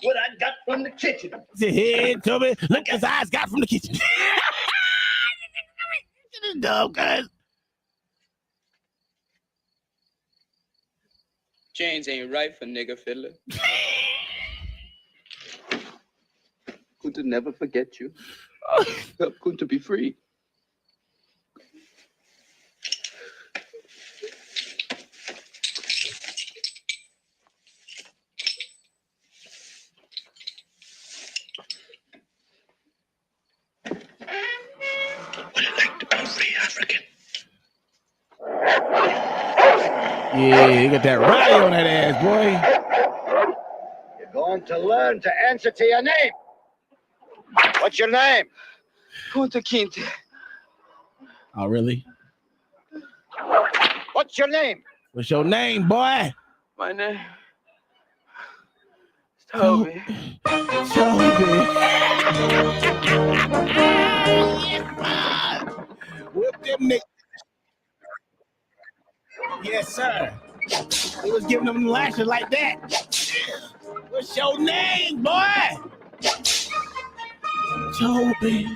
what I got from the kitchen. Hey, Toby, look as I got from the kitchen. This dumb, guys. Chains ain't right for nigga fiddler. Kunta never forget you. Help Kunta be free. What it like to be free African? Yeah, you got that rye on that ass, boy. You're going to learn to answer to your name. What's your name? Kunta Kinte. Oh, really? What's your name? What's your name, boy? My name is Toby. Toby. Whip them niggas. Yes, sir. He was giving them lashes like that. What's your name, boy? Toby.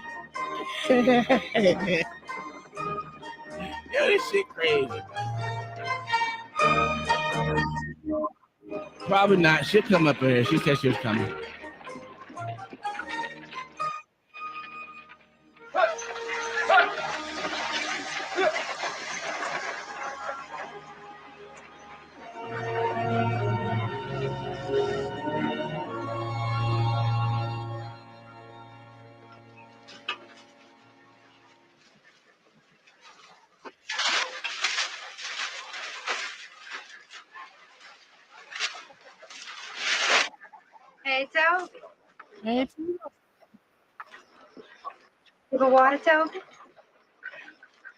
Yo, this shit crazy. Probably not. She'll come up here. She said she was coming. Hey, Toby. Hey, You got water, Toby?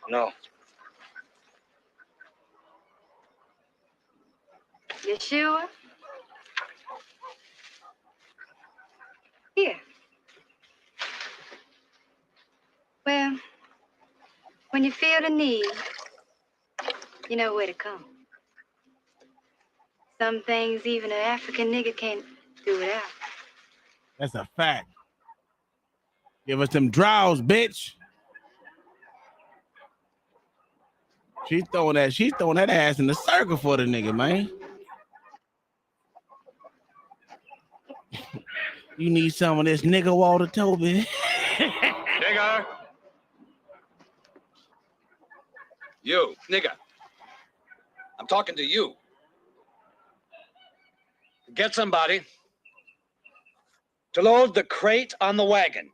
No. You sure? Here. Well, when you feel the need, you know where to come. Some things even an African nigga can't do without. that's a fact. Give us them draws, bitch. She's throwing that ass in the circle for the nigga, man. You need some of this nigga water, Toby. Nigga. You, nigga. I'm talking to you. Get somebody to load the crate on the wagon.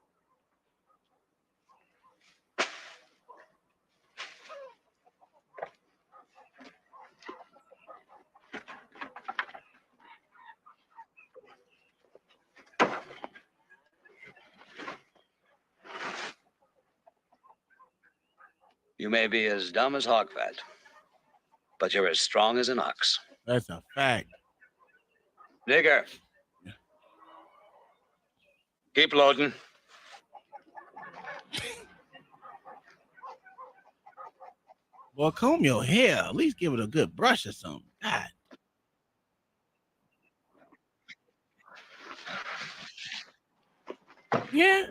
You may be as dumb as Hogfat, but you're as strong as an ox. That's a fact. Nigger. Keep loading. Boy, comb your hair. At least give it a good brush or something. God. Yeah.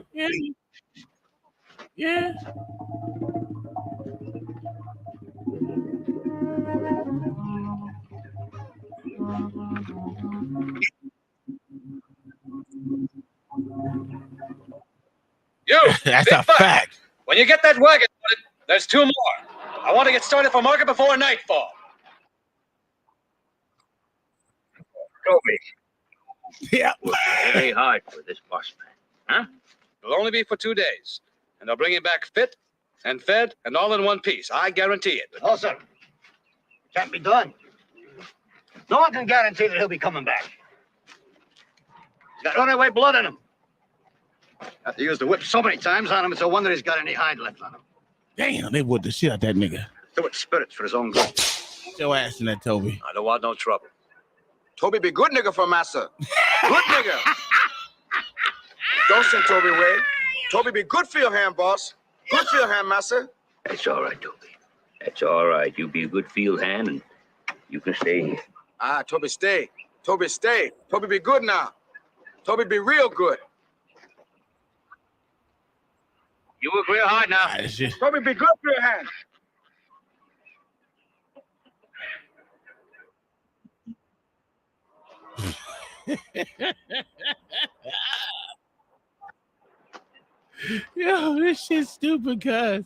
You, That's big a buck. fact. When you get that wagon loaded, there's two more. I want to get started for market before nightfall. Toby. Yeah. Very hard for this boss man. Huh? It'll only be for 2 days, and they'll bring him back fit and fed and all in one piece. I guarantee it. No, sir. Can't be done. No one can guarantee that he'll be coming back. He's got runaway blood in him. Have to use the whip so many times on him, it's a wonder he's got any hide left on him. Damn, they would the shit out that nigga. Do it spirits for his own good. Get your ass in that, Toby. I don't want no trouble. Toby be good nigga for massa. Good nigga. Don't send Toby away. Toby be good for your hand, boss. Good for your hand, massa. It's all right, Toby. It's all right. You be a good field hand and you can stay here. Ah, Toby stay. Toby stay. Toby be good now. Toby be real good. You work real hard now. Ah, this shit. Toby be good for your hand. Yo, this shit's stupid, cuz.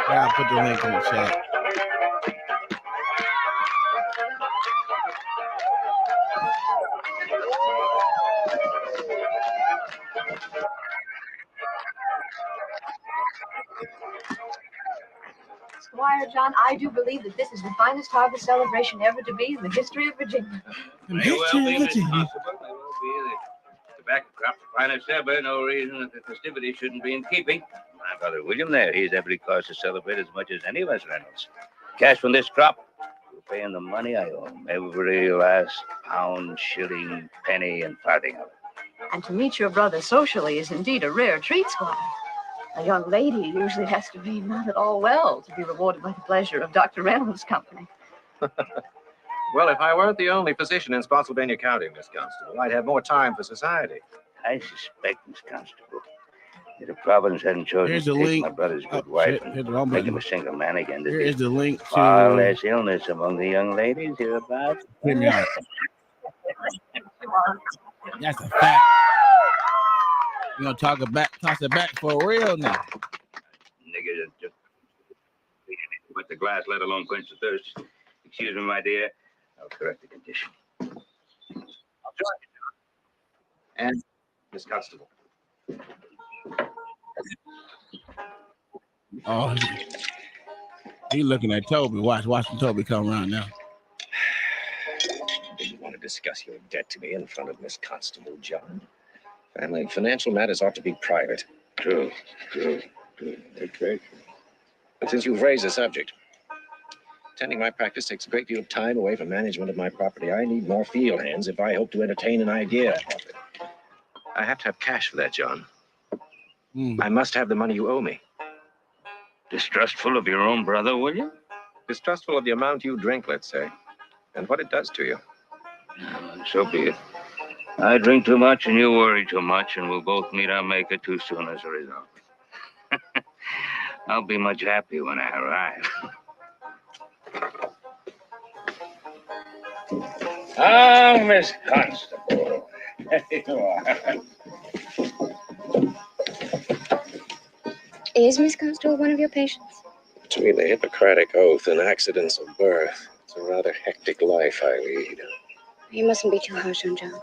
I'll put the link in the chat. Squire John, I do believe that this is the finest harvest celebration ever to be in the history of Virginia. May well be, Miss Constable. May well be. The tobacco crop the finest ever. No reason that the festivities shouldn't be in keeping. My brother William there, he's every cause to celebrate as much as any of us Reynolds. Cash from this crop, we're paying the money I owe him. Every last pound, shilling, penny, and farthing of it. And to meet your brother socially is indeed a rare treat, Squire. A young lady usually has to be not at all well to be rewarded by the pleasure of Dr. Reynolds' company. Well, if I weren't the only physician in Spotsylvania County, Miss Constable, I'd have more time for society. I suspect, Miss Constable, that the Providence hadn't chosen Here's to the take link. my brother's good Oh, wife shit. and Hit the wrong make him button. a single man again. Here is the link Far to less illness among the young ladies hereabouts. StreamYard. That's a fact. You gonna toss it back for real now. Nigga, just wet the glass, let alone quench the thirst. Excuse me, my dear. I'll correct the condition. And Miss Constable. Oh, he looking at Toby. Watching Toby come around now. Didn't want to discuss your debt to me in front of Miss Constable, John. Family and financial matters ought to be private. True. That's right. But since you've raised the subject, attending my practice takes a great deal of time away from management of my property. I need more field hands if I hope to entertain an idea of it. I have to have cash for that, John. I must have the money you owe me. Distrustful of your own brother, will you? Distrustful of the amount you drink, let's say, and what it does to you. So be it. I drink too much and you worry too much, and we'll both meet our maker too soon as a result. I'll be much happy when I arrive. Ah, Miss Constable. There you are. Is Miss Constable one of your patients? Between the Hippocratic Oath and accidents of birth, it's a rather hectic life I lead. You mustn't be too harsh on John.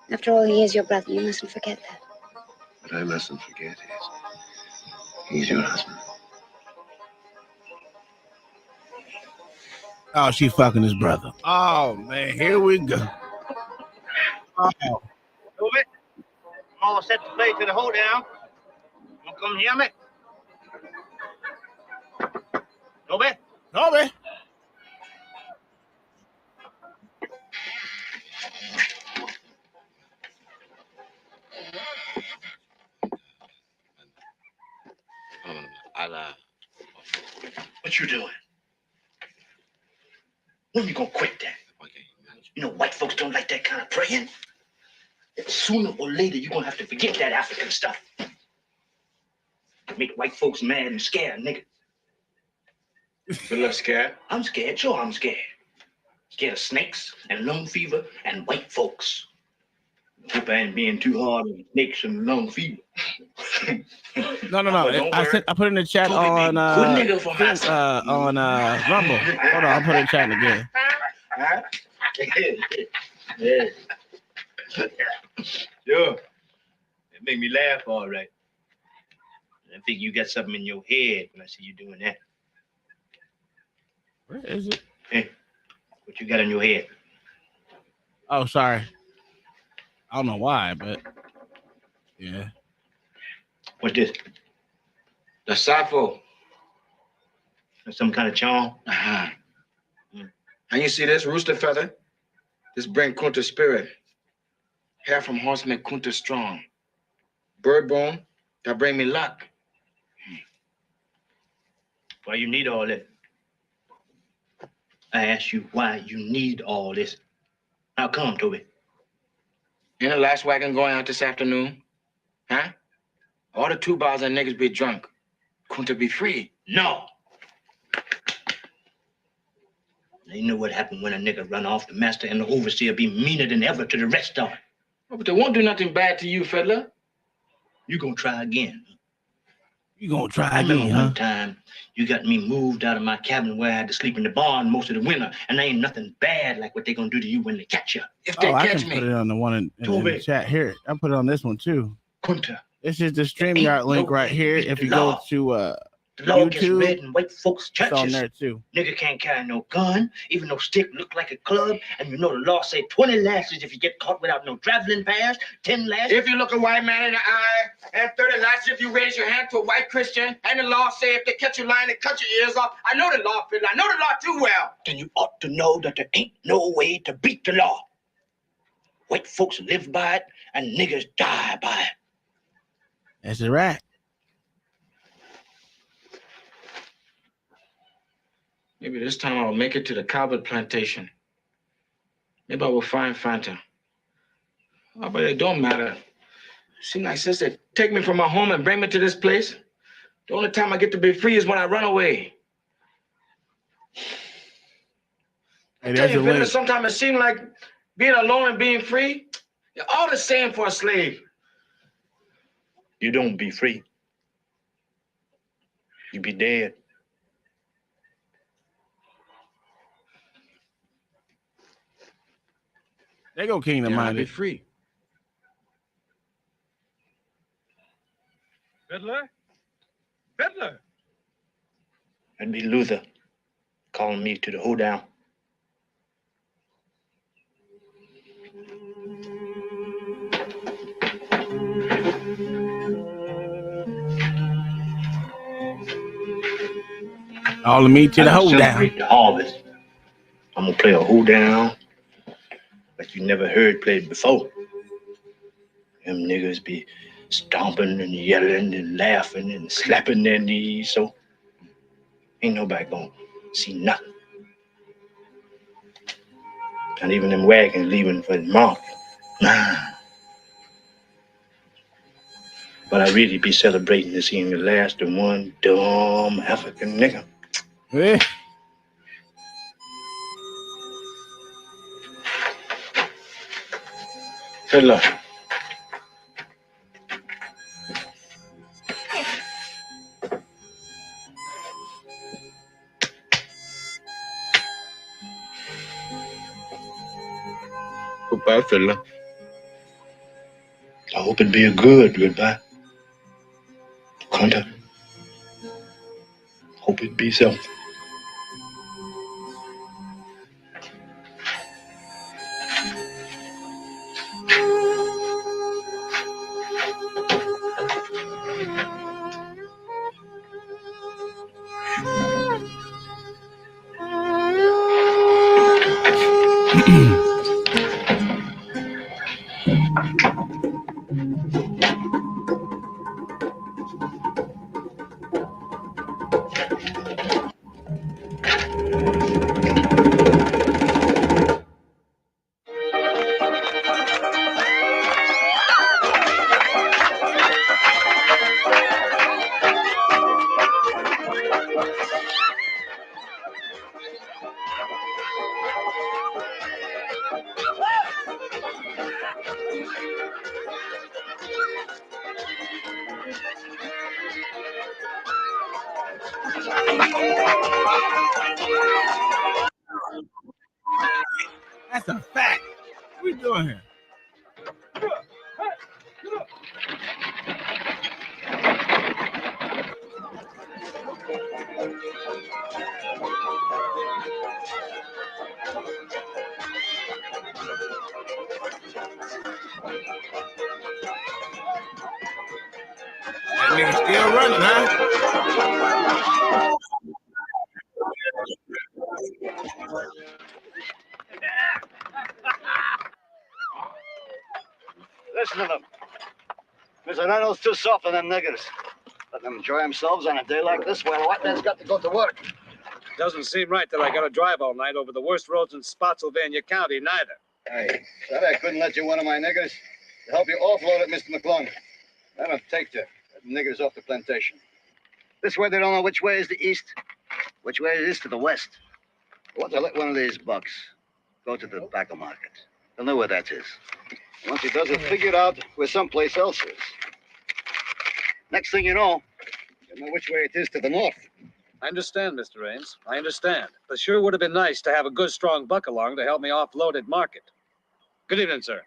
After all, he is your brother. You mustn't forget that. What I mustn't forget is he's your husband. Oh, she fucking his brother. Oh man, here we go. Oh, Move it. I'm all set to play to the hold down. You come hear me? Toby? Toby. What you doing? When you gonna quit that? You know, white folks don't like that kind of praying. Sooner or later, you're gonna have to forget that African stuff. Make white folks mad and scared, nigga. You look scared? I'm scared, sure I'm scared. Scared of snakes and lung fever and white folks. Hope I ain't being too hard on snakes and lung fever. No. Don't I worry. put in the chat Toby, on good nigga for my Rumble. Hold on, I'll put it in the chat again. Huh? Yeah. Sure. It made me laugh all right. I think you got something in your head when I see you doing that. Where is it? Hey, what you got in your head? Oh, sorry. I don't know why, but yeah. What's this? The Sappho. That's some kind of charm? Uh-huh. And you see this rooster feather? This bring Kunta spirit. Hair from horse make Kunta strong. Bird bone, that bring me luck. Why you need all that? I asked you why you need all this. How come, Toby? Ain't the last wagon going out this afternoon? Huh? All the 2 bars and niggas be drunk. Kunta be free. No. Now, you know what happened when a nigga run off? The master and the overseer be meaner than ever to the rest of them. Oh, but they won't do nothing bad to you, fella. You gonna try again. You gonna try I remember again, huh? one time you got me moved out of my cabin where I had to sleep in the barn most of the winter, and there ain't nothing bad like what they gonna do to you when they catch you. If they Oh, I catch can me. put it on the one in the Toby. chat here. I put it on this one too. Kunta, This is the Ain't StreamYard link no right way here. to If beat you the go law. to the law gets YouTube, read in white folks' it's on churches. there too. Nigga can't carry no gun, even no stick look like a club, and you know the law say 20 lashes if you get caught without no traveling pass, 10 lashes. If you look a white man in the eye, and 30 lashes if you raise your hand to a white Christian, and the law say if they catch you lying, they cut your ears off. I know the law, Phil. I know the law too well. Then you ought to know that there ain't no way to beat the law. White folks live by it, and niggas die by it. That's a right. Maybe this time I'll make it to the Calvert plantation. Maybe I will find Fanta. Oh, but it don't matter. Seems like since they take me from my home and bring me to this place, the only time I get to be free is when I run away. Hey, I tell there's a you, Vinny, link. sometimes it seems like being alone and being free, you're all the same for a slave. You don't be free. You be dead. They go Kingdom Yeah, I'll be Minded. free. Fiddler? Fiddler! That'd be Luther calling me to the hoedown. All of me to the I'm hold gonna down. celebrate the harvest. I'm gonna play a hoedown like you never heard played before. Them niggas be stomping and yelling and laughing and slapping their knees, so ain't nobody gonna see nothing. Not even them wagons leaving for the market. Nah. But I really be celebrating to seeing the last of one dumb African nigga. Eh, Fiddler. Goodbye, Fiddler. I hope it be a good goodbye. Hunter. Hope it be so. that's a fact. What we doing here? That nigga still running, huh? Listen to them. Mr. Reynolds too soft on them niggers. Let them enjoy themselves on a day like this while a white man's got to go to work. Doesn't seem right that I got to drive all night over the worst roads in Spotsylvania County, neither. Hey, said I couldn't let you one of my niggers to help you offload it, Mr. McClung. That'll take the niggers off the plantation. This way they don't know which way is the east, which way it is to the west. I want to let one of these bucks go to the tobacco market. They'll know where that is. Once he does, he'll figure it out where someplace else is. Next thing you know which way it is to the north. I understand, Mr. Ames. I understand. But sure would have been nice to have a good, strong buck along to help me offload at market. Good evening, sir.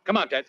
Come on, Ted.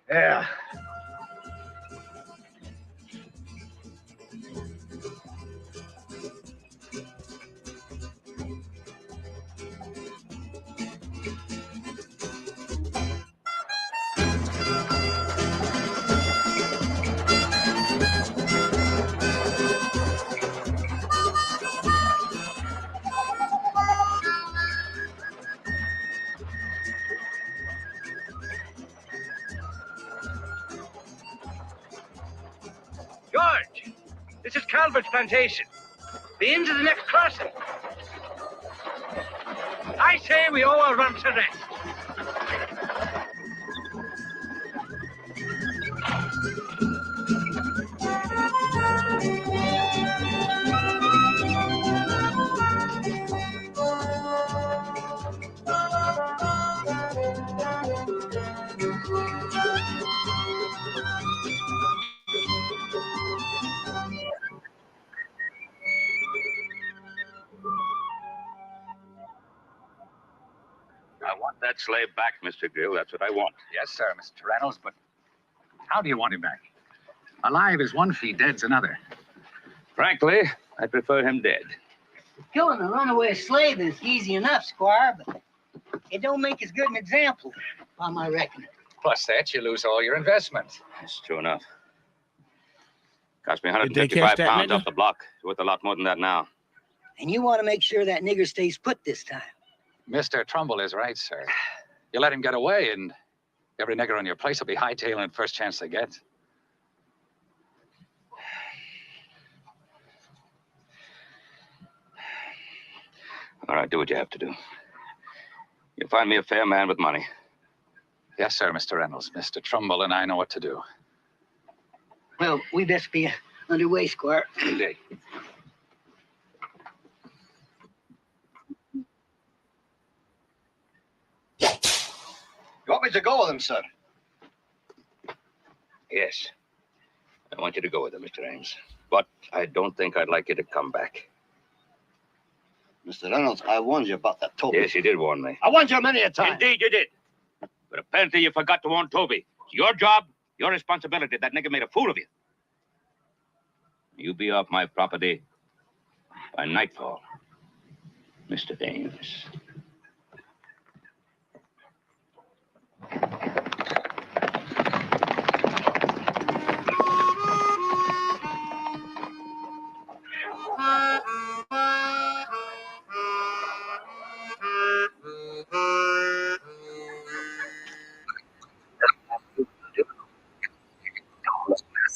Yeah. George, this is Calvert's plantation. Be into the next crossing. I say we all run to rest. I want that slave back, Mr. Gill. That's what I want. Yes, sir, Mr. Reynolds, but how do you want him back? Alive is one fee, dead's another. Frankly, I prefer him dead. Killing a runaway slave is easy enough, Squire, but it don't make as good an example, by my reckoning. Plus that, you lose all your investment. That's true enough. Cost me Did they catch 155 that pounds nigger? off the block. It's worth a lot more than that now. And you want to make sure that nigger stays put this time. Mr. Trumbull is right, sir. You let him get away, and every nigger on your place will be hightailing it first chance they get. All right, do what you have to do. You find me a fair man with money. Yes, sir, Mr. Reynolds. Mr. Trumbull and I know what to do. Well, we best be underway, Squire. Indeed. You want me to go with him, sir? Yes. I want you to go with him, Mr. Ames. But I don't think I'd like you to come back. Mr. Reynolds, I warned you about that Toby. Yes, you did warn me. I warned you many a time. Indeed, you did. But apparently you forgot to warn Toby. It's your job, your responsibility. That nigger made a fool of you. You be off my property by nightfall, Mr. Ames.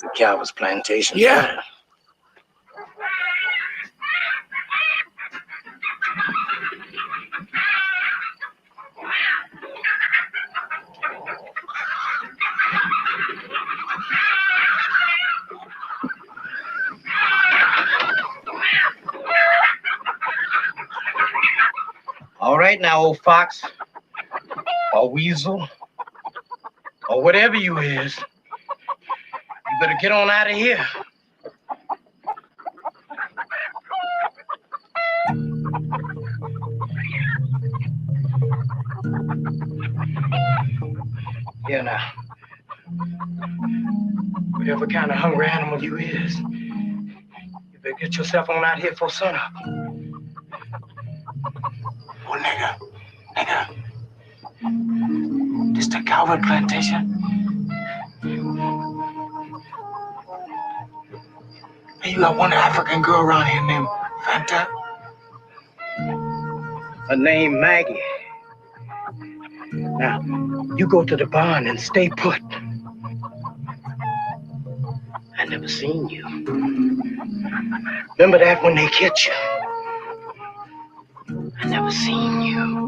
The Calvert's plantation. Yeah. now, old fox. Or weasel. Or whatever you is. You better get on out of here. Yeah, now. Whatever kind of hungry animal you is, you better get yourself on out here for sunup. Oh, nigga. This the Calvert plantation? Hey, you got one African girl around here named Fanta? Her name Maggie. Now, you go to the barn and stay put. I never seen you. Remember that when they catch you? I never seen you.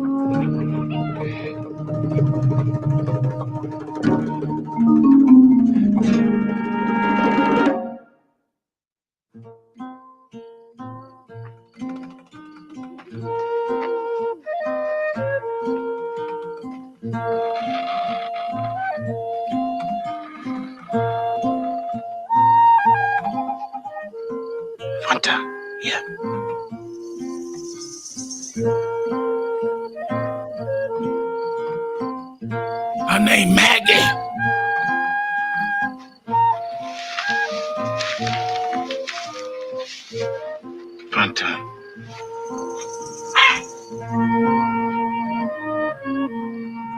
Fanta, yeah. Her name Maggie. Fanta.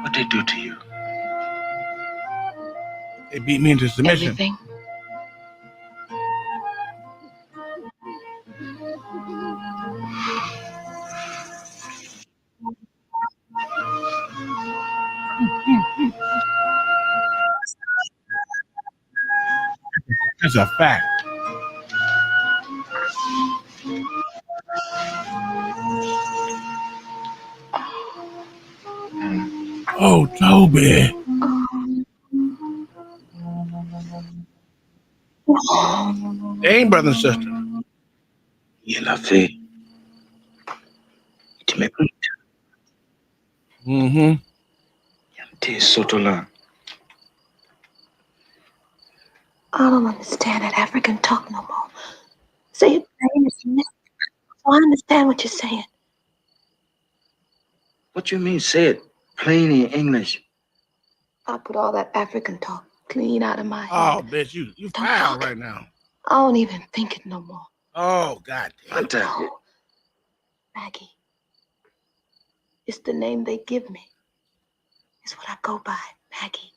What they do to you? They beat me into submission. Everything. That's a fact. Oh, Toby. They ain't brother and sister. You la fe. Tu me punta. Mm-hmm. Te sotola. I don't understand that African talk no more. Say it plain as you so I understand what you're saying. What you mean? Say it plain in English. I put all that African talk clean out of my head. Oh, bitch, you foul right now. I don't even think it no more. Oh, God damn. No. Maggie. It's the name they give me. It's what I go by, Maggie.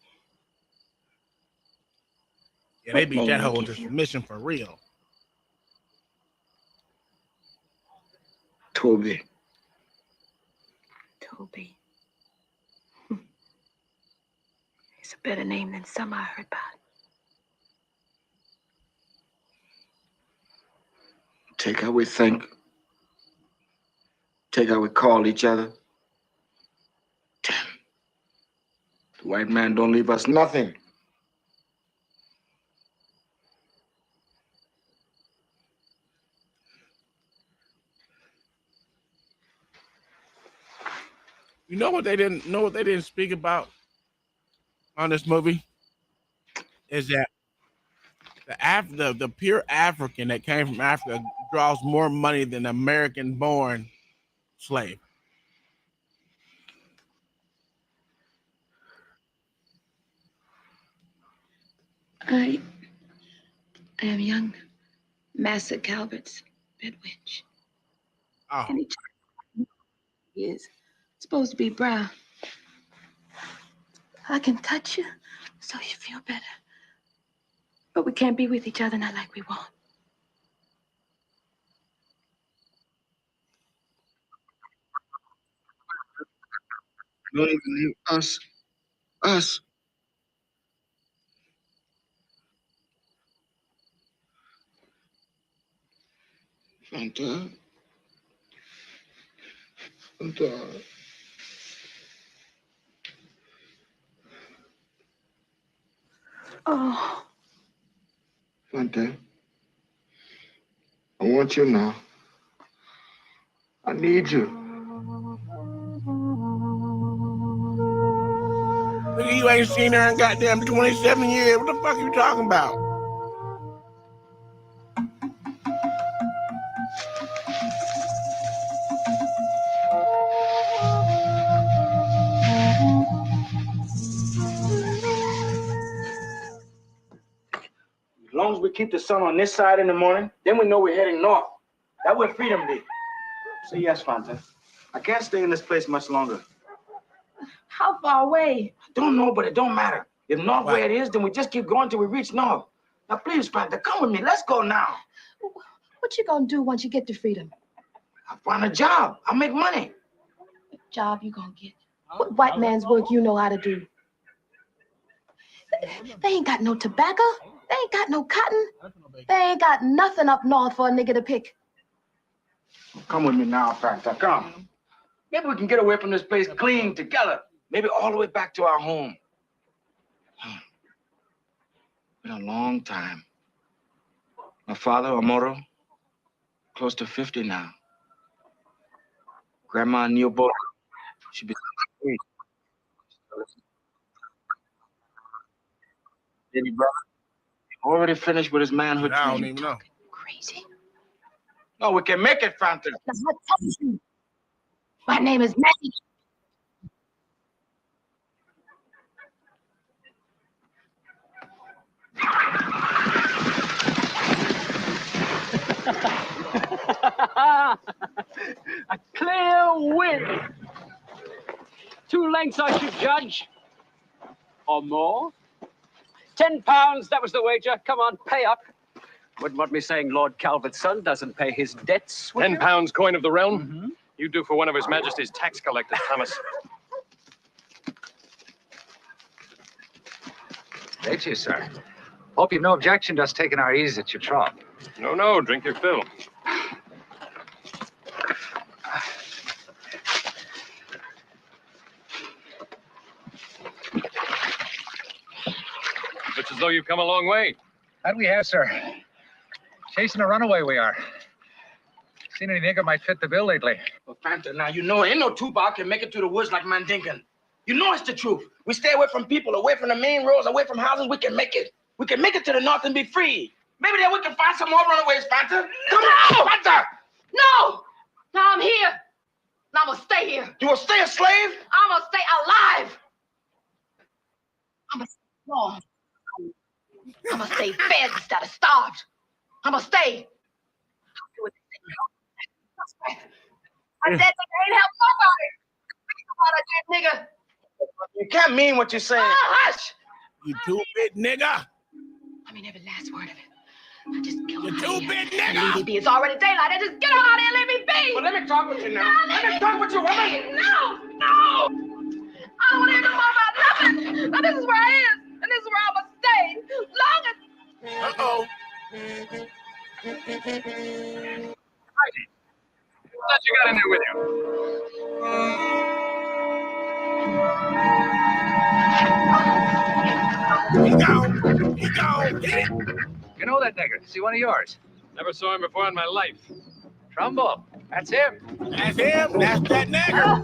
Yeah, they beat that hoe into submission for real. Toby. Toby. It's a better name than some I heard about. Take how we think. Take how we call each other. Damn. The white man don't leave us nothing. You know what they didn't speak about on this movie is that the pure African that came from Africa draws more money than an American-born slave. I am young Master Calvert's bedwench. Oh. And he is supposed to be brown. I can touch you so you feel better. But we can't be with each other not like we want. Don't even leave us. Us. Fanta. Fanta. Oh. Fanta. I want you now. I need you. Nigga, you ain't seen her in goddamn 27 years. What the fuck you talking about? As long as we keep the sun on this side in the morning, then we know we're heading north. That's where freedom be. Say yes, Fanta. I can't stay in this place much longer. How far away? I don't know, but it don't matter. If north where it is, then we just keep going till we reach north. Now, please, Fanta, come with me. Let's go now. What you gonna do once you get to freedom? I'll find a job. I'll make money. What job you gonna get? What white man's work you know how to do? They ain't got no tobacco. They ain't got no cotton. They ain't got nothing up north for a nigga to pick. Come with me now, Fanta. Come. Maybe we can get away from this place clean together. Maybe all the way back to our home. Been a long time. My father, Amoro, close to 50 now. Grandma Neobo, she be 3. Baby brother, already finished with his manhood. I don't even know. Crazy. No, we can make it, Fanta. That's what I told you. My name is Maggie. A clear win. 2 lengths, I should judge. Or more. £10, that was the wager. Come on, pay up. Wouldn't want me saying Lord Calvert's son doesn't pay his debts. £10 coin of the realm? You do for one of His Majesty's tax collectors, Thomas. Thank you, sir. Hope you've no objection to us taking our ease at your trough. No, no, drink your fill. Looks as though you've come a long way. That we have, sir. Chasing a runaway we are. Seen any nigger might fit the bill lately? Well, Fanta, now you know ain't no Tupac can make it through the woods like Mandinkan. You know it's the truth. We stay away from people, away from the main roads, away from houses, we can make it. We can make it to the north and be free. Maybe then we can find some more runaways, Fanta. Come on, Fanta! No! No, I'm here. And I'm gonna stay here. You will stay a slave? I'm gonna stay alive. I'm gonna stay strong. I'm gonna stay fed instead of starved. I'm gonna stay. I'll do what they say. I said they ain't help nobody. Think about it, nigga. You can't mean what you're saying. Oh, hush! You 2-bit nigga. I mean every last word of it. I just killed You him. 2-bit Leave nigga. me be. It's already daylight. I just get on out here and let me be. Well, let me talk with you now. No, Let me talk with you, woman. No, no. I don't want to hear no more about nothing. Now this is where I is, and this is where I'm gonna stay. Long as. Uh-oh. What you got in there with you? He gone. He gone. Get it. You know that nigger? Is he one of yours? Never saw him before in my life. Trumbull. That's him. That's him. That's that nigger.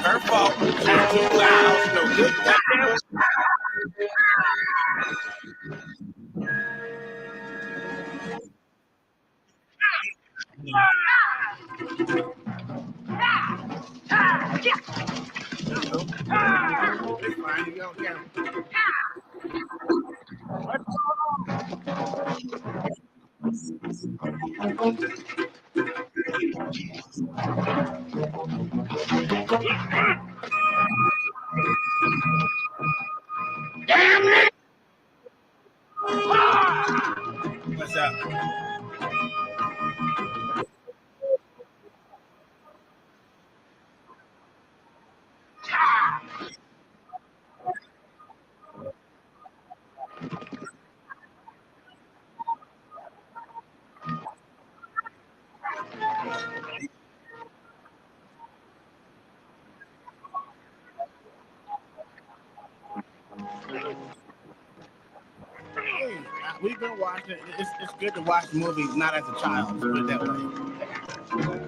Her fault. She's too loud. She no good. Goddamn. It's fine. You don't count. Damn it! What's up? We've been watching. It's good to watch movies not as a child. Let's put it that way.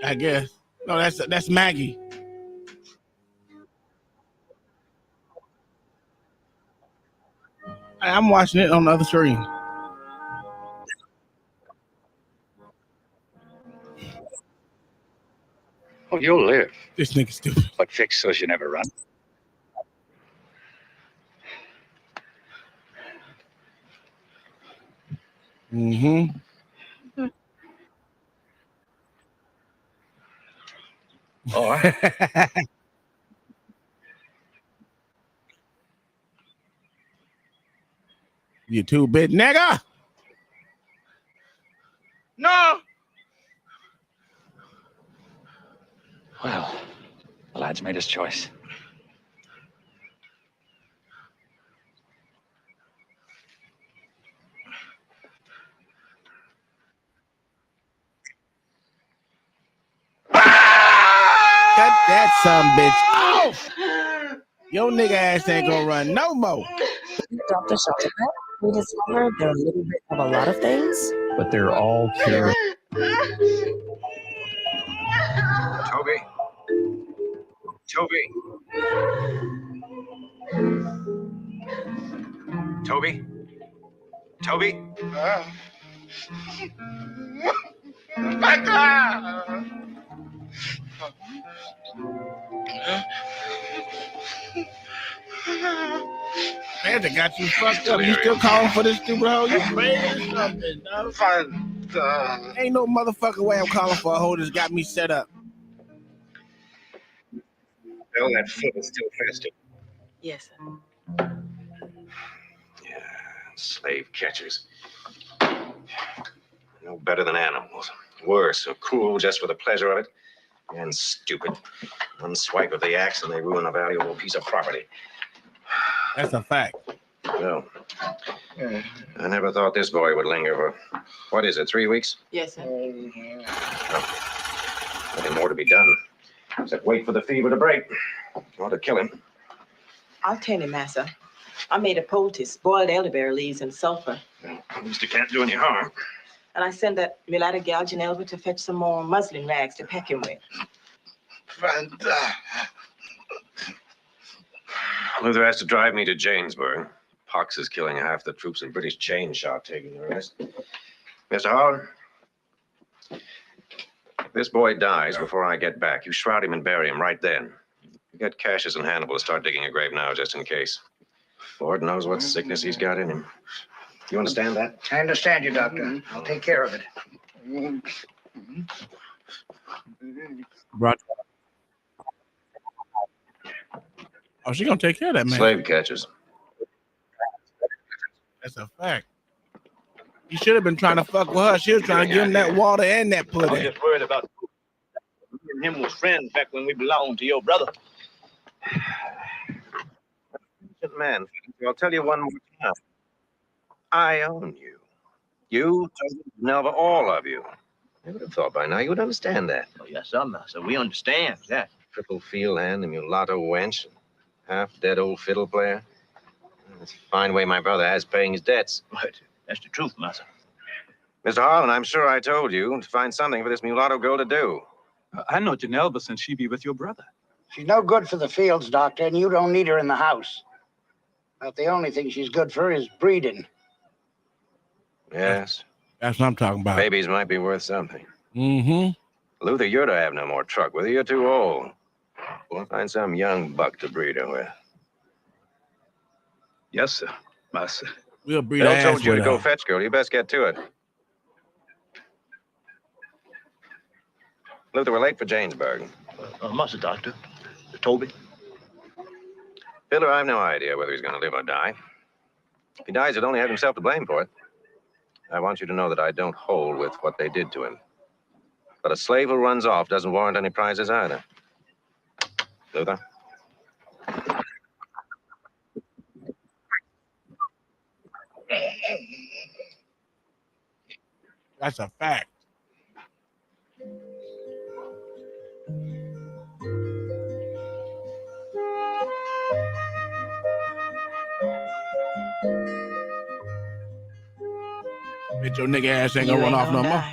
I guess. No, that's Maggie. I'm watching it on the other screen. Oh, you'll live. This nigga stupid. But fix so you never run. Mm-hmm. All right. You 2-bit nigga. No. Well, the lad's made his choice. Cut that son bitch off. Your nigga ass ain't gonna run no more. Dr. Shelterpet, we discovered they're a little bit of a lot of things, but they're all care. Toby. Toby. Toby. Toby. Man, they got you fucked up. You still calling for this stupid hoe? You crazy or something, dog? Ain't no motherfucking way I'm calling for a hoe that's got me set up. Well, that foot is still festered. Yes, sir. Yeah, slave catchers. No better than animals. Worse, so cruel just for the pleasure of it. And stupid. One swipe of the axe and they ruin a valuable piece of property. That's a fact. Well, I never thought this boy would linger for, what is it, 3 weeks? Yes, sir. Nothing more to be done. Except wait for the fever to break. Or to kill him. I'll tell you, massa. I made a poultice, boiled elderberry leaves and sulfur. Well, at least it can't do any harm. And I sent that mulatto gal Janelva to fetch some more muslin rags to pack him with. Luther has to drive me to Janesburg. Pox is killing half the troops and British chain shot taking the rest. Mr. Holland, if this boy dies before I get back, you shroud him and bury him right then. You get Cassius and Hannibal to start digging a grave now just in case. Lord knows what sickness he's got in him. You understand that? I understand you, Doctor. I'll take care of it. Roger. Oh, she gonna take care of that man. Slave catchers. That's a fact. You should have been trying to fuck with her. She was trying to give him that water and that I was pudding. just worried about me and him was friends back when we belonged to your brother. Man, I'll tell you one more time. I own you. You, Nelva, all of you. I would have thought by now you would understand that. Oh, yes, sir, master. We understand that. Triple field hand, the mulatto wench, half-dead old fiddle player. It's a fine way my brother has paying his debts. But that's the truth, master. Mr. Harlan, I'm sure I told you to find something for this mulatto girl to do. I know Janelva since she be with your brother. She's no good for the fields, Doctor, and you don't need her in the house. About the only thing she's good for is breeding. Yes. That's what I'm talking about. Babies might be worth something. Mm-hmm. Luther, you're to have no more truck with her. You're too old. We'll find some young buck to breed her with. Yes, sir. Master. We'll breed Bill her ass told you to with go her. fetch, girl. You best get to it. Luther, we're late for Janesburg. Master Doctor. Toby. Fiddler, I have no idea whether he's going to live or die. If he dies, he'll only have himself to blame for it. I want you to know that I don't hold with what they did to him. But a slave who runs off doesn't warrant any prizes either. Luther? That's a fact. Bet your nigga ass ain't gonna run off no more.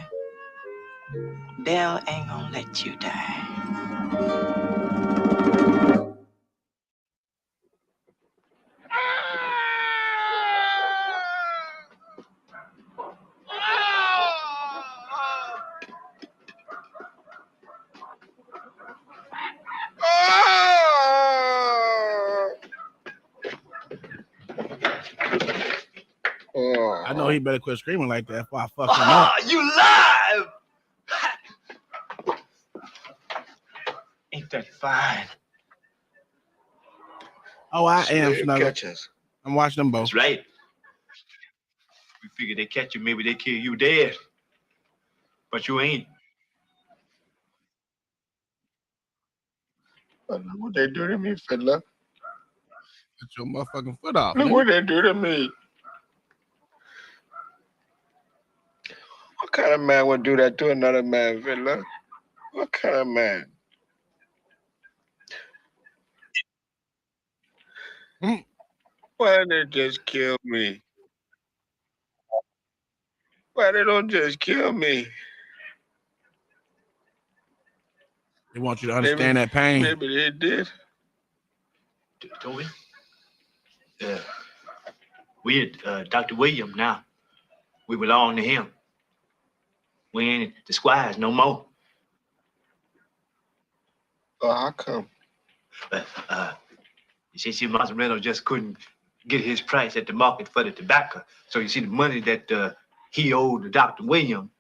Dell ain't gonna gonna let you die. I know he better quit screaming like that before I fuck him Ah, up. you live! Ain't that fine? Oh, I So am they'll Snuggle. catch us. I'm watching them both. That's right. We figure they catch you, maybe they kill you dead. But you ain't. Look what they do to me, Fiddler. Get your motherfucking foot off. Look nigga. what they do to me. What kind of man would do that to another man, Fiddler? What kind of man? Why did they just kill me? Why they don't just kill me? They want you to understand that pain. Maybe they did. Toby? We Dr. William now. We belong to him. We ain't the squires no more. Oh, how come? You see, Mazzarino just couldn't get his price at the market for the tobacco. So you see the money that he owed to Dr. William,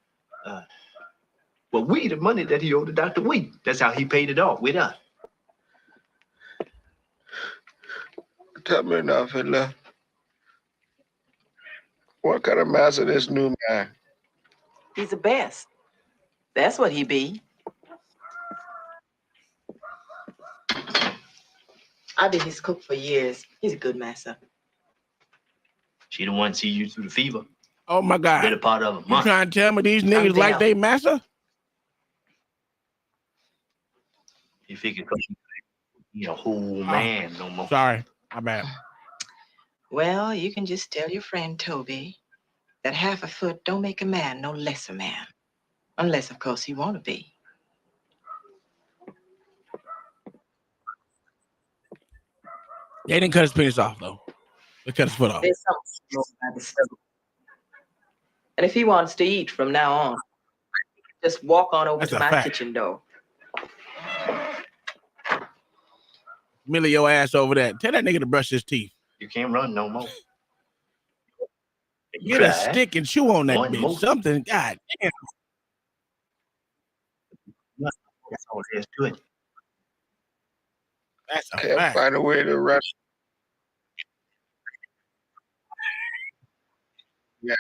well, we the money that he owed to Dr. William. That's how he paid it off with us. Tell me now, Fiddler. What kind of master this new man? He's the best. That's what he be. I've been his cook for years. He's a good master. She the one see you through the fever. Oh my God. Better part of a You month. trying to tell me these niggas like they master? He figured he a whole man no more. Sorry, my bad. Well, you can just tell your friend Toby that half a foot don't make a man no less a man. Unless, of course, he want to be. They didn't cut his penis off, though. They cut his foot off. There's something wrong by the stove. And if he wants to eat from now on, just walk on over That's to a my fact. kitchen door. Millie your ass over there. Tell that nigga to brush his teeth. You can't run no more. Get a stick and chew on that One bitch. more. Something, God damn. That's all there is to it. That's a fact. Find a way to rush. Yeah,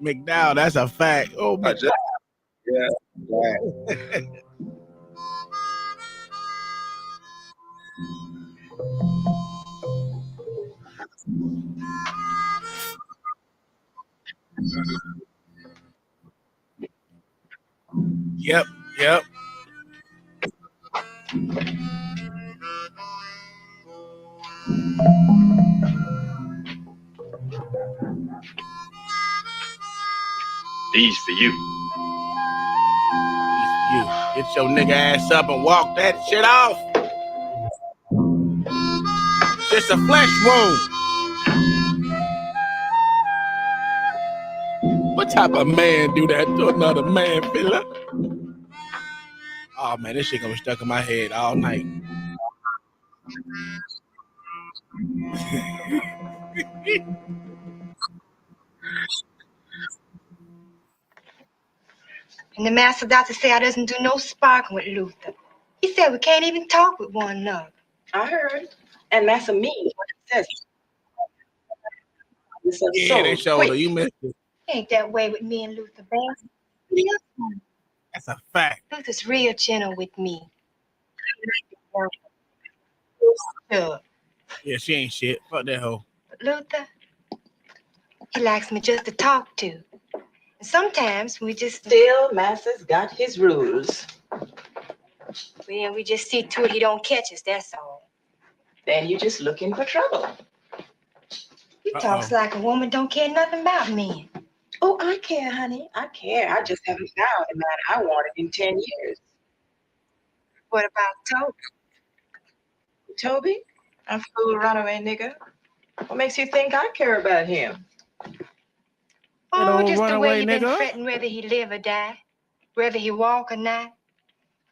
McDowell, that's a fact. Oh my God. Yeah. Yep, yep. These for you. You get your nigga ass up and walk that shit off. It's a flesh wound. What type of man do that to another man, fella? Oh man, this shit gonna be stuck in my head all night. And the master doctor said I doesn't do no sparking with Luther. He said we can't even talk with one another. I heard. And Master means what he says. Yeah, they showed her. You missed it. Ain't that way with me and Luther, babe. That's a fact. Luther's real gentle with me. Sure. Yeah, she ain't shit. Fuck that hoe. But Luther, he likes me just to talk to. And sometimes we just... Still, Master's got his rules. Well, we just see to it he don't catch us, that's all. Then you're just looking for trouble. He talks like a woman don't care nothing about men. Oh, I care, honey. I care. I just haven't found the man I wanted in 10 years. What about Toby? Toby? A fool runaway nigga. What makes you think I care about him? Oh, old just the way runaway you been nigga. fretting whether he live or die, whether he walk or not.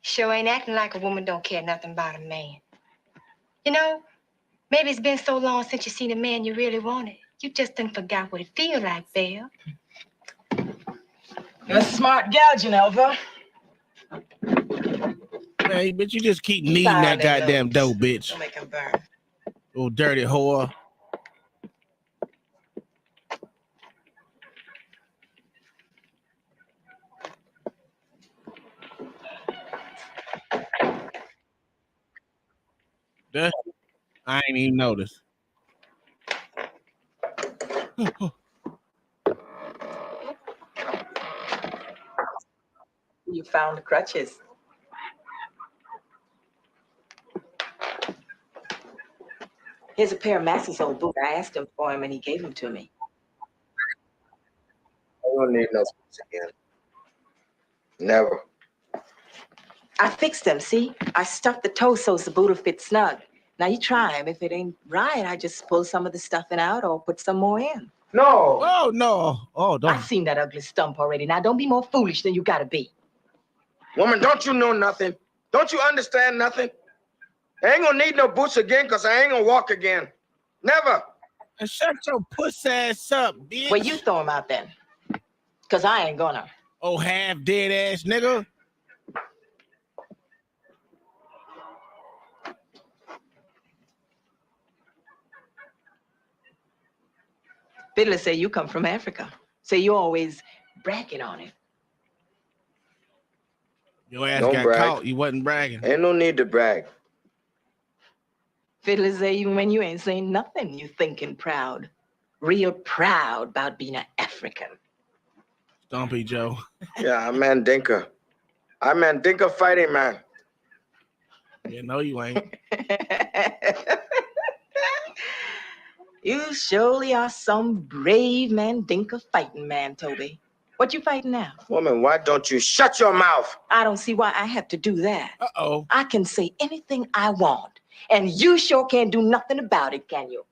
Sure ain't acting like a woman don't care nothing about a man. You know, maybe it's been so long since you seen a man you really wanted. You just done forgot what it feel like, Belle. You're a smart gal, Geneva. Hey, bitch, you just keep kneading Fire that them goddamn dough, notes. bitch. Don't make him burn. Little dirty whore. That, I ain't even noticed. You found the crutches. Here's a pair of Massey's old boots. I asked him for him and he gave them to me. I don't need no boots again. Never. I fixed them, see? I stuffed the toe so the boot will fit snug. Now you try them. If it ain't right, I just pull some of the stuffing out or put some more in. No. Oh, no. Oh, don't. I've seen that ugly stump already. Now don't be more foolish than you gotta be. Woman, don't you know nothing? Don't you understand nothing? I ain't gonna need no boots again because I ain't gonna walk again. Never. And shut your puss ass up, bitch. Well, you throw them out then. Because I ain't gonna. Oh, half dead ass nigga. Fiddler say you come from Africa. Say you always bragging on it. Your ass Don't got brag. caught. You wasn't bragging. Ain't no need to brag. Fiddler say even when you ain't saying nothing, you thinking proud. Real proud about being an African. Stumpy Joe. Yeah, I'm Mandinka. I'm Mandinka fighting man. Yeah, no, you ain't. You surely are some brave Mandinka fighting man, Toby. What you fighting now? Woman, why don't you shut your mouth? I don't see why I have to do that. Uh-oh. I can say anything I want, and you sure can't do nothing about it, can you?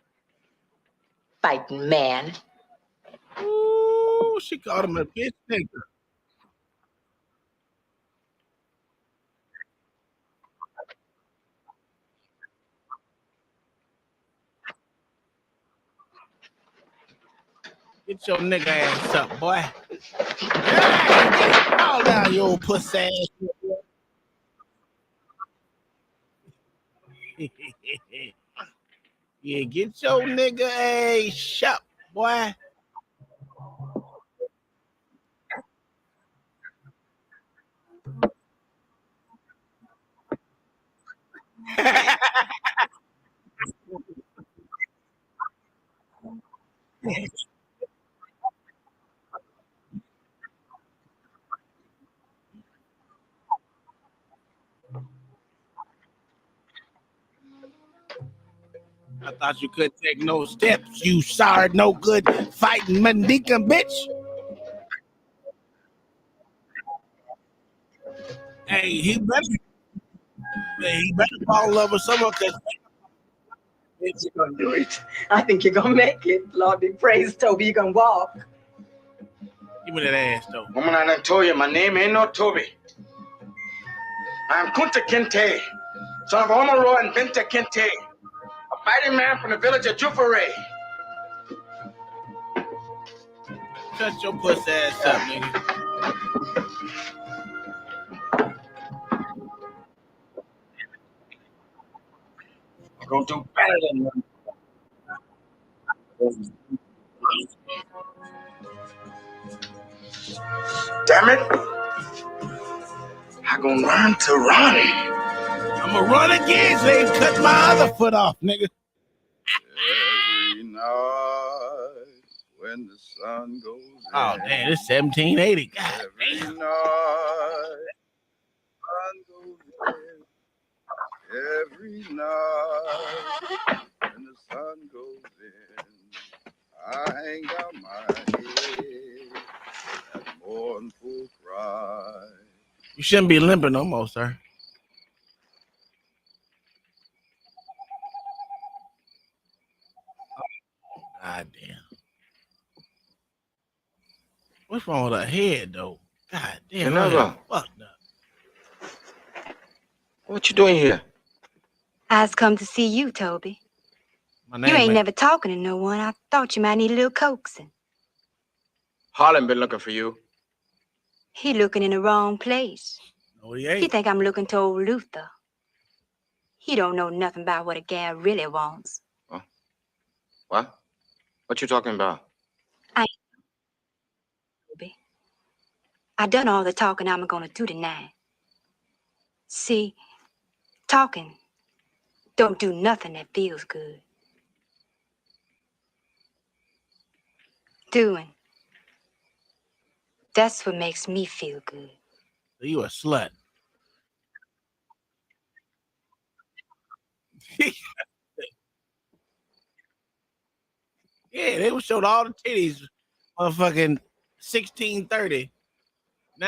Fighting man. Ooh, she called him a bitch nigga. Get your nigga ass up, boy. Hey, call down, you old pussy ass. Yeah, get your nigga ass up, boy. I thought you couldn't take no steps, you sorry, no good fighting Mandinka bitch. Hey, he better fall in love with someone because You're gonna do it. I think you're gonna make it. Lord be praised, Toby. You're gonna walk. give me that ass though. Woman, I done told you my name ain't no Toby. I'm Kunta Kinte, son of Omaro and Binta Kinte, a fighting man from the village of Jufere. Shut your pussy ass up, nigga. I'm gonna do better than them. Damn it. I'm gonna run to run. I'm gonna run again so they can cut my other foot off, nigga. Every night when the sun goes Oh, in. damn, it's 1780. God Every damn. night sun goes in. Every night when the sun goes in. I hang down my head mournful cry. You shouldn't be limping no more, sir. God damn. What's wrong with her head, though? God damn, her Geneva. head fucked up. What you doing here? I was come to see you, Toby. My You name ain't never talking to no one. I thought you might need a little coaxing. Harlan been looking for you. He looking in the wrong place. No, he He ain't. think I'm looking to old Luther. He don't know nothing about what a gal really wants. What? What you talking about? Toby. I done all the talking I'm gonna do tonight. See, talking don't do nothing that feels good. Doing, that's what makes me feel good. You a slut. Yeah, they showed all the titties, motherfucking 1630. Now,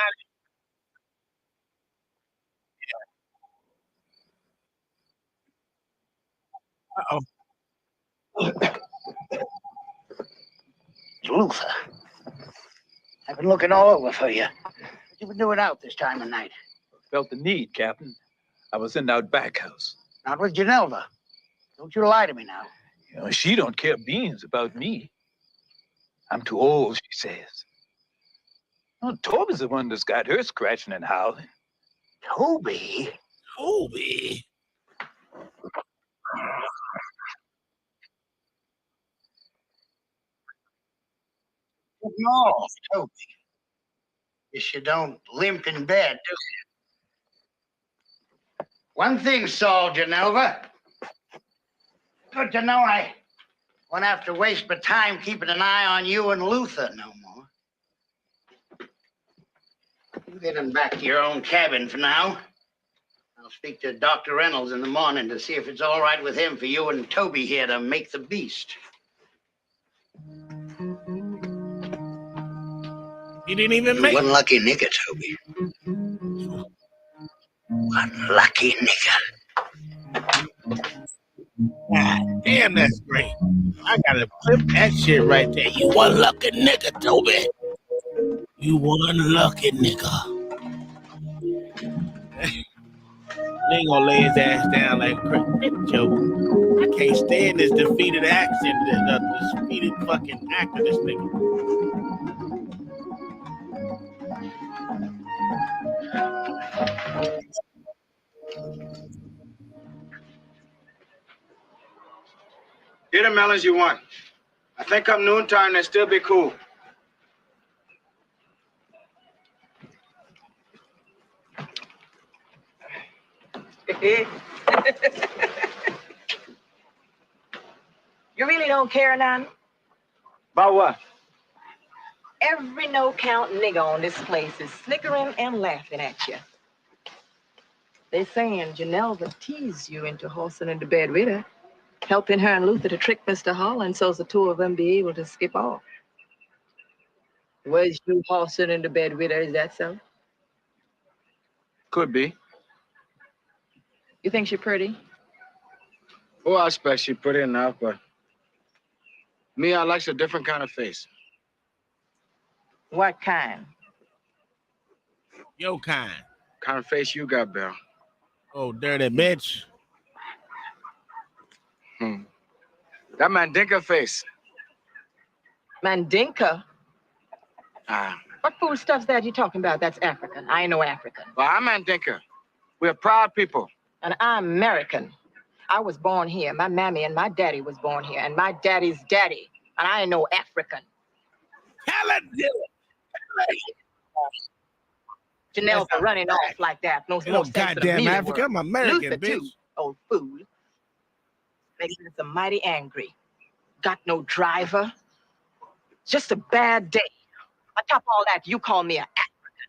Luther, I've been looking all over for you. What you been doing out this time of night? Felt the need, Captain. I was in the outback house. Not with Genelva. Don't you lie to me now. You know, she don't care beans about me. I'm too old, she says. Oh, Toby's the one that's got her scratching and howling. Toby? Toby? No, Toby. Guess you don't limp in bed, do you? One thing, Saul Genelva. Good to know I won't have to waste my time keeping an eye on you and Luther no more. You get him back to your own cabin for now. I'll speak to Dr. Reynolds in the morning to see if it's all right with him for you and Toby here to make the beast. He didn't even You make one lucky nigger, Toby. One lucky nigger. God damn, that's great. I gotta flip that shit right there. You one lucky nigga, Toby. You one lucky nigga. He ain't gonna lay his ass down like a joke. I can't stand this defeated accent, this defeated fucking actor, this nigga. Get the melons you want. I think come noontime, they'll still be cool. You really don't care none? About what? Every no-count nigga on this place is snickering and laughing at you. They saying Genelva teased you into horsing into bed with her, helping her and Luther to trick Mr. Holland so's the two of them be able to skip off. Was you horsing into bed with her, is that so? Could be. You think she's pretty? Well, I expect she pretty enough, but me, I likes a different kind of face. What kind? Your kind. Kind of face you got, Bill. Oh, dirty bitch. That Mandinka face. Mandinka? Ah. What fool stuff's that you talking about? That's African. I ain't no African. Well, I'm Mandinka. We're proud people. And I'm American. I was born here. My mammy and my daddy was born here. And my daddy's daddy. And I ain't no African. Hell, Janelle for running off like that. No sense goddamn of African. I'm American, Luther, bitch. too, old fool. Makes me so mighty angry. Got no driver. Just a bad day. On top of all that, you call me a African.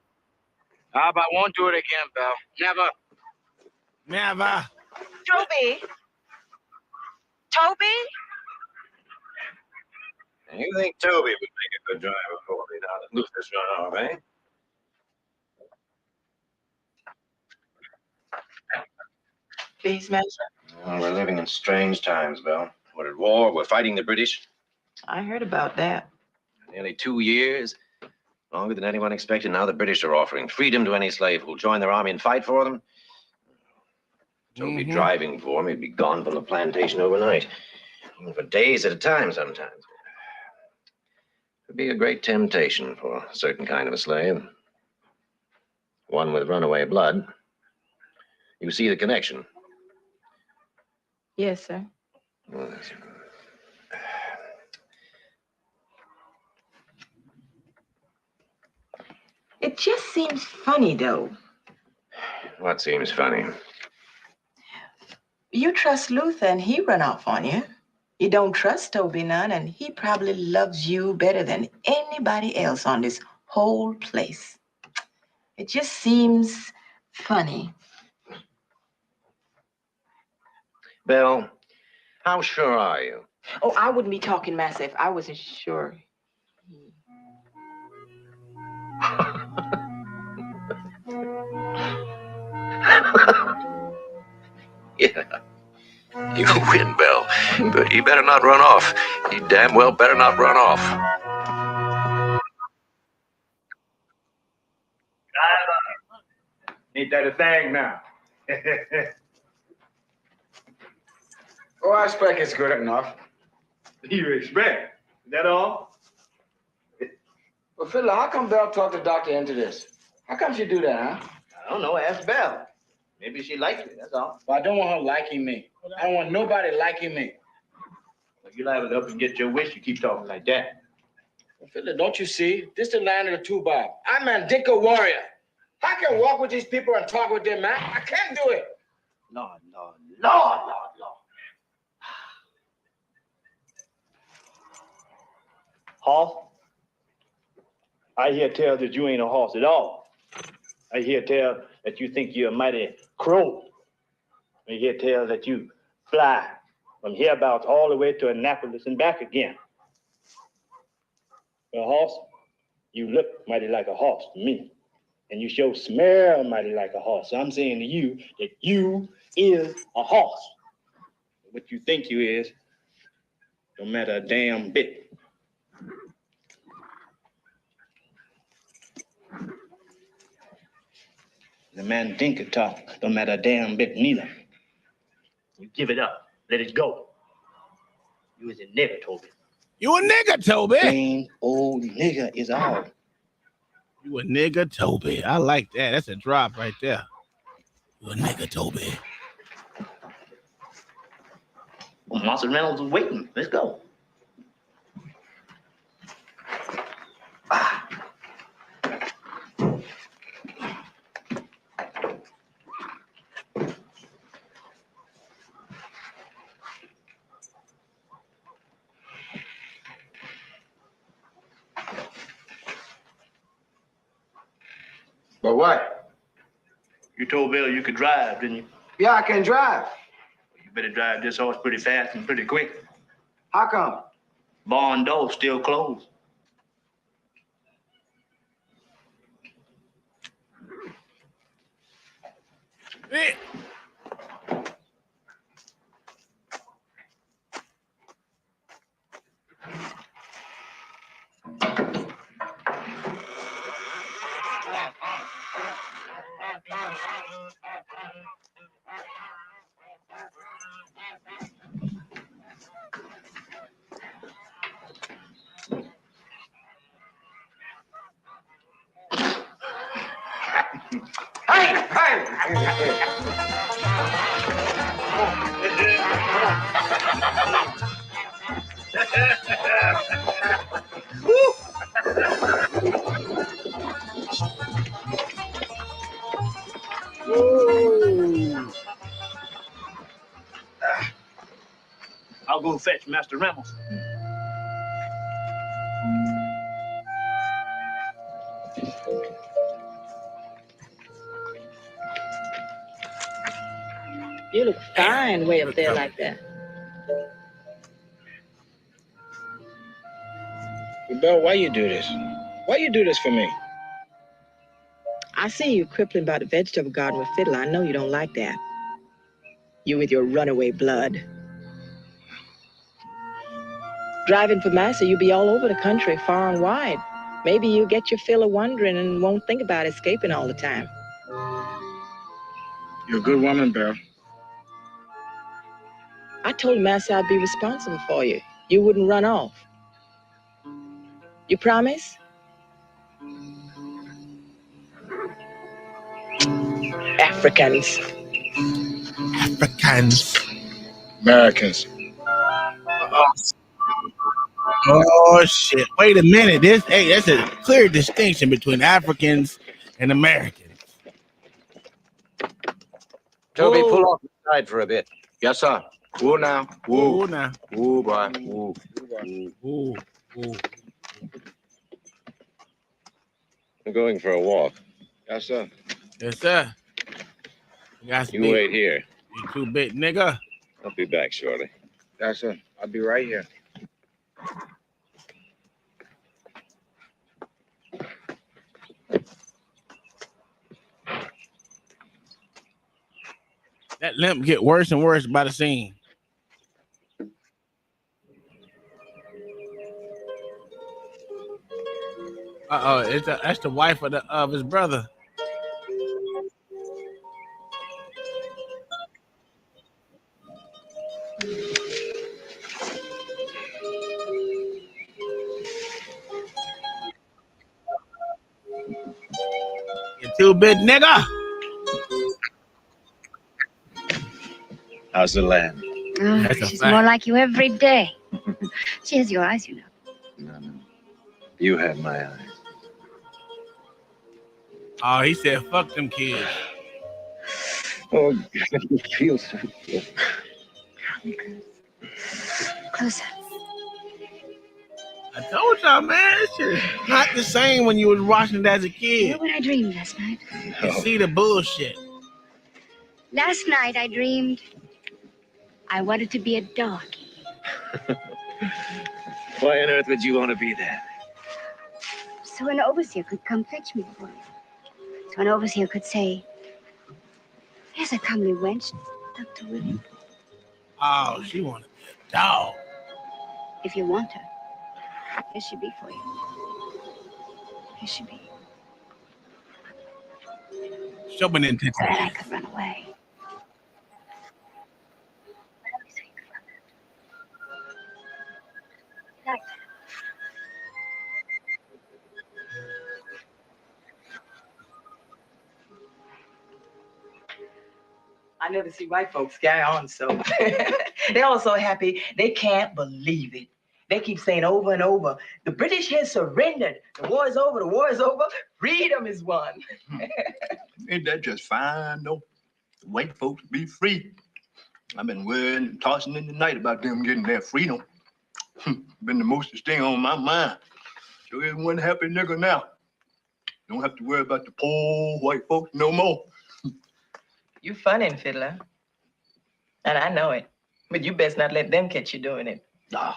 Ah, but I won't do it again, Belle. Never. Never. Toby? Toby? And you think Toby would make a good driver for me now that Luther's run off, eh? Please, Master. Well, we're living in strange times, Belle. We're at war. We're fighting the British. I heard about that. Nearly 2 years. Longer than anyone expected. Now the British are offering freedom to any slave who'll join their army and fight for them. Toby driving for me. He'd be gone from the plantation overnight. Even for days at a time sometimes. It'd be a great temptation for a certain kind of a slave. One with runaway blood. You see the connection? Yes, sir. Well, that's good. It just seems funny, though. What seems funny? You trust Luther and he run off on you. You don't trust Toby none, and he probably loves you better than anybody else on this whole place. It just seems funny. Belle, how sure are you? Oh, I wouldn't be talking, Massa, if I wasn't sure. Yeah. You win, Belle, but you better not run off. You damn well better not run off. Ain't that a thing now? Oh, I expect it's good enough. You expect? Is that all? Well, Fiddler, how come Belle talked the doctor into this? How come she do that, huh? I don't know. Ask Belle. Maybe she likes me, that's all. Well, I don't want her liking me. I don't want nobody liking me. If you liable up and get your wish, you keep talking like that. Well, Fiddler, don't you see? This the land of the two bob. I'm Mandinka warrior. I can walk with these people and talk with them, man. I can't do it. Lord. Hoss, I hear tell that you ain't a horse at all. I hear tell that you think you're a mighty crow. I hear tell that you fly from hereabouts all the way to Annapolis and back again. Well, horse, you look mighty like a horse to me. And you sure smell mighty like a horse. So I'm saying to you that you is a horse. What you think you is don't matter a damn bit. The Mandinka talk don't matter a damn bit neither. You give it up. Let it go. You is a nigger, Toby. You a nigger, Toby. Plain old nigger is all. You a nigger, Toby. I like that. That's a drop right there. You a nigger, Toby. Well, Monster Reynolds is waiting. Let's go. But what? You told Bill you could drive, didn't you? Yeah, I can drive. You better drive this horse pretty fast and pretty quick. How come? Barn door still closed. I'll go fetch Master Reynolds. You look fine way up there like that. Belle, why you do this? Why you do this for me? I see you crippling by the vegetable garden with Fiddler. I know you don't like that. You with your runaway blood. Driving for Massa, you be all over the country, far and wide. Maybe you get your fill of wandering and won't think about escaping all the time. You're a good woman, Belle. I told Massa I'd be responsible for you. You wouldn't run off. You promise? Africans. Africans. Americans. Oh shit! Wait a minute. That's a clear distinction between Africans and Americans. Toby, pull off the side for a bit. Yes, sir. Woo now. Woo. Woo now. Woo, boy. Woo. Woo. Woo. I'm going for a walk. Yes, sir. Yes, sir. You wait here. You too big, nigga. I'll be back shortly. Yes, sir. I'll be right here. That limp get worse and worse by the scene. That's the wife of his brother. You too big, nigga. How's the land? Oh, That's a she's fact. more like you every day. She has your eyes, you know. No. You had my eyes. Oh, he said, fuck them kids. Oh, God, it feels so good. Closer. I told y'all, man, this shit is not the same when you was watching it as a You kid. know what I dreamed last night? You see the bullshit. Last night I dreamed I wanted to be a doggy. Why on earth would you want to be that? So an overseer could come fetch me for you. So an overseer could say, here's a comely wench, Dr. William. Oh, she wanted a dog. If you want her, here she be for you. Here she be. Show me the intention. So that I could run away. Like that. I never see white folks carry on so. They're all so happy, they can't believe it. They keep saying over and over, the British has surrendered. The war is over, the war is over. Freedom is won. Ain't that just fine, though? The white folks be free. I've been worrying and tossing in the night about them getting their freedom. Been the mostest thing on my mind. Sure is one happy nigga now. Don't have to worry about the poor white folks no more. You funnin', Fiddler. And I know it. But you best not let them catch you doing it. Nah.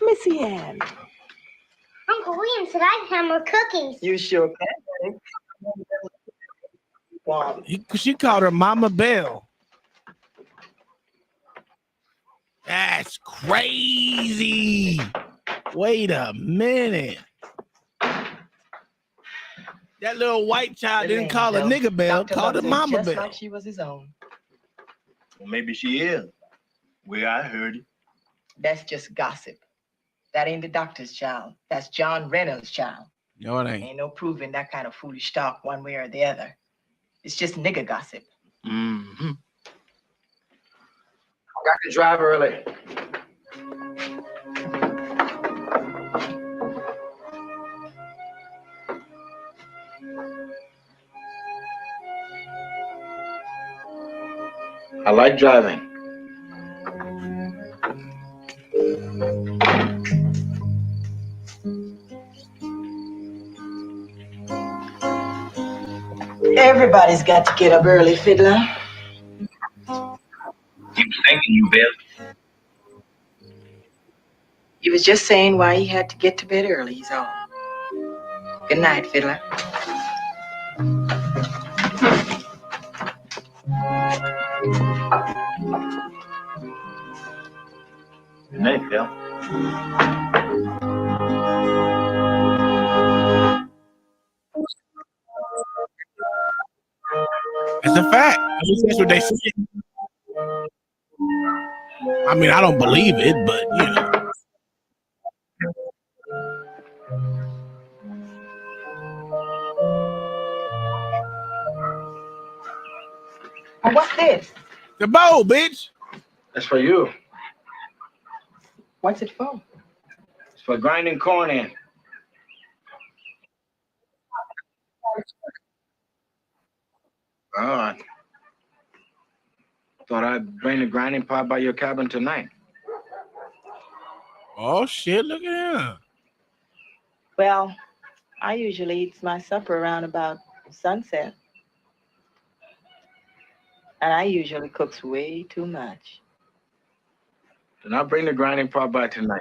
Missy Ann. Uncle William said I can have more cookies. You sure can. Wow. She called her Mama Bell. That's crazy. Wait a minute. That little white child didn't call her nigga Bell, called her Mama just Bell. like she was his own. Well, maybe she is. Way I heard it. That's just gossip. That ain't the doctor's child. That's John Reynolds' child. No, it ain't. Ain't no proving that kind of foolish talk one way or the other. It's just nigger gossip. Mm-hmm. Got to drive early. I like driving. Everybody's got to get up early, Fiddler. Keep thinking you Bill. He was just saying why he had to get to bed early, he's all. Good night, Fiddler. Good night, Bill. It's a fact. At least that's what they say. I mean, I don't believe it, but you know. What's this? The bowl, bitch. That's for you. What's it for? It's for grinding corn in. Oh, I thought I'd bring the grinding pot by your cabin tonight. Oh shit! Look at him. Well, I usually eat my supper around about sunset. And I usually cooks way too much. Then I'll bring the grinding pot by tonight.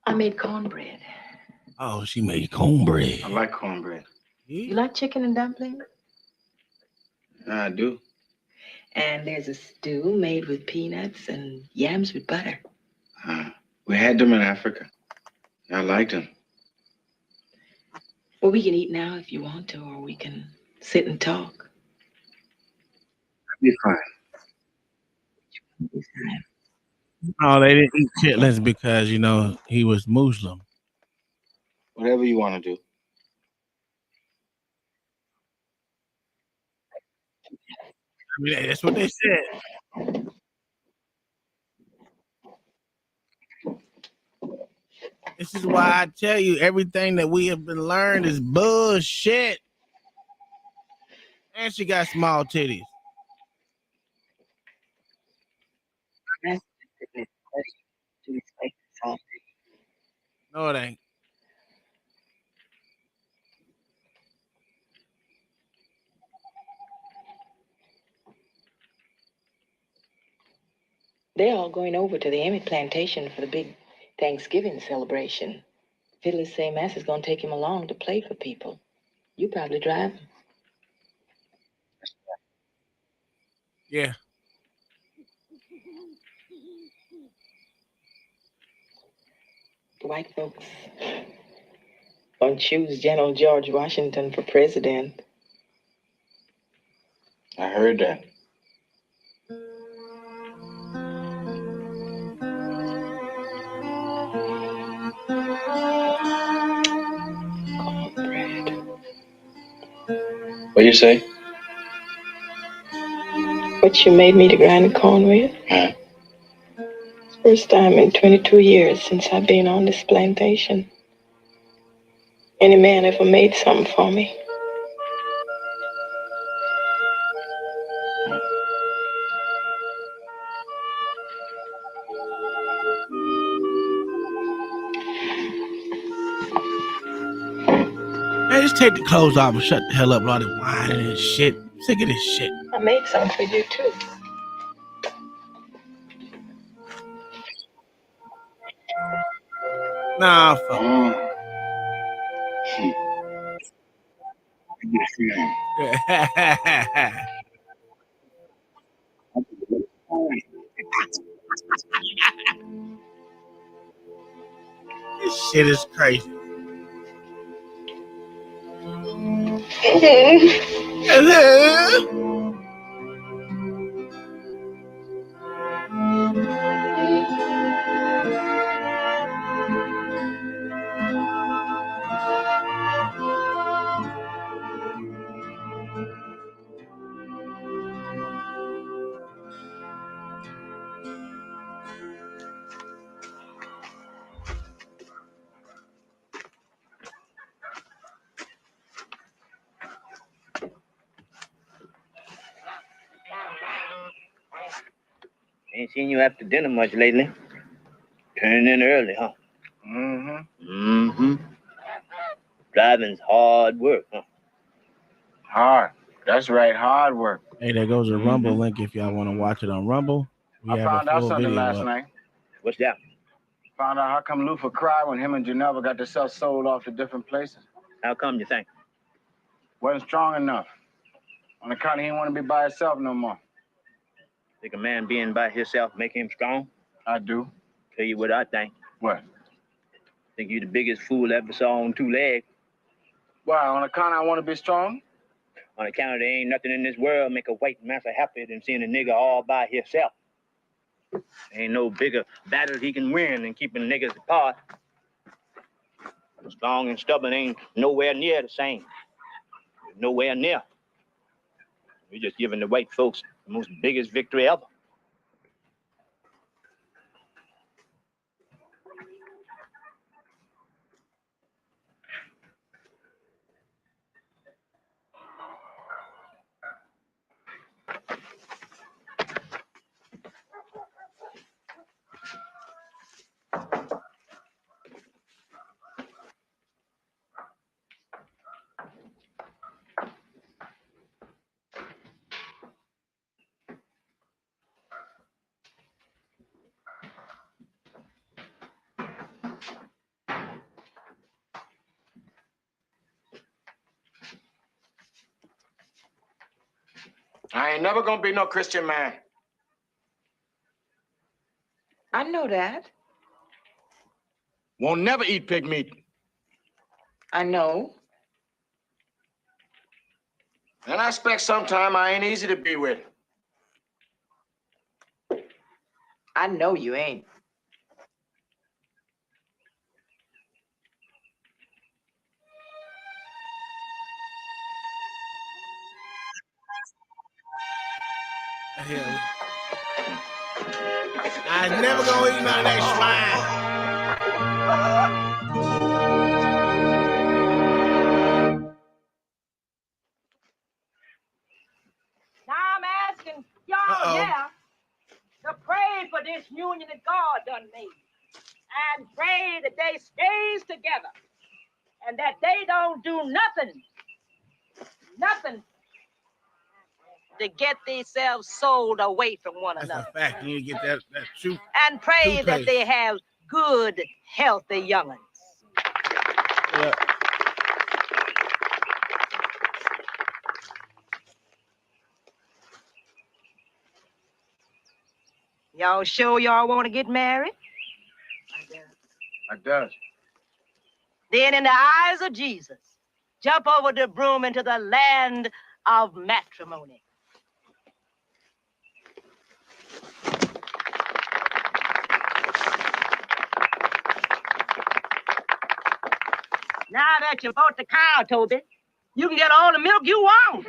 I made cornbread. Oh, she made cornbread. I like cornbread. You like chicken and dumplings? I do. And there's a stew made with peanuts and yams with butter. We had them in Africa. I liked them. Well, we can eat now if you want to, or we can sit and talk. Be fine. Oh, they didn't eat chitlins because you know he was Muslim. Whatever you want to do. I mean, that's what they said. This is why I tell you everything that we have been learned is bullshit. And she got small titties. No, it ain't. They're all going over to the Emmett plantation for the big Thanksgiving celebration. Fiddler's say Mass is going to take him along to play for people. You probably drive him. Yeah. The white folks going to choose General George Washington for president. I heard that. What you say? What you made me to grind the corn with? Huh? First time in 22 years since I've been on this plantation. Any man ever made something for me. Hey, just take the clothes off and shut the hell up with all the whining and shit. I'm sick of this shit. I made something for you too. Nah, fuck. This shit is crazy. Hello. Ain't seen you after dinner much lately. Turning in early, huh? Mm-hmm. Mm-hmm. Driving's hard work, huh? Hard. That's right, hard work. Hey, there goes a Rumble link if y'all want to watch it on Rumble. We I have found a out full something video last up. night. What's that? Found out how come Lufa cried when him and Geneva got themselves sold off to different places. How come you think? Wasn't strong enough. On account he didn't want to be by himself no more. Think a man being by himself make him strong? I do. Tell you what I think. What? Think you the biggest fool I ever saw on two legs. Why, on account I want to be strong? On account of there ain't nothing in this world make a white massa happier than seeing a nigga all by himself. Ain't no bigger battle he can win than keeping niggas apart. Strong and stubborn ain't nowhere near the same. Nowhere near. We're just giving the white folks the most biggest victory ever. I ain't never gonna be no Christian man. I know that. Won't never eat pig meat. I know. And I expect sometime I ain't easy to be with. I know you ain't. I was never gonna eat none of that swine. Now I'm asking y'all there to pray for this union that God done made. And pray that they stays together. And that they don't do nothing to get themselves sold away from one That's another. a fact. You need to get that truth. And pray that they have good, healthy young'uns. Yeah. Y'all sure y'all want to get married? I does. Then in the eyes of Jesus, jump over the broom into the land of matrimony. Now that you bought the cow, Toby, you can get all the milk you want.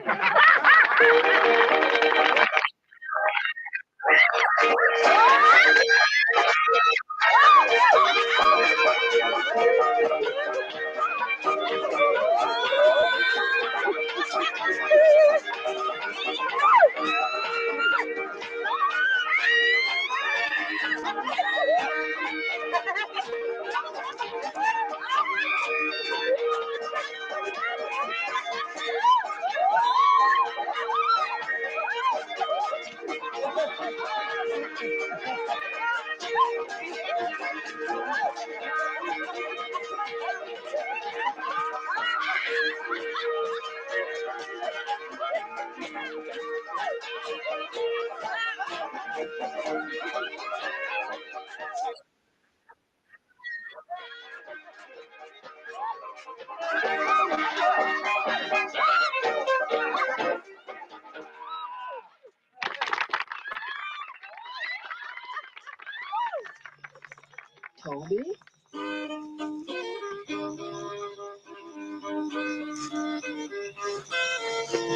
Toby?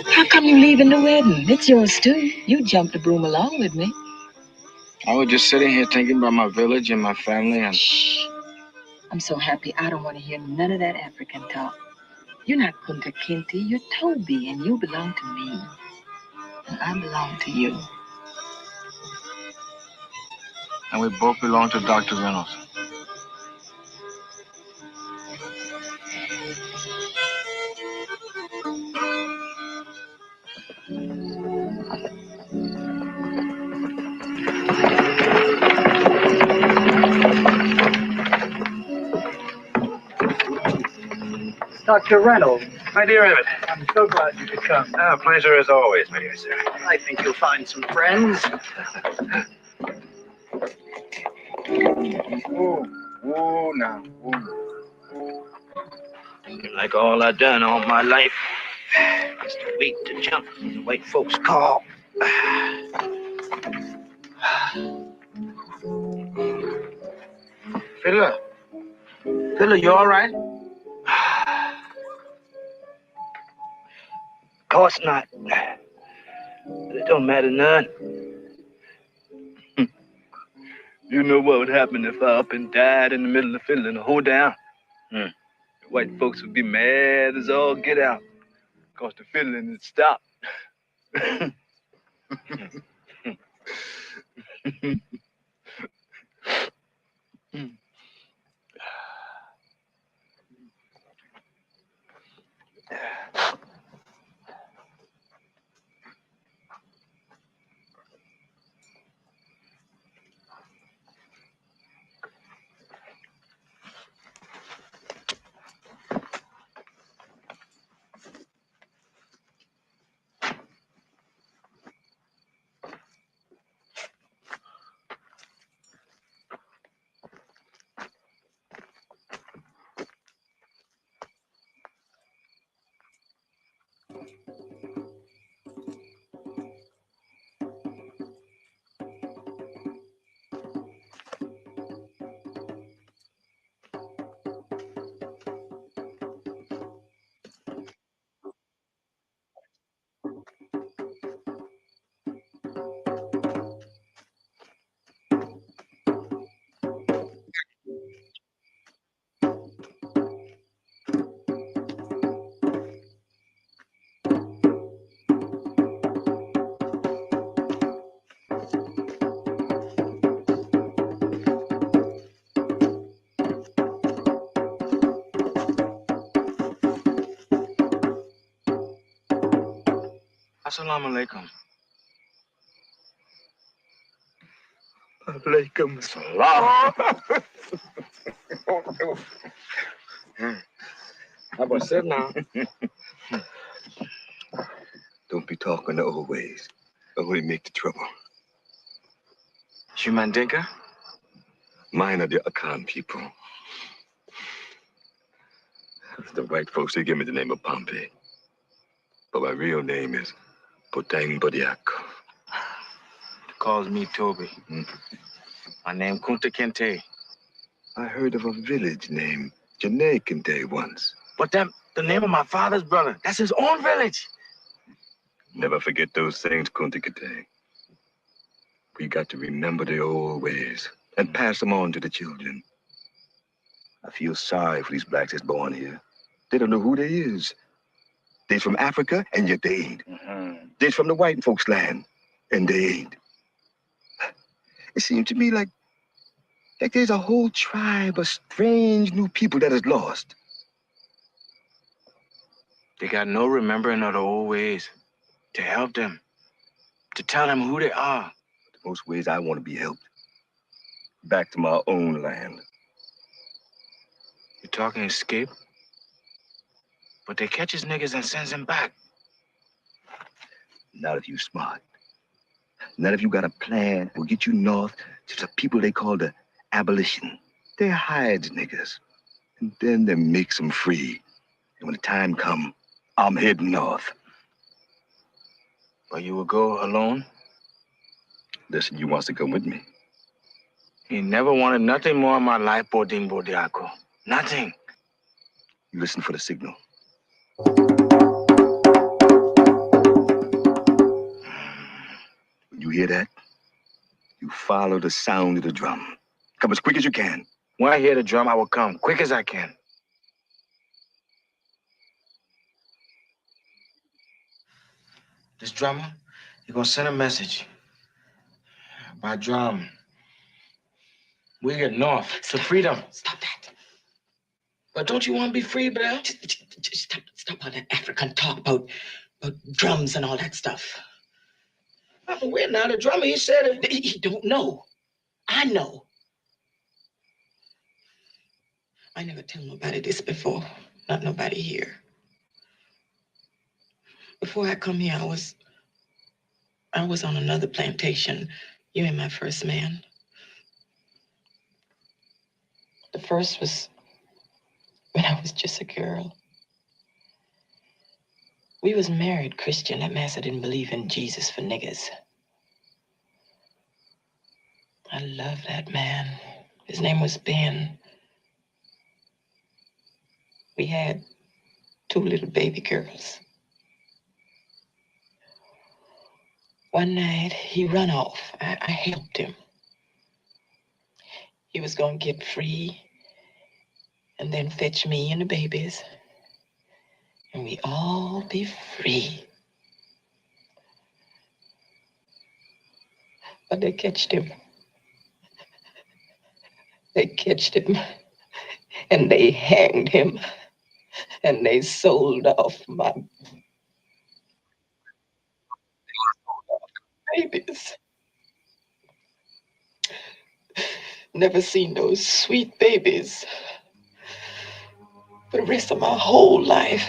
How come you leaving the wedding? It's yours too. You jumped the broom along with me. I was just sitting here thinking about my village and my family and... Shh. I'm so happy I don't want to hear none of that African talk. You're not Kunta Kinte, you're Toby, and you belong to me. And I belong to you. And we both belong to Dr. Reynolds. Dr. Reynolds. My dear Emmett. I'm so glad you could come. Pleasure as always, my dear sir. I think you'll find some friends. Whoa, now. Whoa. Like all I done all my life is to wait to jump when the white folks call. Fiddler. Fiddler, you all right? Of course not. But it don't matter none. You know what would happen if I up and died in the middle of fiddling a whole down? The white folks would be mad as all get out, 'cause the fiddling had stopped. Assalamu alaikum. Alaikum salam. How about sit now? Don't be talking the old ways. Only make the trouble. You Mandinka? Mine are the Akan people. The white folks, they give me the name of Pompey. But my real name is Potang Bodiak. Calls me Toby. My name Kunta Kinte. I heard of a village named Janae Kinte once. But that the name of my father's brother. That's his own village. Never forget those things, Kunta Kinte. We got to remember the old ways and pass them on to the children. I feel sorry for these blacks that's born here. They don't know who they is. They're from Africa, and yet they ain't. They're from the white folks' land, and they ain't. It seems to me like there's a whole tribe of strange new people that is lost. They got no remembering of the old ways to help them, to tell them who they are. Most ways I want to be helped. Back to my own land. You're talking escape? But they catches niggas and sends them back. Not if you smart. Not if you got a plan that will get you north to the people they call the abolition. They hide niggas. And then they makes them free. And when the time come, I'm heading north. But you will go alone? Listen, you wants to come with me? He never wanted nothing more in my life, Bodin Bodiako. Nothing. You listen for the signal. When you hear that, you follow the sound of the drum. Come as quick as you can. When I hear the drum, I will come, quick as I can. This drummer, he gonna send a message by drum. We get north to freedom. Stop that. But don't you want to be free, Belle? Just stop all that African talk about drums and all that stuff. But wait now, the drummer, he said it. He don't know. I know. I never tell nobody this before. Not nobody here. Before I come here, I was on another plantation. You ain't my first man. The first was when I was just a girl. We was married Christian. That master didn't believe in Jesus for niggas. I love that man. His name was Ben. We had 2 little baby girls. One night, he run off. I helped him. He was gonna get free and then fetch me and the babies. And we all be free. But they catched him. They catched him. And they hanged him. And they sold off my babies. Never seen those sweet babies for the rest of my whole life.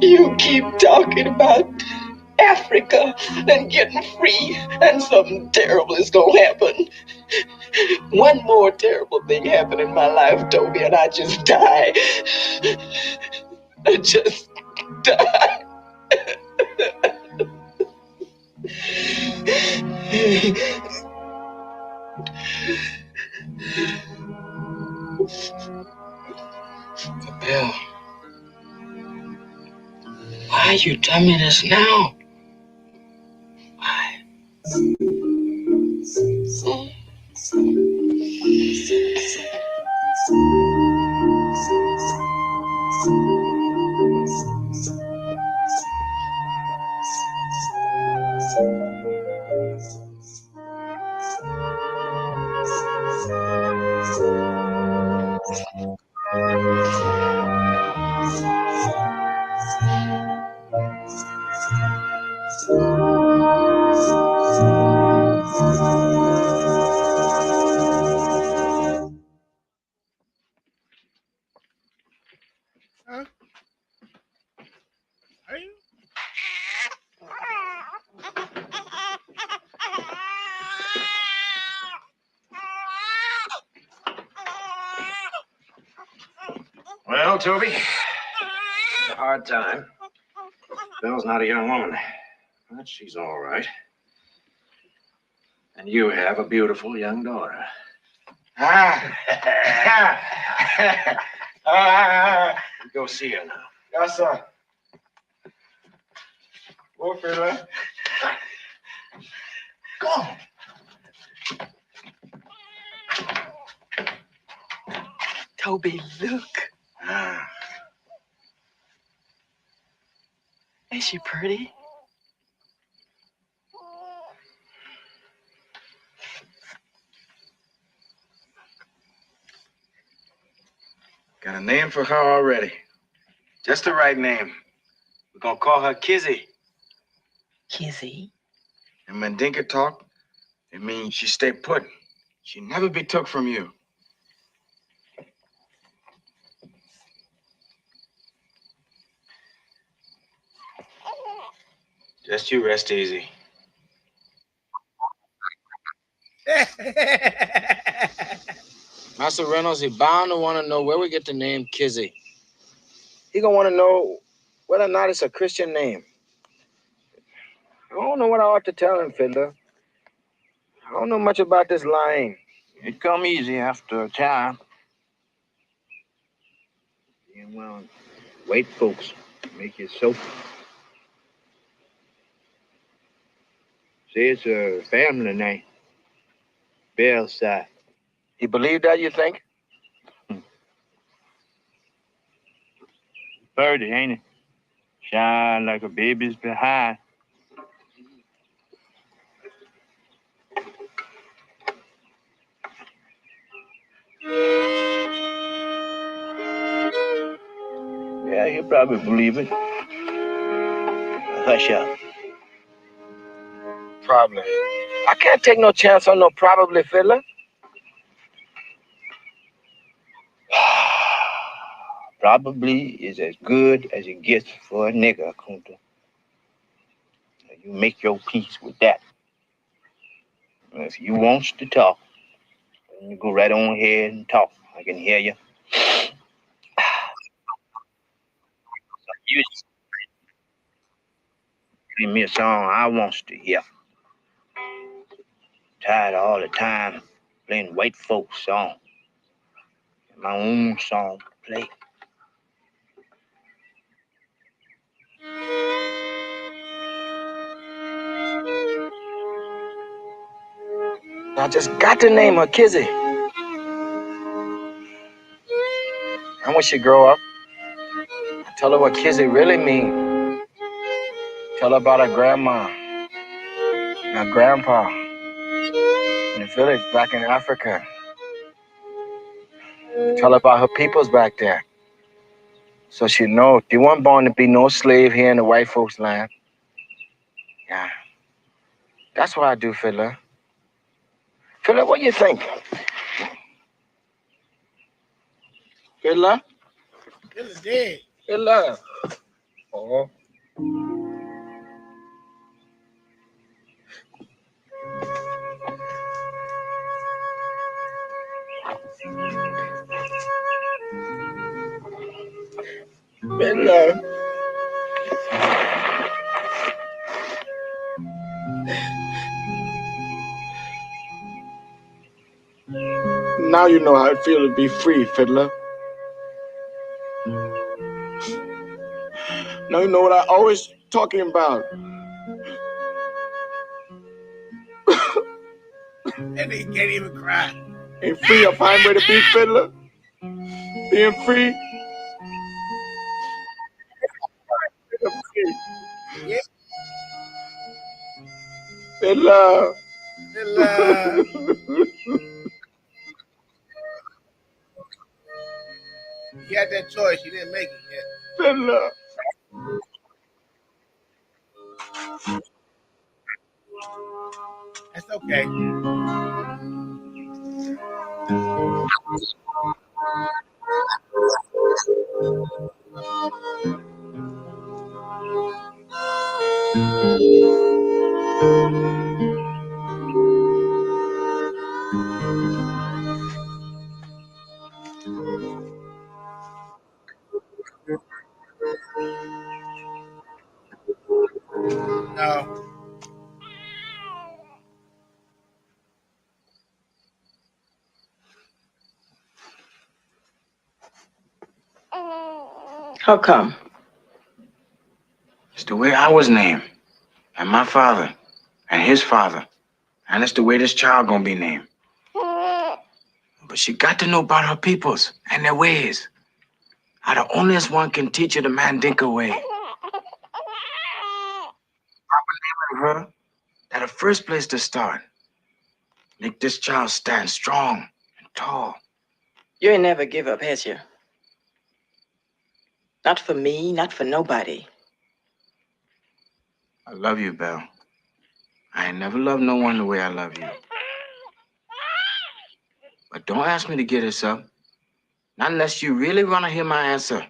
You keep talking about Africa and getting free, and something terrible is gonna happen. One more terrible thing happened in my life, Toby, and I just die. I just die. Bill, why you tell me this now? Why? Huh? Are you? Well, Toby, it's a hard time. Belle's not a young woman, but she's all right. And you have a beautiful young daughter. Go see her now. Yes, sir. Go, Fiddler. Go. Toby, look. Ain't she pretty? Got a name for her already. Just the right name. We're gonna call her Kizzy. Kizzy? In Mandinka talk, it means she stay put. She never be took from you. Just you rest easy. Master Reynolds, he bound to want to know where we get the name Kizzy. He gonna want to know whether or not it's a Christian name. I don't know what I ought to tell him, Fiddler. I don't know much about this lying. It come easy after a time. Being well, white folks make you so. Say it's a family name. Bell's side. He believed that, you think? Birdie, ain't it? Shine like a baby's behind. Yeah, he'll probably believe it. Hush up. Probably. I can't take no chance on no probably fiddler. Probably is as good as it gets for a nigger, Kunta. You make your peace with that. And if you wants to talk, then you go right on ahead and talk. I can hear you. You give me a song I wants to hear. Tired of all the time playing white folks song. My own song to play. I just got to name her Kizzy. And when she grow up, I tell her what Kizzy really mean. Tell her about her grandma, and her grandpa, in the village back in Africa. Tell her about her peoples back there. So she know they weren't born to be no slave here in the white folks' land. Yeah. That's what I do, Fiddler. Fiddler, what you think? Fiddler? Fiddler's dead. Fiddler. Oh. Fiddler. Now you know how it feels to be free, Fiddler. Now you know what I always talking about. That nigga can't even cry. Ain't free a fine way to be, Fiddler? Being free? Yeah. Fiddler. Fiddler. He had that choice. He didn't make it yet. Fiddler. That's okay. No. How come? It's the way I was named, and my father, and his father, and it's the way this child gonna be named. But she got to know about her peoples and their ways. How the onlyest one can teach her the Mandinka way. I believe in her. That the first place to start. Make this child stand strong and tall. You ain't never give up, has you? Not for me, not for nobody. I love you, Belle. I ain't never loved no one the way I love you. But don't ask me to get this up. Not unless you really want to hear my answer.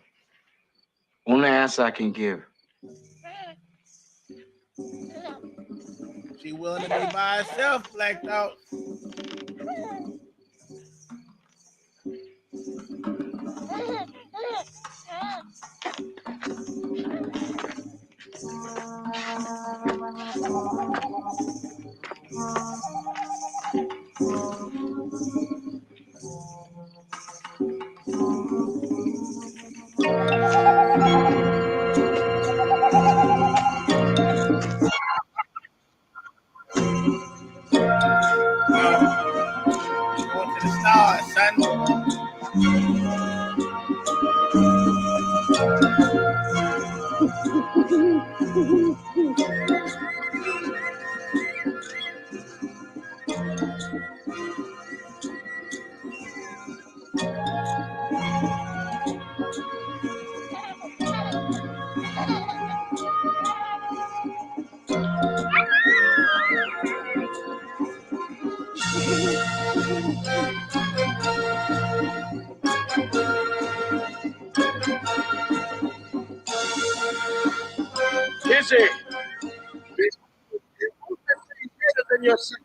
Only answer I can give. She willing to be by herself, blacked out. Going to the stars, son. Kizzy. Than yourself.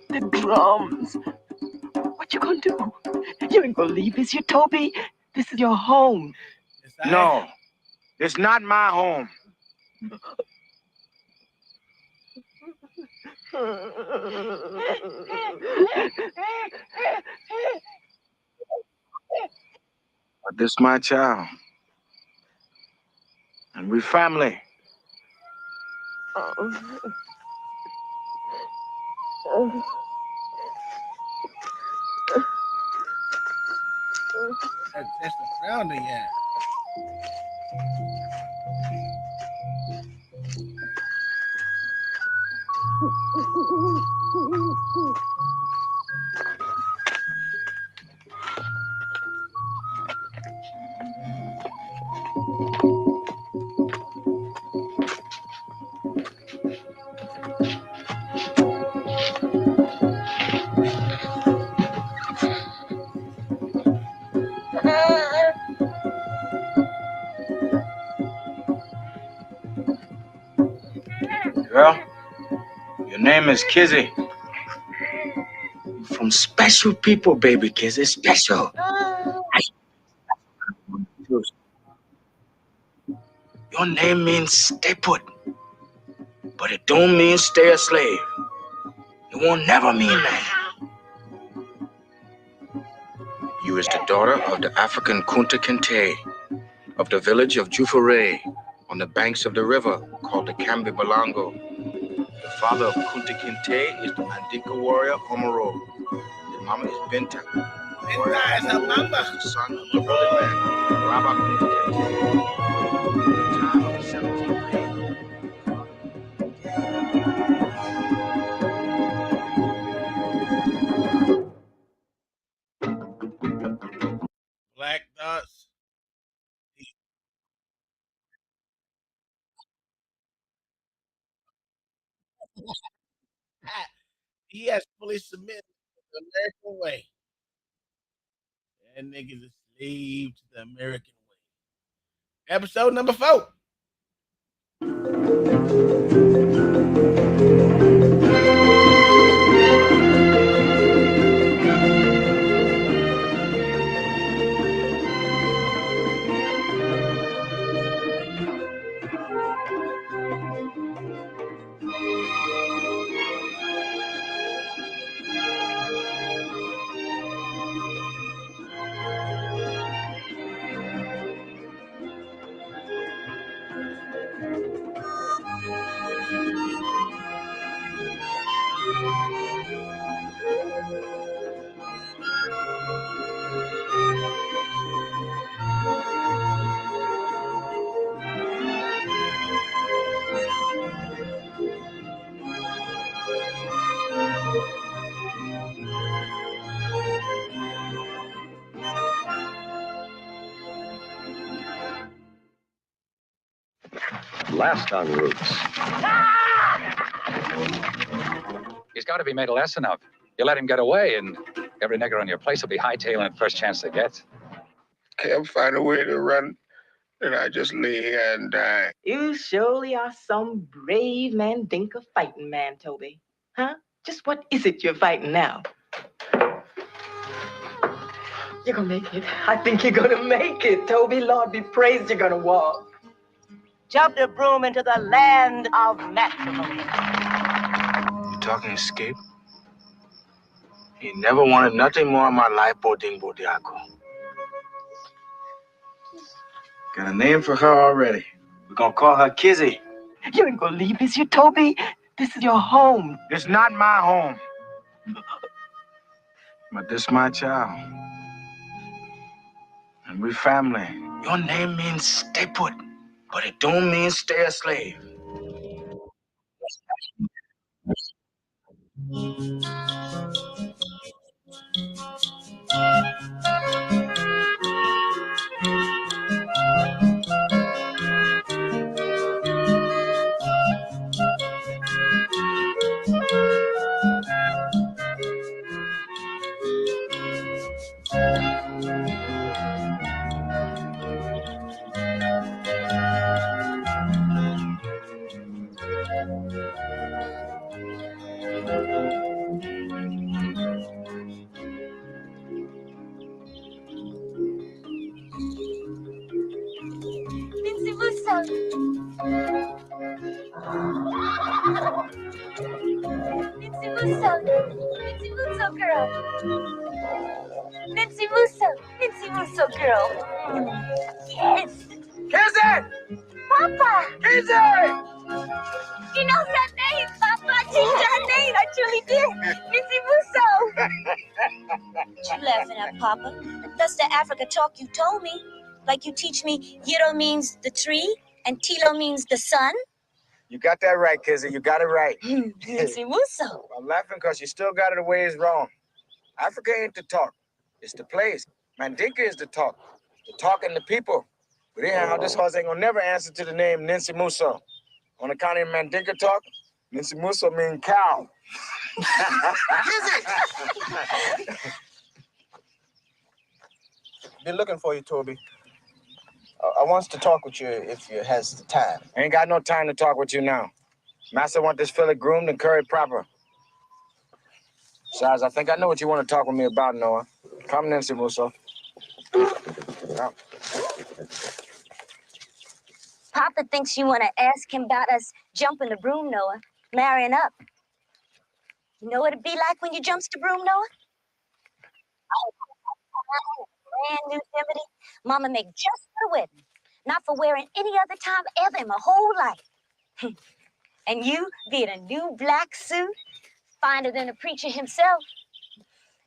The drums. What you gonna do? You ain't gonna leave this here, Toby. This is your home. No, it's not my home. But this my child. And we family. That's the grounding at. Girl, your name is Kizzy. From special people, baby Kizzy, special. Your name means stay put, but it don't mean stay a slave. It won't never mean that. You is the daughter of the African Kunta Kinte of the village of Jufure on the banks of the river called the Kambi Balango. The father of Kunta Kinte is the Mandinka warrior Omaro. His mama is Binta. Warrior is the son of the holy man, Rabba Kunta Kinte. Time of the 17th day. Black Dots. He has fully submitted to the American way. That nigga's a slave to the American way. Episode number 4. last on Roots. He's got to be made a lesson of. You let him get away, and every nigger on your place will be hightailing it first chance they get. Can't find a way to run, and I just lay here and die. You surely are some brave Mandinka fighting man, Toby. Huh? Just what is it you're fighting now? You're gonna make it. I think you're gonna make it, Toby. Lord be praised, you're gonna walk. Jump the broom into the land of matrimony. You talking escape? He never wanted nothing more in my life, Boding Bodiaco. Got a name for her already. We're gonna call her Kizzy. You ain't gonna leave this here, Toby. This is your home. It's not my home. But this my child. And we family. Your name means stay put, but it don't mean stay a slave. Lindsay Musso. Lindsay Musso. Lindsay Musso girl. Lindsay Musso. Lindsay Musso girl. Yes. Kizzy! Papa. Kizzy! She knows her name, Papa. I changed her name. I truly did. Lindsay Musso. What you laughing at, Papa? That's the Africa talk you told me. Like you teach me Yiro means the tree and Tilo means the sun. You got that right, Kizzy. You got it right. Lindsay Musso. I'm laughing because you still got it the way it's wrong. Africa ain't the talk. It's the place. Mandinka is the talk. The talk and the people. But anyhow, this horse ain't gonna never answer to the name Nancy Musso. On account of Mandinka talk, Nancy Musso mean cow. Been looking for you, Toby. I wants to talk with you if you has the time. Ain't got no time to talk with you now. Master want this filly groomed and curried proper. Besides, I think I know what you want to talk with me about, Noah. Come, Nancy Musso. Come. Papa thinks you want to ask him about us jumping the broom, Noah, marrying up. You know what it'd be like when you jumps the broom, Noah? Oh, brand new Yosemite. Mama make just for the wedding, not for wearing any other time ever in my whole life. And you be in a new black suit, finer than the preacher himself.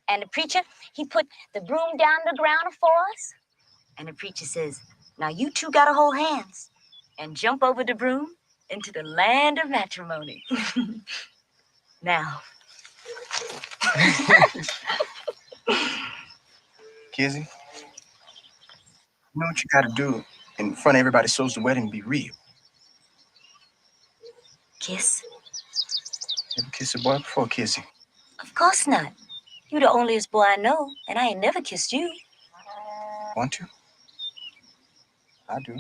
And the preacher, he put the broom down the ground for us. And the preacher says, now you two gotta hold hands and jump over the broom into the land of matrimony. Now. Kizzy, you know what you gotta do in front of everybody so's the wedding be real. Kiss? Ever kiss a boy before, Kizzy? Of course not. You the onlyest boy I know, and I ain't never kissed you. Want to? I do.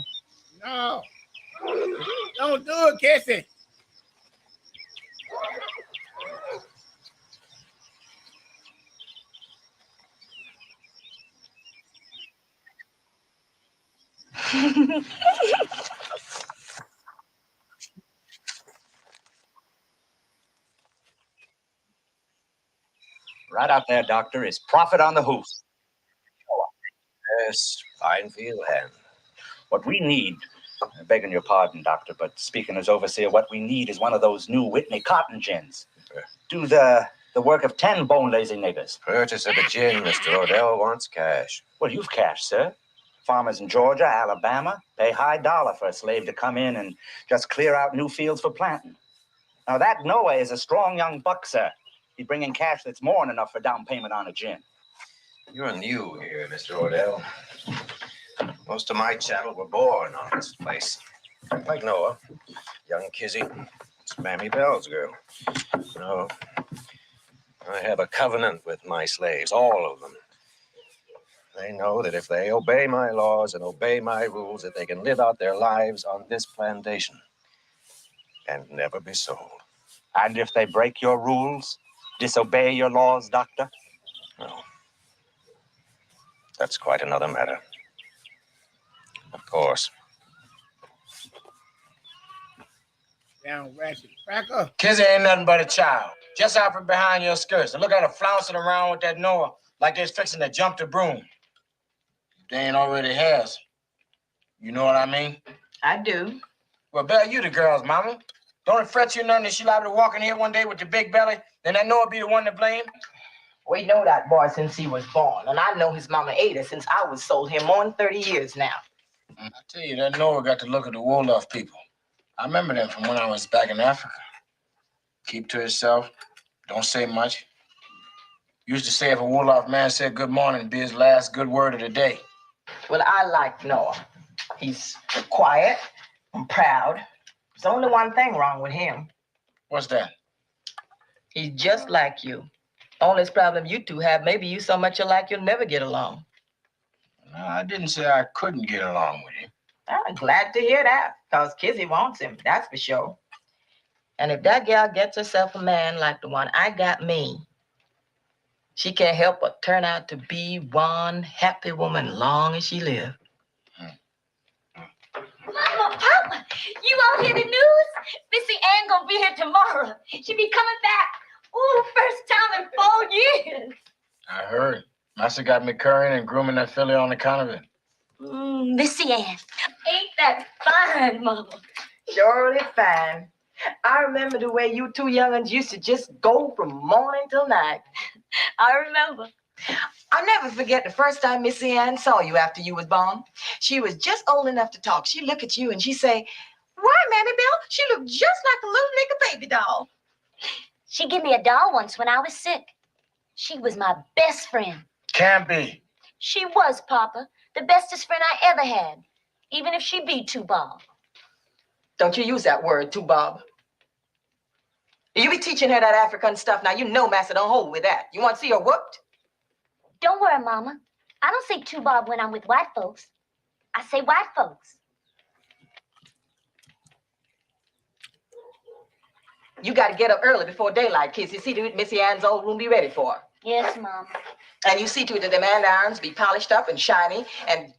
No. Don't do it, Kissy. Right out there, Doctor, is profit on the hoof. Yes, fine field hand. What we need, begging your pardon, Doctor, but speaking as overseer, what we need is one of those new Whitney cotton gins. Do the work of 10 bone-lazy niggers. Purchase of a gin, Mr. Odell wants cash. Well, you've cash, sir. Farmers in Georgia, Alabama, pay high dollar for a slave to come in and just clear out new fields for planting. Now, that Noah is a strong young buck, sir. He'd bring in cash that's more than enough for down payment on a gin. You're new here, Mr. Odell. Most of my cattle were born on this place. Like Noah, young Kizzy, it's Mammy Bell's girl. No, I have a covenant with my slaves, all of them. They know that if they obey my laws and obey my rules, that they can live out their lives on this plantation and never be sold. And if they break your rules, disobey your laws, Doctor? No. That's quite another matter. Of course. Down ratchet cracker. Kizzy ain't nothing but a child. Just out from behind your skirts. And look at her flouncing around with that Noah like they're fixing to jump the broom. If they ain't already has. You know what I mean? I do. Well, Belle, you the girl's mama. Don't it fret you none that she liable to walk in here one day with the big belly? Then that Noah be the one to blame? We know that boy since he was born, and I know his mama Ada since I was sold him more than 30 years now. I tell you, that Noah got the look of the Wolof people. I remember them from when I was back in Africa. Keep to himself, don't say much. Used to say if a Wolof man said good morning, it'd be his last good word of the day. Well, I like Noah. He's quiet and proud. There's only one thing wrong with him. What's that? He's just like you. Only problem you two have, maybe you so much alike you'll never get along. No, I didn't say I couldn't get along with him. I'm glad to hear that, because Kizzy wants him, that's for sure. And if that gal gets herself a man like the one I got me, she can't help but turn out to be one happy woman long as she lives. Mama, Papa, you all hear the news? Missy Ann gonna be here tomorrow. She be coming back. Ooh, first time in 4 years. I heard. Master got me currying and grooming that filly on account of it. Missy Ann. Ain't that fine, Mama? Surely fine. I remember the way you two young'uns used to just go from morning till night. I remember. I'll never forget the first time Missy Ann saw you after you was born. She was just old enough to talk. She look at you and she say, "Why, Mammy Belle, she looked just like a little nigger baby doll." She gave me a doll once when I was sick. She was my best friend. Can't be. She was, Papa. The bestest friend I ever had. Even if she be too Bob. Don't you use that word, too, Bob. You be teaching her that African stuff. Now, you know Master don't hold with that. You want to see her whooped? Don't worry, Mama. I don't say too Bob when I'm with white folks. I say white folks. You got to get up early before daylight, kids. You see to it Missy Ann's old room be ready for her. Yes, Mama. And you see to it that them andirons be polished up and shiny and...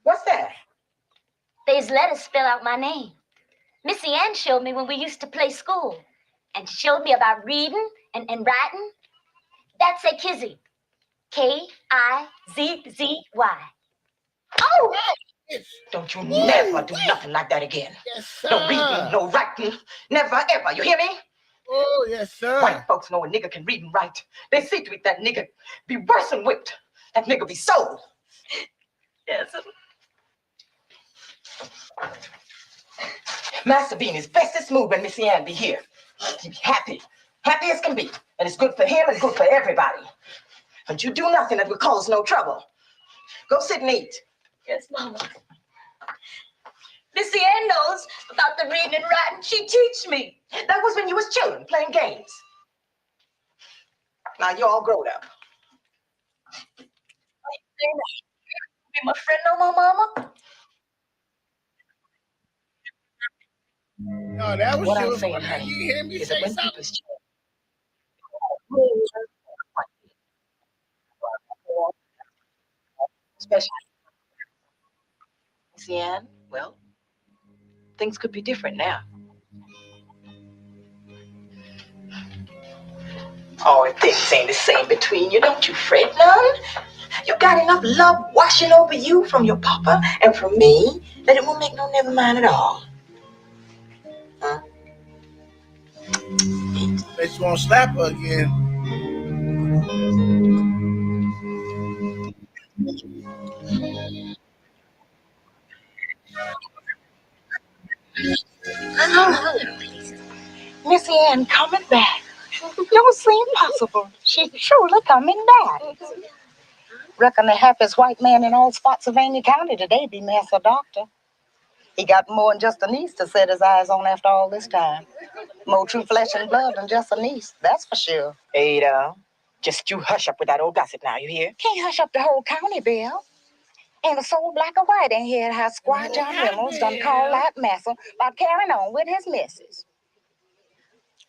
What's that? These letters spell out my name. Missy Ann showed me when we used to play school. And she showed me about reading and writing. That's a Kizzy. K-I-Z-Z-Y. Oh! Don't you never do nothing like that again. Yes, sir. No reading, no writing. Never, ever. You hear me? Oh, yes, sir. White folks know a nigger can read and write. They see to it that nigger be worse than whipped. That nigger be sold. Yes. Master Bean is bestest move when Missy Ann be here. He be happy. Happy as can be. And it's good for him and good for everybody. And you do nothing that will cause no trouble. Go sit and eat. Yes, Mama. Missy Ann knows about the reading and writing. She teach me. That was when you was children, playing games. Now you all grown up. Be my friend no more, Mama? No, that was What your I'm saying, fault. honey, You hear me is say that when something? people's especially Missy Ann, well, things could be different now. Oh, things ain't the same between you. Don't you fret none. You got enough love washing over you from your papa and from me that it won't make no never mind at all. Huh? Bitch won't slap her again. Missy Ann coming back. Don't seem possible. She's surely coming back. Reckon the happiest white man in all Spotsylvania County today be Master Doctor. He got more than just a niece to set his eyes on after all this time. More true flesh and blood than just a niece, that's for sure. Ada, just you hush up with that old gossip now, you hear? Can't hush up the whole county, Bill. Ain't a soul black or white in here how Squire John Reynolds done called that massa about carrying on with his missus.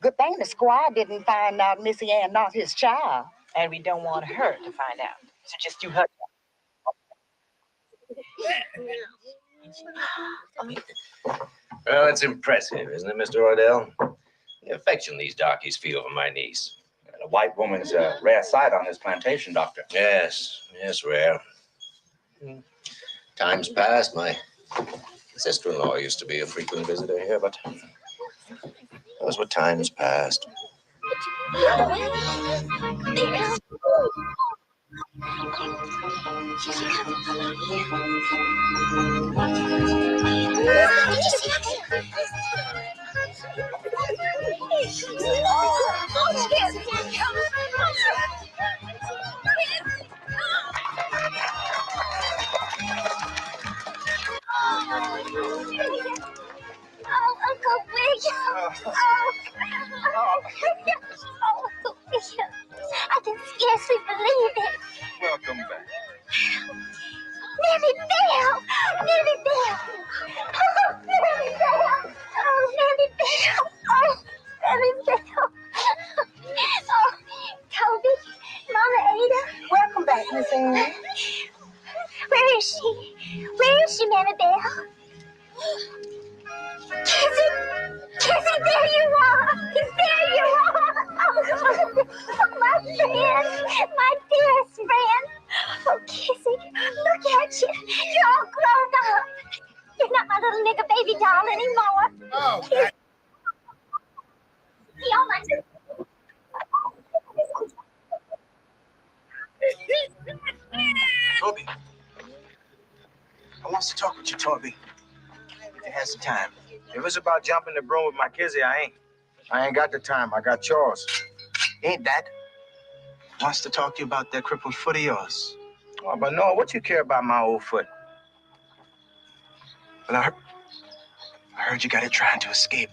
Good thing the squire didn't find out Missy Ann not his child. And we don't want her to find out. So just you hush up. Well, it's impressive, isn't it, Mr. Ordell? The affection these darkies feel for my niece. A white woman's a rare sight on this plantation, Doctor. Yes, rare. Times past, my sister-in-law used to be a frequent visitor here, but those were times past. Oh, Uncle William. Uncle William. I can scarcely believe it. Welcome back. Nellie Bell! Nellie Bell! Oh, Nellie Bell! Oh, Nellie Bell! Oh, Nellie Bell! Oh, Toby, Mama Ada. Welcome back, Miss Ann. Where is she? Where is she, Nellie Bell? Kizzy, there you are! There you are! Oh, my friend! My dearest friend! Oh, Kizzy, look at you! You're all grown up! You're not my little nigger baby doll anymore! Oh, Kizzy. Oh, my... Toby. I want to talk with you, Toby. If you have some time. If it's about jumping the broom with my kizzy, I ain't got the time. I got chores. Ain't that? Wants to talk to you about that crippled foot of yours. Oh, but no, what you care about my old foot? Well, I heard you got it trying to escape.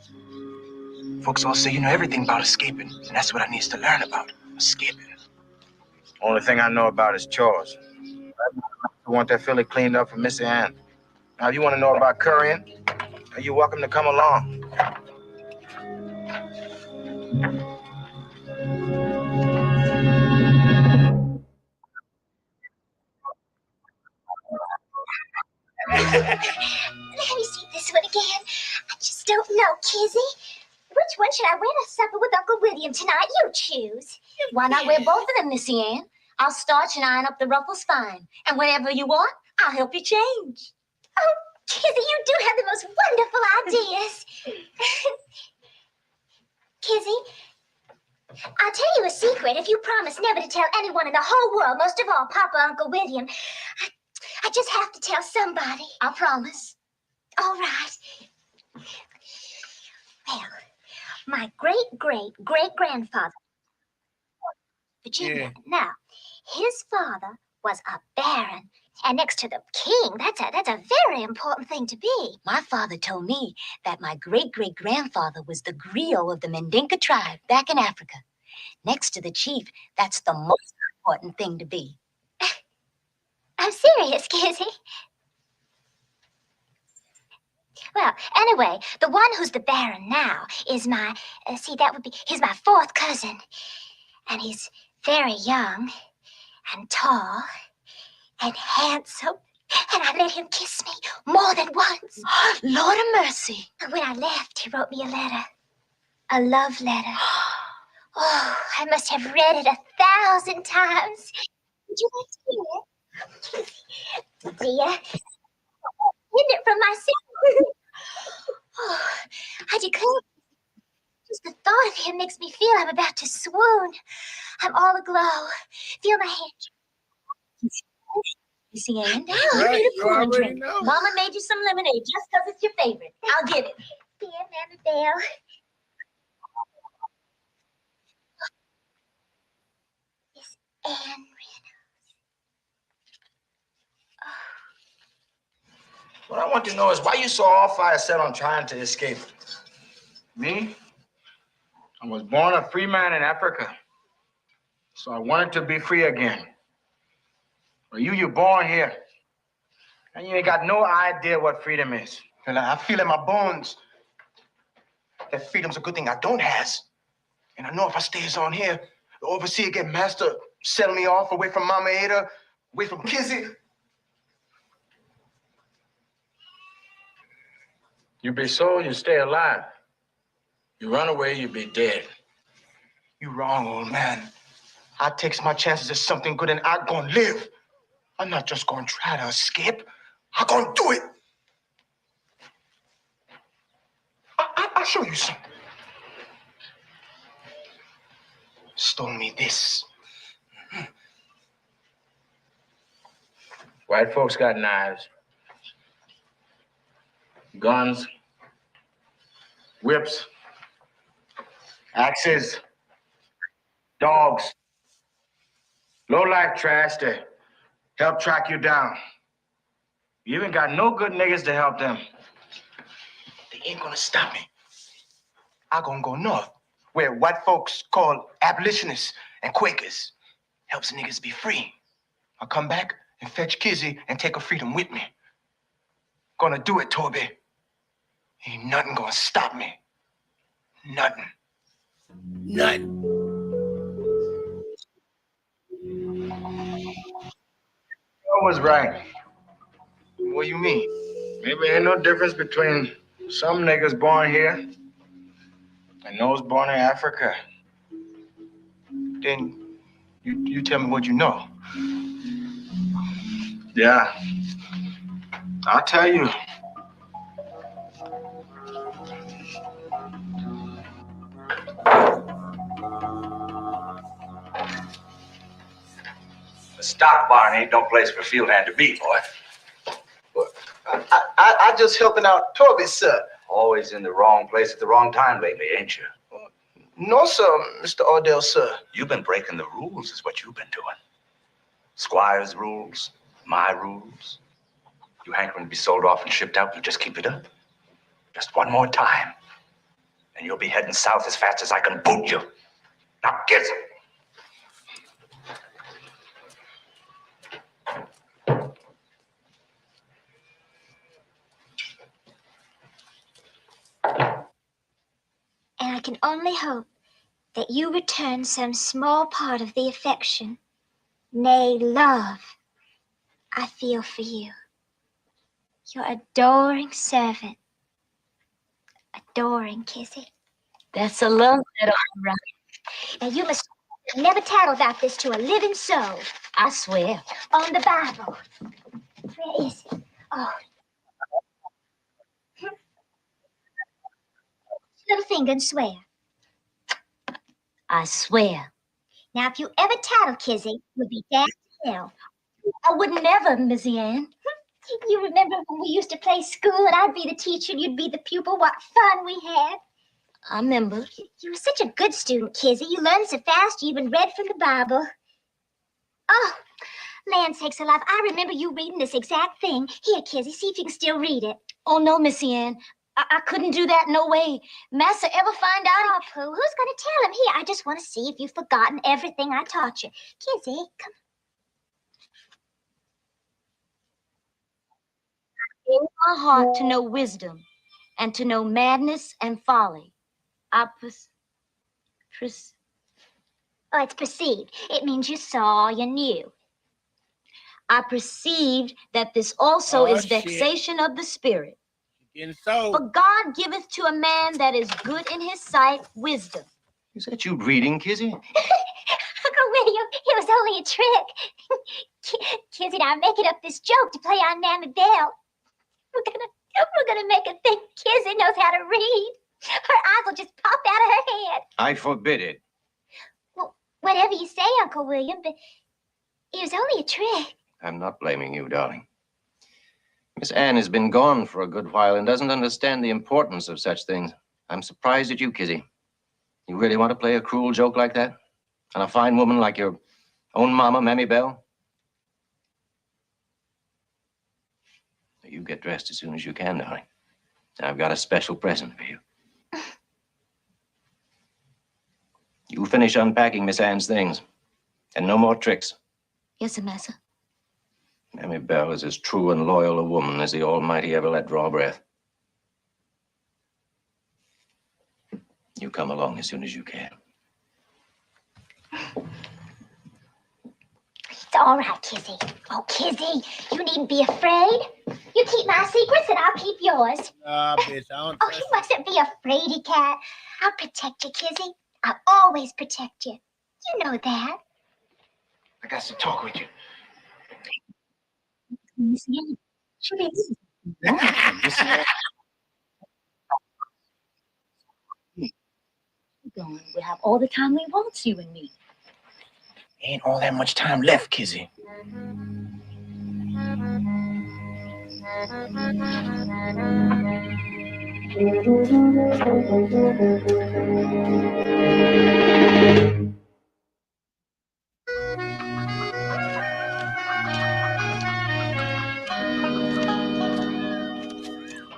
Folks all say you know everything about escaping, and that's what I needs to learn about, escaping. Only thing I know about is chores. I want that filly cleaned up for Missy Ann. Now, if you want to know about currying, you're welcome to come along. Let me see this one again. I just don't know, Kizzy. Which one should I wear to supper with Uncle William tonight? You choose. Why not wear both of them, Missy Ann? I'll starch and iron up the ruffles fine. And whenever you want, I'll help you change. Oh, Kizzy, you do have the most wonderful ideas. Kizzy, I'll tell you a secret if you promise never to tell anyone in the whole world, most of all Papa, Uncle William. I just have to tell somebody. I promise. All right. Well, my great-great-great-grandfather, Virginia. Yeah. Now, his father was a baron. And next to the king, that's a very important thing to be. My father told me that my great-great-grandfather was the griot of the Mandinka tribe back in Africa. Next to the chief, that's the most important thing to be. I'm serious, Kizzy. Well, anyway, the one who's the baron now is my, he's my fourth cousin. And he's very young and tall and handsome. And I let him kiss me more than once. Lord of mercy. And when I left, he wrote me a letter. A love letter. Oh, I must have read it 1,000 times. Would you like to hear it? Dear, I hid it from myself. Oh, I declare, just the thought of him makes me feel I'm about to swoon. I'm all aglow. Feel my hand. Missy Ann, Now, Right, I need a you cooling already drink. know. Mama made you some lemonade just because it's your favorite. I'll get it. Dear Annabelle. Miss Ann Reynolds. What I want to know is why you so all fire set on trying to escape. Me? I was born a free man in Africa. So I wanted to be free again. Well, you're born here. And you ain't got no idea what freedom is. And I feel in my bones that freedom's a good thing I don't has. And I know if I stays on here, the overseer get master sell me off away from Mama Ada, away from Kizzy. You be sold, you stay alive. You run away, you be dead. You wrong, old man. I takes my chances of something good and I gonna live. I'm not just gonna try to escape. I gonna do it. I'll show you something. Stole me this. White folks got knives, guns, whips, axes, dogs, low-life trash to help track you down. You even got no good niggas to help them. They ain't gonna stop me. I gonna go north, where white folks call abolitionists and Quakers. Helps niggas be free. I'll come back and fetch Kizzy and take her freedom with me. Gonna do it, Toby. Ain't nothing gonna stop me. Nothing. Nothing. I was right. What do you mean? Maybe ain't no difference between some niggas born here and those born in Africa. Then you tell me what you know. Yeah. I'll tell you. The stock barn ain't no place for field hand to be, boy. I just helping out Toby, sir. Always in the wrong place at the wrong time lately, ain't you? No, sir, Mr. Ordell, sir. You've been breaking the rules, is what you've been doing. Squire's rules, my rules. You hankering to be sold off and shipped out, you just keep it up. Just one more time, and you'll be heading south as fast as I can boot you. Now get it. And I can only hope that you return some small part of the affection, nay, love, I feel for you. Your adoring servant, adoring Kizzy. That's a love letter, all right. Now you must never tattle about this to a living soul. I swear. On the Bible. Where is it? Oh. Little finger and swear. I swear. Now, if you ever tattle Kizzy, you'll be damned to hell. I would never, Missy Ann. You remember when we used to play school and I'd be the teacher and you'd be the pupil? What fun we had. I remember. You were such a good student, Kizzy. You learned so fast you even read from the Bible. Oh, land sakes alive, I remember you reading this exact thing. Here, Kizzy, see if you can still read it. Oh, no, Missy Ann. I couldn't do that, no way. Master ever find out? Oh, Pooh, who's going to tell him? Here, I just want to see if you've forgotten everything I taught you. Kizzy, come. In my heart to know wisdom and to know madness and folly. I Oh, it's perceived. It means you saw, you knew. I perceived that this also Oh, is shit. vexation of the spirit. Getting sold. For God giveth to a man that is good in his sight wisdom. Is that you reading, Kizzy? Uncle William, it was only a trick. Kizzy and I are making up this joke to play on Mammy Belle. We're gonna make her think Kizzy knows how to read. Her eyes will just pop out of her head. I forbid it. Well, whatever you say, Uncle William, but it was only a trick. I'm not blaming you, darling. Miss Anne has been gone for a good while and doesn't understand the importance of such things. I'm surprised at you, Kizzy. You really want to play a cruel joke like that? On a fine woman like your own mama, Mammy Belle? You get dressed as soon as you can, darling. I've got a special present for you. You finish unpacking Miss Anne's things. And no more tricks. Yes, sir, massa. Mammy Belle is as true and loyal a woman as the Almighty ever let draw breath. You come along as soon as you can. It's all right, Kizzy. Oh, Kizzy, you needn't be afraid. You keep my secrets and I'll keep yours. Nah, bitch, I don't Oh, you mustn't be afraidy cat. I'll protect you, Kizzy. I'll always protect you. You know that. I got to talk with you. Missy Anne. She is. Missy Anne. Going. We'll have all the time we want, you and me. Ain't all that much time left, Kizzy.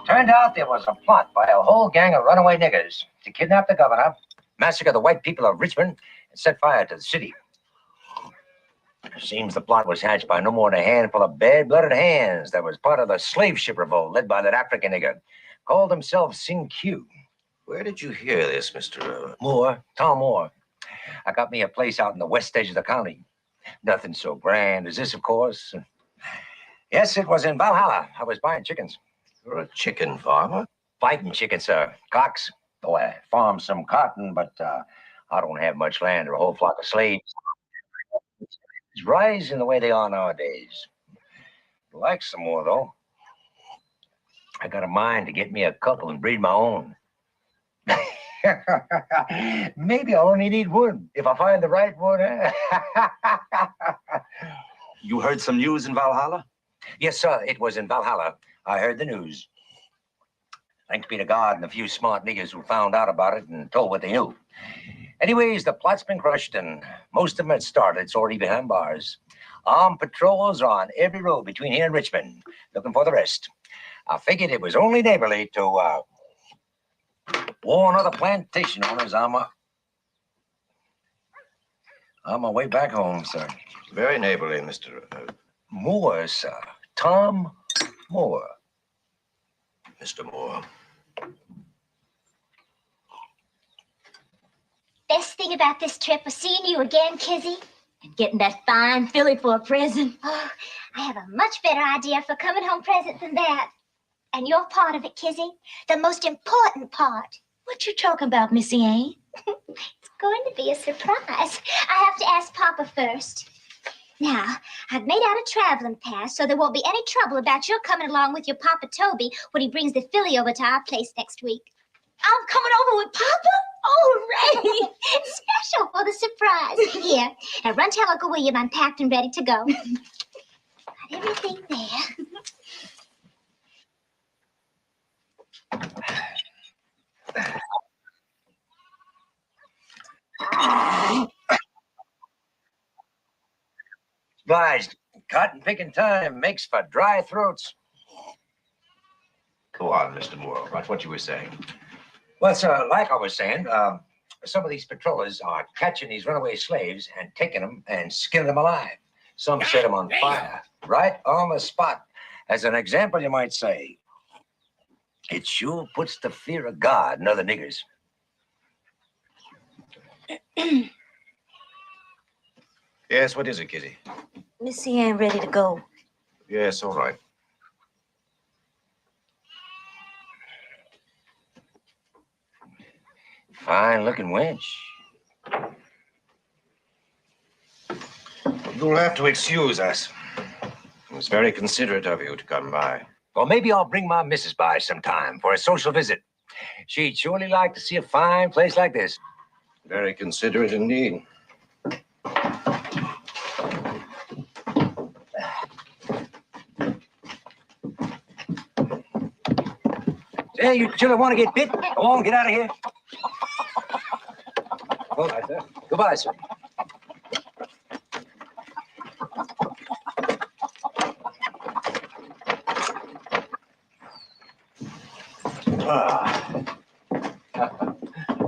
Turned out there was a plot by a whole gang of runaway niggers to kidnap the governor, massacre the white people of Richmond, and set fire to the city. Seems the plot was hatched by no more than a handful of bad-blooded hands that was part of the slave ship revolt led by that African nigger. Called himself Sin Q. Where did you hear this, Mr. Moore, Tom Moore. I got me a place out in the west edge of the county. Nothing so grand as this, of course. Yes, it was in Valhalla. I was buying chickens. You're a chicken farmer? Fighting chickens, sir. Cocks. Oh, I farm some cotton, but I don't have much land or a whole flock of slaves. It's rising the way they are nowadays. Like some more, though. I got a mind to get me a couple and breed my own. Maybe I only need one if I find the right one. You heard some news in Valhalla? Yes, sir. It was in Valhalla. I heard the news. Thanks be to God and a few smart niggers who found out about it and told what they knew. Anyways, the plot's been crushed and most of them had started. It's already behind bars. Armed patrols are on every road between here and Richmond, looking for the rest. I figured it was only neighborly to warn other plantation owners on my way back home, sir. Very neighborly, Mr. Moore, sir. Tom Moore. Mr. Moore. Best thing about this trip was seeing you again, Kizzy. And getting that fine filly for a present. Oh, I have a much better idea for coming home present than that. And you're part of it, Kizzy. The most important part. What you talking about, Missy Anne? It's going to be a surprise. I have to ask Papa first. Now, I've made out a traveling pass, so there won't be any trouble about your coming along with your Papa Toby when he brings the filly over to our place next week. I'm coming over with Papa? Oh, Ray! Special for the surprise. Here, now run tell Uncle William I'm packed and ready to go. Got everything there. Obliged. Cotton picking time makes for dry throats. Go on, Mr. Moore. That's what you were saying. Well, sir, like I was saying, some of these patrollers are catching these runaway slaves and taking them and skinning them alive. Some set them on fire, right on the spot. As an example, you might say, it sure puts the fear of God in other niggers. Yes, what is it, Kitty? Missy Anne ready to go. Yes, all right. Fine looking wench. You'll have to excuse us. It was very considerate of you to come by. Well, maybe I'll bring my missus by sometime for a social visit. She'd surely like to see a fine place like this. Very considerate indeed. Hey, you children want to get bit? Go on, get out of here. Goodbye, sir. Goodbye, sir.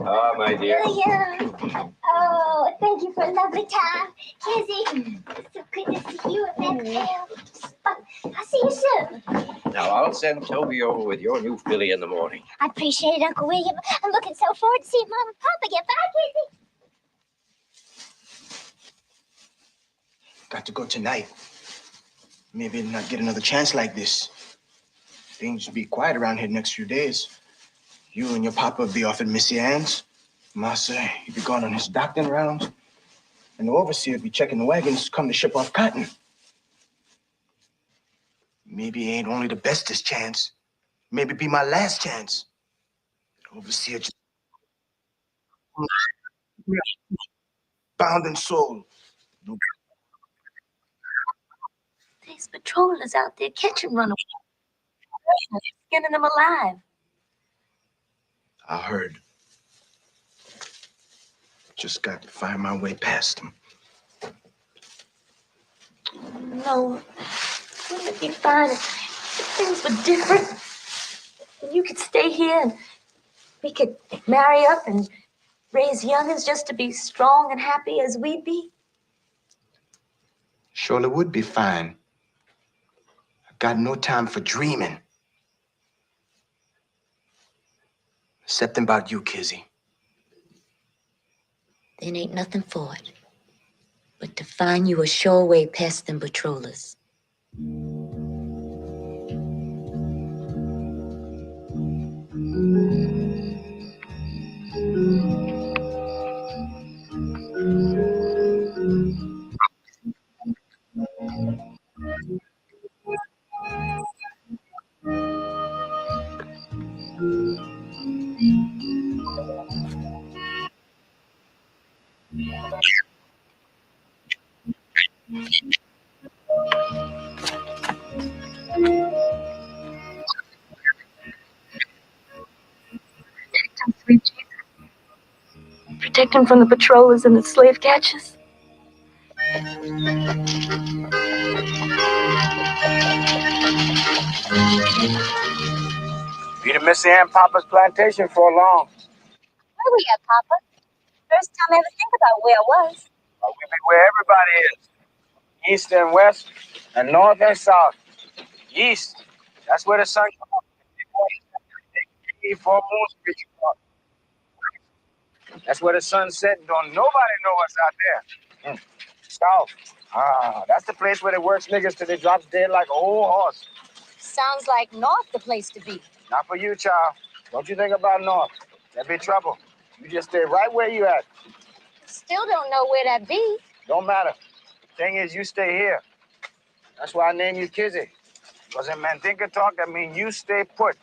Oh, my dear. William. Oh, thank you for a lovely time. Kizzy, it's so good to see you at that I'll see you soon. Now, I'll send Toby over with your new filly in the morning. I appreciate it, Uncle William. I'm looking so forward to seeing Mom and Papa get back, Kizzy. Got to go tonight. Maybe not get another chance like this. Things will be quiet around here the next few days. You and your papa will be off at Missy Ann's. Massa, he'll be going on his doctoring rounds. And the overseer will be checking the wagons come to ship off cotton. Maybe it ain't only the bestest chance. Maybe it be my last chance. The overseer just... bound and soul. There's patrollers out there catching runaways, skinning them alive. I heard. Just got to find my way past them. No, wouldn't it be fine if things were different? And you could stay here and we could marry up and raise youngins just to be strong and happy as we'd be? Surely would be fine. I've got no time for dreaming. Except about you, Kizzy. Then ain't nothing for it but to find you a sure way past them patrollers. Protect him from the patrollers and the slave catchers. Been to Missy Ann Papa's plantation for long. Where we at, Papa? First time I ever think about where I was. We be where everybody is. East and west, and north and south. East, that's where the sun comes up. 4 moons reach up. That's where the sun set. Don't nobody know what's out there. South. That's the place where they works niggas till they drops dead like an old horse. Sounds like north the place to be. Not for you, child. Don't you think about north. There'll be trouble. You just stay right where you at. Still don't know where that be. Don't matter. Thing is, you stay here. That's why I named you Kizzy. Because in Mandinka talk, that means you stay put.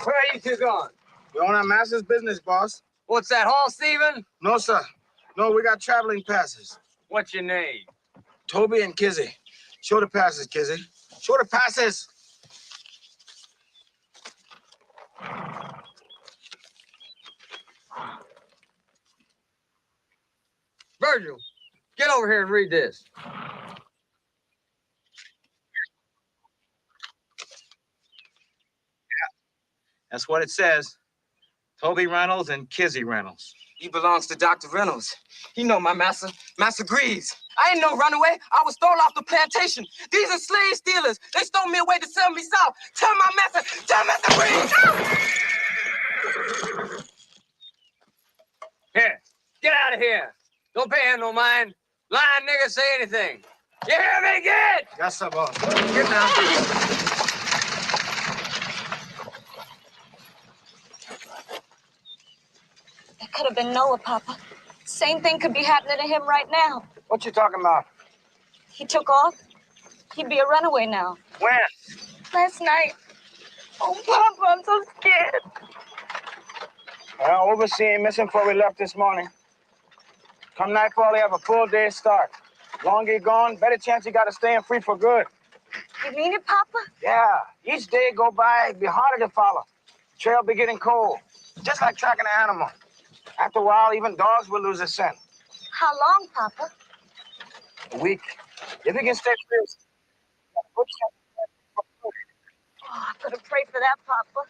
Where are you two going? We're on our master's business, boss. What's that, Hall Stephen? No, sir. No, we got traveling passes. What's your name? Toby and Kizzy. Show the passes, Kizzy. Show the passes. Virgil, get over here and read this. That's what it says. Toby Reynolds and Kizzy Reynolds. He belongs to Dr. Reynolds. He know my master, Master Greaves. I ain't no runaway. I was thrown off the plantation. These are slave stealers. They stole me away to sell me south. Tell my master, tell Master Greaves. Here, get out of here. Don't pay him no mind. Lying nigga say anything. You hear me, kid? Yes, sir, boss. Get down. That could have been Noah, Papa. Same thing could be happening to him right now. What you talking about? He took off. He'd be a runaway now. When? Last night. Oh, Papa, I'm so scared. Well, overseer ain't missing before we left this morning. Come nightfall, they have a full day start. Longer he gone, better chance he got to staying free for good. You mean it, Papa? Yeah, each day go by, it'd be harder to follow. Trail be getting cold, just like tracking an animal. After a while, even dogs will lose their scent. How long, Papa? A week, If you can stay clear, Oh, I'm gonna pray for that, Papa.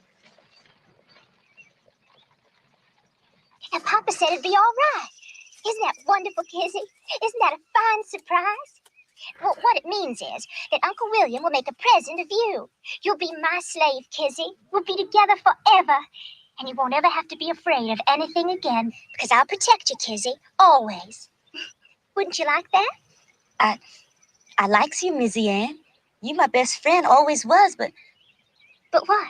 And Papa said it'd be all right. Isn't that wonderful, Kizzy? Isn't that a fine surprise? Well, what it means is that Uncle William will make a present of you. You'll be my slave, Kizzy. We'll be together forever. And you won't ever have to be afraid of anything again, because I'll protect you, Kizzy, always. Wouldn't you like that? I likes you, Missy Ann. You my best friend, always was, but what?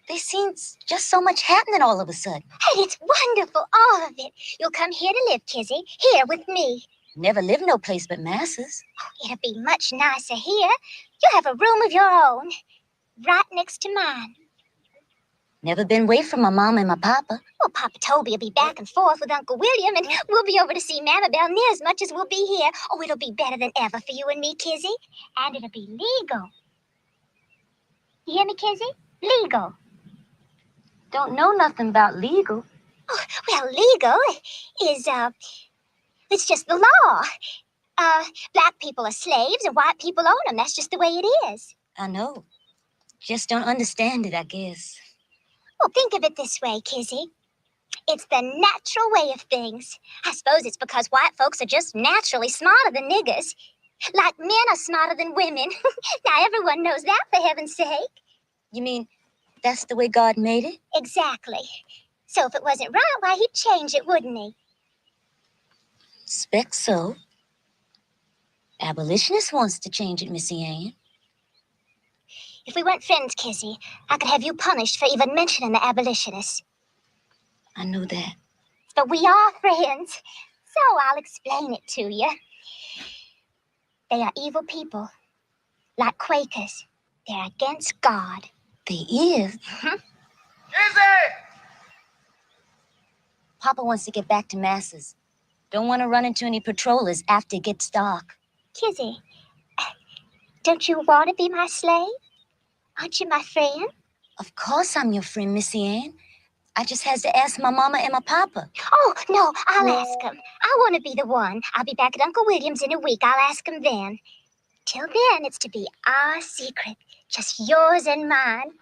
There seems just so much happening all of a sudden. Hey, it's wonderful, all of it. You'll come here to live, Kizzy, here with me. Never lived no place but Massa's. Oh, it'll be much nicer here. You'll have a room of your own, right next to mine. Never been away from my mom and my papa. Well, Papa Toby will be back and forth with Uncle William, and we'll be over to see Mama Belle near as much as we'll be here. Oh, it'll be better than ever for you and me, Kizzy. And it'll be legal. You hear me, Kizzy? Legal. Don't know nothing about legal. Oh, well, legal is, it's just the law. Black people are slaves and white people own them. That's just the way it is. I know. Just don't understand it, I guess. Well, think of it this way, Kizzy. It's the natural way of things. I suppose it's because white folks are just naturally smarter than niggers. Like men are smarter than women. Now, everyone knows that, for heaven's sake. You mean that's the way God made it? Exactly. So if it wasn't right, why, he'd change it, wouldn't he? Spec so. Abolitionist wants to change it, Missy Ann. If we weren't friends, Kizzy, I could have you punished for even mentioning the abolitionists. I know that. But we are friends, so I'll explain it to you. They are evil people, like Quakers. They're against God. They is? Papa wants to get back to Massa's. Don't want to run into any patrollers after it gets dark. Kizzy, don't you want to be my slave? Aren't you my friend? Of course I'm your friend, Missy Ann. I just has to ask my mama and my papa. Oh, no, I'll ask them. I want to be the one. I'll be back at Uncle William's in a week. I'll ask him then. Till then, it's to be our secret. Just yours and mine.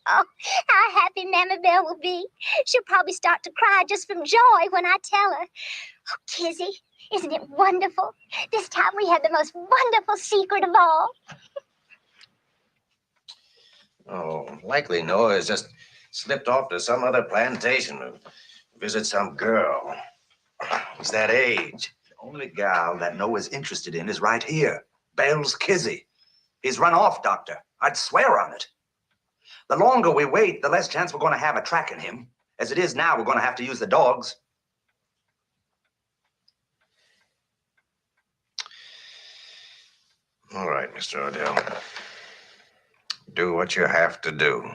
Oh, how happy Mama Belle will be. She'll probably start to cry just from joy when I tell her. Oh, Kizzy, isn't it wonderful? This time we had the most wonderful secret of all. Oh, likely Noah has just slipped off to some other plantation to visit some girl. He's that age. The only gal that Noah's interested in is right here. Belle's Kizzy. He's run off, Doctor. I'd swear on it. The longer we wait, the less chance we're going to have of tracking him. As it is now, we're going to have to use the dogs. All right, Mr. Odell. Do what you have to do.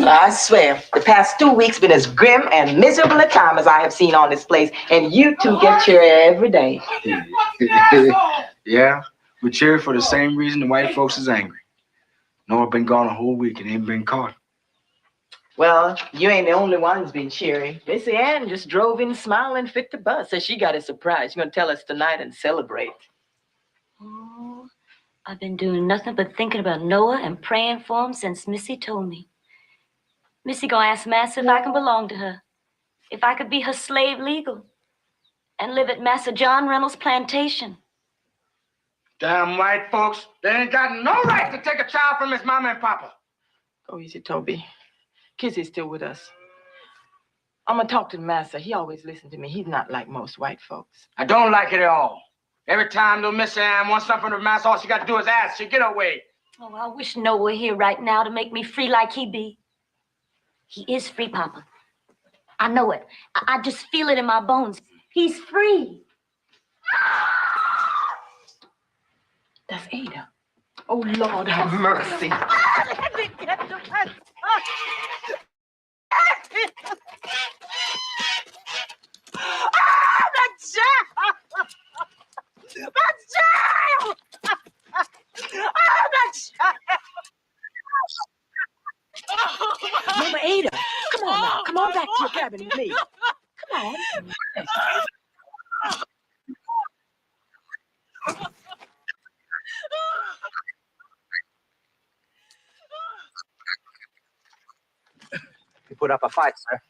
I swear, the past 2 weeks been as grim and miserable a time as I have seen on this place, and you two get cheery every day. Yeah, we cheer for the same reason the white folks is angry. Noah been gone a whole week and ain't been caught. Well, you ain't the only one who's been cheery. Missy Ann just drove in smiling fit to bust. Says she got a surprise. She's gonna tell us tonight and celebrate. Oh, I've been doing nothing but thinking about Noah and praying for him since Missy told me. Missy gonna ask Massa if I can belong to her, if I could be her slave legal, and live at Massa John Reynolds' plantation. Damn white folks, they ain't got no right to take a child from his mama and papa. Go easy, Toby. Kizzy's still with us. I'm gonna talk to the master. He always listens to me. He's not like most white folks. I don't like it at all. Every time little Miss Ann wants something from the master, all she got to do is ask. She'll get her way. Oh, I wish Noah were here right now to make me free like he be. He is free, Papa. I know it. I just feel it in my bones. He's free. That's Ada. Oh, Lord, have mercy. Let me get to my the jack! Yes. Mama Ada, come on now. Come on back to your cabin with me. Come on. You put up a fight, sir.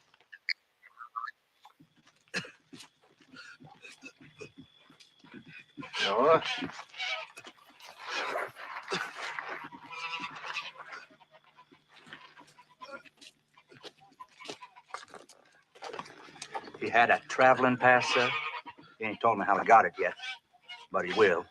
No. He had a traveling pass, sir. He ain't told me how he got it yet, but he will.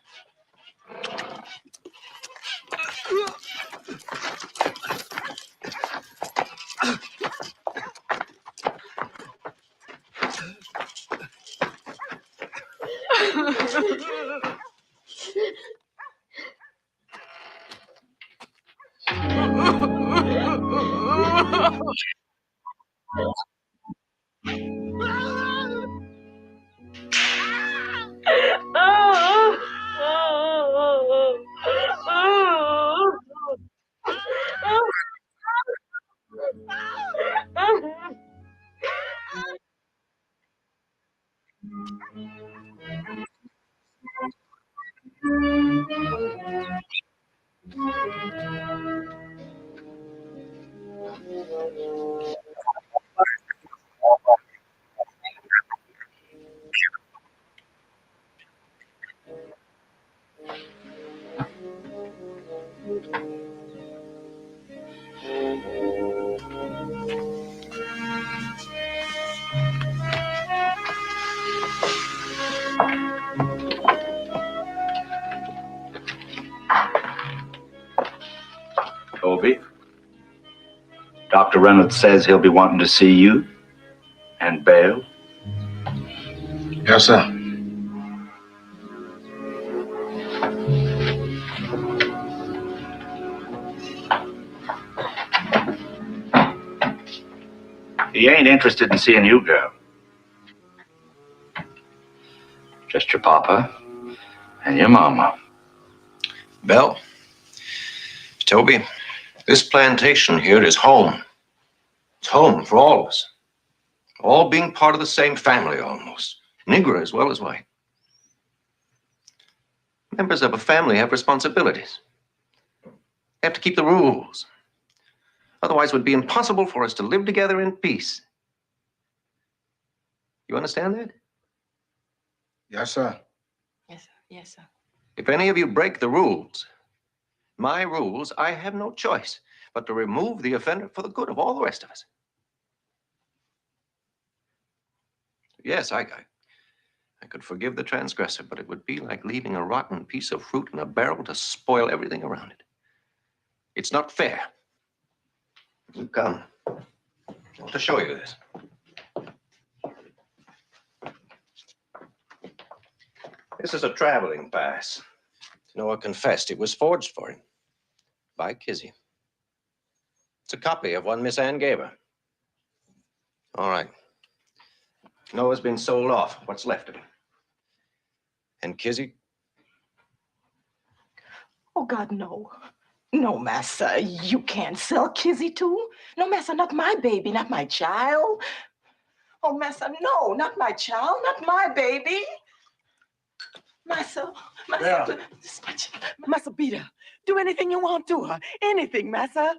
Toby, Dr. Reynolds says he'll be wanting to see you and Bale. Yes, sir. He ain't interested in seeing you, girl. Just your papa and your mama. Belle, Toby, this plantation here is home. It's home for all of us. All being part of the same family almost. Negro as well as white. Members of a family have responsibilities. They have to keep the rules. Otherwise, it would be impossible for us to live together in peace. You understand that? Yes, sir. Yes, sir. Yes, sir. If any of you break the rules, my rules, I have no choice but to remove the offender for the good of all the rest of us. Yes, I could forgive the transgressor, but it would be like leaving a rotten piece of fruit in a barrel to spoil everything around it. It's not fair. You come. I want to show you this. This is a traveling pass. Noah confessed it was forged for him by Kizzy. It's a copy of one Miss Ann gave her. All right. Noah's been sold off. What's left of him? And Kizzy? Oh, God, no. No, massa, you can't sell Kizzy too. No, massa, not my baby, not my child. Oh, massa, no, not my child, not my baby. Massa, Yeah. Massa, beat her. Do anything you want to her. Anything, massa.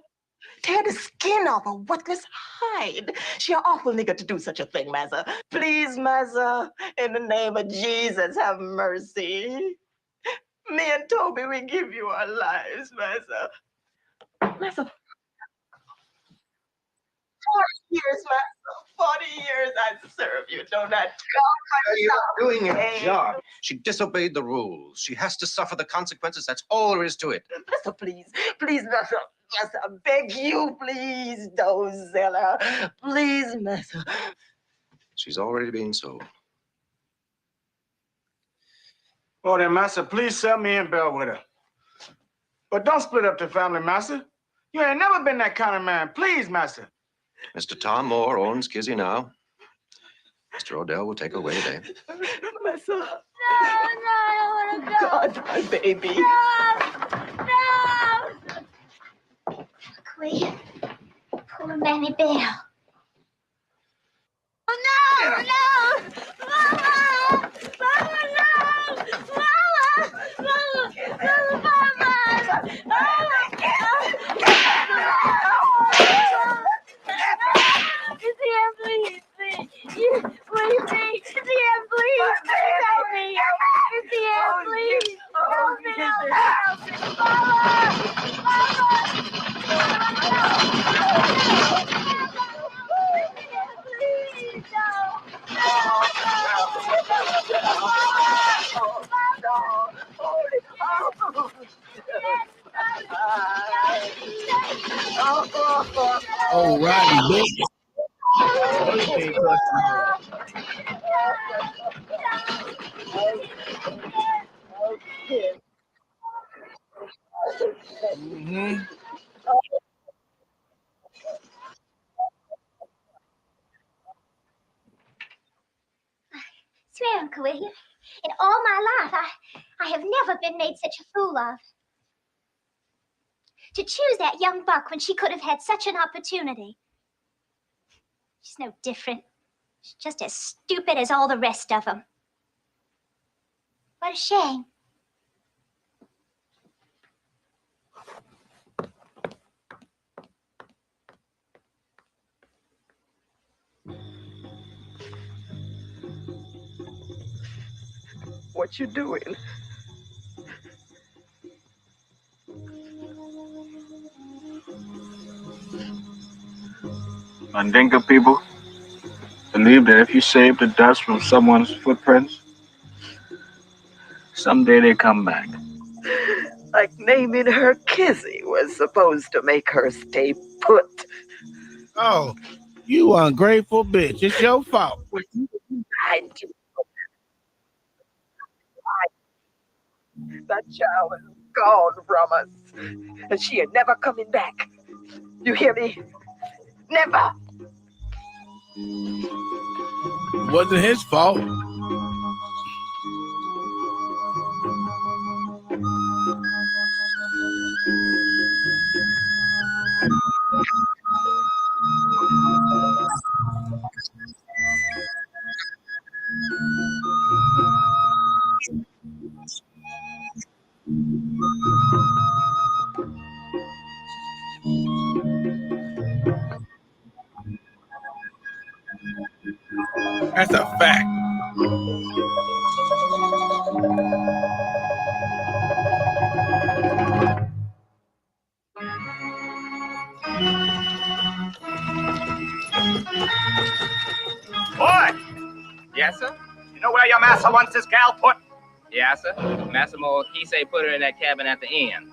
Tear the skin off her worthless hide. She an awful nigger to do such a thing, massa. Please, massa, in the name of Jesus, have mercy. Me and Toby, we give you our lives, massa. Massa. 40 years, massa. 40 years I serve you, don't I? You're doing your job. She disobeyed the rules. She has to suffer the consequences. That's all there is to it. Massa, please. Please, massa. Massa, I beg you, please, don't sell her. Please, massa. She's already been sold. Oh, then, Master, please sell me and Belle with her. But don't split up the family, Master. You ain't never been that kind of man. Please, Master. Mr. Tom Moore owns Kizzy now. Mr. Odell will take her away today. Massa. No, I don't want to go. God, my baby. No, no, Please. Poor Mammy Belle. Oh, no! No! Mama! Mama, no! Mama! Mama! Mama! It's here, please, please. Please, please. It's here, please. Help me. It's here, please. Help me. Help me. Oh, Rodney, bitch. Mm-hmm. Swear, Uncle William, in all my life, I have never been made such a fool of. To choose that young buck when she could have had such an opportunity. She's no different. She's just as stupid as all the rest of them. What a shame. What you doing? Mandinka people believe that if you save the dust from someone's footprints, someday they come back. Like naming her Kizzy was supposed to make her stay put. Oh, you ungrateful bitch. It's your fault. I do. That child is gone from us, and she ain't never coming back. You hear me? Never. It wasn't his fault. That's a fact. Boy! Yes, sir? You know where your master wants this gal put? Yes, sir. Massimo, he say put her in that cabin at the end.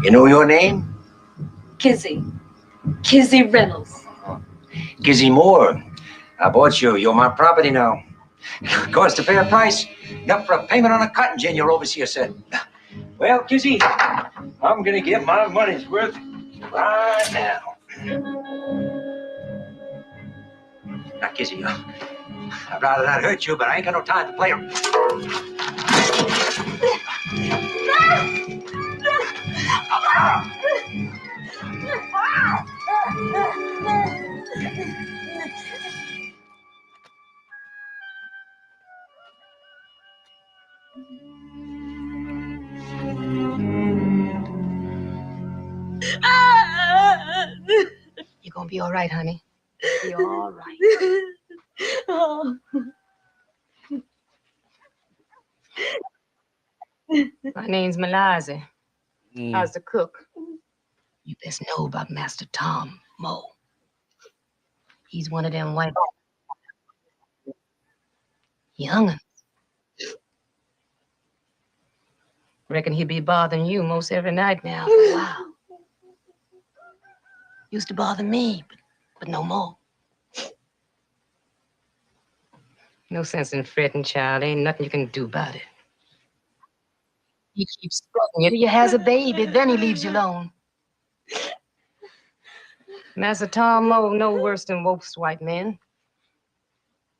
You know your name? Kizzy. Kizzy Reynolds. Kizzy Moore. I bought you. You're my property now. Cost a fair price. Enough for a payment on a cotton gin, your overseer said. Well, Kizzy, I'm gonna get my money's worth right now. Now, Kizzy, I'd rather not hurt you, but I ain't got no time to play her. You're gonna be all right, honey. You're all right. Oh. My name's Malazi. I was Mm. the cook. You best know about Master Tom Moe. He's one of them white young'uns. Reckon he'd be bothering you most every night now for a while. Used to bother me, but but no more. No sense in fretting, child. Ain't nothing you can do about it. He keeps fretting you. He has a baby, then he leaves you alone. Massa Tom Moe no worse than most white men.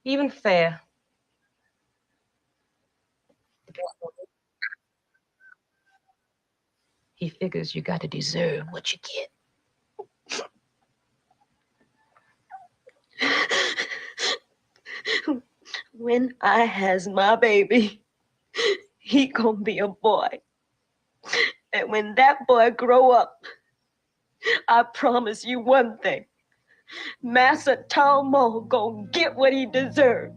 Even fair. He figures you got to deserve what you get. When I has my baby, he gonna be a boy. And when that boy grow up, I promise you one thing. Massa Tom Moe gonna get what he deserves.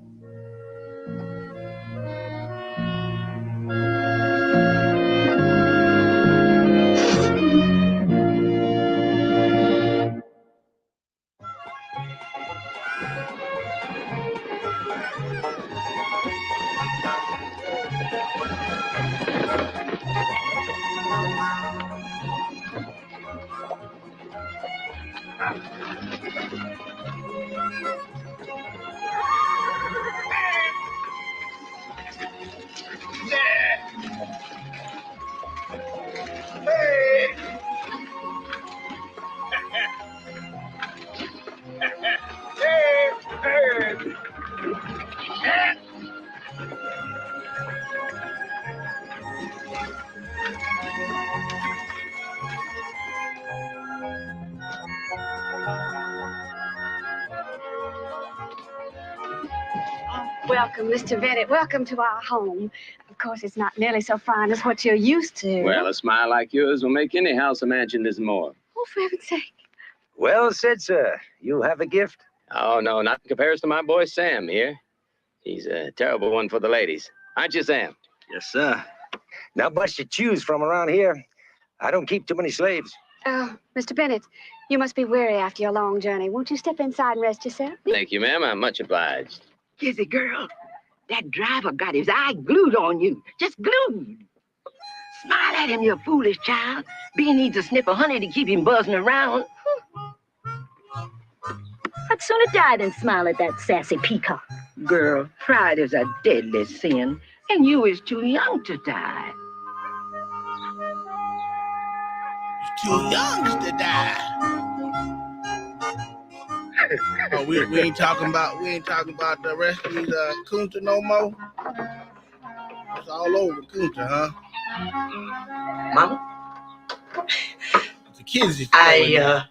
Welcome, Mr. Bennett. Welcome to our home. Of course, it's not nearly so fine as what you're used to. Well, a smile like yours will make any house a mansion this more. Oh, for heaven's sake. Well said, sir. You have a gift. Oh, no, not in comparison to my boy Sam here. He's a terrible one for the ladies. Aren't you, Sam? Yes, sir. Not much to choose from around here. I don't keep too many slaves. Oh, Mr. Bennett, you must be weary after your long journey. Won't you step inside and rest yourself? Thank you, ma'am. I'm much obliged. Kizzy girl, that driver got his eye glued on you. Just glued. Smile at him, you foolish child. B needs a snip of honey to keep him buzzing around. I'd sooner die than smile at that sassy peacock. Girl, pride is a deadly sin, and you is too young to die. Too young to die. Oh, we ain't talking about the rest of these Kunta no more. It's all over Kunta, huh? Mama, The kids. I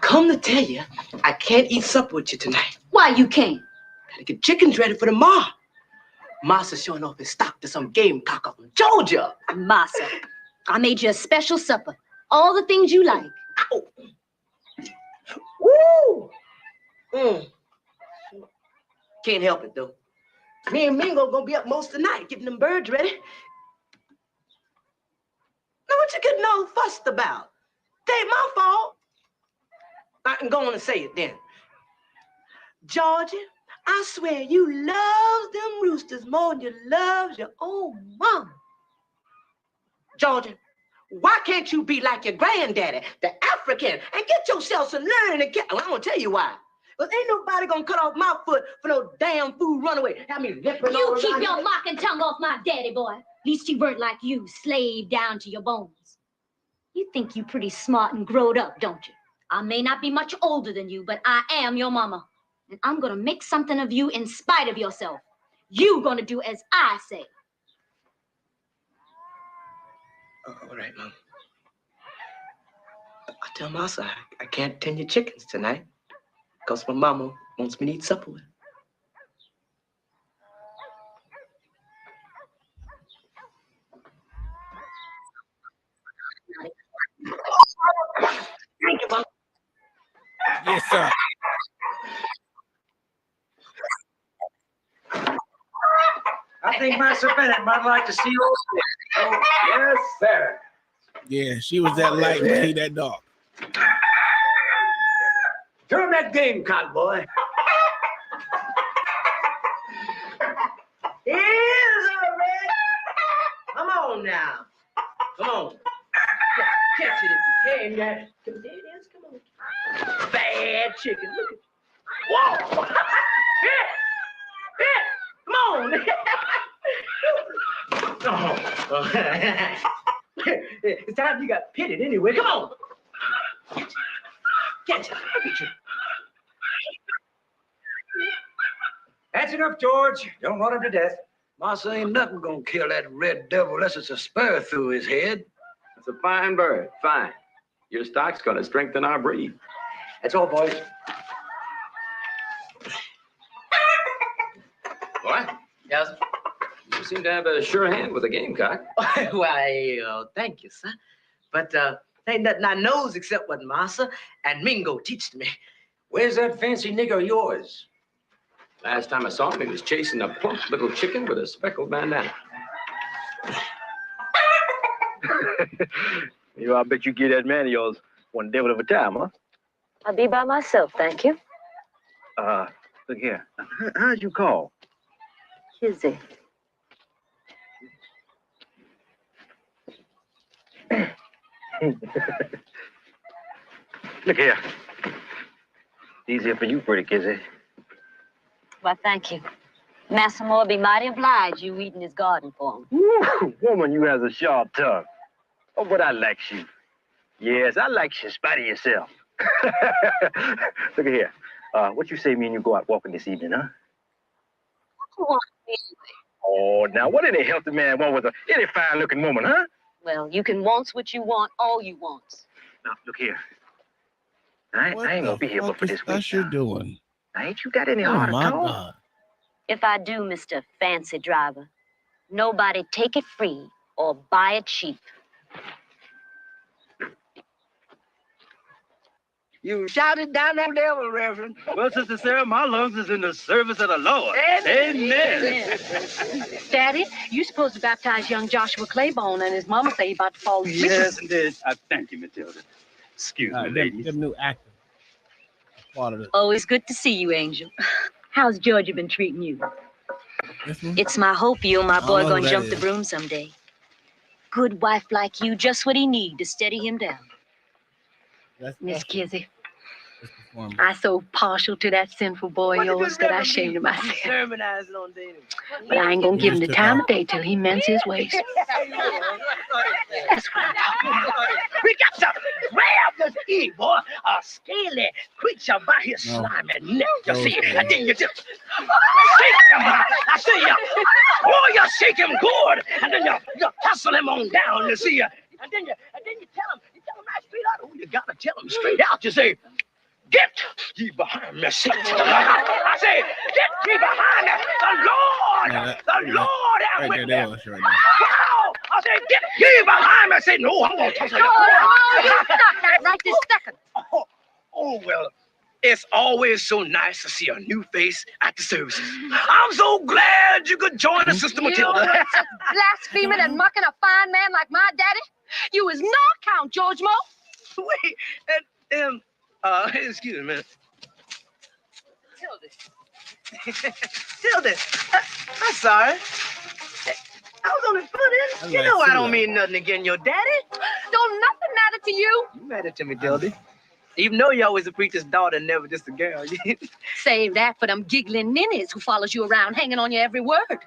come to tell you, I can't eat supper with you tonight. Why you can't? Gotta get chickens ready for the ma. Master's showing off his stock to some gamecock up in Georgia. Massa, I made you a special supper. All the things you like. Ow. Woo! Can't help it though. Me and Mingo gonna be up most of the night getting them birds ready. Now what you getting all fussed about? It ain't my fault. I can go on and say it then. Georgia, I swear you love them roosters more than you love your own mama. Georgia, why can't you be like your granddaddy, the African, and get yourself some learning and get... Well, I'm gonna tell you why. Because ain't nobody gonna cut off my foot for no damn fool runaway. Have me lipping You all keep around your here. mocking tongue off my daddy, boy. At least he weren't like you, slave down to your bones. You think you pretty smart and growed up, don't you? I may not be much older than you, but I am your mama. And I'm gonna make something of you in spite of yourself. You gonna do as I say. All right, Mom. I tell Massa I can't tend your chickens tonight because my mama wants me to eat supper with her. Thank you, Mom. Yes, sir. I think Master Bennett might like to see old Dick. Oh, yes, sir. Yeah, she was that light and he that dark. Turn that gamecock, boy. Here's a red. Come on now. Come on. Catch it if you can, Daddy. There it is. Come on. Bad chicken. Look at Whoa! Here! Come on! It's time you got pitted anyway. Come on! Catch it. Look at you. That's enough, George. Don't run him to death. Massa ain't nothing gonna kill that red devil unless it's a spur through his head. It's a fine bird. Fine. Your stock's gonna strengthen our breed. That's all, boys. What? Yes. You seem to have a sure hand with a gamecock. Why, thank you, sir. But ain't nothing I knows except what Massa and Mingo teached me. Where's that fancy nigger of yours? Last time I saw him, he was chasing a plump little chicken with a speckled bandana. I bet you give that man of yours one devil of a time, huh? I'll be by myself, thank you. Look here. How'd you call? Kizzy. Look here. Easier for you, pretty Kizzy. Why, thank you. Massimo will be mighty obliged you eating his garden for him. Woo, woman, you has a sharp tongue. Oh, but I like you. Yes, I like you in spite of yourself. Look at here. What you say me and you go out walking this evening, huh? What you want me Oh, now, what any healthy man want with any fine-looking woman, huh? Well, you can want what you want, all you want. Now, look here. I ain't gonna be here but for this week. What you doing? Now, ain't you got any Oh, heart my at all? God. If I do, Mr. Fancy Driver, nobody take it free or buy it cheap. You shouted down that devil, Reverend. Well, Sister Sarah, my lungs is in the service of the Lord. Amen. Daddy, you supposed to baptize young Joshua Claiborne, and his mama say he about to fall asleep. Yes, indeed. I thank you, Matilda. Excuse me, ladies. Them new actors. Part of it. Always good to see you, Angel. How's Georgia been treating you? It's my hope you and my boy know gonna who that jump the is. broom someday. Good wife like you, just what he need to steady him down. Miss Kizzy, I so partial to that sinful boy of yours that I shamed of myself. Sermonizing on Dana. But I ain't gonna give him the time of day till he mends his ways. That's what I'm talking about. We got to grab this evil, a scaly creature by his slimy neck, you see, and then you just shake him. I see you. Oh, you shake him good, and then you hustle him on down, you see, and then you tell him right straight out. Oh, you gotta tell him straight out. You say, "Get ye behind me, Satan." I say, "Get ye behind me, the Lord am with me." Wow! I say, "Get ye behind me." Say, "No, I'm gonna touch you." You stop that right this second. Oh, well, it's always so nice to see a new face at the services. I'm so glad you could join us, Sister Matilda. You blaspheming and mocking a fine man like my daddy? You is no count, George Mo. Wait, excuse me a minute. Tilda, I'm sorry. I was only funny. You know I don't mean nothing against your daddy. Don't nothing matter to you. You matter to me, Tilda. Even though you always a preacher's daughter, never just a girl. Save that for them giggling ninnies who follows you around, hanging on your every word.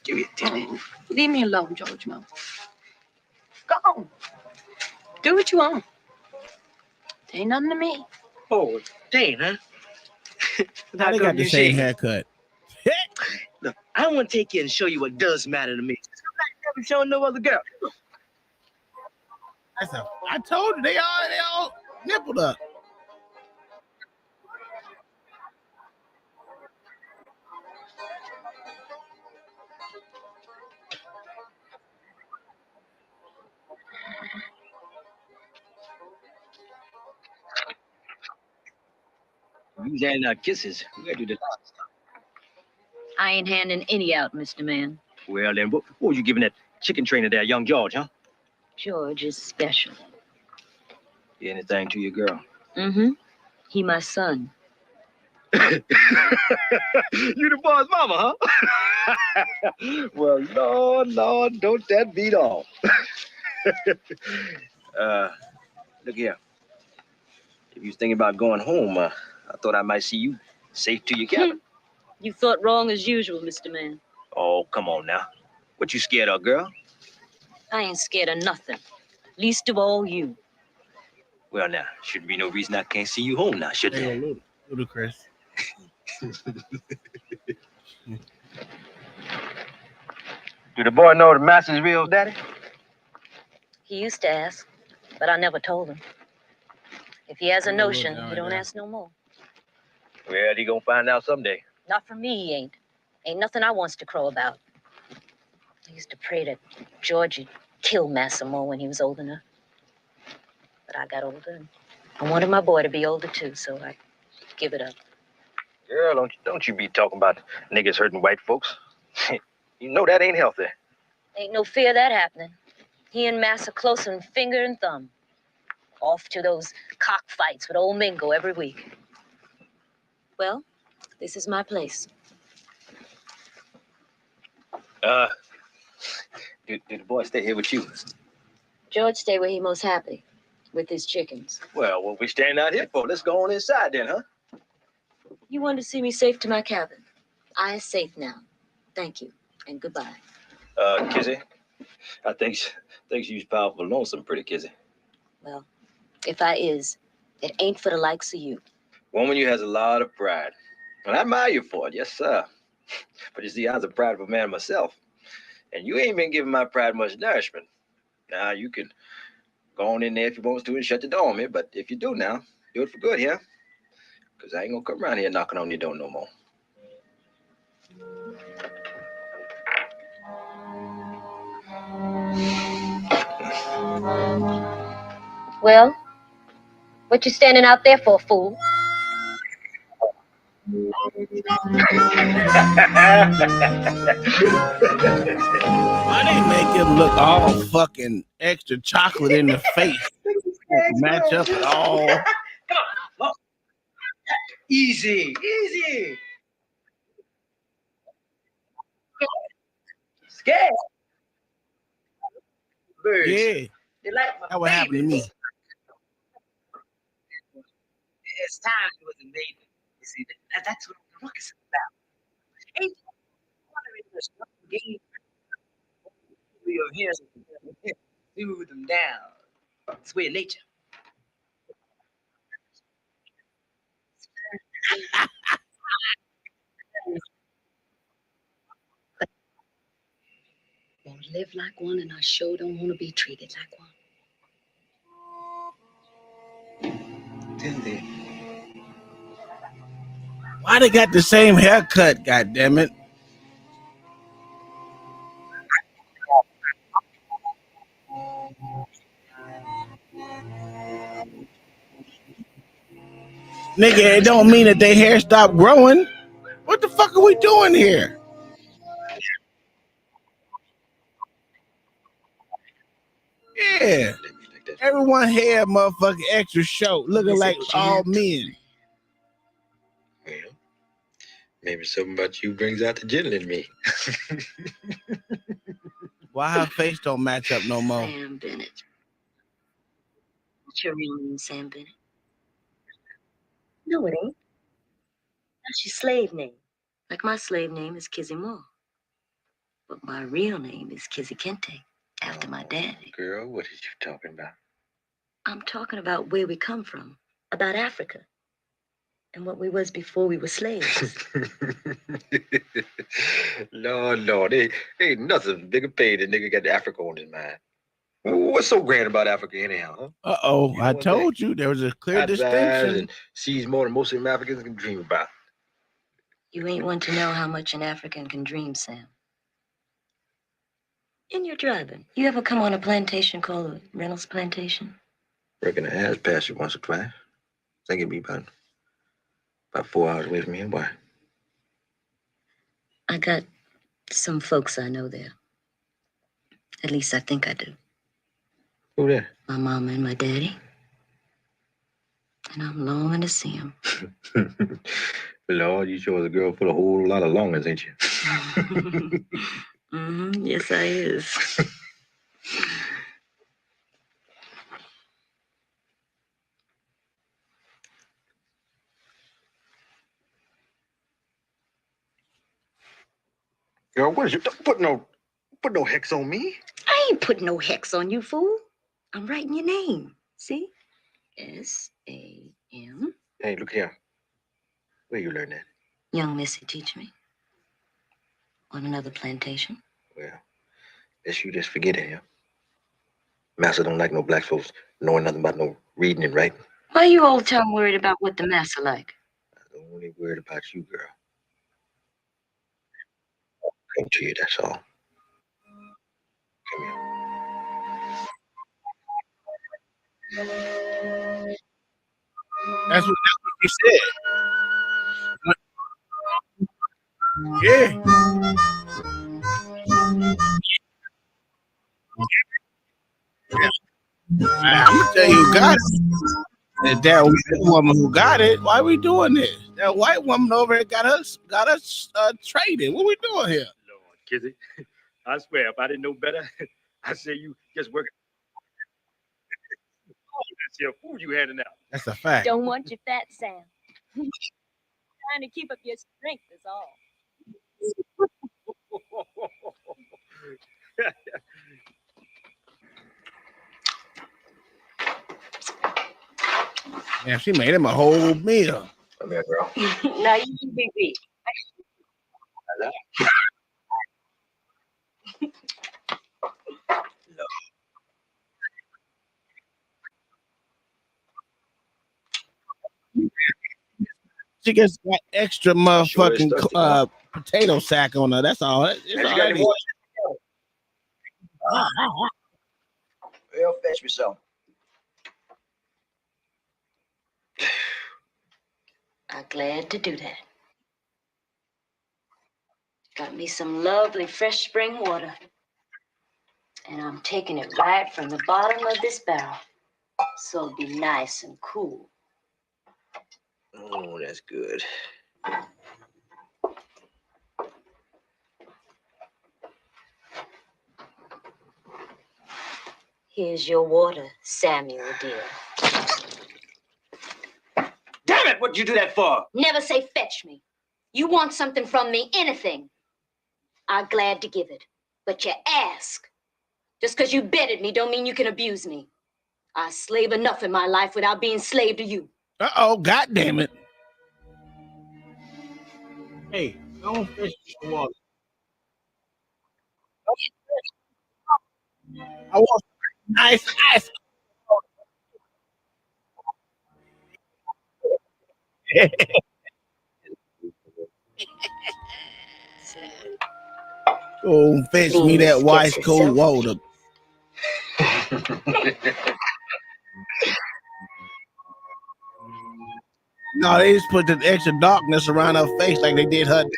Give it to me. Leave me alone, George Mo. Go on. Do what you want. Ain't nothing to me. Oh, dang, huh? Now they got the same haircut. Look, I want to take you and show you what does matter to me. I'm never showing no other girl. I told you they all nippled up. These ain't kisses. We gotta do the last stuff. I ain't handing any out, Mr. Man. Well, then, what was you giving that chicken trainer there, young George, huh? George is special. Anything to your girl? Mm-hmm. He my son. You the boy's mama, huh? Well, Lord, don't that beat all. Look here. If you was thinking about going home, I thought I might see you safe to your cabin. You thought wrong as usual, Mr. Man. Oh, come on now. What you scared of, girl? I ain't scared of nothing. Least of all you. Well, now, shouldn't be no reason I can't see you home now, should there? Hey, ludicrous. Do the boy know the master's real daddy? He used to ask, but I never told him. If he has a notion, he don't ask no more. Well, he gonna find out someday. Not from me, he ain't. Ain't nothing I wants to crow about. I used to pray that George'd kill Massimo when he was old enough. But I got older, and I wanted my boy to be older too, so I give it up. Girl, don't you be talking about niggas hurting white folks. You know that ain't healthy. Ain't no fear of that happening. He and Massa closer than finger and thumb. Off to those cockfights with old Mingo every week. Well, this is my place. Did the boy stay here with you? George stay where he most happy, with his chickens. Well, what we standing out here for? Let's go on inside then, huh? You wanted to see me safe to my cabin. I is safe now. Thank you, and goodbye. Kizzy, I think you's powerful lonesome, pretty Kizzy. Well, if I is, it ain't for the likes of you. Woman, you has a lot of pride. And I admire you for it, yes, sir. But you see, I was a prideful man myself. And you ain't been giving my pride much nourishment. Now, you can go on in there if you want to and shut the door on me. But if you do now, do it for good, yeah? Because I ain't going to come around here knocking on your door no more. Well, what you standing out there for, fool? Why they make him look all fucking extra chocolate in the face? Match up at all. Come on. Easy, easy. Scared. Birds. Yeah. They like my That what happened to me. It's time it was a baby. You see, that's what the ruckus is about. Ain't wondering this game. We are here to smooth them down. It's way of nature. Won't live like one, and I sure don't want to be treated like one. Tindy. Why they got the same haircut, goddammit? Nigga, it don't mean that their hair stopped growing. What the fuck are we doing here? Yeah. Everyone hair motherfucking extra short, looking like all men. Well, maybe something about you brings out the gentle in me. Why her face don't match up no more? Sam Bennett. What's your real name, Sam Bennett? No, it ain't. That's your slave name. Like my slave name is Kizzy Moore. But my real name is Kizzy Kente, after my daddy. Girl, what are you talking about? I'm talking about where we come from, about Africa, and what we was before we were slaves. Lord, ain't nothing bigger paid than nigga got the Africa on his mind. What's so grand about Africa anyhow, huh? Uh-oh, you know I told you there was a clear distinction. And sees more than most of them Africans can dream about. You ain't one to know how much an African can dream, Sam. In your driving, you ever come on a plantation called the Reynolds Plantation? Reckon I has passed it once or twice. Think it'd be about 4 hours away from here. Why? I got some folks I know there. At least I think I do. Who there? My mama and my daddy. And I'm longing to see them. Lord, you sure is a girl full of a whole lot of longings, ain't you? Mm-hmm. Yes, I is. Girl, what is you? Don't put no hex on me. I ain't putting no hex on you, fool. I'm writing your name. See? S-A-M. Hey, look here. Where you learn that? Young Missy teach me. On another plantation. Well, guess you just forget it, yeah? Master don't like no black folks knowing nothing about no reading and writing. Why you all the time worried about what the master like? I'm only worried about you, girl. Came to you, that's all. Come here. That's what you said. Yeah. I'm gonna tell you who got it. That woman who got it. Why are we doing this? That white woman over there got us traded. What we doing here? Lord, Kizzy, I swear, if I didn't know better, I'd say you just working. That's your food you handing out. That's a fact. Don't want you fat, Sam. Trying to keep up your strength is all. Yeah, she made him a whole meal. Come here, girl. Now you can be beat. She just got extra motherfucking potato sack on her. That's all. That's all that is. Well, fetch me some. I'm glad to do that. Got me some lovely fresh spring water. And I'm taking it right from the bottom of this barrel. So it'll be nice and cool. Oh, that's good. Here's your water, Samuel dear. Damn it! What'd you do that for? Never say fetch me. You want something from me, anything. I'm glad to give it. But you ask. Just because you betted me don't mean you can abuse me. I slave enough in my life without being slave to you. Uh-oh, God damn it. Hey, don't fish the water. I want nice ice. Oh, fetch me that ice cold water. No, they just put the extra darkness around her face like they did her daddy.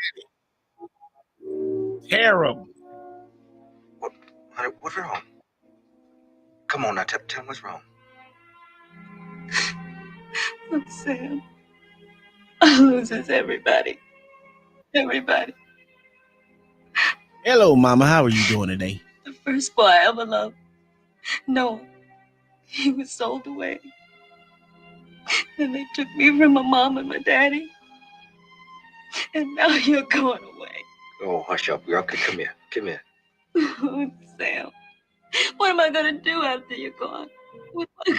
Terrible. Honey, what's wrong? Come on now, tell me what's wrong. Look, Sam. I loses everybody. Everybody. Hello, Mama. How are you doing today? The first boy I ever loved. No, he was sold away. And they took me from my mom and my daddy. And now you're going away. Oh, hush up, girl. Come here. Come here. Oh, Sam. What am I going to do after you're gone? What am I...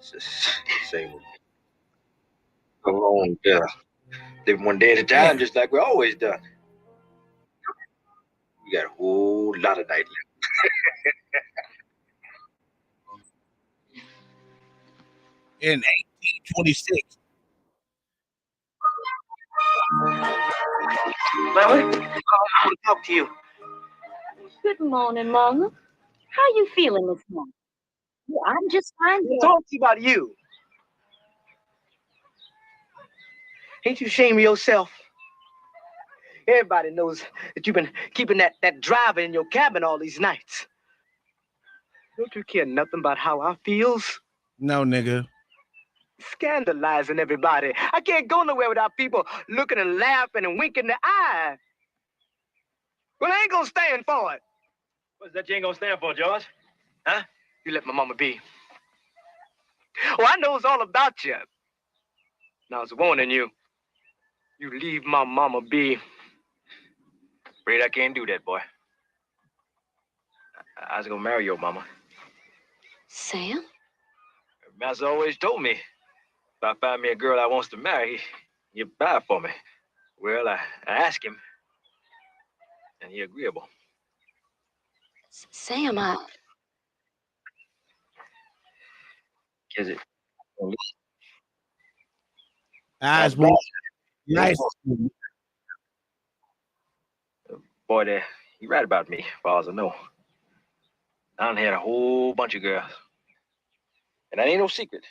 Same with me. Come on, girl. Live one day at a time, just like we always done. We got a whole lot of night left. In 1826. Mama, I want to talk to you. Good morning, Mama. How you feeling this morning? Yeah, I'm just fine. Talk to you about you. Ain't you ashamed of yourself? Everybody knows that you've been keeping that driver in your cabin all these nights. Don't you care nothing about how I feels? No, nigga. Scandalizing everybody. I can't go nowhere without people looking and laughing and winking the eye. Well, I ain't gonna stand for it. What's that you ain't gonna stand for, George? Huh? You let my mama be. Well, I knows all about you. And I was warning you. You leave my mama be. Afraid I can't do that, boy. I was gonna marry your mama. Sam? Master always told me, if I find me a girl I wants to marry, he'd buy for me. Well, I asked him, and he agreeable. Sam, Kizzy. Eyes were nice. Boy, there, he right about me, as far as I know. I done had a whole bunch of girls. And that ain't no secret.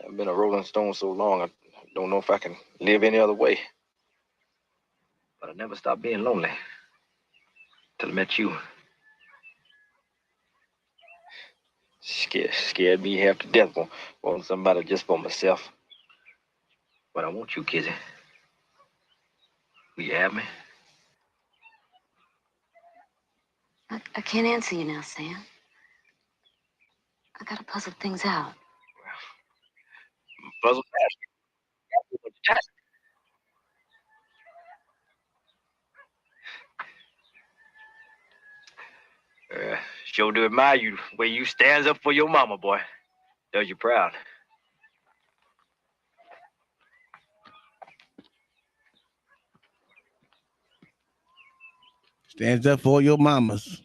I've been a Rolling Stone so long, I don't know if I can live any other way. But I never stopped being lonely till I met you. Scared me half to death wanting somebody just for myself. But I want you, Kizzy. Will you have me? I can't answer you now, Sam. I gotta puzzle things out. Puzzle fast. Sure do admire you the way you stands up for your mama, boy. Does you proud. Stands up for your mamas.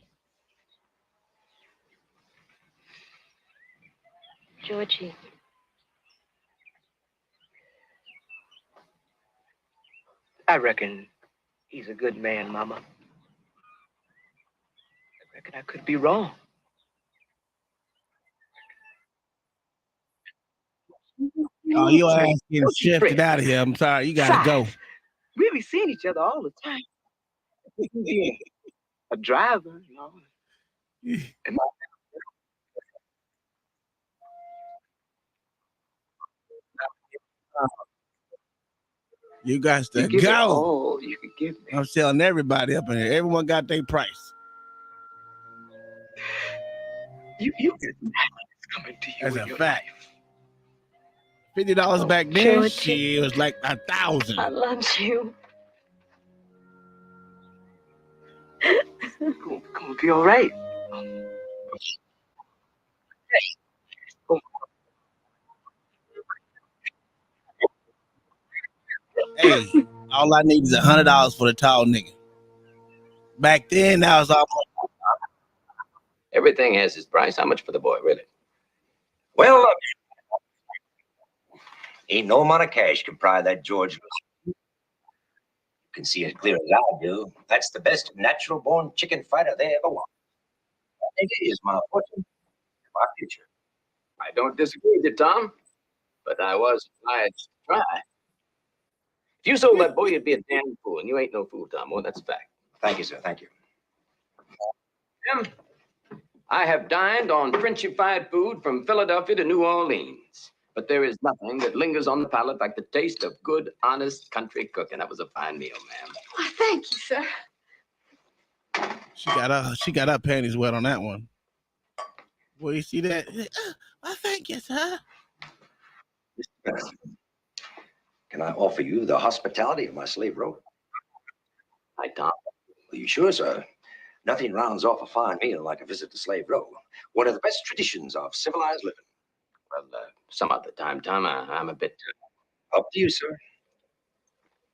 Georgie. I reckon he's a good man, Mama. I reckon I could be wrong. Oh, your ass getting shifted out of here. I'm sorry. You gotta go. We be seeing each other all the time. A driver, you know. And You got to you give it go. all you can give me. I'm selling everybody up in here. Everyone got their price. You get it's coming to you. That's in a your fact. life. $50 back then, Georgie. shit, it was like 1,000. I love you. Gonna be all right. Hey, all I need is $100 for the tall nigga. Back then, that was almost. Everything has its price. How much for the boy, really? Well, ain't no amount of cash can pry that George. You can see as clear as I do. That's the best natural-born chicken fighter they ever won. I think it is my fortune, my future. I don't disagree with you, Tom, but I was obliged to try. If you sold that boy, you'd be a damn fool, and you ain't no fool, Tom. Well, that's a fact. Thank you, sir. Thank you. Jim, I have dined on Frenchified food from Philadelphia to New Orleans, but there is nothing that lingers on the palate like the taste of good, honest country cooking. That was a fine meal, ma'am. Oh, thank you, sir. She got her panties wet on that one. Well, you see that? I thank you, sir. Can I offer you the hospitality of my slave road? Hi, Tom. Are you sure, sir? Nothing rounds off a fine meal like a visit to Slave Row. One of the best traditions of civilized living. Well, some other time, Tom. I'm a bit... Up to you, sir.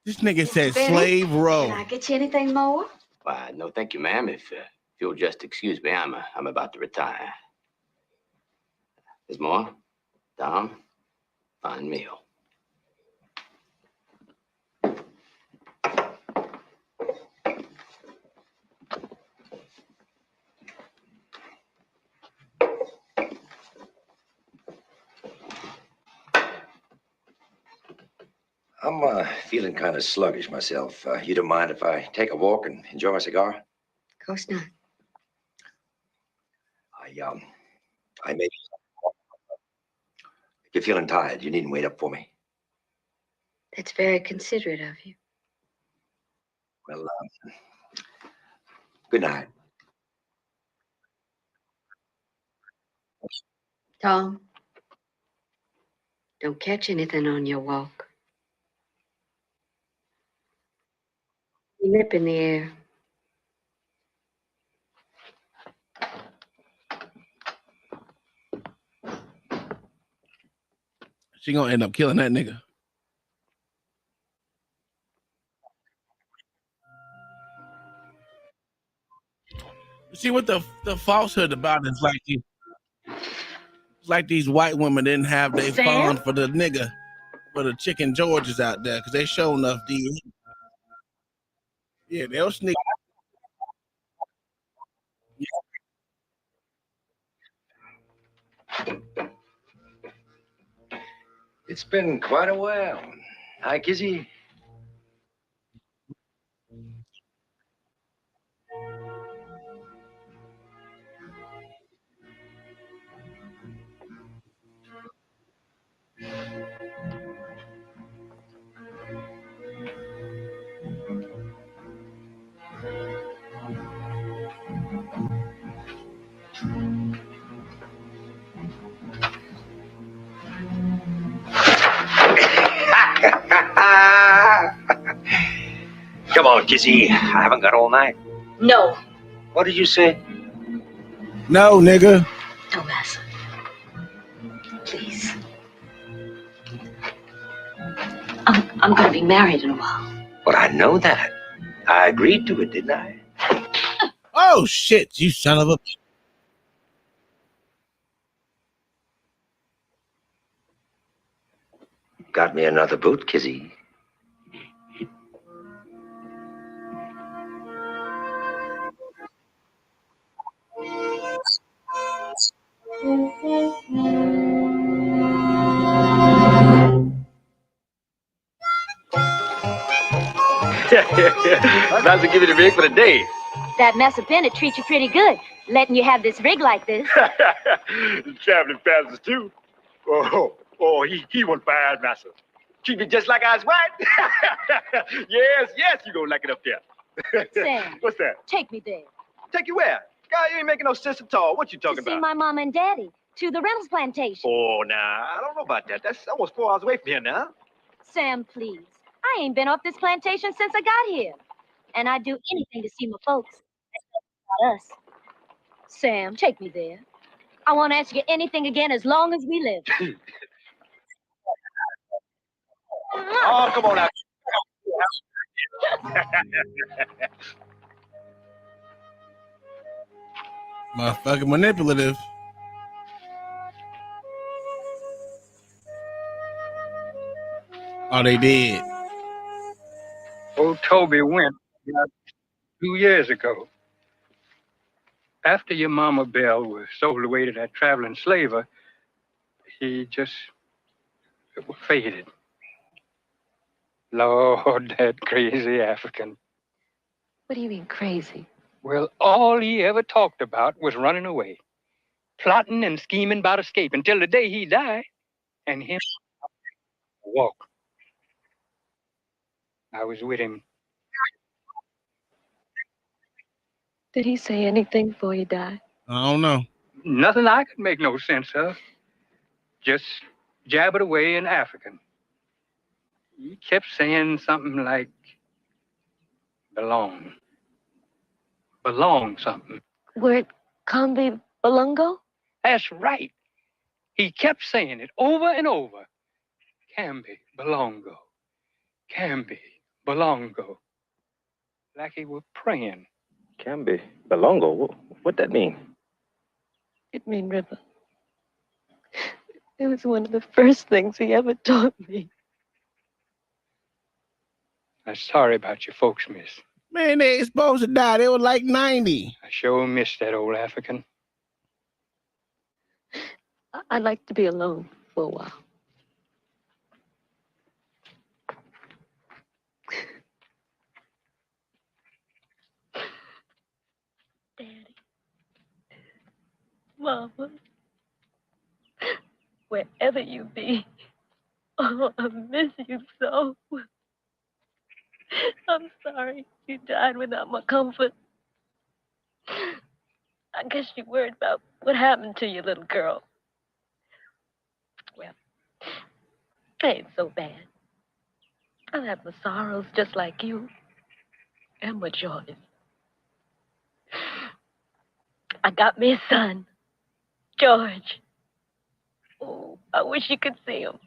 This nigga said Benny, Slave Row. Can I get you anything more? Why, no, thank you, ma'am. If you'll just excuse me, I'm about to retire. There's more? Tom? Fine meal. I'm feeling kind of sluggish myself. You don't mind if I take a walk and enjoy my cigar? Of course not. I may. If you're feeling tired, you needn't wait up for me. That's very considerate of you. Well, good night. Tom, don't catch anything on your walk. Lip in the air. She gonna end up killing that nigga. See what the falsehood about it is like these white women didn't have their fun for the nigga, for the chicken Georges out there, because they show enough these. Yeah, they'll sneak. It's been quite a while. Hi, Kizzy. Come on, Kizzy. I haven't got all night. No. What did you say? No, nigga. No, Massa. Please. I'm gonna be married in a while. Well, I know that. I agreed to it, didn't I? Oh, shit, you son of a... Got me another boot, Kizzy. Nice to give you the rig for the day. That Massa Bennett treats you pretty good, letting you have this rig like this. Traveling passes too. He was bad, Massa. Treat me just like I was white. yes, you gonna like it up there. Sam. What's that? Take me there. Take you where? God, you ain't making no sense at all. What you To talking see about? my mama and daddy. To the Reynolds plantation. Oh, nah, I don't know about that. That's almost 4 hours away from here now. Sam, please. I ain't been off this plantation since I got here. And I'd do anything to see my folks. About us. Sam, take me there. I won't ask you anything again as long as we live. Oh, come on out. Motherfucking manipulative. Oh, they did. Old Toby went about 2 years ago. After your mama Belle was sold away to that traveling slaver, he just faded. Lord, that crazy African. What do you mean crazy? Well, all he ever talked about was running away, plotting and scheming about escape until the day he died, and him walk. I was with him. Did he say anything before he died? I don't know. Nothing I could make no sense of. Just jabbered away in African. He kept saying something like, belong. Belong something. Word Kambi Balungo? That's right. He kept saying it over and over. Camby, Belongo. Camby, Belongo. Like he were praying. Camby, Belongo? What that mean? It mean river. It was one of the first things he ever taught me. I'm sorry about your folks, miss. Man, they ain't supposed to die. They were like 90. I sure miss that old African. I'd like to be alone for a while. Daddy. Mama. Wherever you be. Oh, I miss you so. I'm sorry you died without my comfort. I guess you're worried about what happened to your little girl. Well, it ain't so bad. I have my sorrows just like you. am a Joyce. I got me a son, George. Oh, I wish you could see him.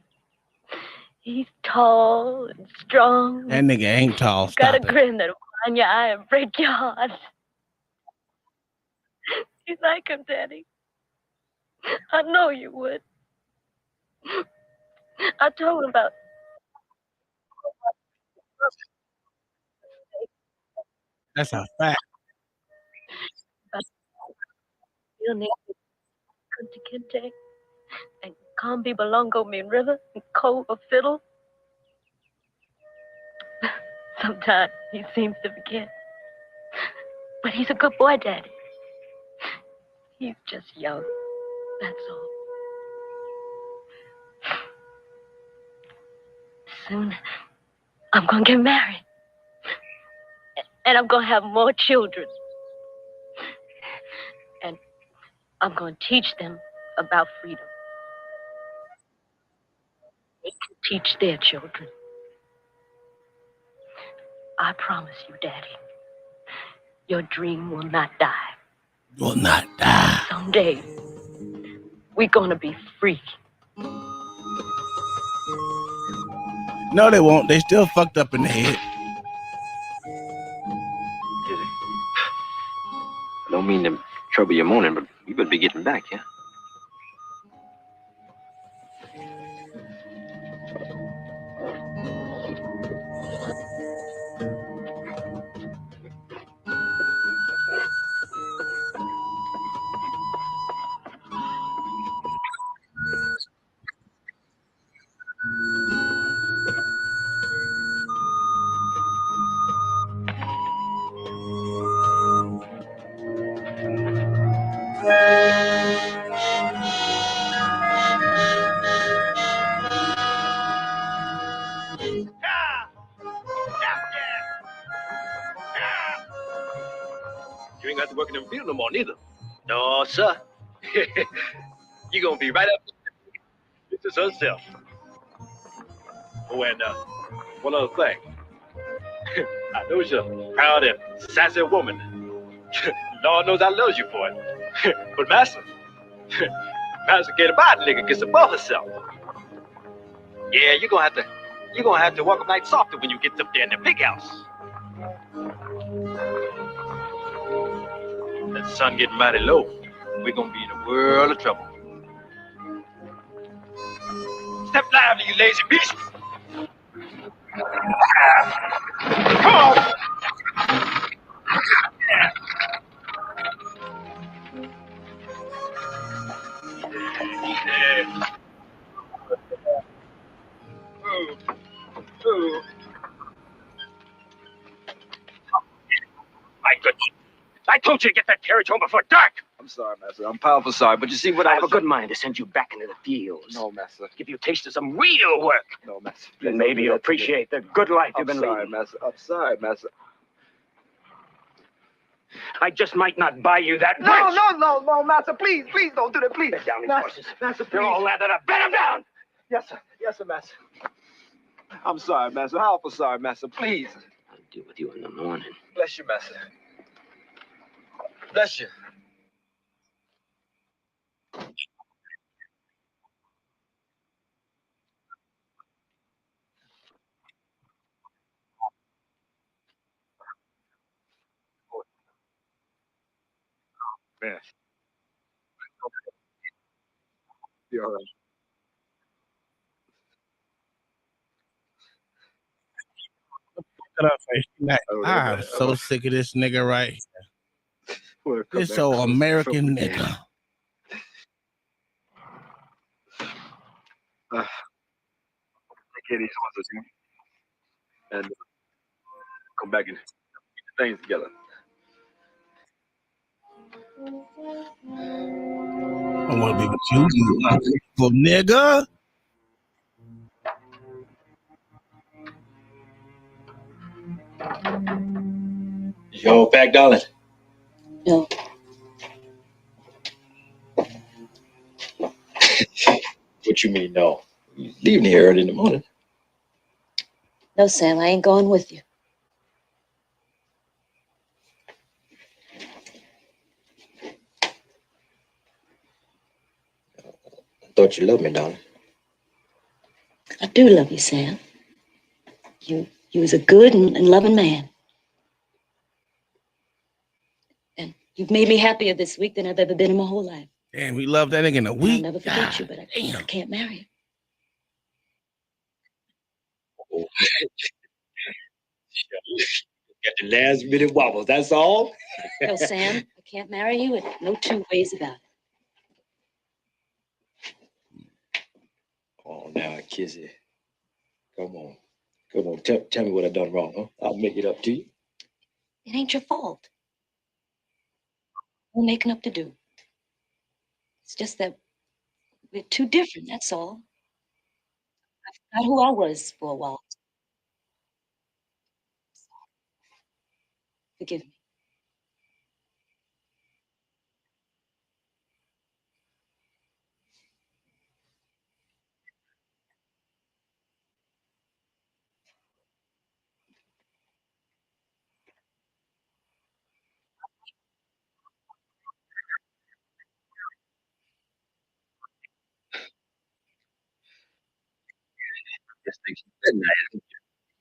He's tall and strong. That nigga ain't tall. He's got a Stop it. grin that'll find your eye and break your heart. You like him, Daddy? I know you would. I told him about. That's a fact. Your name is Kunta Kinte and Kambi Balongo Mean River and Cove of Fiddle. Sometimes he seems to forget. But he's a good boy, Daddy. He's just young. That's all. Soon, I'm gonna get married. And I'm gonna have more children. And I'm gonna teach them about freedom. They can teach their children. I promise you, Daddy, your dream will not die. Will not die. Someday, we're gonna be free. No, they won't. They still fucked up in the head. I don't mean to trouble your morning, but you better be getting back, yeah? You ain't got to work in them field no more, neither. No, sir. You gonna be right up with this herself. Oh, and one other thing. I know you're a proud and sassy woman. Lord knows I love you for it. But Master can't abide a nigga gets above herself. Yeah, you're gonna have to walk a night softer when you get up there in the big house. That sun getting mighty low. We're gonna be in a world of trouble. Step lively, you lazy beast! Come on! Yeah. Ooh. My goodness. I told you to get that carriage home before dark. I'm sorry, Master. I'm powerful sorry, but you see what I have a good mind to send you back into the fields. No, Master. Give you a taste of some real work. No, Master. Then maybe you'll appreciate the good life you've been leading. Master. I'm sorry, Master. I just might not buy you that No, wench. no, Master. Please don't do that, please. Bed down these Master, horses. Master, please. They're all lathered up. Bed them down! Yes, sir, Master. I'm sorry, Master. I'm awful sorry, Master. Please. I'll deal with you in the morning. Bless you, Master. Bless you. Man. You're all right. I'm so sick of this nigga right here. This old American nigga. Take care of these horses, and come back and get the things together. I want to be with you ungrateful nigga. Is your old back, darling? No. What you mean, no? You leaving here early in the morning. No, Sam, I ain't going with you. thought you loved me, darling. I do love you, Sam. You was a good and loving man. And you've made me happier this week than I've ever been in my whole life. Damn, we love that nigga in a I'll week. never forget you, but I can't marry you. Got the last minute wobbles, that's all. No, Sam, I can't marry you, and no two ways about it. Oh, now, Kizzy. Come on. Come on. Tell me what I done wrong, huh? I'll make it up to you. It ain't your fault. No making up to do. It's just that we're too different, that's all. I forgot who I was for a while. Forgive me. This thing's midnight.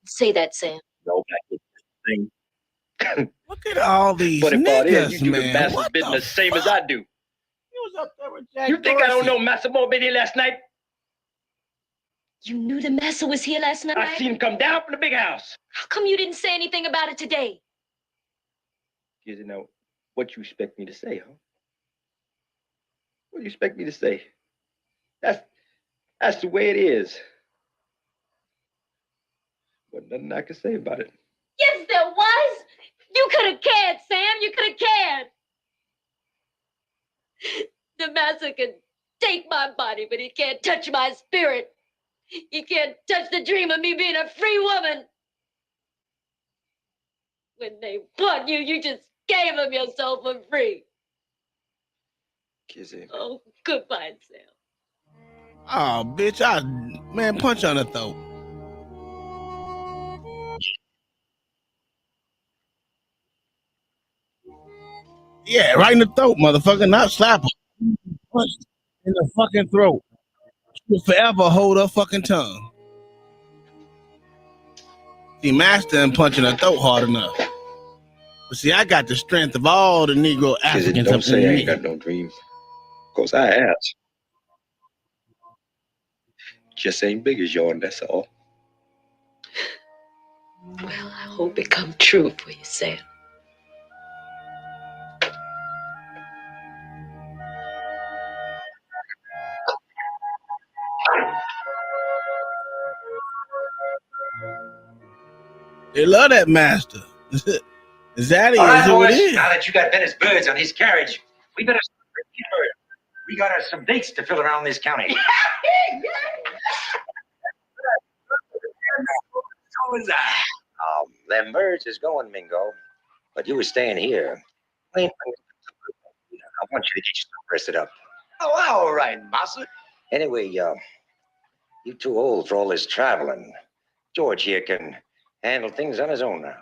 Say that, Sam. No, back with this thing. Look at all these Funny part is, niggas, you do the man. master's What business the the same as I do. was up there with Jack You think I don't Dorsey. know Massimo been here last night? You knew the massa was here last night? I seen him come down from the big house. How come you didn't say anything about it today? Kizzy, now, what you expect me to say, huh? What do you expect me to say? That's the way it is. But nothing I can say about it. Yes, there was. You could have cared, Sam. You could have cared. The master can take my body, but he can't touch my spirit. He can't touch the dream of me being a free woman. When they bought you, you just gave them yourself for free. Kizzy. Oh, goodbye, Sam. Oh, bitch, man, punch on the throat. Yeah, right in the throat, motherfucker, not slap her. Punch in the fucking throat. She'll forever hold her fucking tongue. See, Master and punching her throat hard enough. But see, I got the strength of all the Negro Kizzy, Africans don't up say I in ain't me. got no dreams. Of course I have. Just ain't big as yours, that's all. Well, I hope it come true for you, Sam. They love that Master. Zaddy All is right, who it boys, is. now that you got Venice birds on his carriage, we better we got us some dates to fill around this county. Them birds is going, Mingo. But you was staying here. I want you to get yourself rested up. Oh, all right, Massa. Anyway, you too old for all this traveling. George here can handle things on his own now.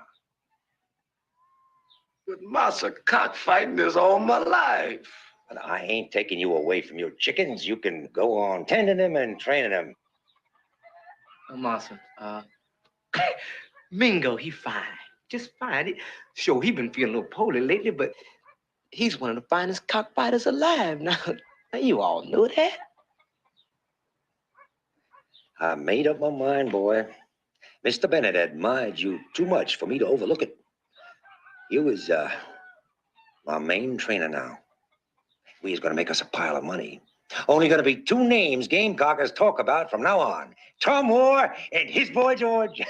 But Massa, cockfighting is all my life. And I ain't taking you away from your chickens. You can go on tending them and training them. Massa, Mingo, he fine. Just fine. Sure, he been feeling a little poorly lately, but he's one of the finest cockfighters alive. Now you all know that. I made up my mind, boy. Mr. Bennett admired you too much for me to overlook it. You is my main trainer now. We is gonna make us a pile of money. Only gonna be two names Gamecockers talk about from now on. Tom Moore and his boy George.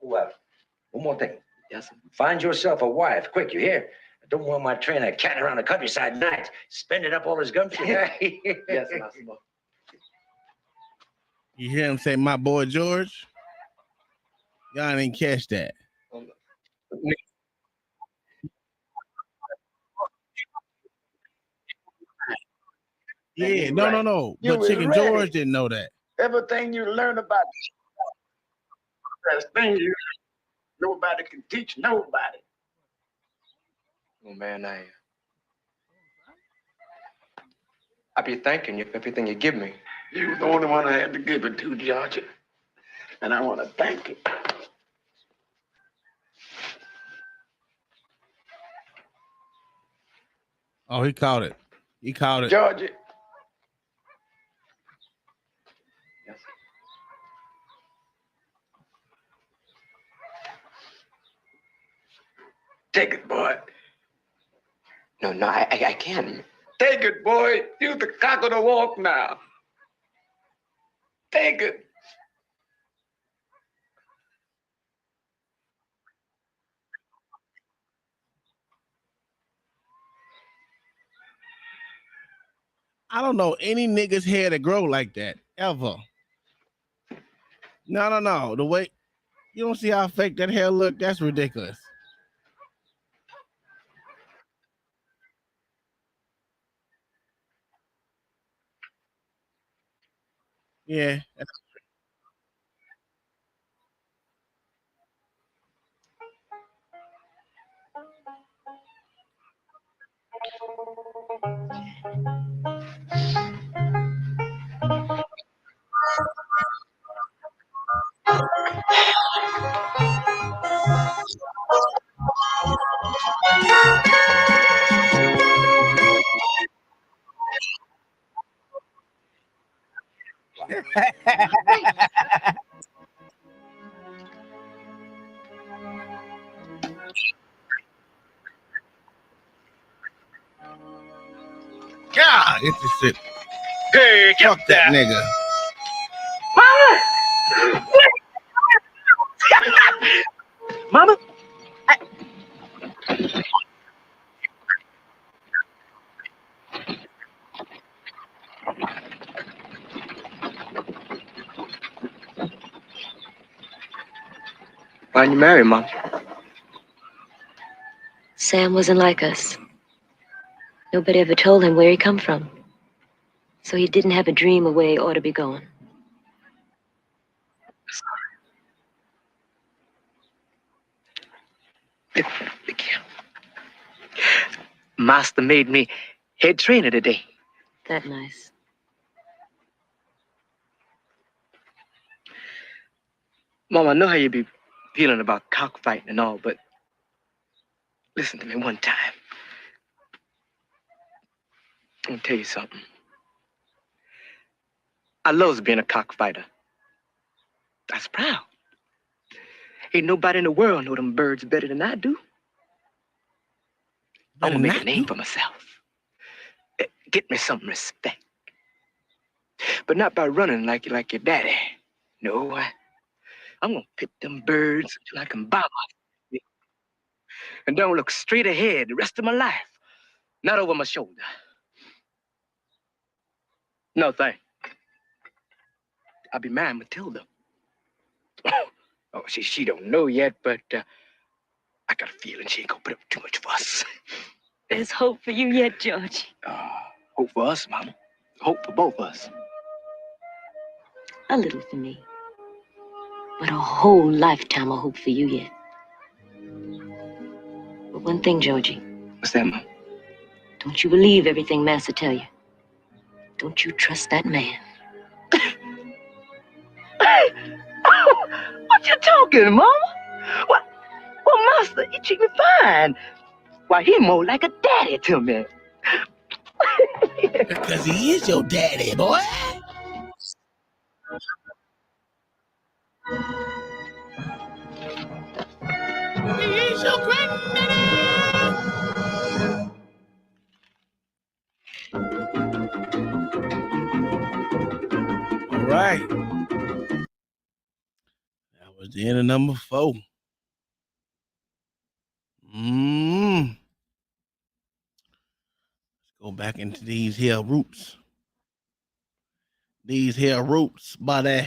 Well, one more thing. Yes, sir. Find yourself a wife, quick, you hear? I don't want my trainer catting around the countryside at night, spending up all his gumption. Yes, Massa. You hear him say, my boy George? Y'all didn't catch that. Yeah, no. You But was Chicken ready. George didn't know that. Everything you learn about that thing you nobody can teach nobody. Oh man, I'll be thanking you for everything you give me. You was the only one I had to give it to, Georgia. And I want to thank you. Oh, he caught it. He caught it. Georgia. Yes. Take it, boy. No, I can't. Take it, boy. You're the cock of the walk now. Take it. I don't know any nigga's hair that grow like that ever. No. The way you don't see how fake that hair look, that's ridiculous. Yeah. God, interested. Hey, fuck that nigga. Mama. Why'd you marry, Mom? Sam wasn't like us. Nobody ever told him where he come from. So he didn't have a dream of where he ought to be going. Look here. Master made me head trainer today. That nice. Mom, I know how you be feeling about cockfighting and all, but listen to me one time. I'm gonna tell you something. I loves being a cockfighter. That's proud. Ain't nobody in the world know them birds better than I do. I'm gonna make a name for myself. Get me some respect. But not by running like your daddy. No, I'm gonna pick them birds until I can bow myself. And don't look straight ahead the rest of my life. Not over my shoulder. No thing. I'll be marrying Matilda. Oh, she don't know yet, but I got a feeling she ain't gonna put up too much fuss. There's hope for you yet, George. Hope for us, Mama. Hope for both of us. A little for me. But a whole lifetime of hope for you yet. But one thing, Georgie. What's that, Mom? Don't you believe everything Master tell you. Don't you trust that man. What you talking, Mama? What? Well, Master, he treat me fine. Why, he more like a daddy to me. Because he is your daddy, boy. He is your granddaddy. All right. That was the end of number 4. Let's go back into these here roots. These here roots, buddy.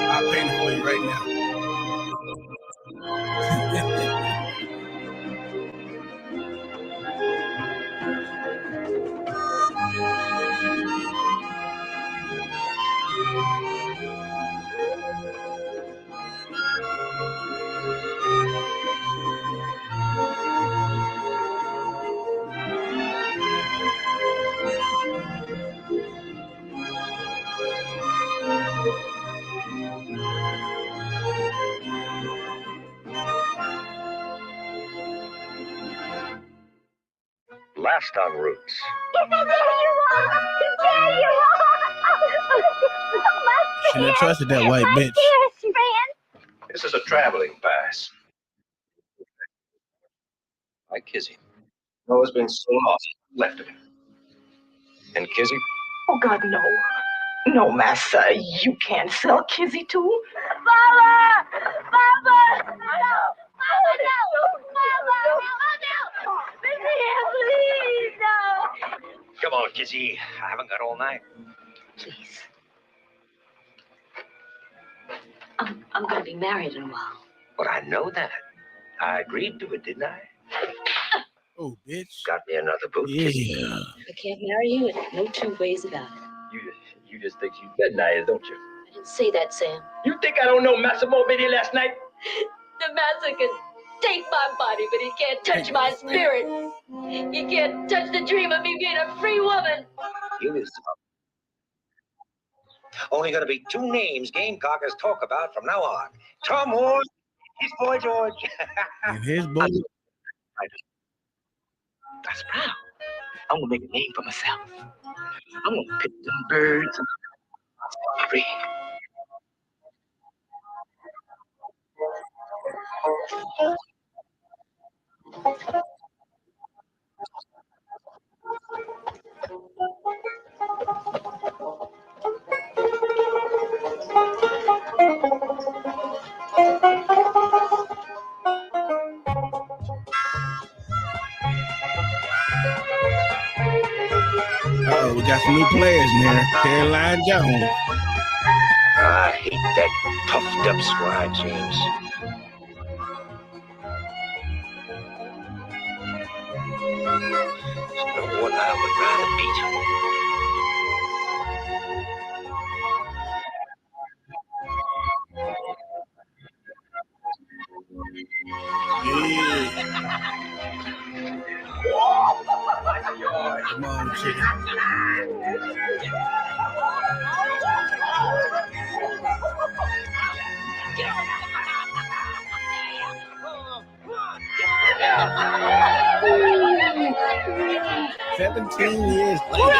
I'll paint it for you right now. Last on Roots. Shouldn't have trusted that white bitch. This is a traveling pass. Like Kizzy. No, it's been so long. Left of him. And Kizzy? Oh, God, no. No, Massa, you can't sell Kizzy too. Mama! Mama! No! Mama, no! Mama, no! Please, no! Come on, Kizzy. I haven't got all night. Please. I'm going to be married in a while. But I know that. I agreed to it, didn't I? Oh, bitch. Got me another boot, Kizzy. Yeah. I can't marry you, and no two ways about it. You just think she's that nice, don't you? I didn't say that, Sam. You think I don't know Massimo Biddy last night? The master can take my body, but he can't touch my spirit. He can't touch the dream of me being a free woman. You is only going to be two names Gamecockers talk about from now on. Tom Moore, his boy George. And his boy. That's proud. I'm gonna make a name for myself. I'm gonna pick them birds and free. Uh-oh, we got some new players in there. Caroline Jones. I hate that puffed up squad, James. There's no one I would rather beat. Come on, chicken. Yeah. 17 years later.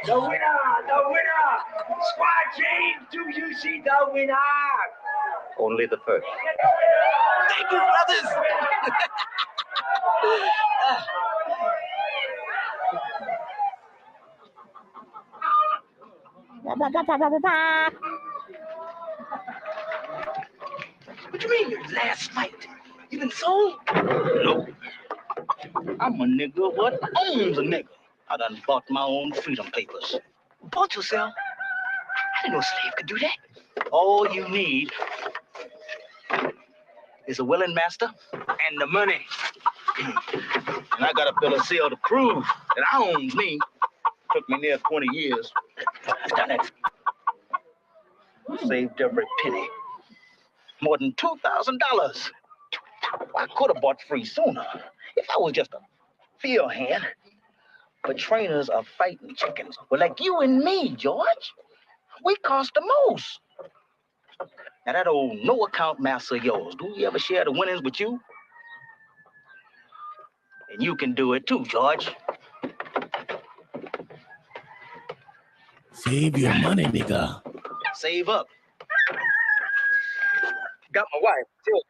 The winner! Squad James, do you see the winner? Only the first. Thank you, brothers. What you mean your last fight? You been sold? No. I'm a nigga what owns a nigga. I done bought my own freedom papers. Bought yourself? I didn't know a slave could do that. All you need is a willing master and the money. And I got a bill of sale to prove that I owns me. Took me near 20 years. I've done it. Saved every penny. More than $2,000. I could have bought free sooner if I was just a field hand. But trainers are fighting chickens. Well, like you and me, George. We cost the most. Now that old no-account master of yours, do he ever share the winnings with you? And you can do it too, George. Save your money, nigga. Save up. Got my wife, children,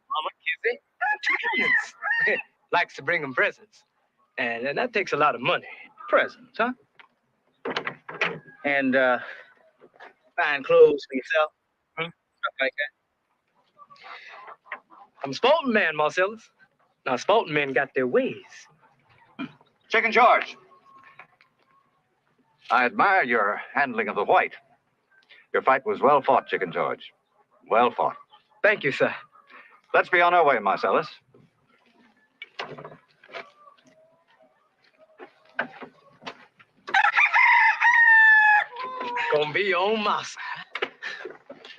Mama, Kizzy, and 2 humans. likes to bring them presents. And that takes a lot of money. Presents, huh? And fine clothes for yourself. Stuff like that. I'm a sporting man, Marcellus. Now, sporting men got their ways. Chicken George. I admire your handling of the white. Your fight was well fought, Chicken George. Well fought. Thank you, sir. Let's be on our way, Marcellus. Gonna be your own massa.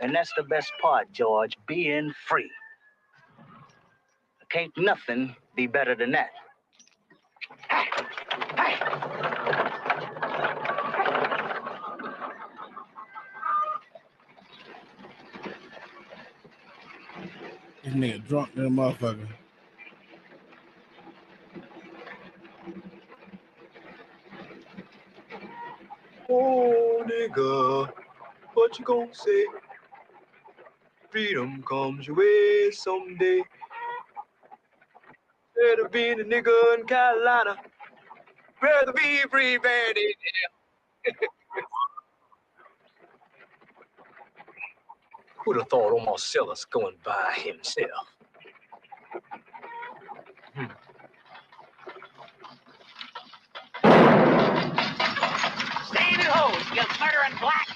And that's the best part, George, being free. Can't nothing be better than that. This nigga drunk than a motherfucker. Oh, nigga, what you gonna say? Freedom comes your way someday. Instead of being a nigga in Carolina, rather be free man in here. Who'd have thought of Marcellus going by himself? Stay in the hole, you murdering black.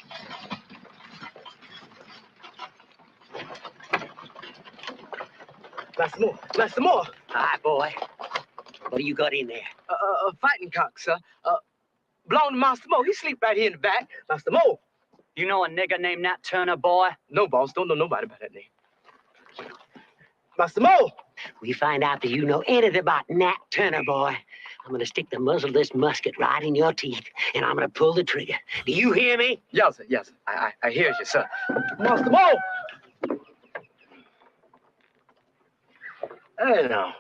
Master Moore. Hi, boy. What do you got in there? Fighting cock, sir. Belong to Master Moore. He sleep right here in the back. Master Moore. You know a nigger named Nat Turner, boy? No, boss. Don't know nobody by that name. Master Moore. We find out that you know anything about Nat Turner, boy. I'm gonna stick the muzzle of this musket right in your teeth, and I'm gonna pull the trigger. Do you hear me? Yes, sir. Yes, sir. I hear you, sir. Master Moore. Hey, now.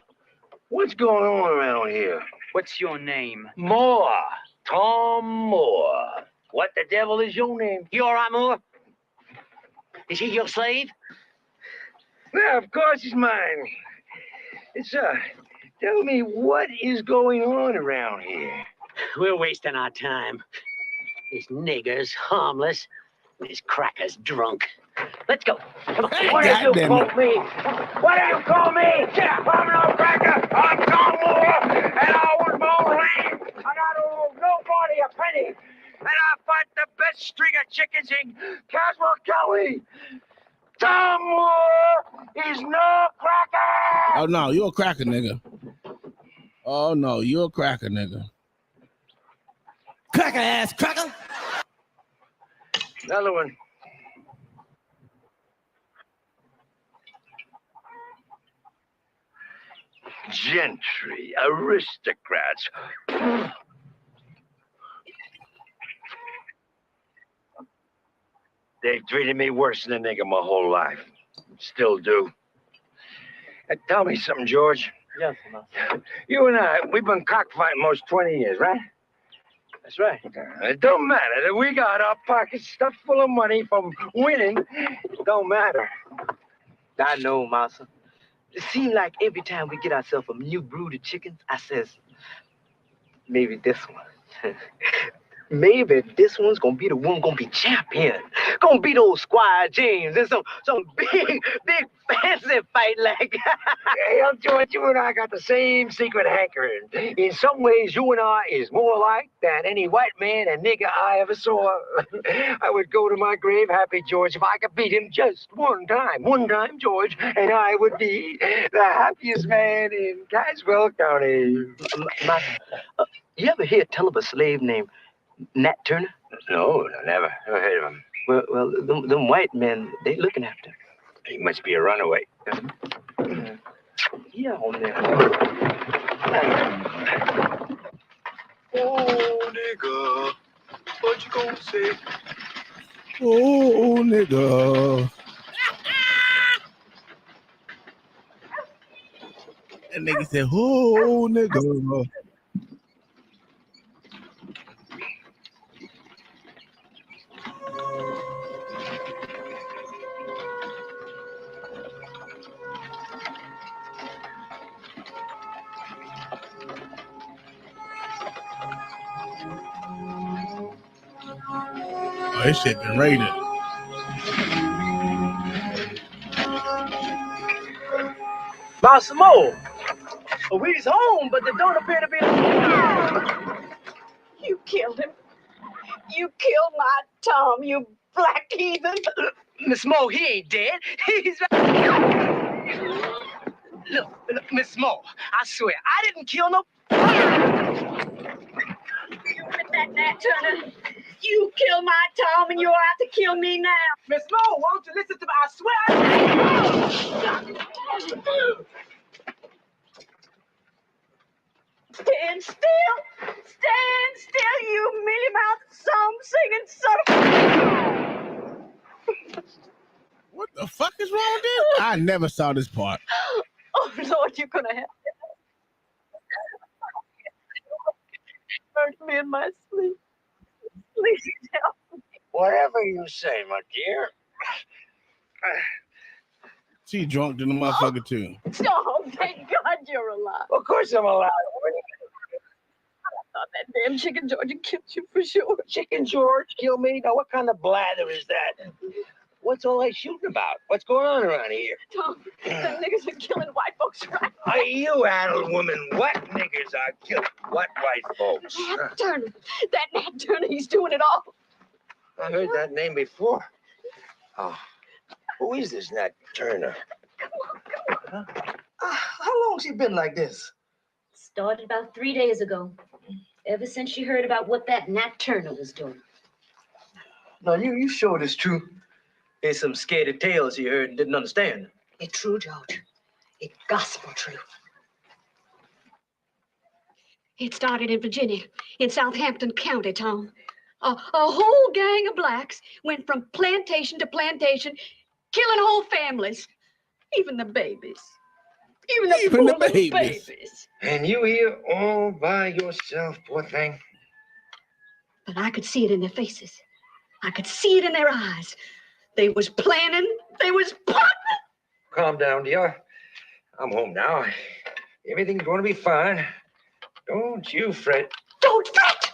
What's going on around here? What's your name? Moore. Tom Moore. What the devil is your name? You all right, Moore? Is he your slave? Yeah, of course he's mine. Sir, tell me what is going on around here? We're wasting our time. This nigger's harmless, and his cracker's drunk. Let's go. Come on. What did you call me? What do you call me? I'm no cracker. I'm Tom Moore, and I was born lame. And I don't owe nobody a penny. And I fight the best string of chickens in Caswell County. Tom Moore is no cracker. Oh no, you're a cracker, nigga. Oh no, you're a cracker, nigga. Cracker ass cracker. Another one. Gentry, aristocrats. They've treated me worse than a nigga my whole life. Still do. Tell me something, George. Yes, sir. You and I, we've been cockfighting most 20 years, right? That's right. It don't matter that we got our pockets stuffed full of money from winning. It don't matter. I know, Massa. It seems like every time we get ourselves a new brood of chickens, I says, maybe this one. Maybe this one's gonna be the one gonna be champion. Gonna beat old Squire James in some big fancy fight like. Hey, George, you and I got the same secret hankering. In some ways, you and I is more alike than any white man and nigger I ever saw. I would go to my grave happy, George, if I could beat him just one time. One time, George, and I would be the happiest man in Caswell County. You ever hear tell of a slave named Nat Turner? No, never heard of him. Well, them white men, they looking after him. He must be a runaway. Yeah, on there. Oh, nigga, what you gonna say? Oh, nigga. That nigga said, oh, nigga. Oh, this shit been raided. Massimo, we's home, but they don't appear to be. You killed him. You killed my Tom, you black heathen. Miss Mo, he ain't dead. He's look, Miss Mo. I swear, I didn't kill no. You with that Nat Turner. You killed my Tom, and you're out to kill me now. Miss Mo, won't you listen to me? I swear. Stand still. Stand still, you mealy-mouthed song-singing son of... What the fuck is wrong with this? I never saw this part. Oh, Lord, you're gonna have to hurt me in my sleep. Please help me. Whatever you say, my dear. She drunk than the motherfucker too. Oh, thank God you're alive. Of course I'm alive. I thought that damn Chicken George had killed you for sure. Chicken George killed me? Now, what kind of blather is that? What's all that shooting about? What's going on around here? Tom, the niggas are killing white folks right now. Are you adult woman? What niggas are killing what white folks? Nat Turner. That Nat Turner, he's doing it all. I heard that name before. Oh, who is this Nat Turner? How long's he been like this? Started about 3 days ago. Ever since she heard about what that Nat Turner was doing. No, you sure it's true? There's some scaredy tales you heard and didn't understand. It's true, George. It's gospel true. It started in Virginia, in Southampton County, Tom. A whole gang of blacks went from plantation to plantation, killing whole families, even the babies. Even the poor little babies. And you here all by yourself, poor thing. But I could see it in their faces. I could see it in their eyes. They was planning. They was plotting. Calm down, dear. I'm home now. Everything's going to be fine. Don't you fret. Don't fret!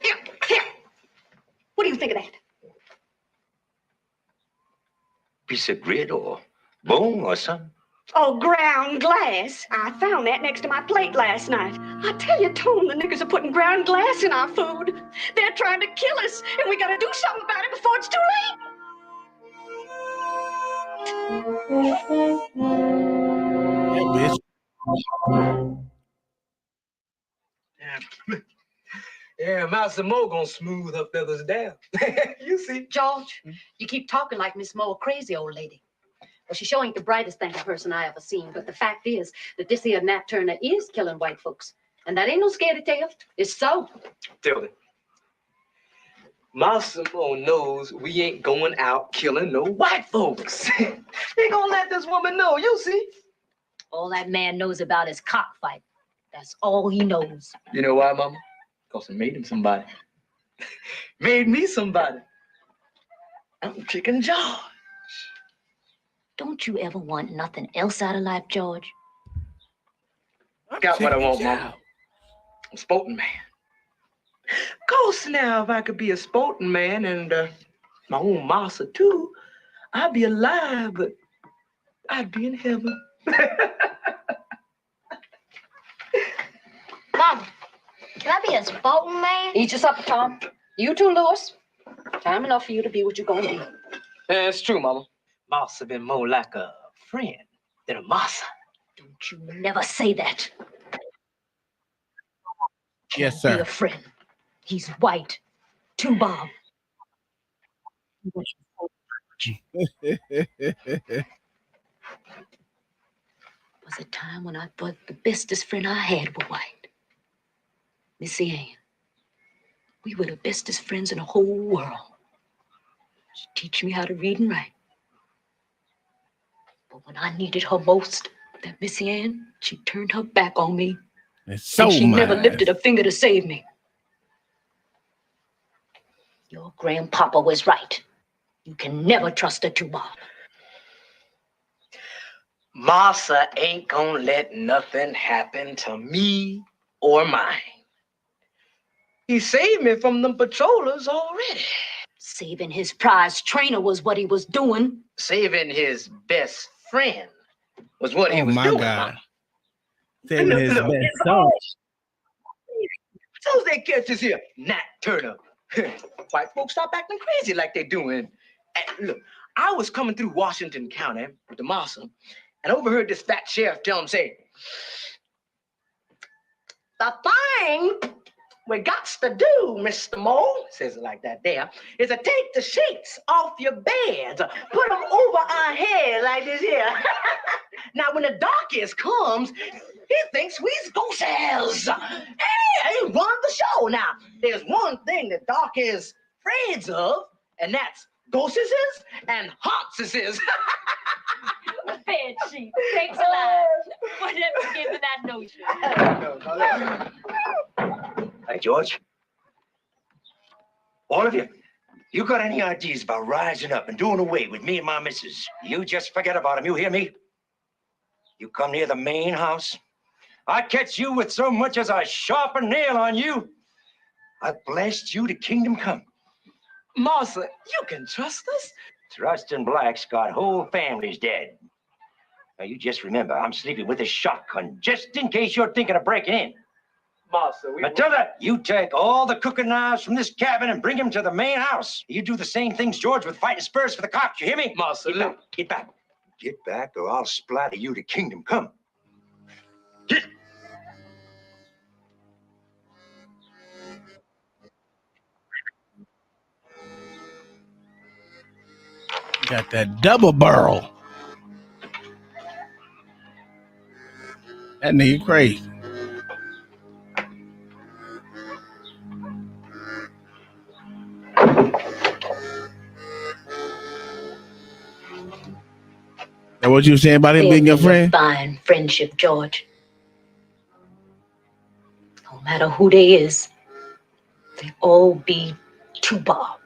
Here. What do you think of that? Piece of grit or bone or something? Oh, ground glass. I found that next to my plate last night. I tell you, Tom, the niggas are putting ground glass in our food. They're trying to kill us, and we gotta do something about it before it's too late. Yeah, Master Mo gonna smooth her feathers down. You see? George, you keep talking like Miss Mo, a crazy old lady. Well, she sure ain't the brightest thinking person I ever seen, but the fact is that this here Nat Turner is killing white folks. And that ain't no scaredy tale. It's so. Tilden, Master Mo knows we ain't going out killing no white folks. He gonna let this woman know, you see? All that man knows about is cockfight. That's all he knows. You know why, Mama? Because I made him somebody. Made me somebody. I'm Chicken George. Don't you ever want nothing else out of life, George? Got what I want, Mama. I'm a sporting man. Of course, now, if I could be a sporting man and my own massa too, I'd be alive, but I'd be in heaven. Mom, can I be a sporting man? Eat your supper, Tom. You too, Louis. Time enough for you to be what you're gonna be. Yeah, it's true, Mama. Massa been more like a friend than a massa. Don't you never say that. Yes, Be sir. a friend. He's white. Too Bob. Was a time when I thought the bestest friend I had were white. Missy Ann. We were the bestest friends in the whole world. She teach me how to read and write. But when I needed her most, that Missy Ann, she turned her back on me. It's so and she never mad. lifted a finger to save me. Your grandpapa was right. You can never trust a two-bob. Massa ain't gonna let nothing happen to me or mine. He saved me from them patrollers already. Saving his prize trainer was what he was doing. Saving his best friend was what he Oh was my doing. God. Mama. Saving Look, his look, best it's son. all- Suppose they catch us here, Nat Turner. White folks stop acting crazy like they doing. And look, I was coming through Washington County with the Massa and overheard this fat sheriff tell him, say, the thing we got to do, Mr. Moe, says it like that there, is to take the sheets off your beds, put them over our head like this here. Now, when the darkest comes, he thinks we's ghosts. Hey, he run the show. Now, there's one thing that Doc is afraid of, and that's ghosts and haunts. Bed sheet. Thanks a lot. Whatever gave me that notion. Hey, George. All of you, you got any ideas about rising up and doing away with me and my missus? You just forget about them, you hear me? You come near the main house, I catch you with so much as a sharper nail on you, I blast you to kingdom come. Massa, you can trust us. Trusting Black's got whole families dead. Now, you just remember, I'm sleeping with a shotgun, just in case you're thinking of breaking in. Massa, Matilda, you take all the cooking knives from this cabin and bring them to the main house. You do the same things, George, with fighting spurs for the cops. You hear me? Massa, Get back. Get back, or I'll splatter you to kingdom come. Get. Got that double barrel. That nigga crazy. That what you saying about him being your friend? Fine friendship, George. No matter who they is, they all be Tuba.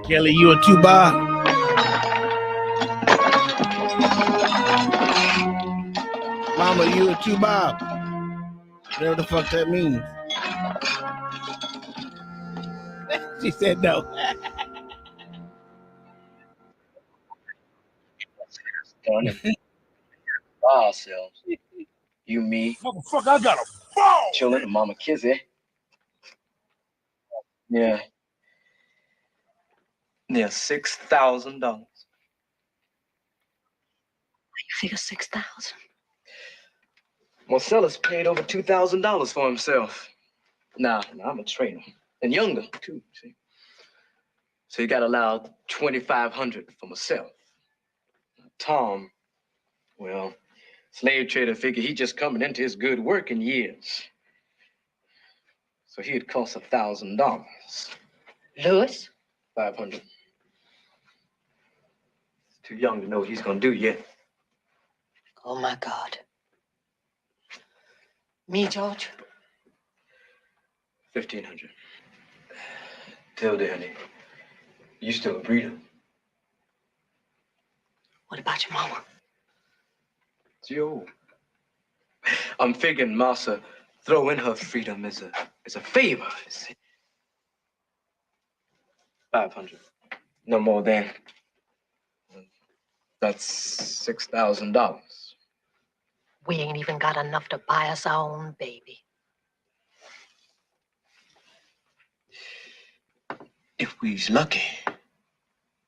Kelly, you a tuba? Mama, you a tuba? Whatever the fuck that means. She said no. Done it. By ourselves. You, me. Fuck, I got a ball. Chilling and Mama Kizzy. Yeah. Near $6,000. You figure 6,000? Marcellus paid over $2,000 for himself. Now, I'm a trainer. And younger, too, see. So you got allowed $2,500 for myself. Tom, well, slave trader figured he just coming into his good working years. So he'd cost $1,000. Lewis? 500. Too young to know what he's gonna do yet. Oh, my God. Me, George? 1,500. Tell Danny, you still a breeder. What about your mama? Joe. I'm figuring Massa throw in her freedom as a favor. 500. No more than. That's $6,000. We ain't even got enough to buy us our own baby. If we's lucky,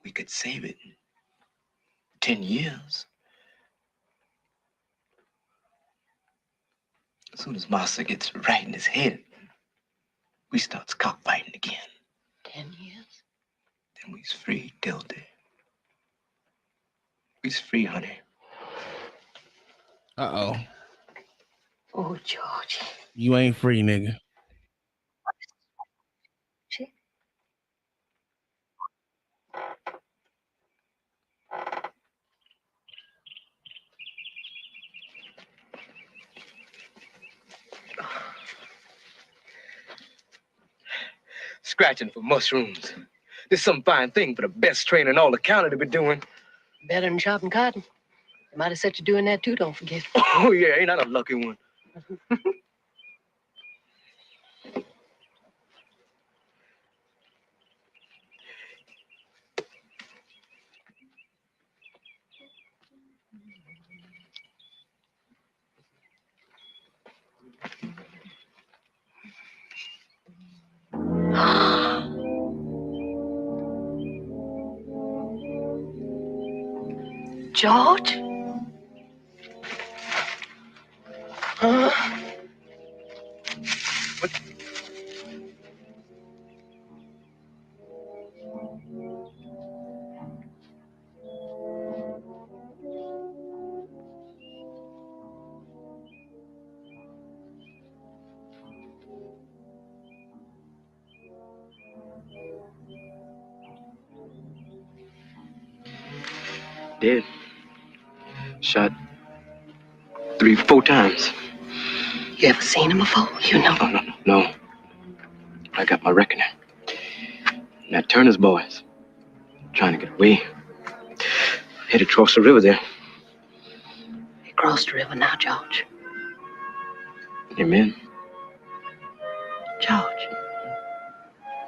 we could save it in 10 years. As soon as Massa gets right in his head, we starts cockfighting again. 10 years? Then we's free, Dildy. We's free, honey. Uh-oh. Oh, George. You ain't free, nigga. Scratching for mushrooms. This is some fine thing for the best trainer in all the county to be doing. Better than chopping cotton. They might have set you doing that too, don't forget. Oh, yeah, ain't I a lucky one? George? Huh? Dead. Shot 3-4 times. You ever seen him before? You know? No. I got my reckoning. And that Turner's boys trying to get away. Headed across the river there. He crossed the river now, George. Amen. George,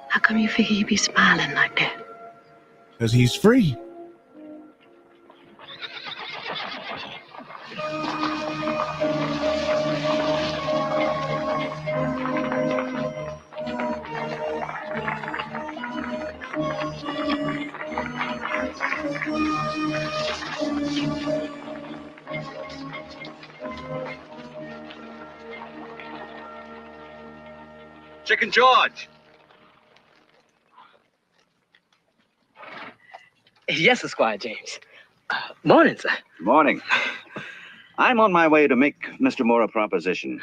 how come you figure you'd be smiling like that? Because he's free. Chicken George. Yes, Squire James. Morning, sir. Morning. I'm on my way to make Mr. Moore a proposition.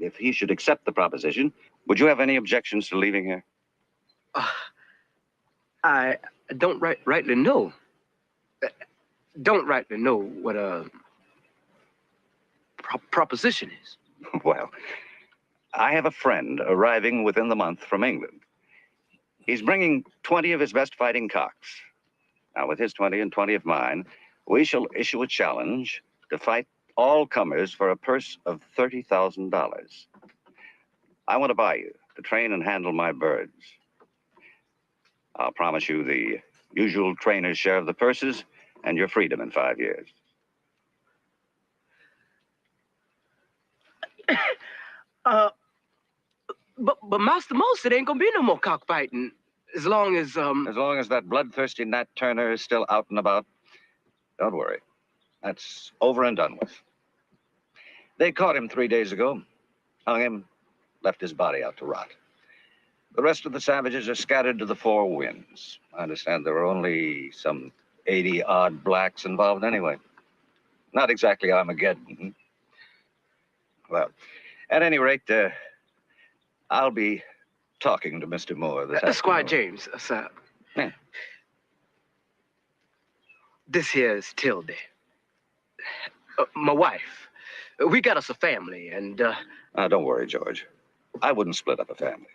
If he should accept the proposition, would you have any objections to leaving here? I don't rightly know. Don't rightly know what a proposition is. Well, I have a friend arriving within the month from England. He's bringing 20 of his best fighting cocks. Now, with his 20 and 20 of mine, we shall issue a challenge to fight all comers for a purse of $30,000. I want to buy you to train and handle my birds. I'll promise you the usual trainer's share of the purses and your freedom in 5 years. But Master Most, it ain't gonna be no more cockfighting as long as As long as that bloodthirsty Nat Turner is still out and about, don't worry. That's over and done with. They caught him 3 days ago, hung him, left his body out to rot. The rest of the savages are scattered to the four winds. I understand there are only some 80-odd blacks involved anyway. Not exactly Armageddon. Well, at any rate, I'll be talking to Mr. Moore this afternoon. Squire James, sir. Yeah. This here is Tildy. My wife. We got us a family, and Don't worry, George. I wouldn't split up a family.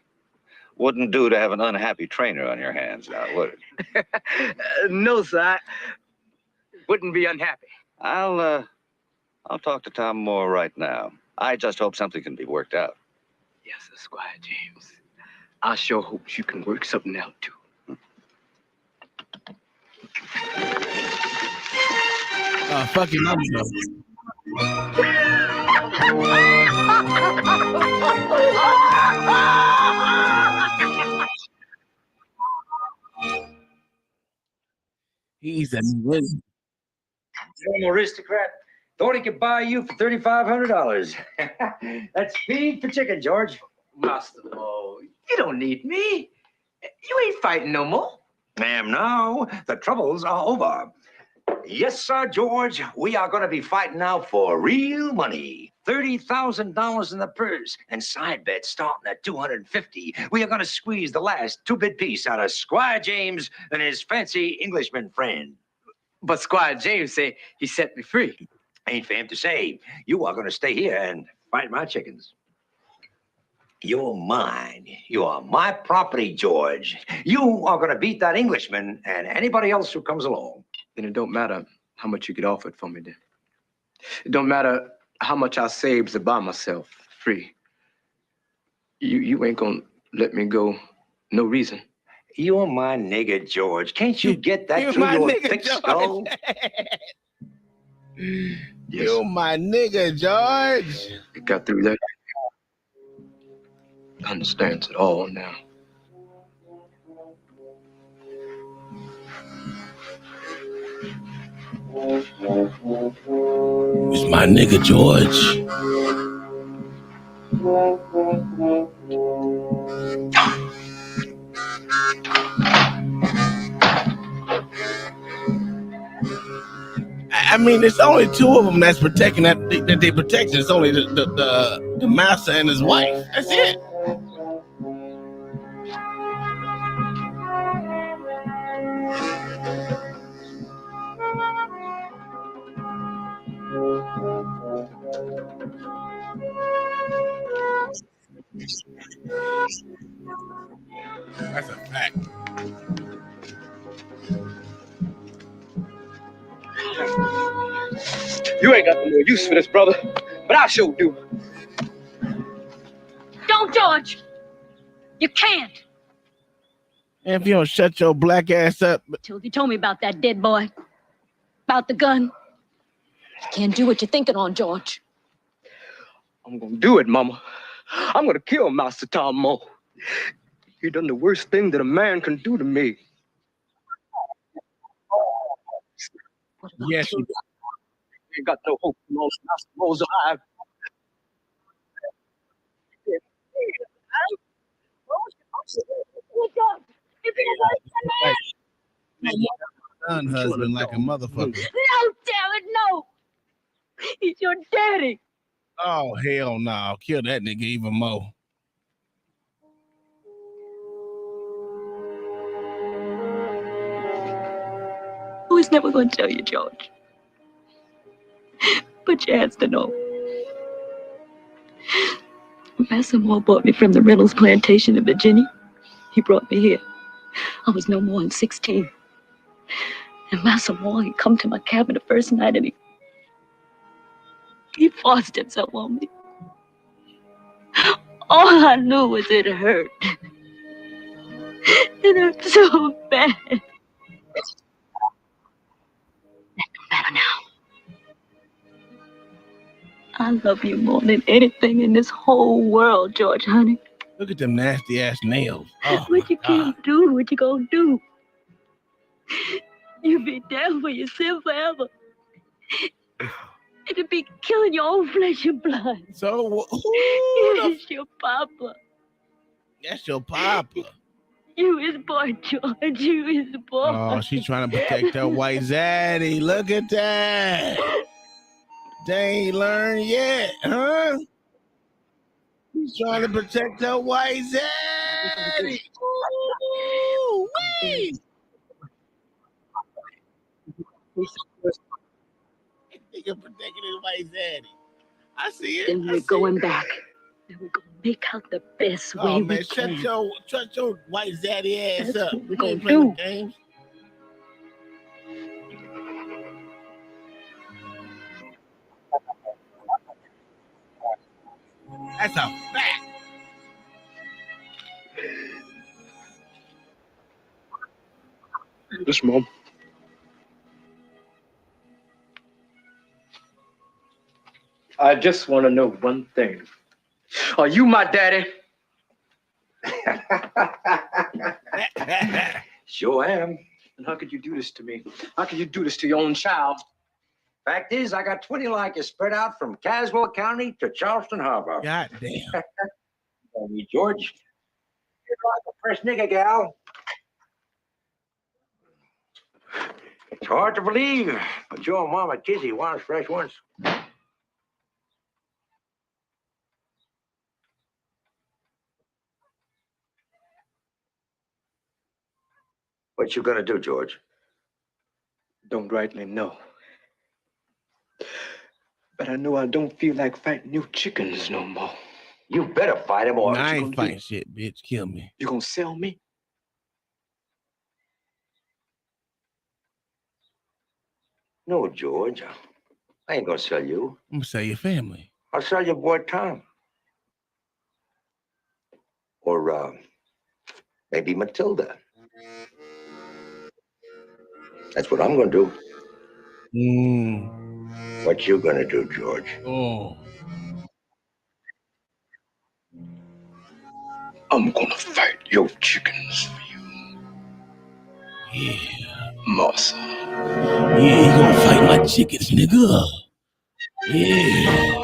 Wouldn't do to have an unhappy trainer on your hands now, would it? No, sir. I wouldn't be unhappy. I'll talk to Tom Moore right now. I just hope something can be worked out. Yes, sir, Squire James. I sure hope you can work something out, too. Fucking number. He's a win. Young aristocrat thought he could buy you for $3,500. That's feed for chicken, George. Master Mo, you don't need me. You ain't fighting no more. Ma'am, no, the troubles are over. Yes, sir, George, we are going to be fighting now for real money. $30,000 in the purse and side bets starting at $250. We are going to squeeze the last two-bit piece out of Squire James and his fancy Englishman friend. But Squire James said he set me free. Ain't for him to say. You are going to stay here and fight my chickens. You're mine. You are my property, George. You are going to beat that Englishman and anybody else who comes along. Then it don't matter how much you get offered for me then. It don't matter how much I saved to buy myself free. You ain't gonna let me go, no reason. You're my nigga, George. Can't you get that You're through my your nigga, thick George. skull? You're my nigga, George. You got through that. Understands it all now. It's my nigga, George. I mean, there's only two of them that's protecting that they protect. It's only the master and his wife. That's it. That's a fact. You ain't got no more use for this, brother, but I sure do. Don't, George. You can't. And if you don't shut your black ass up. Till you told me about that dead boy. About the gun. You can't do what you're thinking on, George. I'm gonna do it, Mama. I'm gonna kill Master Tom Moe. He done the worst thing that a man can do to me. Yes, you ain't got no hope for most Master Moe's alive. Son husband like a motherfucker. No, damn it, no. He's your daddy. Oh, hell no. Kill that nigga even more. I was never going to tell you, George. But you has to know. Master Moore bought me from the Reynolds plantation in Virginia. He brought me here. I was no more than 16. And Master Moore, he come to my cabin the first night and he forced himself on me. All I knew was it hurt. It hurt so bad. That don't matter now. I love you more than anything in this whole world, George, honey. Look at them nasty ass nails. Oh, What you can't do, what you gonna do? You be down for your sin forever. It'd be killing your own flesh and blood. So, It's your papa. that's your papa. You his boy, George. You his boy. Oh, she's trying to protect her white zaddy. Look at that. They ain't learned yet, huh? She's trying to protect her white zaddy. Ooh-wee. Nigga protecting his white zaddy. I see it. Then we're going back. And we're gonna make out the best way Oh we man, can. shut your white zaddy ass That's up. what we're We gonna ain't playing do. no games. That's a fact. Yes, Mom. I just want to know one thing. Are you my daddy? Sure am. And how could you do this to me? How could you do this to your own child? Fact is, I got 20 like you spread out from Caswell County to Charleston Harbor. God damn. Call me George. You're like a fresh nigga, gal. It's hard to believe, but your mama Kizzy was fresh once. What you gonna do, George? Don't rightly know. But I know I don't feel like fighting you chickens no more. You better fight him or Nah, I what you ain't gonna fighting shit, bitch. Kill me. You gonna sell me? No, George. I ain't gonna sell you. I'm gonna sell your family. I'll sell your boy Tom. Or maybe Matilda. That's what I'm gonna do. What you gonna do, George? Oh. I'm gonna fight your chickens for you. Yeah. Martha. Yeah, you gonna fight my chickens, nigga. Yeah.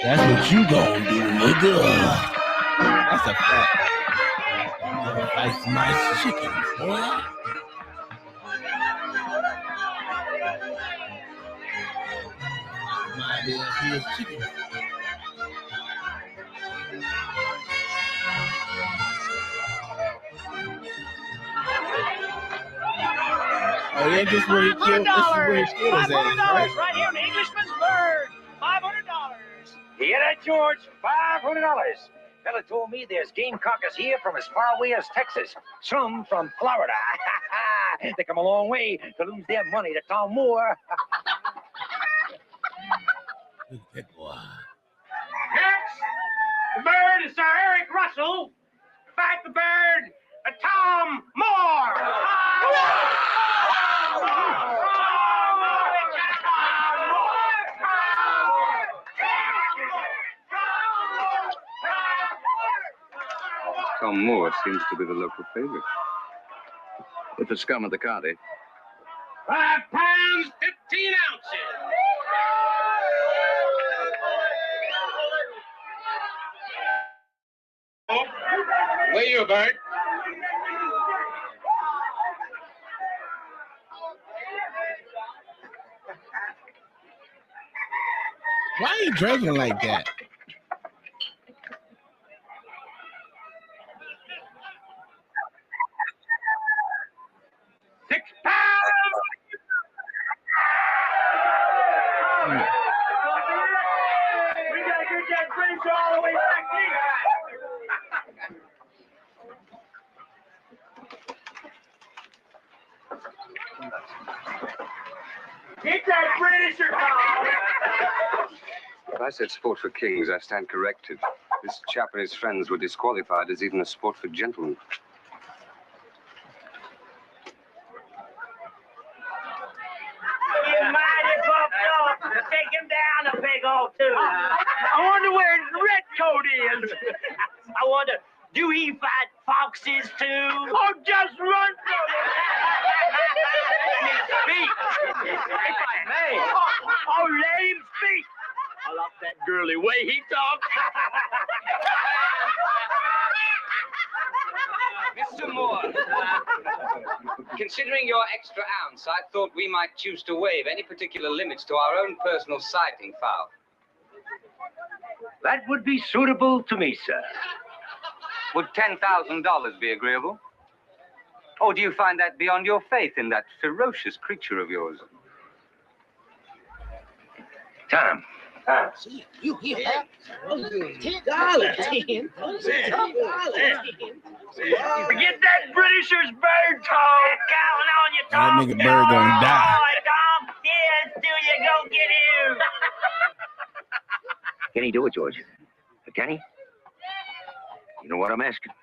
That's what you gonna do, nigga. That's a fact. You gonna fight my chickens, boy. My idea is chickens. Oh, yeah, this is where he killed. This is where he killed his ass, right? Right here in Englishman's Bird. $500. You hear that, George? $500. Fella told me there's gamecockers here from as far away as Texas. Some from Florida. They come a long way to lose their money to Tom Moore. Look at that boy. Next, the bird is Sir Eric Russell. Fight the bird, Tom Moore. Tom Moore seems to be the local favorite. With the scum of the county. 5 pounds, 15 ounces. Where you, Bert? Why are you drinking like that? We gotta get that British all the way back here. Get that Britisher dog. If I said sport for kings, I stand corrected. This chap and his friends were disqualified as even a sport for gentlemen. You mighty buffed up. Take him down a big old tune. I wonder where his red coat is. I wonder, do he fight foxes too? Oh, just run from him. Speak. Hey. Oh, let him speak. I love that girly way he talks. Mr. Moore, considering your extra ounce, I thought we might choose to waive any particular limits to our own personal sighting foul. That would be suitable to me, sir. Would $10,000 be agreeable? Or do you find that beyond your faith in that ferocious creature of yours? Tom. See, you hear that? $10. $10. Forget that Britisher's bird, Tom. Counting on you, Tom. That nigga bird gonna die. All right, Tom. Yes, do you go get him? Can he do it, George? Can he? You know what I'm asking?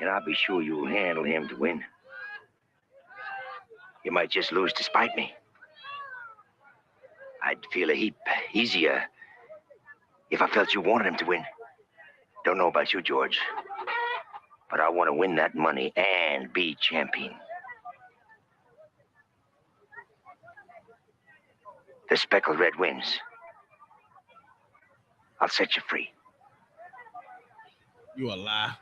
And I'll be sure you'll handle him to win. You might just lose to spite me. I'd feel a heap easier if I felt you wanted him to win. Don't know about you, George, but I want to win that money and be champion. The speckled red wins. I'll set you free. You a lie.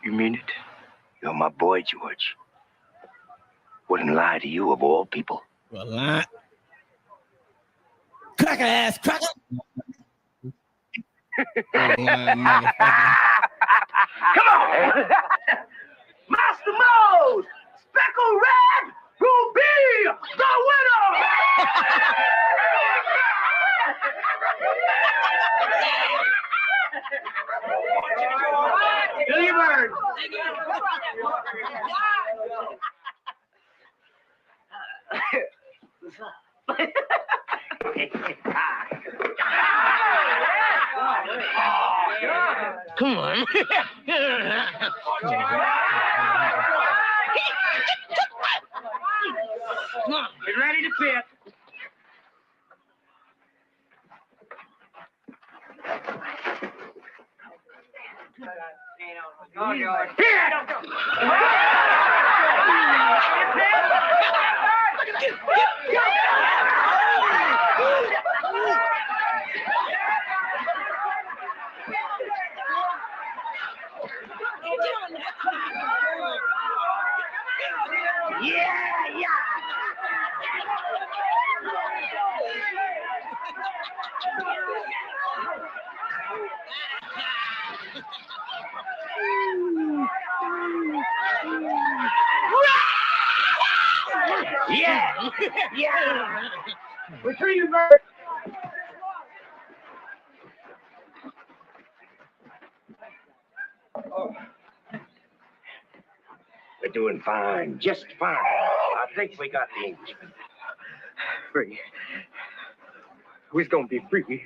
You mean it? You're my boy, George. Wouldn't lie to you of all people. You a lie. Cracker ass cracker. Lying motherfucker. Come on. Master Mode. Speckled Red will be the winner. Come on. Come on, get ready to pit. Yeah! Yeah! Retrieve, Bert! We're doing fine, just fine. I think we got the Englishman. Free. We's gonna be free.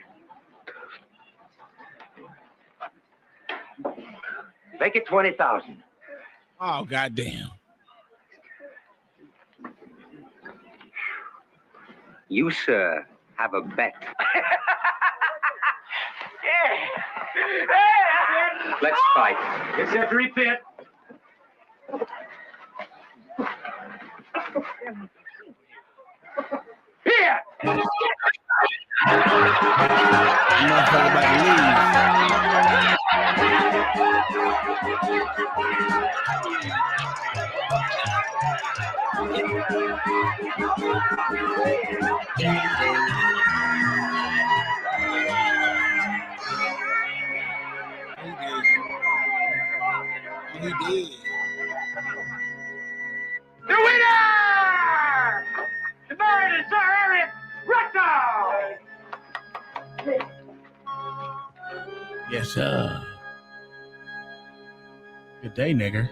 Make it 20,000. Oh, goddamn. You, sir, have a bet. Let's fight. It's a repeat. Here! Motherfucker about to He did. The winner! The bird is Sir Eric Recto! Yes, sir. Good day, nigger.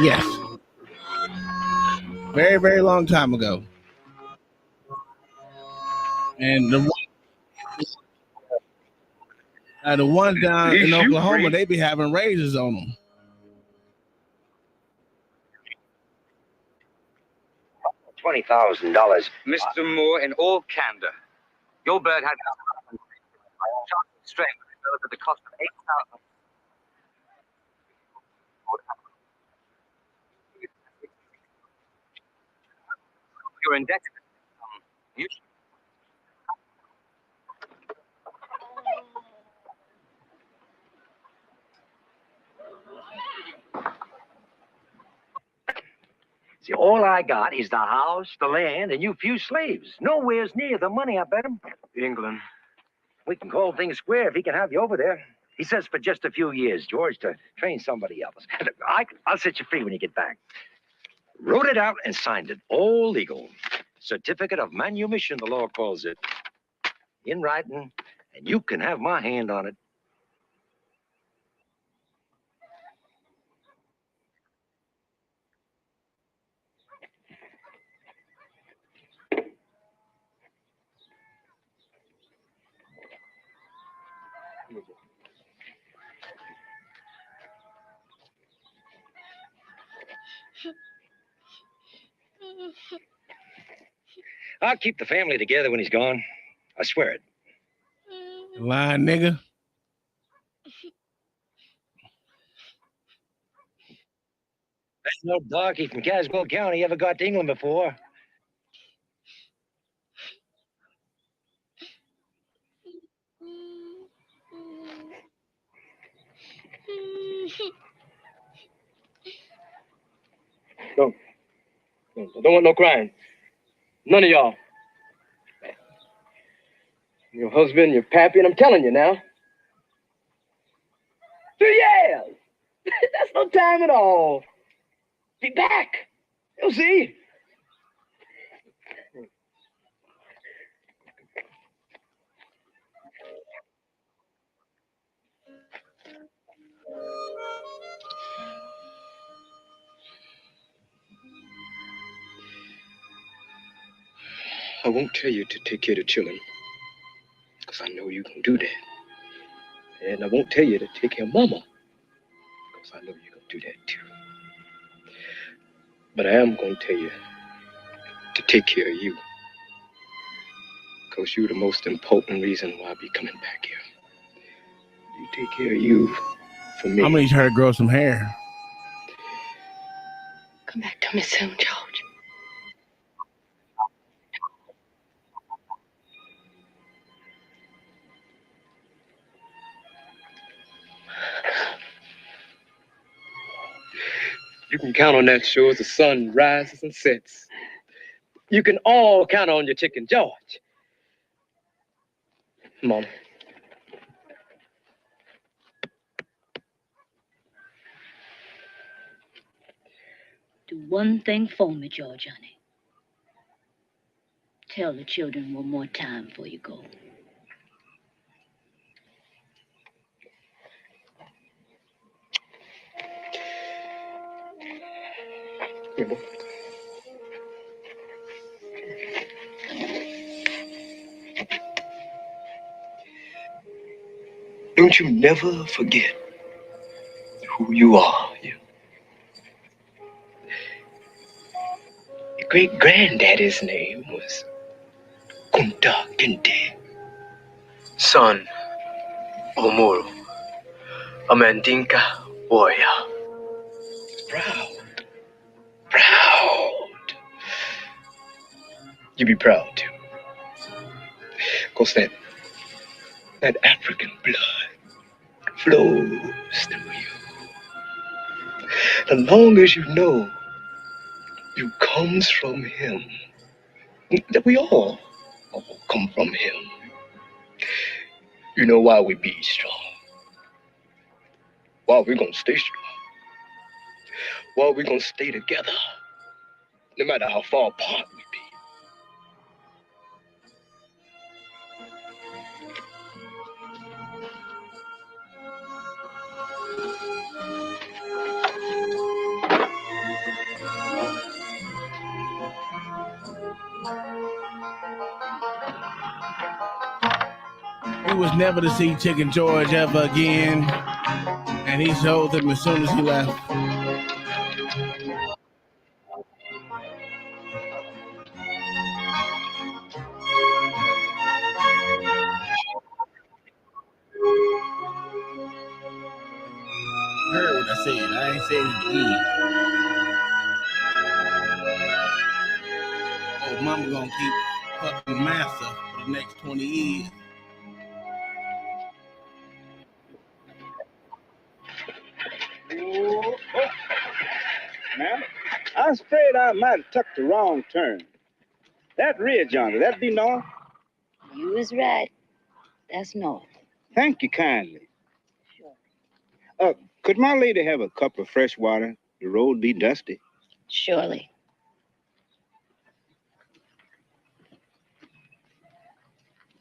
Yes. Very, very long time ago. And the ones down in Oklahoma, they be having raises on them. $20,000. Mr. Moore, in all candor, your bird had strength at the cost of 8,000. You're indebted. You See, all I got is the house, the land, and you few slaves. Nowhere's near the money, I bet him. England. We can call things square if he can have you over there. He says for just a few years, George, to train somebody else. Look, I'll set you free when you get back. Wrote it out and signed it. All legal. Certificate of manumission, the law calls it. In writing, and you can have my hand on it. I'll keep the family together when he's gone. I swear it. Lying nigga. There's no darky from Caswell County ever got to England before. No. Don't want no crying. None of y'all. Your husband, your pappy, and I'm telling you now. 3 years! That's no time at all. Be back. You'll see. I won't tell you to take care of the children, because I know you can do that. And I won't tell you to take care of Mama, because I know you can do that too. But I am going to tell you to take care of you, because you're the most important reason why I be coming back here. You take care of you for me. I'm gonna need her to grow some hair. Come back to me soon, George. You can count on that sure as the sun rises and sets. You can all count on your chicken George. Mom. Do one thing for me, George, honey. Tell the children one more time before you go. Don't you never forget who you are. Your great-granddaddy's name was Kunta Kinte, son of Moro, a Mandinka warrior. Proud. You be proud too. Because that African blood flows through you. As long as you know you comes from him, that we all come from him. You know why we be strong. Why we gonna stay strong. Why we gonna stay together. No matter how far apart we be. He was never to see Chicken George ever again, and he showed them as soon as he left. Heard what I said. I ain't saying it again. Oh, Mama gonna keep fucking Master for the next 20 years. Ma'am, I was afraid I might have took the wrong turn. That ridge yonder, that be north? You was right. That's north. Thank you kindly. Could my lady have a cup of fresh water? The road be dusty. Surely.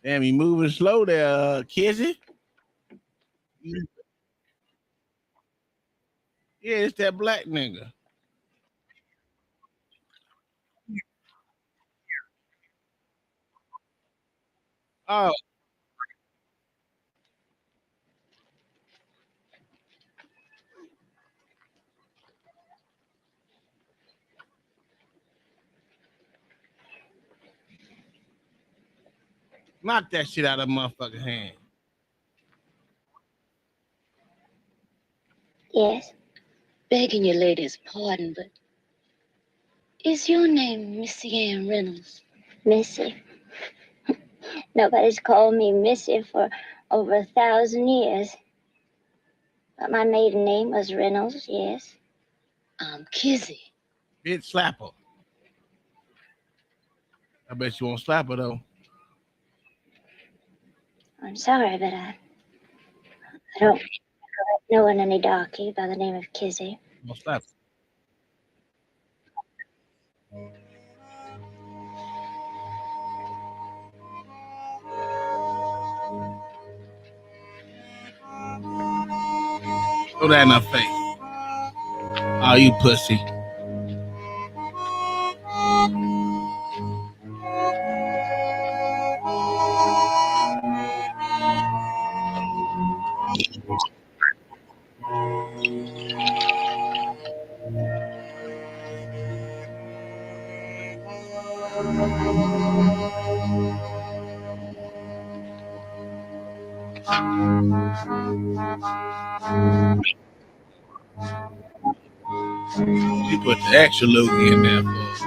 Damn, you moving slow there, Kizzy. Yeah, it's that black nigga. Oh. Knock that shit out of motherfucking hand. Yes. Begging your lady's pardon, but is your name Missy Ann Reynolds? Missy. Nobody's called me Missy for over 1,000 years. But my maiden name was Reynolds, yes. I'm Kizzy. Bitch, slap her. I bet you won't slap her, though. I'm sorry, but I don't know any darky by the name of Kizzy. Won't slap her. Throw that in her face. Oh, you pussy. You put the extra loogie in there for us.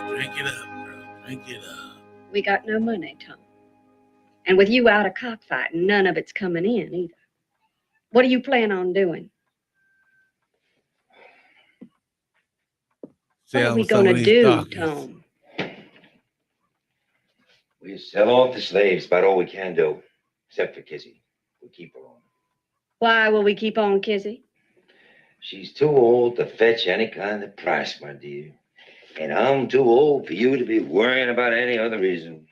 Drink it up, girl. Drink it up. We got no money, Tom. And with you out of cockfighting, none of it's coming in either. What do you plan on doing? What are we going to do, Tom? We sell off the slaves, about all we can do. Except for Kizzy. We keep her on. Why will we keep on, Kizzy? She's too old to fetch any kind of price, my dear. And I'm too old for you to be worrying about any other reason.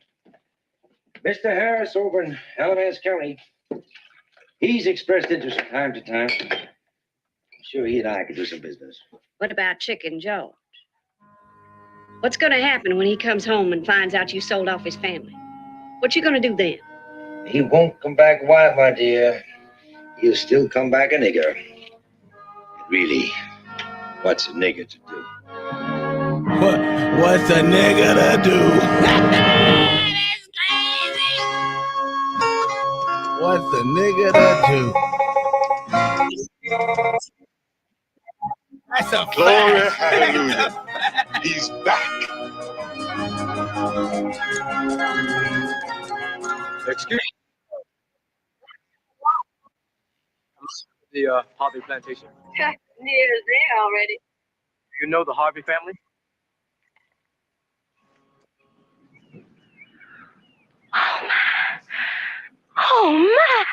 Mr. Harris over in Alamance County, he's expressed interest from time to time. I'm sure he and I could do some business. What about Chicken George? What's going to happen when he comes home and finds out you sold off his family? What you going to do then? He won't come back white, my dear. He'll still come back a nigger. Really, what's a nigger to do? What's a nigga to do? That's crazy. What's a nigga to do? That's a Glory, fact. hallelujah. He's back. Excuse me. The Harvey plantation. Near there already. You know the Harvey family? Oh, my.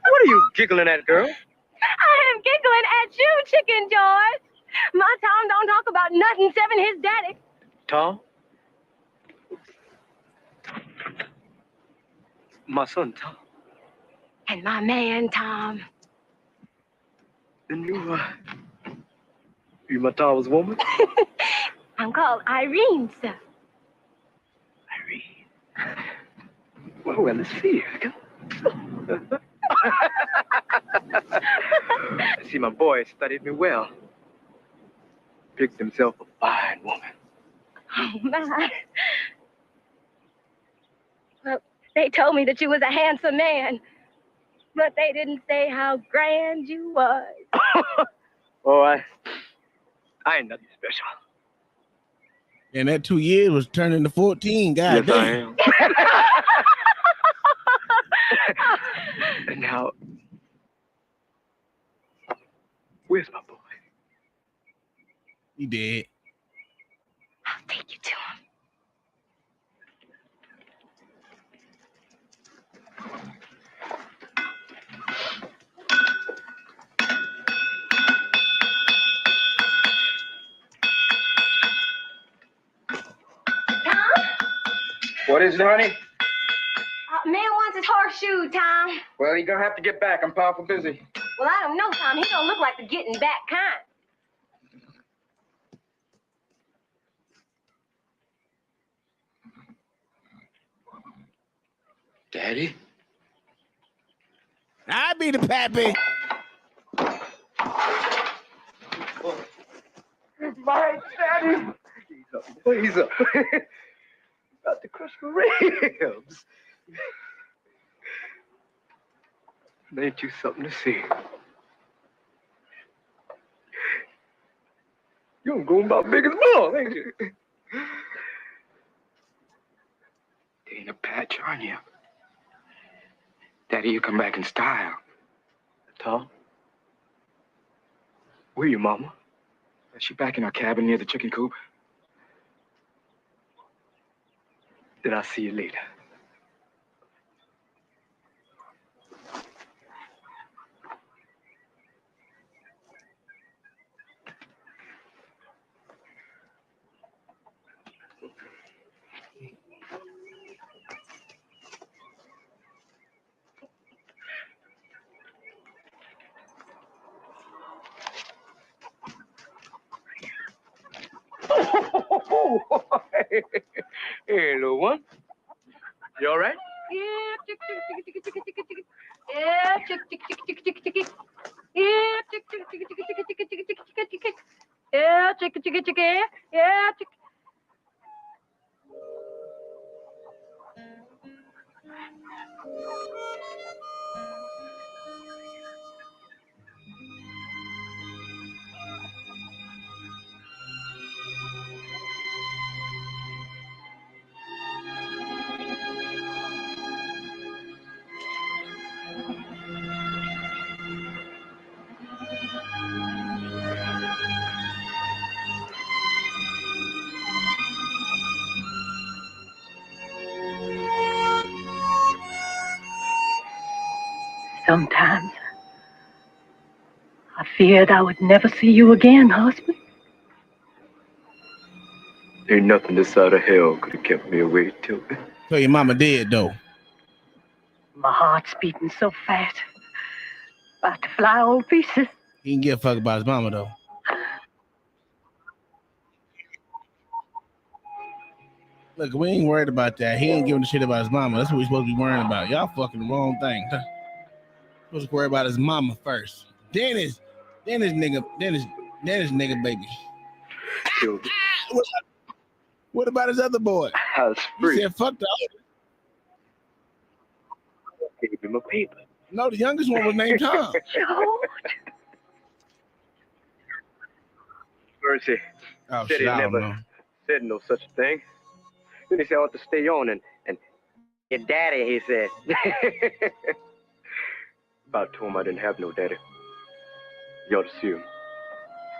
What are you giggling at, girl? I am giggling at you, Chicken George. My Tom don't talk about nothing except his daddy. Tom? My son, Tom. And my man, Tom. Then you my Tom's woman? I'm called Irene, sir. Well, let's see. See, my boy studied me well. Picked himself a fine woman. Oh, my. Well, they told me that you was a handsome man, but they didn't say how grand you was. Oh, I ain't nothing special. And that 2 years was turning to 14. God Yes, I damn. am. And now, where's my boy? He dead. I'll take you to him. What is it, honey? Man wants his horseshoe, Tom. Well, you're gonna have to get back. I'm powerful busy. Well, I don't know, Tom. He don't look like the getting back kind. Daddy? I be the pappy. My daddy. He's up. About to crush my ribs. Ain't you something to see? You're going about big as ball, ain't you? Ain't a patch on you. Daddy, you come back in style. Tom? Where you, Mama? Is she back in our cabin near the chicken coop? Then I'll see you later. Hey, little one. You all right? Yeah, tick, tick, tick, tick, tick, tick, tick. Yeah, tick, tick, tick, tick, tick, tick, tick. Yeah, tick, tick, tick, tick, tick, tick, tick, tick, tick, tick, tick. Yeah, tick, tick, tick, tick. Yeah, tick. Sometimes I feared I would never see you again, husband. Ain't nothing this side of hell could have kept me away, Tilby. So your mama dead, though. My heart's beating so fast. About to fly all to pieces. He didn't give a fuck about his mama, though. Look, we ain't worried about that. He ain't giving a shit about his mama. That's what we supposed to be worrying about. Y'all fucking the wrong thing. Supposed to worry about his mama first. Then his nigga baby. What about his other boy? He said, fuck the other. Gave him a paper. No, the youngest one was named Tom. Mercy. Oh, Said shit, I he don't never know. said no such thing. Then he said I ought to stay on and your daddy, he said. About told him I didn't have no daddy. You ought to see him.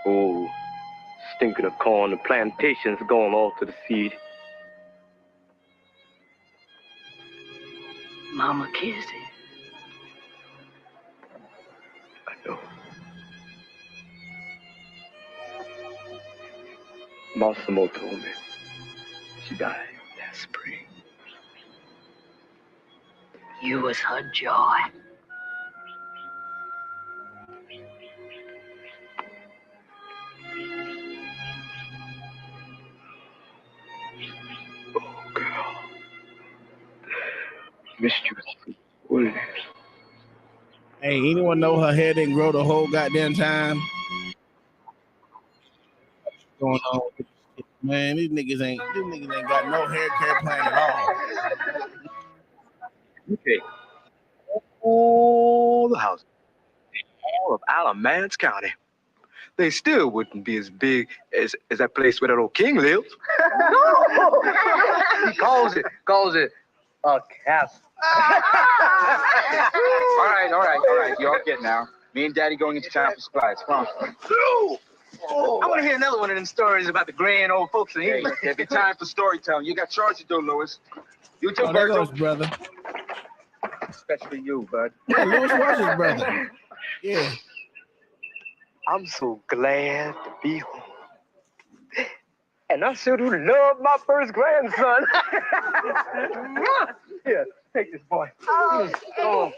Oh, stinking of corn, the plantation's going all to the seed. Mama Kizzy. I know. Massimo told me she died last spring. You was her joy. Oh, girl. Missed you. What it is? Hey, anyone know her hair didn't grow the whole goddamn time? What's going on with this shit? Man, these niggas ain't got no hair care plan at all. Okay. All the houses, all of Alamance County, they still wouldn't be as big as that place where that old king lives. He calls it a castle. All right. You all get now. Me and Daddy going into town for supplies. Come on. I want to hear another one of them stories about the gray and old folks in Hey, England. there'll be time for storytelling. You got chores to do, Louis. You too, Oh, there Virgil. goes brother. Especially you, bud. Yeah, Louis was his brother. Yeah. I'm so glad to be home. And I sure do love my first grandson. Here, take this boy. Come on.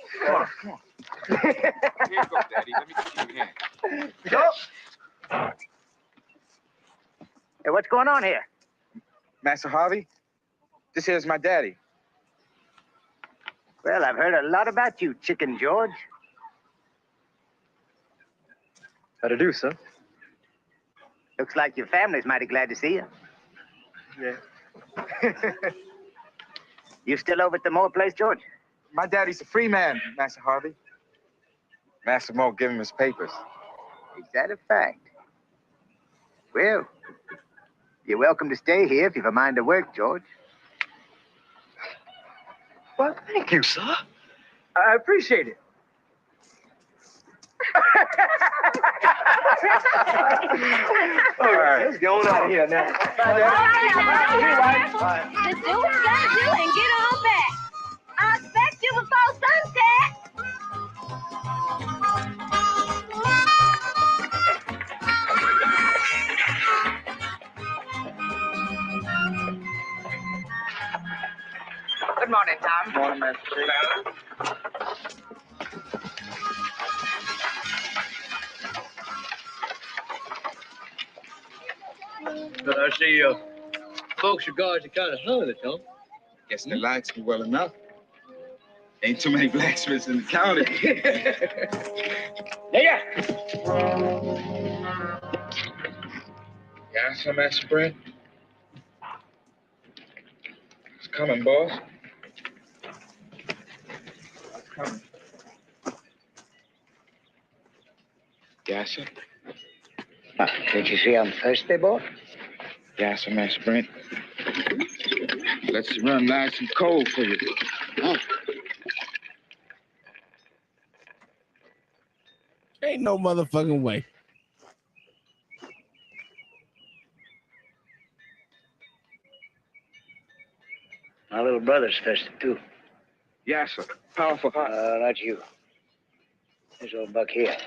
Here you go, Daddy. Let me give you a hand. Go. Hey, what's going on here? Master Harvey, this here's my daddy. Well, I've heard a lot about you, Chicken George. How to do, sir? Looks like your family's mighty glad to see you. Yeah. You still over at the Moore place, George? My daddy's a free man, Master Harvey. Master Moore gave him his papers. Is that a fact? Well, you're welcome to stay here if you've a mind to work, George. Well, thank you, sir. I appreciate it. All right, let's get on out of here now. Just do what you gotta do and get on back. I'll expect you before sunset. Good morning, Tom. Morning, Master. I see folks regard you kind of hunted, huh? Guess they liked me well enough. Ain't too many blacksmiths in the county. Yeah. Yeah, some Master Brent. It's coming, boss. It's coming. Yes, sir. Did you see I'm thirsty, boy? Yes, sir, Master Brent. Let's run nice and cold for you. Ain't no motherfucking way. My little brother's thirsty, too. Yes, sir. Powerful hot. Not you. This old buck here.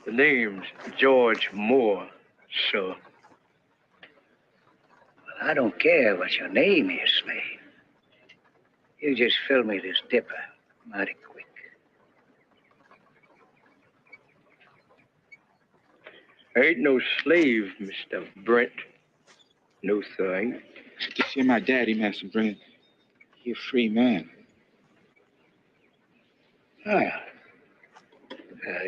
The name's George Moore, sir. I don't care what your name is, slave. You just fill me this dipper mighty quick. I ain't no slave, Mr. Brent. No, sir, I ain't. Just hear my daddy, Master Brent. You're a free man. Oh,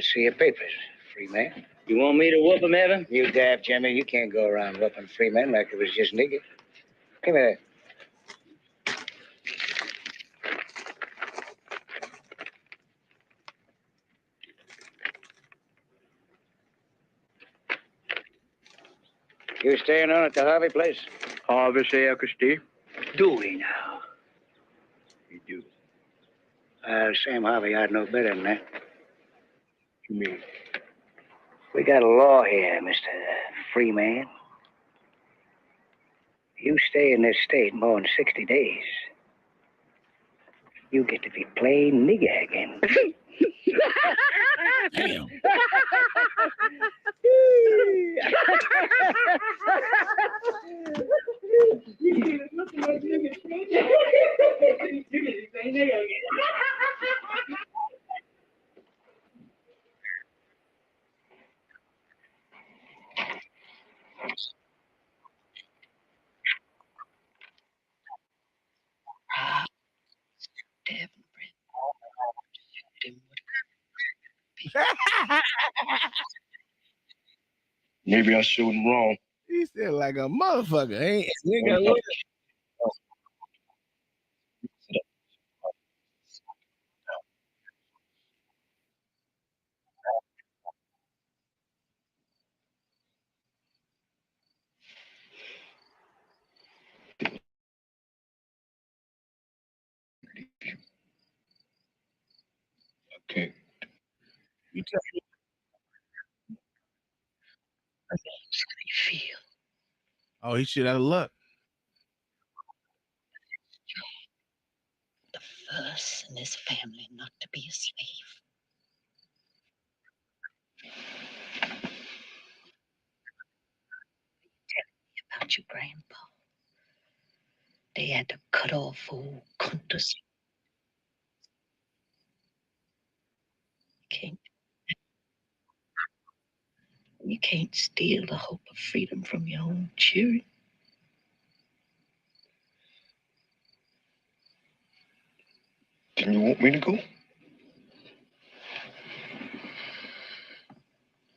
see your papers, free man. You want me to whoop him, Evan? You dab, Jimmy. You can't go around whooping free men like it was just nigger. Come here. You staying on at the Harvey place? Harvey say I could stay? Do we now? You do. Sam Harvey, I'd know better than that. You mean? We got a law here, Mr. Freeman. You stay in this state more than 60 days, you get to be plain nigger again. Damn. Maybe I showed him wrong. He said like a motherfucker. Ain't nigga. Look. Okay. You tell me. Feel Oh, he shit out of luck. the first in his family not to be a slave. Tell me about your grandpa. They had to cut off old Kunta's. You can't steal the hope of freedom from your own children. Then you want me to go?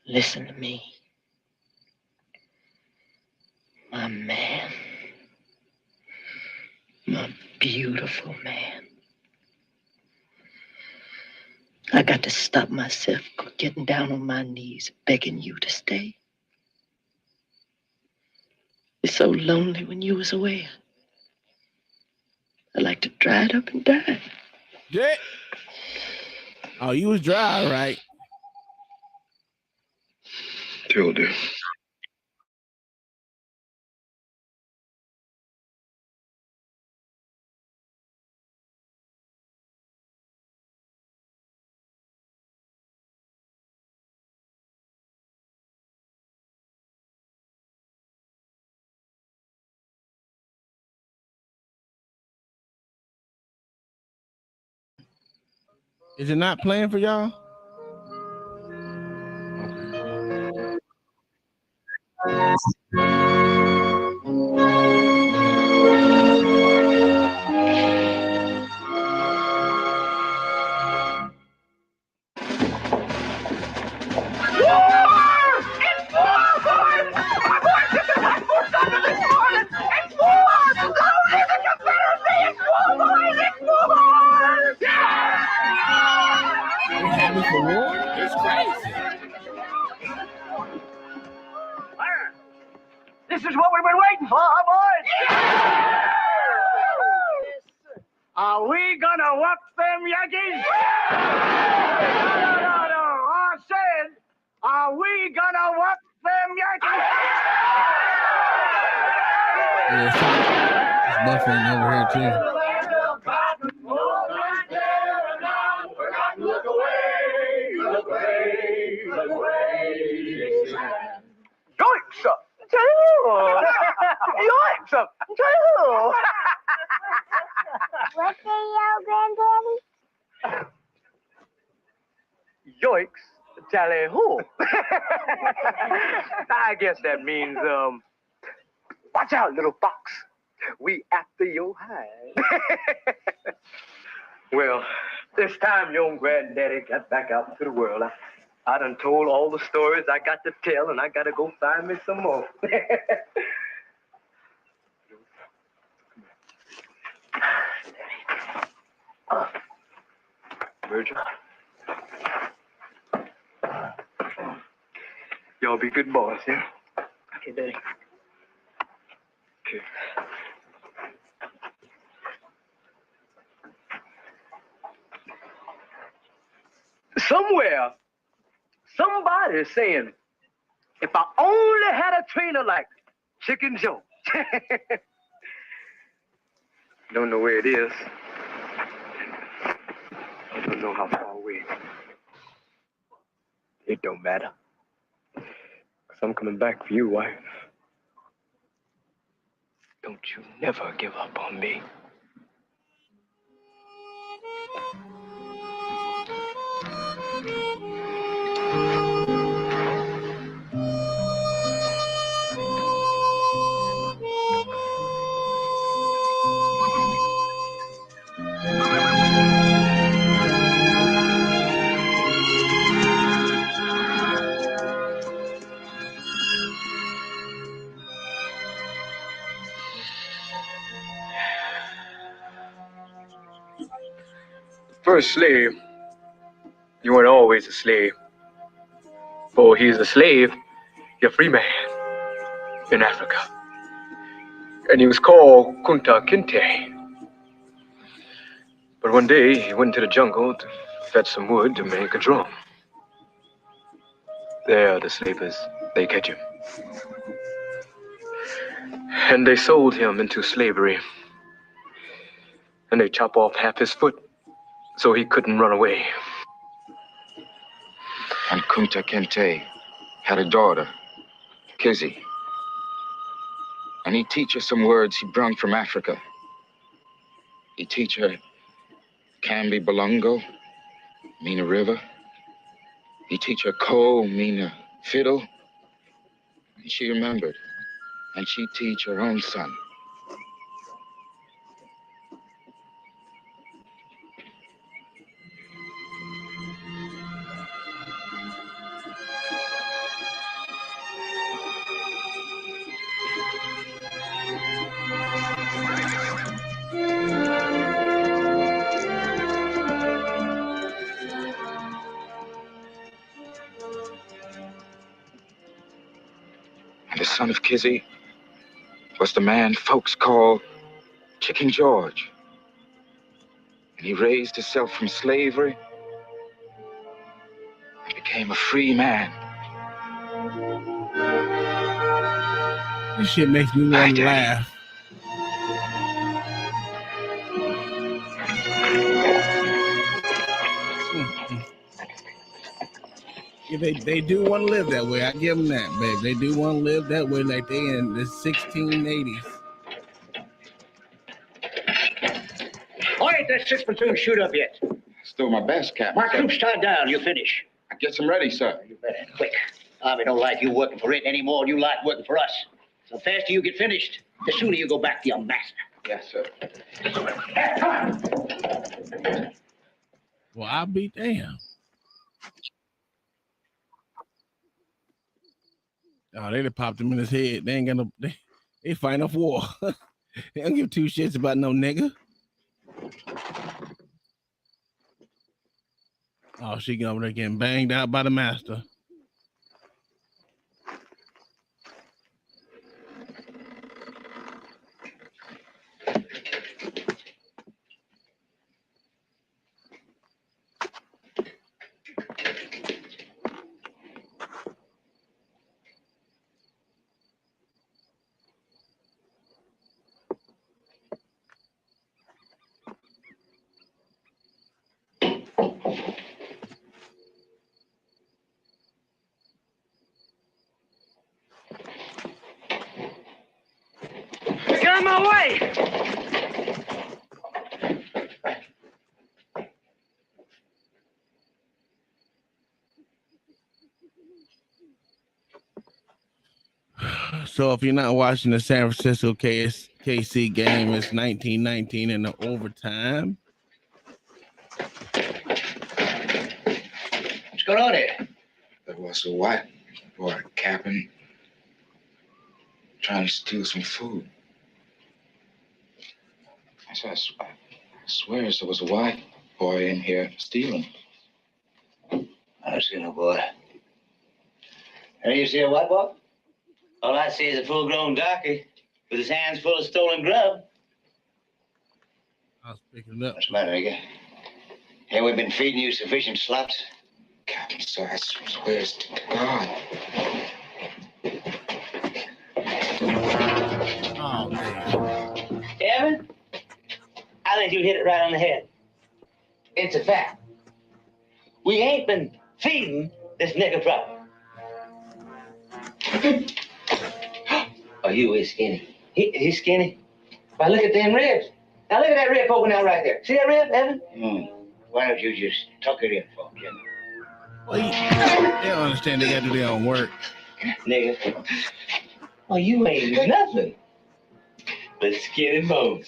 Listen to me. My man. My beautiful man. I got to stop myself getting down on my knees, begging you to stay. It's so lonely when you was away. I like to dry it up and die. Yeah. Oh, you was dry, all right. Till do. Is it not playing for y'all? This is what we've been waiting for, huh, boys? Are we gonna whoop them Yankees? No. I said, are we gonna whoop them Yankees? Yeah, it's buffering over here too. Yoinks up! Yoinks up! What they yell, Granddaddy? Yoinks, tally ho! I guess that means, watch out, little fox. We after your hide. Well, this time young Granddaddy got back out into the world. I done told all the stories I got to tell, and I gotta go find me some more. Virgil. Y'all be good boys, yeah? Okay, Daddy. Okay. Somewhere, somebody's saying, if I only had a trainer like Chicken Joe. Don't know where it is. I don't know how far away. It don't matter. 'Cause I'm coming back for you, wife. Don't you never give up on me. First slave, you weren't always a slave. For he's a slave, you're a free man in Africa. And he was called Kunta Kinte. But one day he went into the jungle to fetch some wood to make a drum. There the slavers, they catch him. And they sold him into slavery. And they chop off half his foot so he couldn't run away. And Kunta Kinte had a daughter, Kizzy. And he teach her some words he brung from Africa. He teach her Kambi Balongo, mean a river. He teach her Ko, mean a fiddle. And she remembered. And she teach her own son. And the son of Kizzy was the man folks call Chicken George. And he raised himself from slavery and became a free man. This shit makes me want to laugh. Yeah, they do want to live that way. I give them that, babe. They do want to live that way like they in the 1680s. Why ain't that 6 platoon shoot up yet? Still my best, Captain. My troop's tied down. You finish. I get them ready, sir. You better, quick. Army don't like you working for it any more than you like working for us. So the faster you get finished, the sooner you go back to your master. Yes, sir. Well, I'll be damned. Oh, they done popped him in his head. They ain't got no. They fighting off war. They don't give two shits about no nigga. Oh, she get over there getting banged out by the master. Get out of my way! So if you're not watching the San Francisco KC game, it's 19-19 in the overtime. What's going on here? There was a white boy, Captain, trying to steal some food. I swear there was a white boy in here stealing. I don't see no boy. Hey, you see a white boy? All I see is a full-grown darky with his hands full of stolen grub. I was picking it up. What's the matter, nigga? Hey, we've been feeding you sufficient slops. Captain, sir, I swear to God. Oh, man. Evan, I think you hit it right on the head. It's a fact. We ain't been feeding this nigger proper. Oh, you is skinny. He's skinny. Why, look at them ribs. Now, look at that rib poking out right there. See that rib, Evan? Why don't you just tuck it in for him, Jimmy? Well, they don't understand they got to do their own work. Nigga. Oh, you ain't nothing but skin and bones.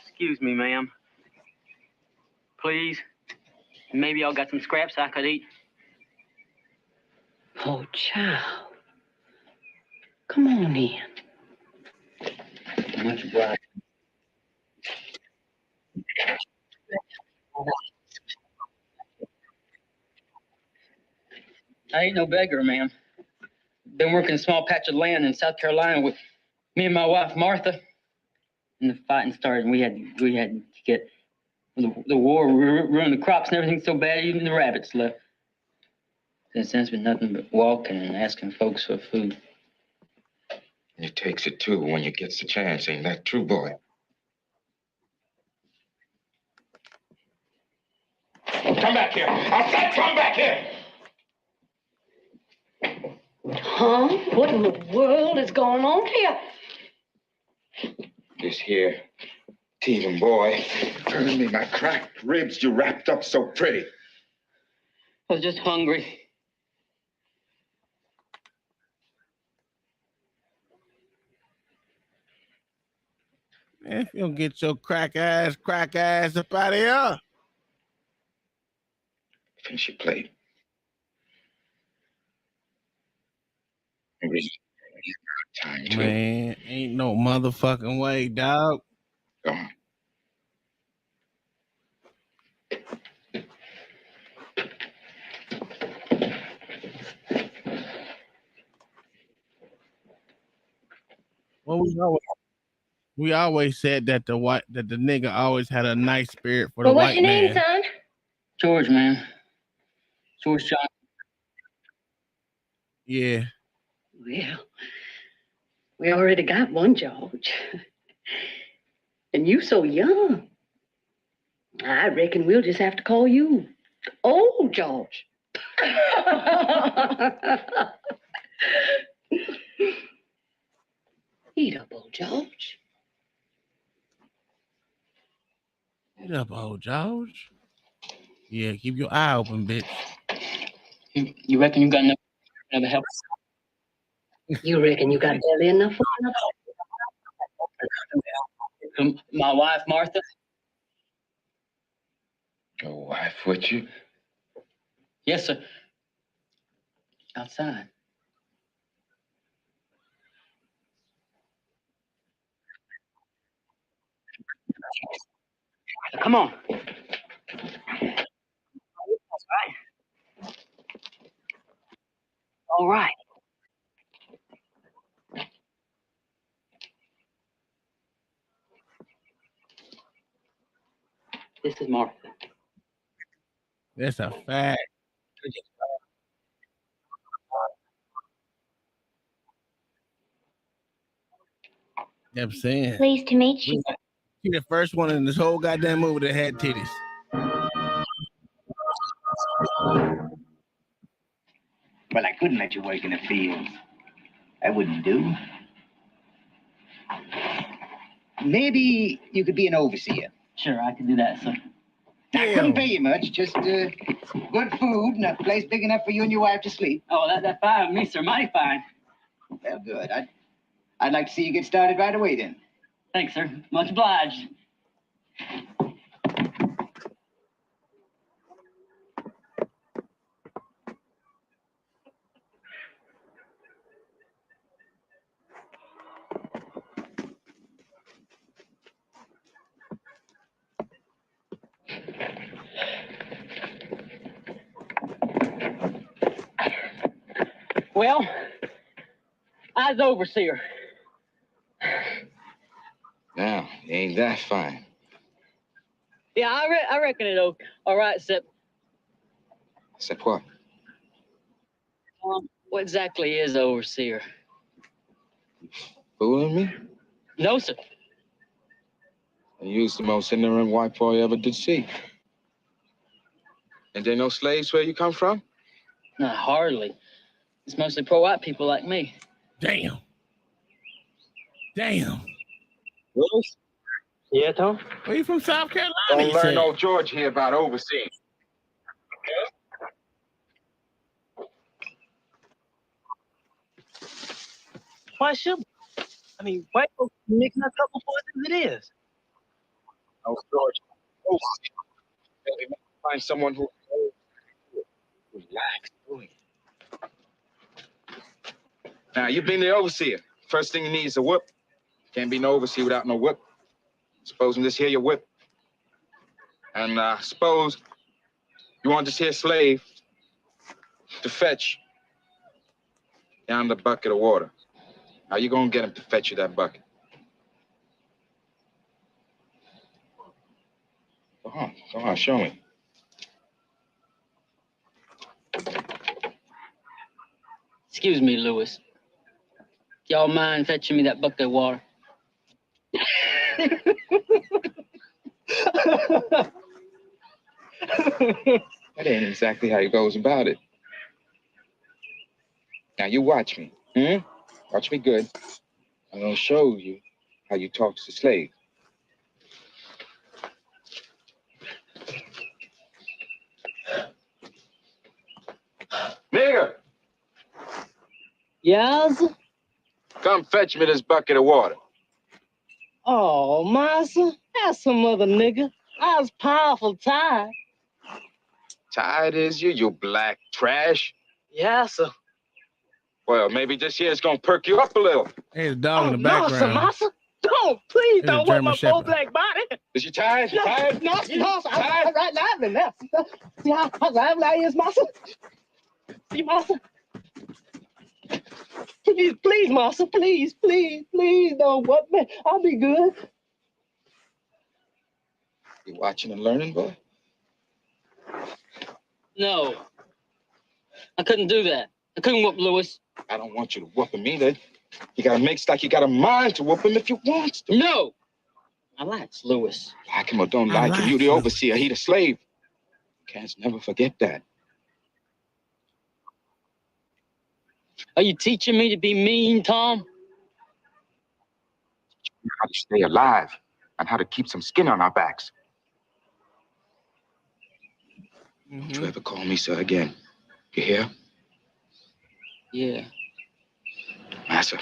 Excuse me, ma'am. Please. Maybe y'all got some scraps I could eat. Oh, child. Come on in. Much obliged. I ain't no beggar, ma'am. Been working a small patch of land in South Carolina with me and my wife, Martha. And the fighting started, and we had to get the war ruined the crops and everything so bad, even the rabbits left. Since then, it's been nothing but walking and asking folks for food. He takes it too when you gets the chance, ain't that true, boy? Come back here. I said come back here. Huh? What in the world is going on here? This here thieving boy turning me my cracked ribs you wrapped up so pretty. I was just hungry. Man, if you don't get your crack ass up out of here. Finish your plate. Time to. Man, ain't no motherfucking way, dog. Go on. Well, we always said that the nigga always had a nice spirit for the Well, what's white your name, man. son? George, man. George John. Yeah. Well, we already got one George. And you so young. I reckon we'll just have to call you Old George. Eat up, old George. Get up, old George. Yeah, keep your eye open, bitch. You reckon you got enough help? You reckon you got barely enough for My wife, Martha? Your wife with you? Yes, sir. Outside. Come on. All right. This is Martha. That's a fact. You know what I'm saying? Pleased to meet you. She the first one in this whole goddamn movie that had titties. Well, I couldn't let you work in the fields. That wouldn't do. Maybe you could be an overseer. Sure, I could do that, sir. I couldn't pay you much, just good food and a place big enough for you and your wife to sleep. Oh, that's fine with me, sir. Mighty fine. Well, good. I'd like to see you get started right away then. Thanks, sir. Much obliged. Well, I was overseer. Now, ain't that fine? Yeah, I reckon it all right, except Except what? what exactly is overseer? Fooling me? No, sir. You's the most ignorant white boy I ever did see. And there no slaves where you come from? No, hardly. It's mostly poor white people like me. Damn. Damn. Willis? Yeah, Tom? Where you from South Carolina? Don't you learn said? no George here about overseeing. Why should we? I mean, white folks are making a couple for us as it is. No, George. Maybe find someone who relax. Now, you've been the overseer. First thing you need is a whip. Can't be no overseer without no whip. Supposing this here your whip. And suppose you want this here slave to fetch down the bucket of water. How you gonna get him to fetch you that bucket? Go on, show me. Excuse me, Lewis. Y'all mind fetching me that bucket of water? That ain't exactly how he goes about it. Now, you watch me. Watch me good. I'm gonna show you how you talk to the slave. Nigger! Yes? Come fetch me this bucket of water. Oh, massa, that's some other nigga. I was powerful tired. Tired is you black trash? Yes, sir. Well, maybe this year's gonna perk you up a little. Hey, the dog in the No, background. massa, don't, please It's a don't German work my Shepherd. poor black body. Is you tired? No, Tired? no, no, Tired? I'm right now, now. See how lively I is, massa? See, massa? Please, massa, please don't work me. I'll be good. You watching and learning, boy? No. I couldn't do that. I couldn't whoop Lewis. I don't want you to whoop him either. You gotta make it like you got a mind to whoop him if you want to. No! I likes Lewis. Like him or don't like him, you the overseer, he the slave. Can't never forget that. Are you teaching me to be mean, Tom? how to stay alive and how to keep some skin on our backs. Don't you ever call me sir again. You hear? Yeah. Massa.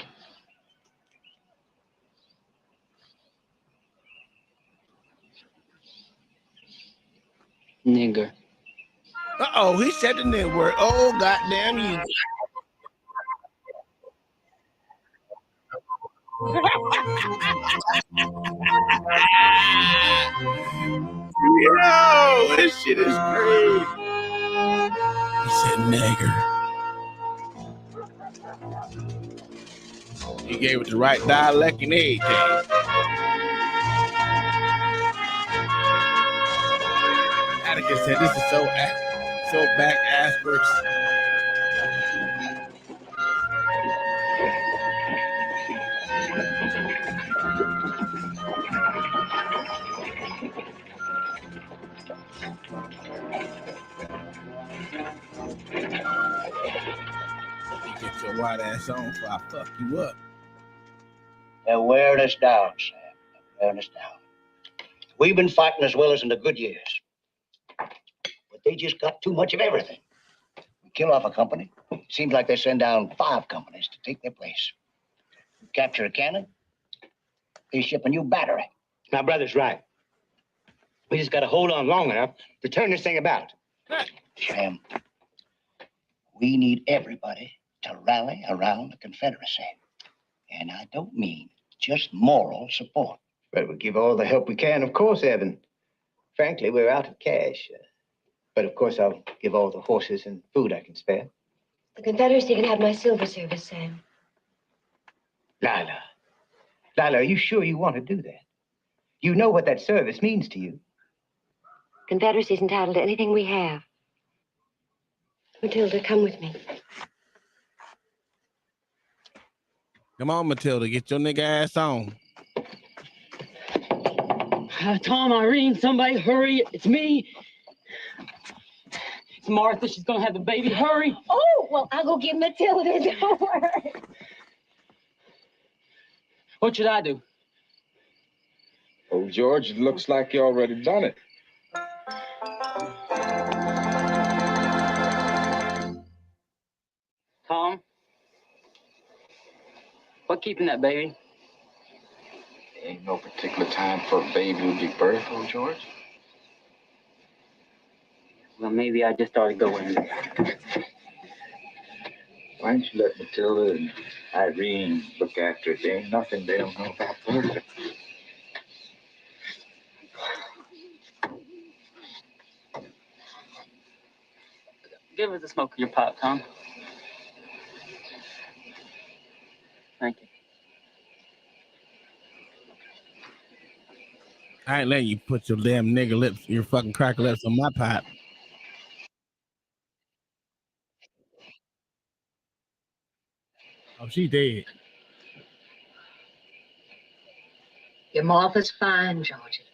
Nigger. Uh-oh, he said the N word. Oh, goddamn you. Yo, this shit is crazy. He said nigger. He gave it the right dialect and everything. Atticus said this is so back ass. Get your white ass on before I fuck you up. They're wearing us down, Sam. They're wearing us down. We've been fighting as well as in the good years. But they just got too much of everything. We kill off a company. Seems like they send down 5 companies to take their place. We capture a cannon. They ship a new battery. My brother's right. We just got to hold on long enough to turn this thing about. Sam, we need everybody to rally around the Confederacy. And I don't mean just moral support. But we'll give all the help we can, of course, Evan. Frankly, we're out of cash. But of course, I'll give all the horses and food I can spare. The Confederacy can have my silver service, Sam. Lila, are you sure you want to do that? You know what that service means to you. Confederacy's entitled to anything we have. Matilda, come with me. Come on, Matilda, get your nigga ass on. Tom, Irene, somebody hurry. It's me. It's Martha. She's going to have the baby. Hurry. Oh, well, I'll go get Matilda. Don't worry. What should I do? Oh, George, it looks like you already done it. Tom? What keeping that baby? Ain't no particular time for a baby to be birthed, oh, George. Well, maybe I just ought to go in. Why don't you let Matilda and Irene look after it? There ain't nothing they don't know about birth. Give us a smoke of your pipe, Tom. Thank you. I ain't letting you put your damn nigga lips, your fucking cracker lips on my pipe. Oh, she dead. Your Martha's fine, Georgie.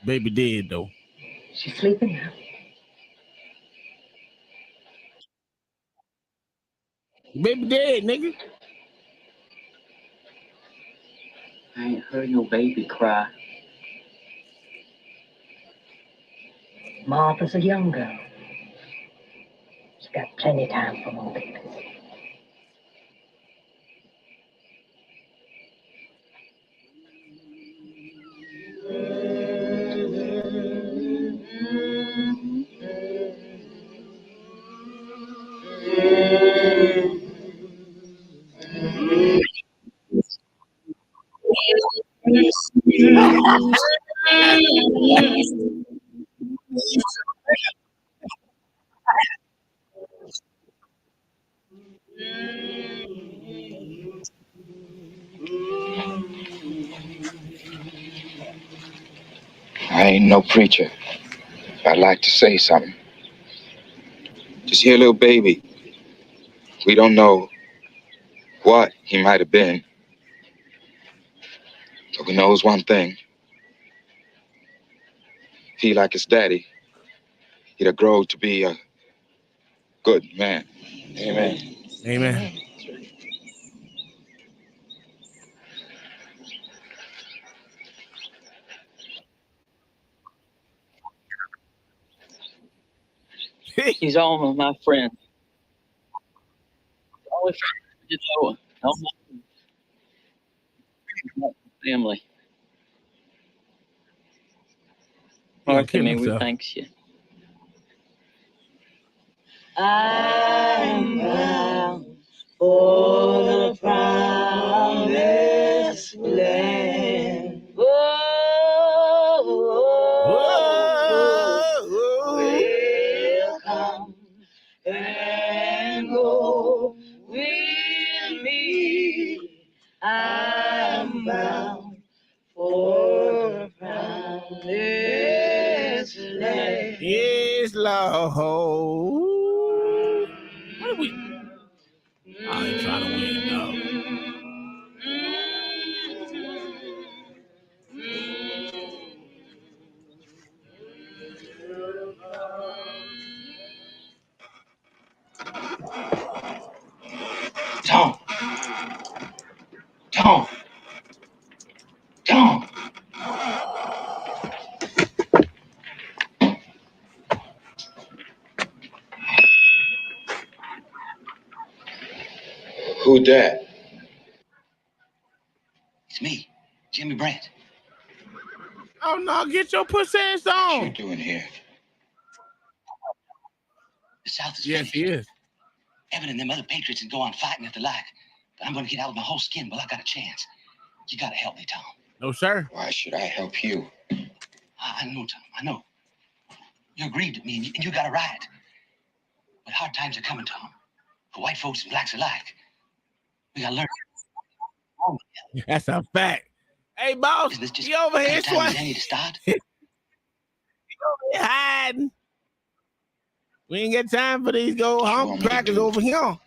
Baby dead, though. She's sleeping now. Baby dead, nigga. I ain't heard no baby cry. Martha's a young girl. She's got plenty of time for more babies. I ain't no preacher. I'd like to say something. Just here, little baby. We don't know what he might have been. But we knows one thing. If he like his daddy, he'd have grown to be a good man. Amen. Amen. He's all of my friends. Only friends you know. All my family. Martha, may we thanks you. I'm bound for the promised land. We'll come and go. We'll meet. I'm bound for the promised land. Yes, Lord. What are we? I ain't trying to win, dog. Tom. Tom. Tom. Who that? It's me, Jimmy Brent. Oh no, get your pussy ass on. What you doing here? The South is Yes, finished. he is. Evan and them other patriots can go on fighting if they like. But I'm going to get out with my whole skin, but I got a chance. You got to help me, Tom. No, sir. Why should I help you? I know, Tom. I know. You grieved at me, and you got a right. But hard times are coming, Tom. For white folks and blacks alike. We got to learn. That's a fact. Hey, boss, you over here, Sway? Danny to start? You over here hiding? We ain't got time for these home crackers over here.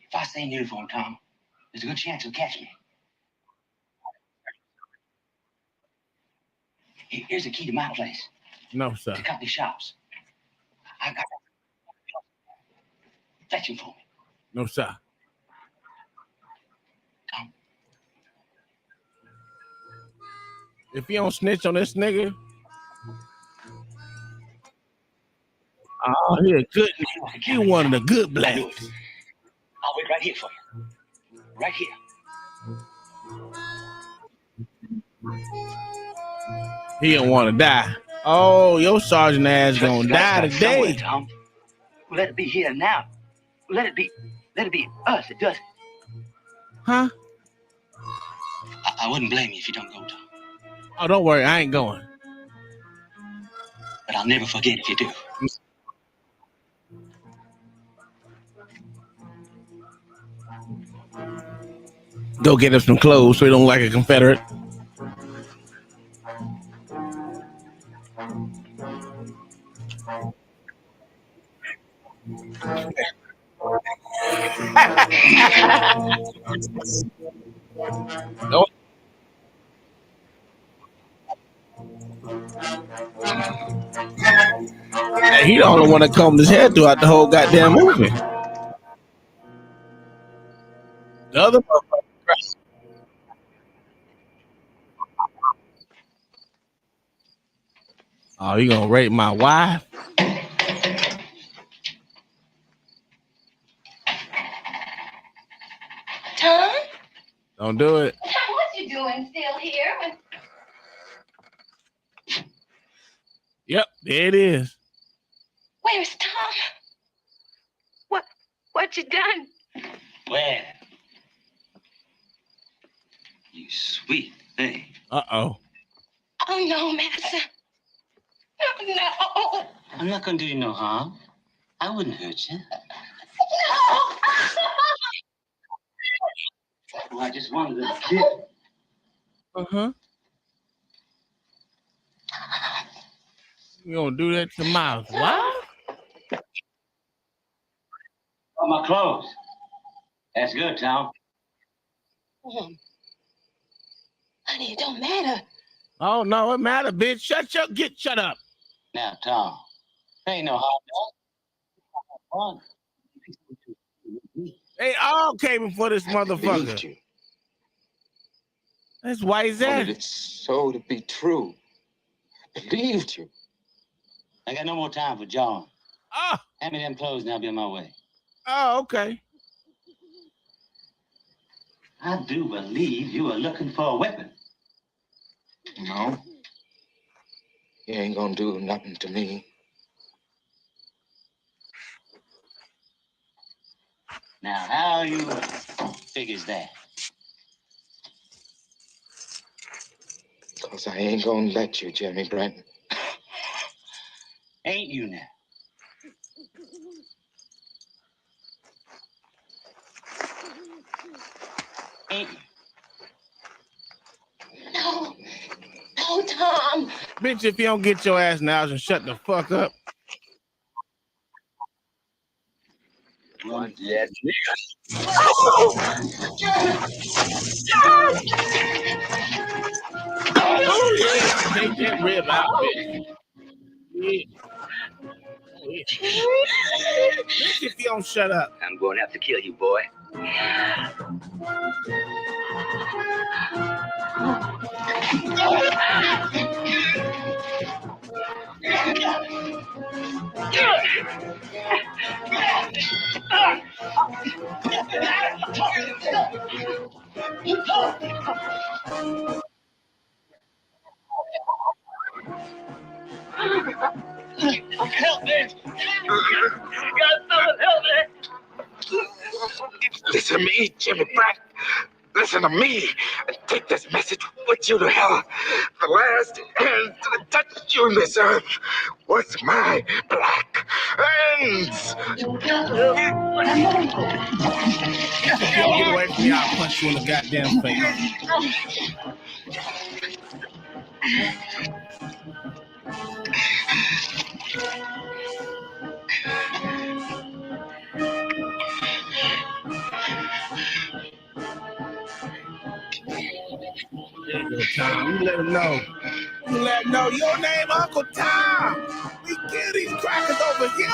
If I stay in uniform, Tom, there's a good chance he'll catch me. Here's the key to my place. No, sir. To cut these shops. I got fetch him for me. No, sir. Tom. If you don't snitch on this nigga, oh, he a good nigga. He one of the good blacks. I'll wait right here for you. Right here. He don't want to die. Oh, your sergeant ass gonna die today. Tom. Let it be here now. Let it be us that does it. Huh? I wouldn't blame you if you don't go, Tom. Oh, don't worry, I ain't going. But I'll never forget if you do. Go get him some clothes so he don't look like a Confederate. No. Hey, he the only one that combed his hair throughout the whole goddamn movie. The other motherfucker. Oh, you gonna rape my wife? Tom? Don't do it. Tom, what you doing still here? Yep, there it is. Where's Tom? What you done? Well, you sweet thing. Uh-oh. Oh, no, Master. No. I'm not gonna do you no harm. I wouldn't hurt you. No. Well, I just wanted to kid. Uh-huh. You gonna do that to Miles? What? Oh, my clothes. That's good, Tom. Honey, it don't matter. Oh no, it matter, bitch. Shut up. Now, Tom, ain't no harm. They all came for this motherfucker. You. That's White Wanted Zaddy. it so to be true. I believed you. I got no more time for John. Ah. Hand me them clothes and I'll be on my way. Oh, okay. I do believe you are looking for a weapon. No. He ain't gonna do nothing to me. Now, how you figures that? Because I ain't gonna let you, Jimmy Brent. Ain't you now? Ain't you? No. No, Tom. Bitch, if you don't get your ass now and shut the fuck up. One dead nigga. Oh, yeah. Take that rib out, bitch. Yeah. Bitch, if you don't shut up. I'm going to have to kill you, boy. Help me! God, someone help me! Listen to me, Jimmy Brent. Listen to me. Take this message with you to hell. The last hand to touch you in this earth was my black hands. Get away from me, I'll punch you in the goddamn face. Tom, you let him know. You let him know your name, Uncle Tom. We kill these crackers over here.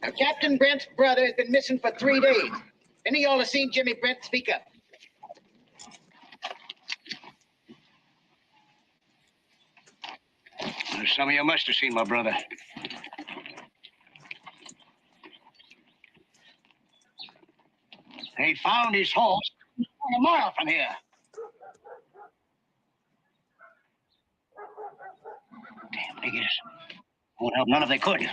Now, Captain Brent's brother has been missing for 3 days. Any of y'all have seen Jimmy Brent? Speak up. Some of you must have seen my brother. They found his horse a mile from here. Damn niggas. Won't help none if they could.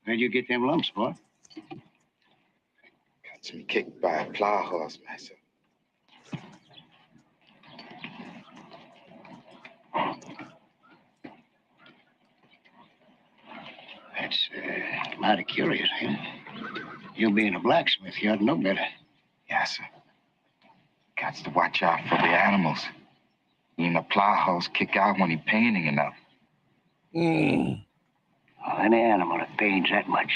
Where'd you get them lumps, boy? Got me kicked by a plow horse, master. That's mighty curious, ain't it? You being a blacksmith, you ought to know better. Yes, sir. Got to watch out for the animals. Even a plow horse kick out when he paining enough. Well, any animal that pains that much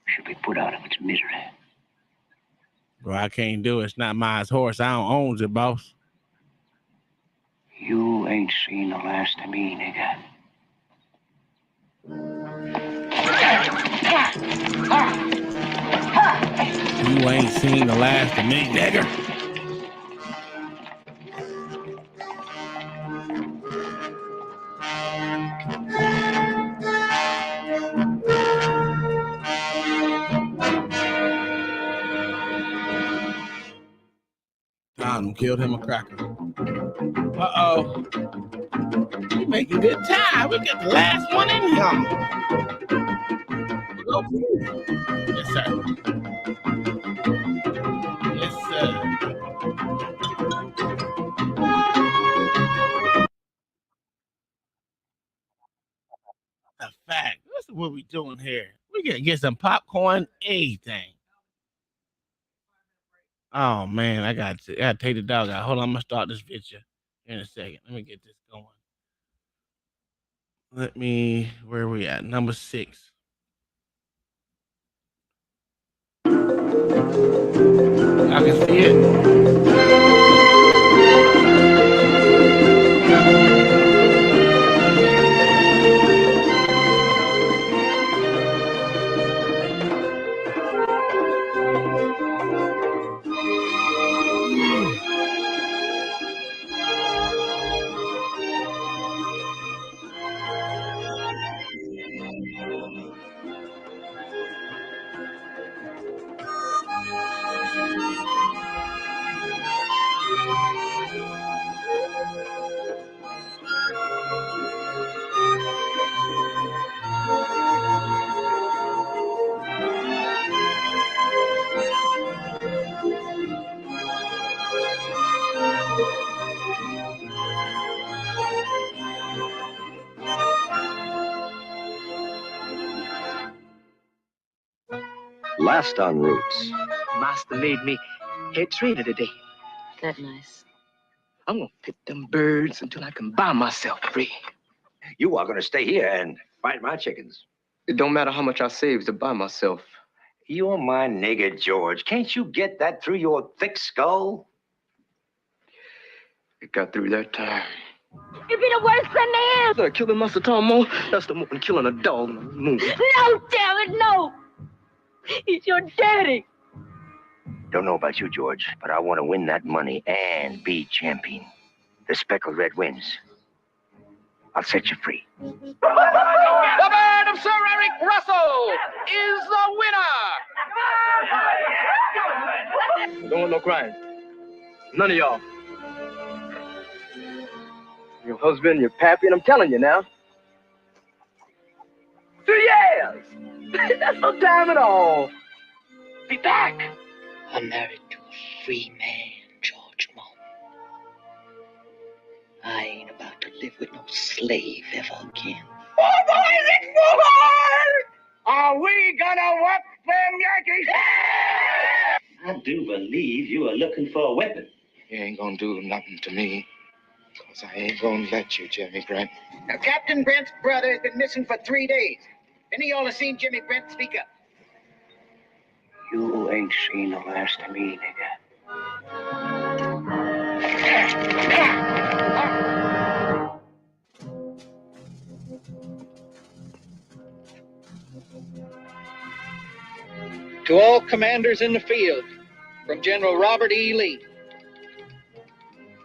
should be put out of its misery. Well, I can't do it. It's not my horse. I don't own it, boss. You ain't seen the last of me, nigga. You ain't seen the last of me, nigga. Tom killed him a cracker. Uh-oh. We making good time. We got the last one in here. Yes, sir. Yes, sir. A fact. what we doing here. We gotta get some popcorn, anything. Oh man, I gotta take the dog out. Hold on, I'm gonna start this video in a second. Let me get this going. Where are we at? Number 6. I can see it. Last on Roots. Master made me head trainer today. That nice. I'm gonna pick them birds until I can buy myself free. You are going to stay here and fight my chickens. It don't matter how much I save to buy myself. You're my nigger, George. Can't you get that through your thick skull? It got through that time. It'd be the worst than this. Like killing Master Tom Moore, that's the more than killing a dog in a movie. No, damn it, no. He's your daddy. Don't know about you, George, but I want to win that money and be champion. The speckled red wins. I'll set you free. The bird of Sir Eric Russell is the winner. Don't want no crying. None of y'all. Your husband, your pappy, and I'm telling you now. 2 years! That's no time at all. Be back. I'm married to a free man, George Moore. I ain't about to live with no slave ever again. Oh, boys, it's forward! Are we gonna work them Yankees? I do believe you are looking for a weapon. You ain't gonna do nothing to me. Because I ain't gonna let you, Jimmy Brent. Now, Captain Brent's brother has been missing for 3 days. Any of y'all have seen Jimmy Brent? Speak up. You ain't seen the last of me, nigga. To all commanders in the field, from General Robert E. Lee.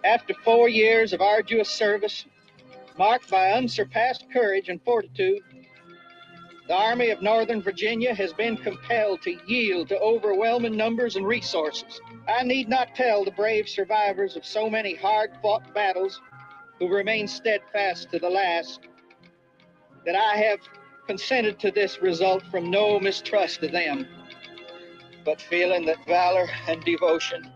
After 4 years of arduous service, marked by unsurpassed courage and fortitude, the Army of Northern Virginia has been compelled to yield to overwhelming numbers and resources. I need not tell the brave survivors of so many hard-fought battles who remain steadfast to the last that I have consented to this result from no mistrust of them, but feeling that valor and devotion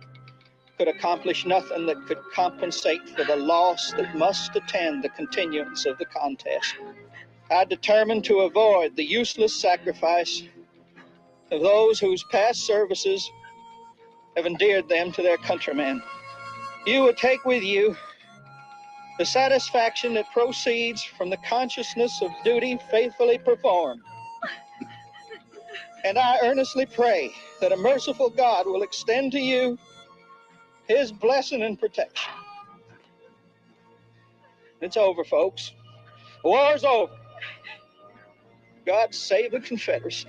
could accomplish nothing that could compensate for the loss that must attend the continuance of the contest. I determined to avoid the useless sacrifice of those whose past services have endeared them to their countrymen. You will take with you the satisfaction that proceeds from the consciousness of duty faithfully performed. And I earnestly pray that a merciful God will extend to you his blessing and protection. It's over, folks. The war's over. God save the Confederacy.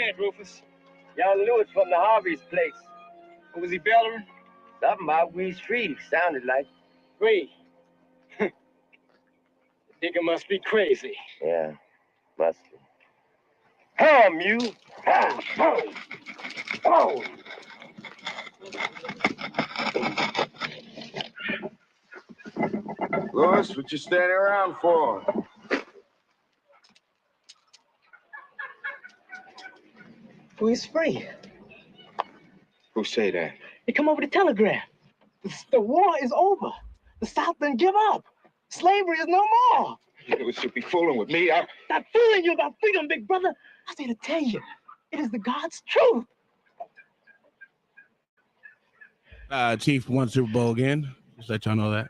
head, Rufus. Young Lewis from the Harvey's place. What was he bellowing? Something about we street, sounded like. Free. Nigga must be crazy. Yeah, must be. Come, you! Oh! Louis, what you standing around for? We's free. Who say that? They come over the telegram. The war is over. The South done give up. Slavery is no more. You should be fooling with me. Not fooling you about freedom, big brother. I say to tell you, it is the God's truth. Chief won Super Bowl again. Just let y'all know that.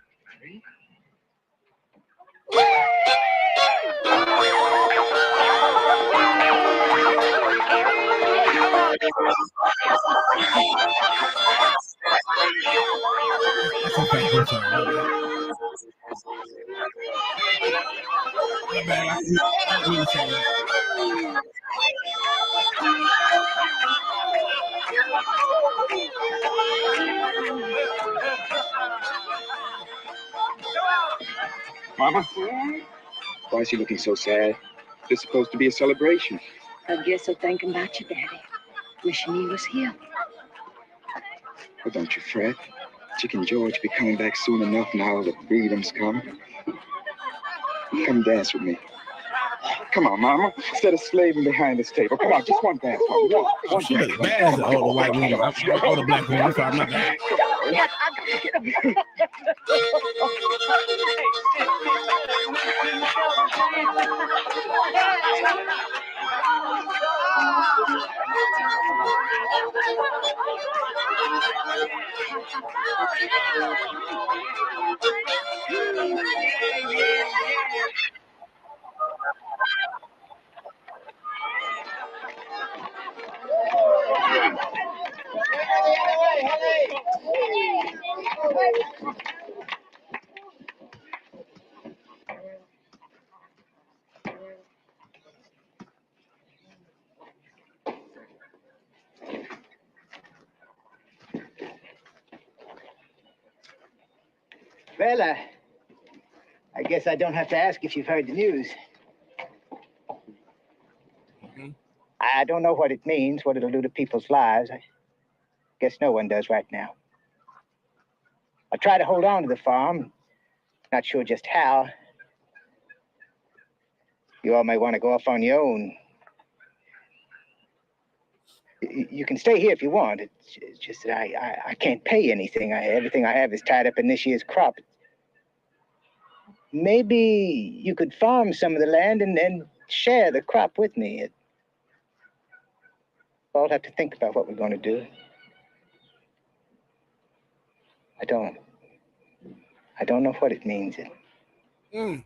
Mama? Why is he looking so sad? This is supposed to be a celebration. I guess I'm thinking about you, Daddy. Wishing he was here. Well, don't you fret. Chicken George be coming back soon enough now that freedom's come. Come dance with me. Come on, Mama. Instead of slaving behind this table. Come on, just one dance. One She dance. look bad as the older white woman. Older black woman. I'm sorry, my bad. Well, I guess I don't have to ask if you've heard the news. I don't know what it means, what it'll do to people's lives. I guess no one does right now. I'll try to hold on to the farm. Not sure just how. You all may want to go off on your own. You can stay here if you want. It's just that I can't pay anything. Everything I have is tied up in this year's crop. Maybe you could farm some of the land and share the crop with me. We'll all have to think about what we're going to do. I don't know what it means. You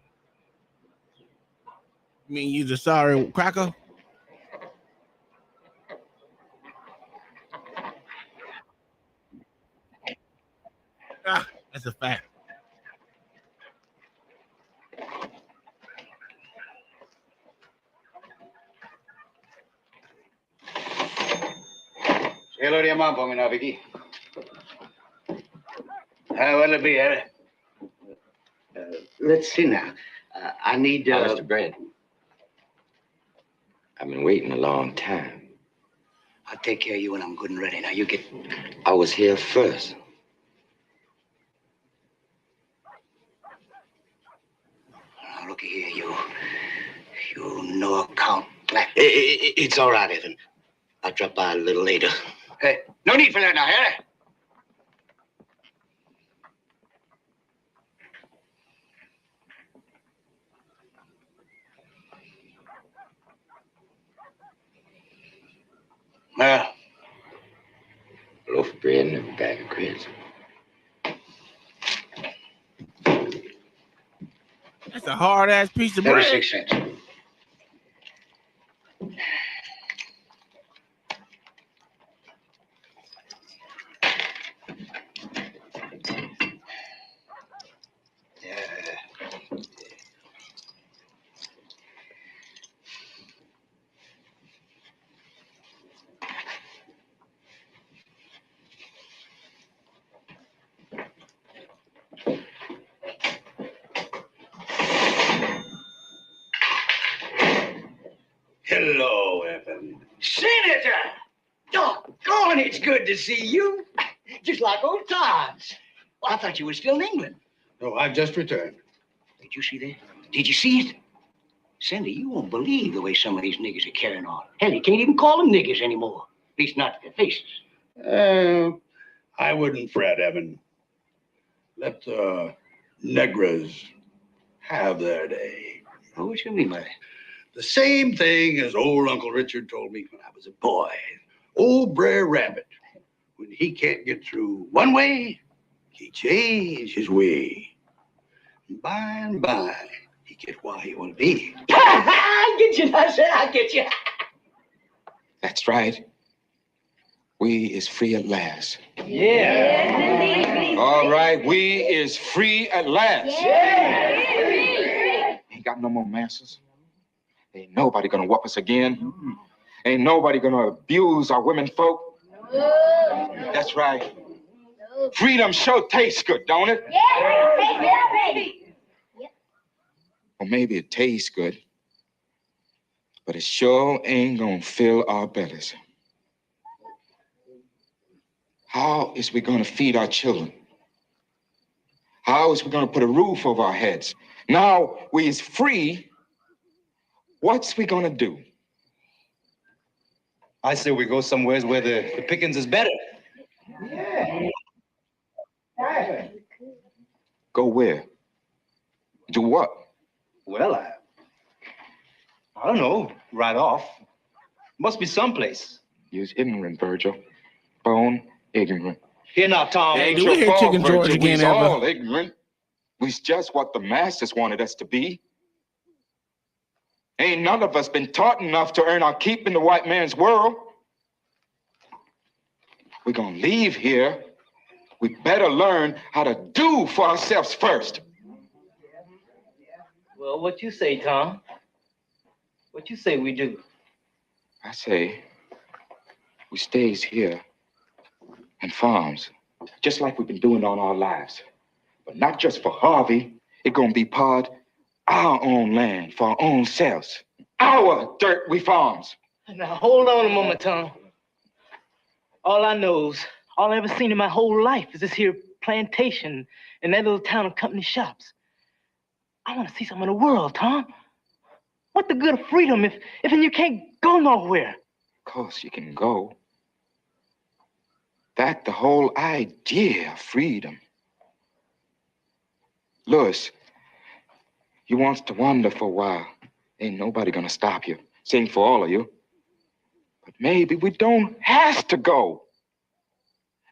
mean you the sorry cracker? That's a fact. Hello, dear mom, for me now, Vicky. How will it be, eh? Let's see now. I need. Mr. Brent. I've been waiting a long time. I'll take care of you when I'm good and ready. Now you get. I was here first. Now look here, you no account black. It's all right, Evan. I'll drop by a little later. Hey, no need for that now, eh? Well, A loaf of bread and a bag of grits. That's a hard ass piece of bread. 36 cents. Hello, Evan. Senator! Doggone, it's good to see you. Just like old times. Well, I thought you were still in England. No, I've just returned. Did you see that? Did you see it? Cindy, you won't believe the way some of these niggas are carrying on. Hell, you can't even call them niggas anymore. At least not to their faces. I wouldn't fret, Evan. Let the negras have their day. Oh, what you mean by that? The same thing as old Uncle Richard told me when I was a boy. Old Brer Rabbit, when he can't get through one way, he change his way. And by and by, he get where he want to be. I get you, I said I get you. That's right. We is free at last. Yeah. All right, we is free at last. Yeah. Ain't got no more masters. Ain't nobody gonna whoop us again. Ain't nobody gonna abuse our women folk. That's right. Freedom sure tastes good, don't it? Well, maybe it tastes good, but it sure ain't gonna fill our bellies. How is we gonna feed our children? How is we gonna put a roof over our heads? Now we is free, what's we gonna do? I say we go somewhere where the pickings is better. Go where? Do what? Well, I don't know, right off. Must be someplace. You's ignorant, Virgil. Bone ignorant. Here now, Tom. Hey, do we hear Chicken George again, We's ever? all ignorant. We's just what the masters wanted us to be. Ain't none of us been taught enough to earn our keep in the white man's world. We're gonna leave here. We better learn how to do for ourselves first. Well, what you say, Tom? What you say we do? I say, we stays here and farms, just like we've been doing all our lives. But not just for Harvey. It's gonna be part our own land for our own selves. Our dirt we farms. Now, hold on a moment, Tom. All I ever seen in my whole life is this here plantation in that little town of Company Shops. I want to see something in the world, Tom. What the good of freedom if you can't go nowhere? Of course you can go. That the whole idea of freedom. Louis, you wants to wander for a while. Ain't nobody gonna stop you. Sing for all of you. But maybe we don't have to go.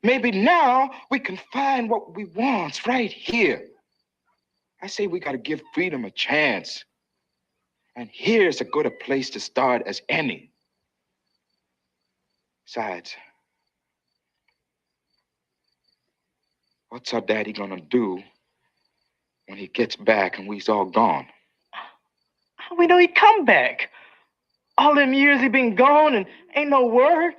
Maybe now we can find what we want right here. I say we gotta give freedom a chance. And here's as good a place to start as any. Besides, what's our daddy gonna do when he gets back and we's all gone? How we know he come back? All them years he been gone and ain't no word.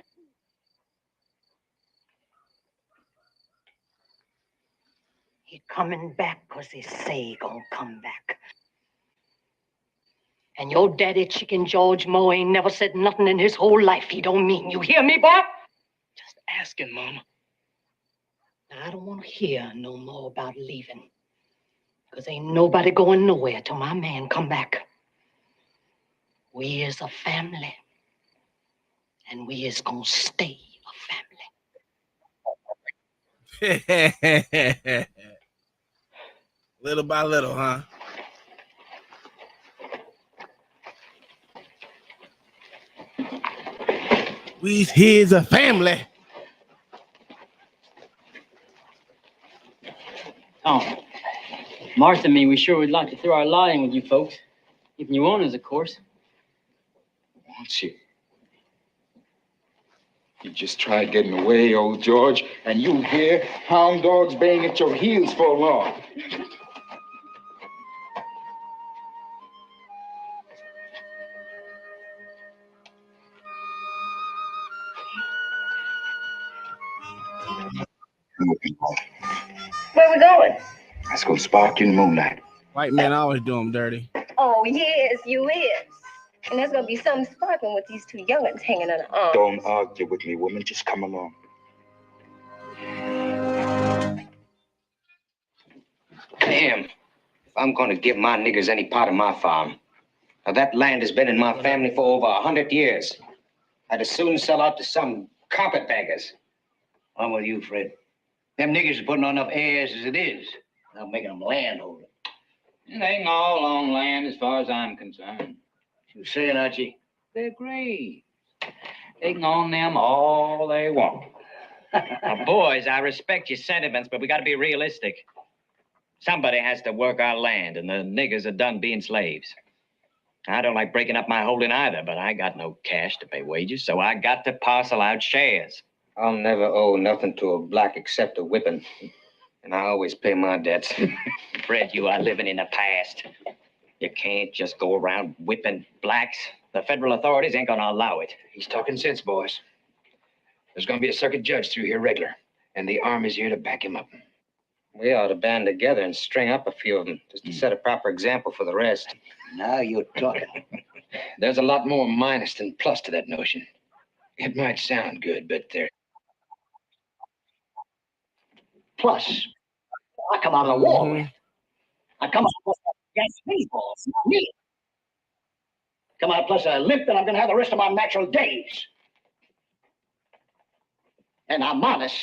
He coming back 'cause he say he gonna come back. And your daddy, Chicken George Moe, ain't never said nothing in his whole life he don't mean. You hear me, boy? Just asking, Mama. Now, I don't want to hear no more about leaving. 'Cause ain't nobody going nowhere till my man come back. We is a family. And we is gonna stay a family. Little by little, huh? We's here's a family. Tom, Martha and me, we sure would like to throw our lot in with you folks. If you want us, of course. Wants you? You just tried getting away, old George, and you here, hound dogs baying at your heels for long. Where we going? Let's go spark you in the moonlight. White man always do them dirty. Oh, yes, you is. And there's gonna be something sparkling with these two young'uns hanging on the arm. Don't argue with me, woman. Just come along. Damn. If I'm gonna give my niggers any part of my farm, now that land has been in my family for over 100 years. I'd as soon sell out to some carpetbaggers. I'm with you, Fred. Them niggers are putting on enough airs as it is. I'm making them landholders. It ain't all on land as far as I'm concerned. You saying, Archie? They're great. They can own them all they want. Now, boys, I respect your sentiments, but we gotta be realistic. Somebody has to work our land, and the niggers are done being slaves. I don't like breaking up my holding either, but I got no cash to pay wages, so I got to parcel out shares. I'll never owe nothing to a black except a whipping. And I always pay my debts. Fred, you are living in the past. You can't just go around whipping blacks. The federal authorities ain't gonna allow it. He's talking sense, boys. There's gonna be a circuit judge through here regular, and the Army's here to back him up. We ought to band together and string up a few of them, just to set a proper example for the rest. Now you're talking. There's a lot more minus than plus to that notion. It might sound good, but there. Plus, I come out of the war with. I come out plus against meatballs, not me. Come out plus a limp that I'm going to have the rest of my natural days. And I'm minus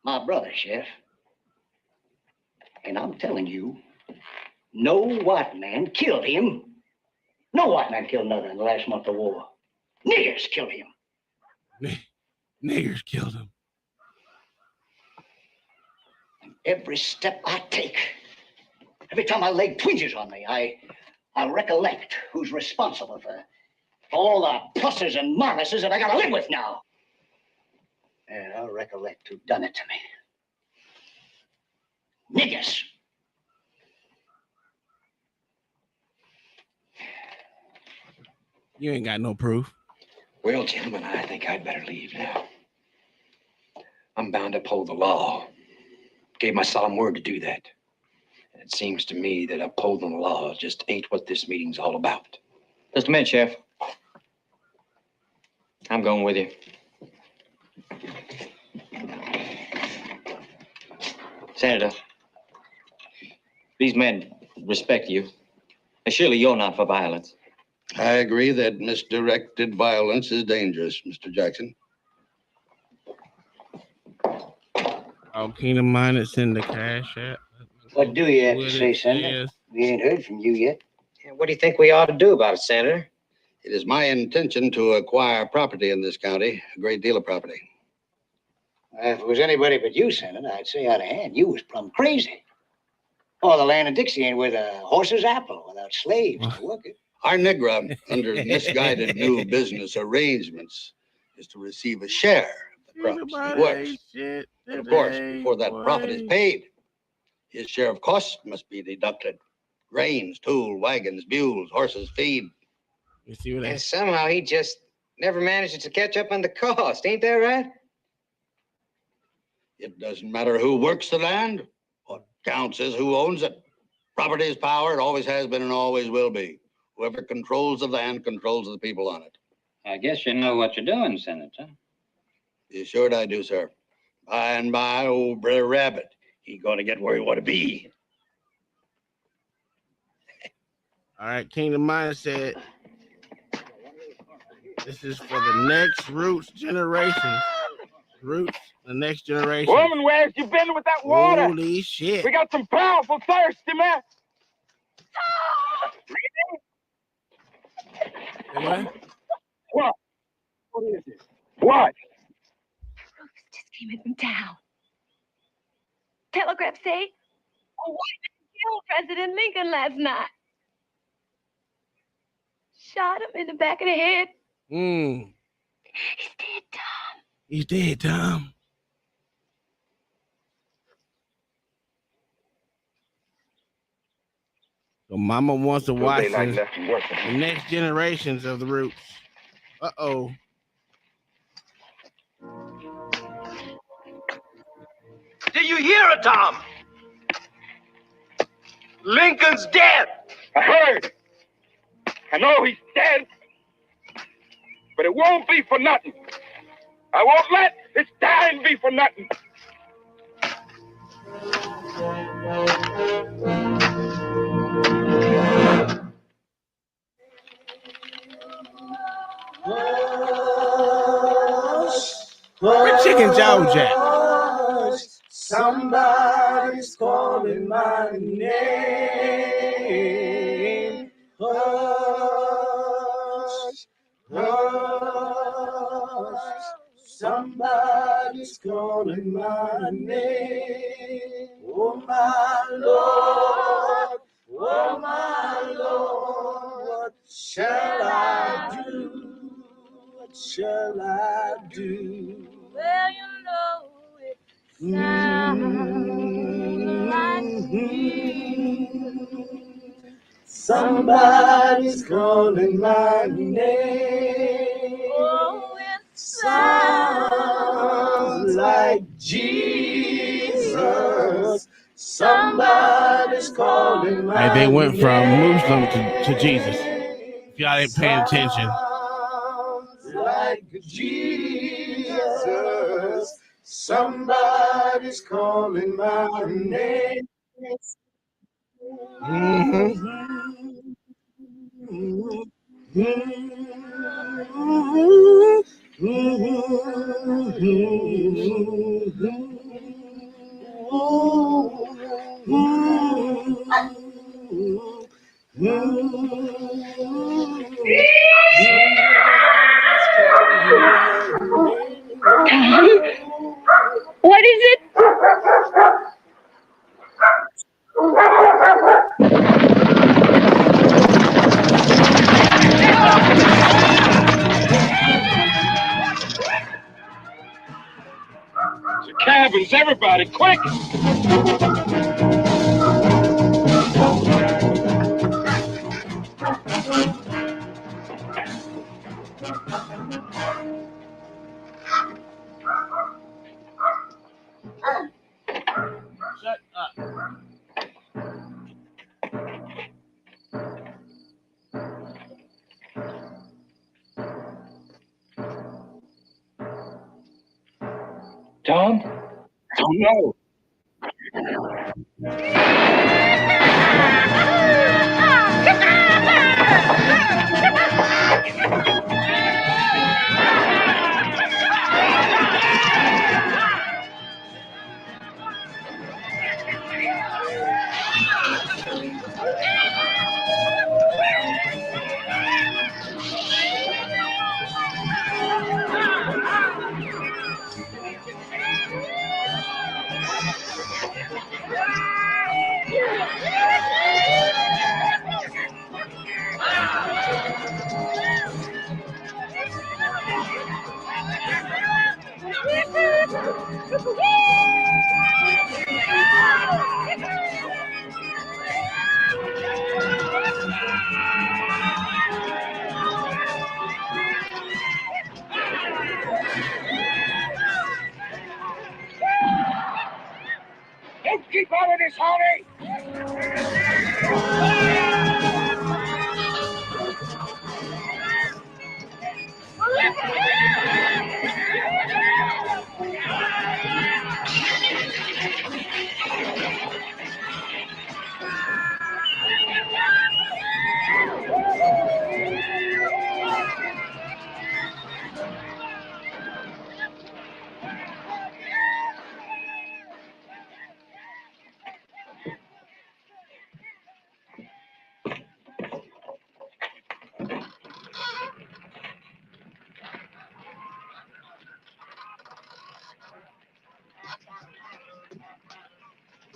my brother, Sheriff. And I'm telling you, no white man killed him. No white man killed another in the last month of war. Niggers killed him. Niggers killed him. Every step I take, every time my leg twinges on me, I recollect who's responsible for all the pluses and minuses that I gotta live with now. And I recollect who done it to me. Niggers. You ain't got no proof. Well, gentlemen, I think I'd better leave now. I'm bound to uphold the law. Gave my solemn word to do that. And it seems to me that upholding the law just ain't what this meeting's all about. Just a minute, Sheriff. I'm going with you. Senator, these men respect you. And surely you're not for violence. I agree that misdirected violence is dangerous, Mr. Jackson. Oh, Kingdom Minded send the cash app. What do you have to say, Senator? We ain't heard from you yet. What do you think we ought to do about it, Senator? It is my intention to acquire property in this county, a great deal of property. If it was anybody but you, Senator, I'd say out of hand, you was plumb crazy. All the land in Dixie ain't worth a horse's apple without slaves to work it. Our Negra, under misguided new business arrangements, is to receive a share of the profits he works. But of course, before that profit is paid, his share of costs must be deducted. Grains, tool, wagons, mules, horses, feed. You see what And somehow he just never manages to catch up on the cost. Ain't that right? It doesn't matter who works the land. What counts is who owns it. Property is power. It always has been and always will be. Whoever controls the land controls the people on it. I guess you know what you're doing, Senator. You sure I do, sir. By and by, old Brother Rabbit, he gonna get where he want to be. All right, Kingdom Minded said, this is for the next Roots generation. Roots, the next generation. Woman, where's you been with that water? Holy shit. We got some powerful thirsty men. What? What? What is this? What? Just came in from town. Telegraph say a white man killed President Lincoln last night. Shot him in the back of the head. He's dead, Tom. He's dead, Tom. So Mama wants to watch the next generations of the Roots. Uh-oh. Do you hear it, Tom? Lincoln's dead. I heard. I know he's dead, but it won't be for nothing. I won't let his dying be for nothing. Where Chicken George at? Somebody's calling my name. Hush, hush. Somebody's calling my name. Oh my Lord, oh my Lord, what shall I do? What shall I do? Well, you know it sounds like Somebody's calling my name. oh, it Sounds like Jesus. Somebody's calling my Hey, they went from name. Muslim to Jesus. If y'all ain't paying attention. Like Jesus. Somebody's calling my name. What is it? The cabins, everybody, quick! Shut up. Tom? Don't know. Don't keep out of this, Holly!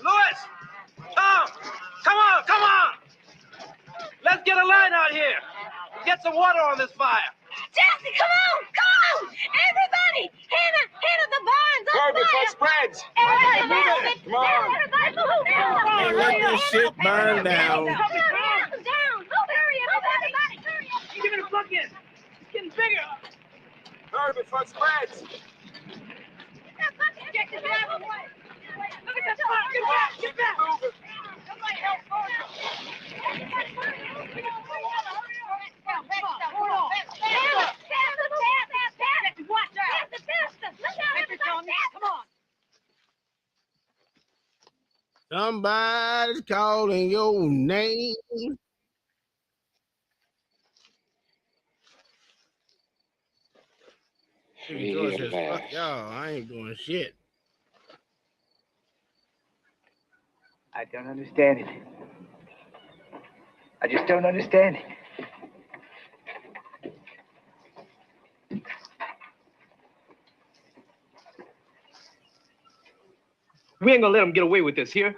Louis! Tom! Come on, come on! Let's get a line out here. Get some water on this fire. Jesse, come on! Come on! Everybody! Hannah, the barn's on Herbie, fire! for spreads! Everybody, move it! Come on. Everybody, move down! Hey, let this shit burn down. Down! Move, hurry up! Everybody, hurry up! Give me the bucket. It's getting bigger. Herbie, for spreads! Get the driver away! Get back! Somebody help Georgia! Somebody's calling your name. George says, fuck y'all, I ain't doing shit. I don't understand it. I just don't understand it. We ain't gonna let them get away with this here.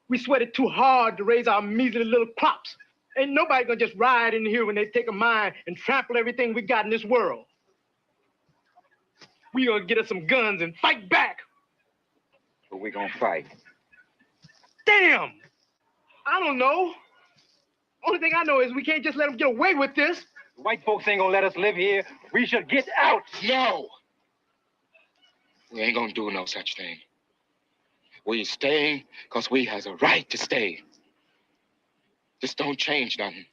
We sweated too hard to raise our measly little crops. Ain't nobody gonna just ride in here when they take a mine and trample everything we got in this world. We gonna get us some guns and fight back. But we gonna fight. Damn! I don't know. Only thing I know is we can't just let them get away with this. The white folks ain't gonna let us live here. We should get out. No! We ain't gonna do no such thing. We staying because we has a right to stay. This don't change nothing.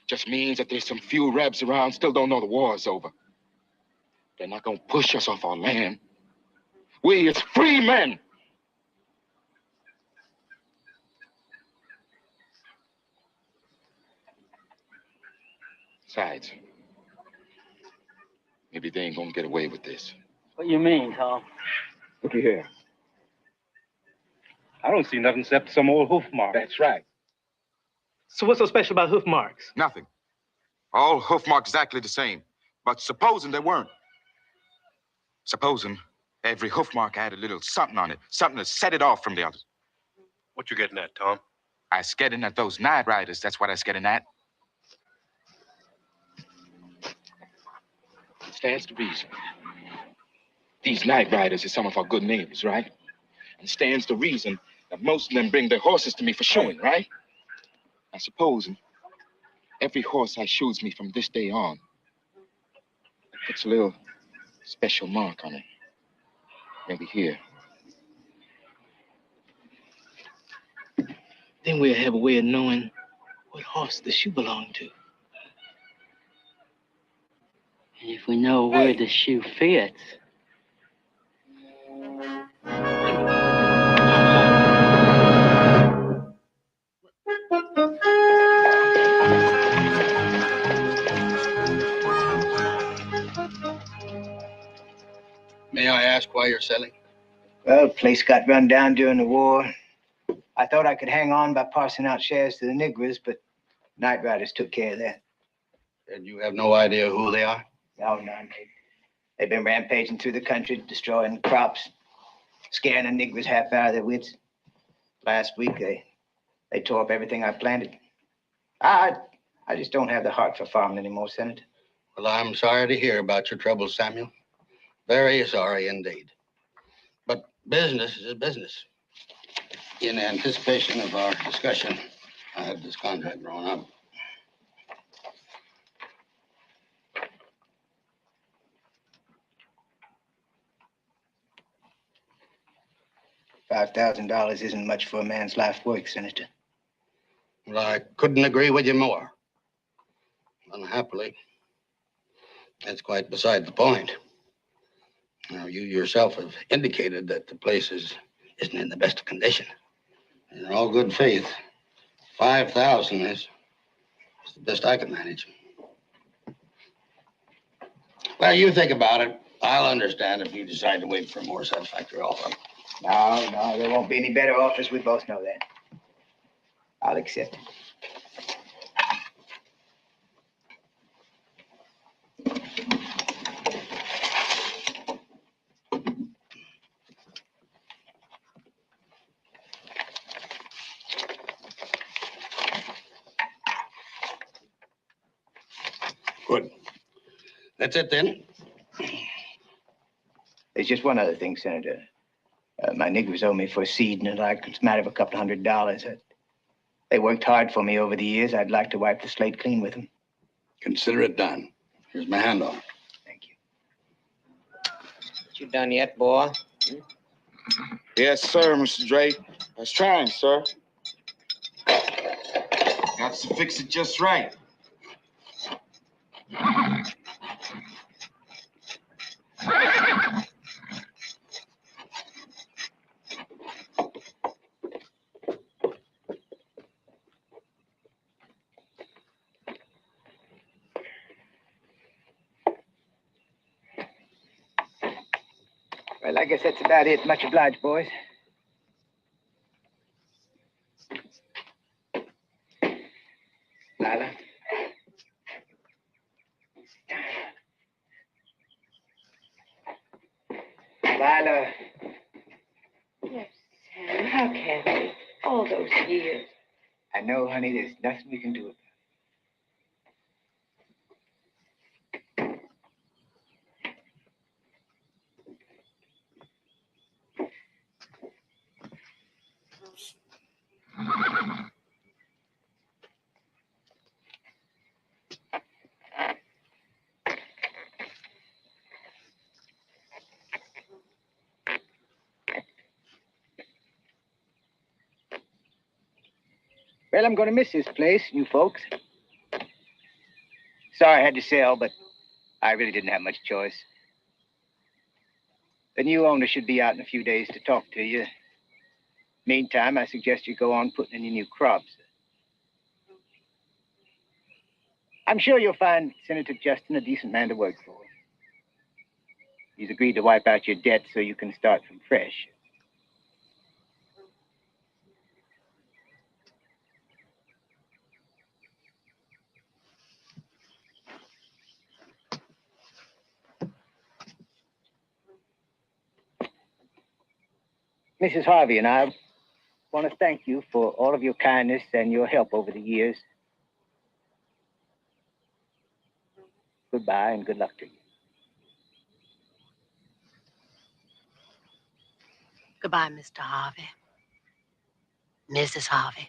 Just means that there's some few rebs around still don't know the war's over. They're not gonna push us off our land. We is free men. Besides, maybe they ain't gonna get away with this. What you mean, Tom? Looky here. I don't see nothing except some old hoof marks. That's right. So what's so special about hoof marks? Nothing. All hoof marks exactly the same. But supposing they weren't. Supposing every hoof mark had a little something on it, something to set it off from the others. What you getting at, Tom? I was getting at those night riders. That's what I was getting at. Stands to reason. These night riders are some of our good neighbors, right? And stands to reason that most of them bring their horses to me for shoeing, right? I suppose every horse I shoes me from this day on puts a little special mark on it. Maybe here. Then we'll have a way of knowing what horse the shoe belonged to. And if we know where the shoe fits. May I ask why you're selling? Well, the place got run down during the war. I thought I could hang on by parsing out shares to the niggers, but night riders took care of that. And you have no idea who they are? No, none. They've been rampaging through the country, destroying crops, scaring the niggers half out of their wits. Last week, they tore up everything I planted. I just don't have the heart for farming anymore, Senator. Well, I'm sorry to hear about your troubles, Samuel. Very sorry indeed. But business is business. In anticipation of our discussion, I had this contract drawn up. $5,000 isn't much for a man's life work, Senator. Well, I couldn't agree with you more. Unhappily, that's quite beside the point. Now, you yourself have indicated that the place isn't in the best of condition. In all good faith, 5,000 is the best I can manage. Well, you think about it. I'll understand if you decide to wait for a more satisfactory offer. No, there won't be any better offers. We both know that. I'll accept it. Good. That's it then. There's just one other thing, Senator. My niggers owe me for seed, and it's a matter of a couple $100. They worked hard for me over the years. I'd like to wipe the slate clean with them. Consider it done. Here's my hand on it. You done yet, boy? Yes, sir, Mr. Drake. I was trying, sir. Got to fix it just right. Well, I guess that's about it. Much obliged, boys. Lila. Lila. Yes, Sam. How can we? All those years. I know, honey, there's nothing we can do about it. Well, I'm going to miss this place, you folks. Sorry I had to sell, but I really didn't have much choice. The new owner should be out in a few days to talk to you. Meantime, I suggest you go on putting in your new crops. I'm sure you'll find Senator Justin a decent man to work for. He's agreed to wipe out your debt so you can start from fresh. Mrs. Harvey and I want to thank you for all of your kindness and your help over the years. Goodbye and good luck to you. Goodbye, Mr. Harvey. Mrs. Harvey.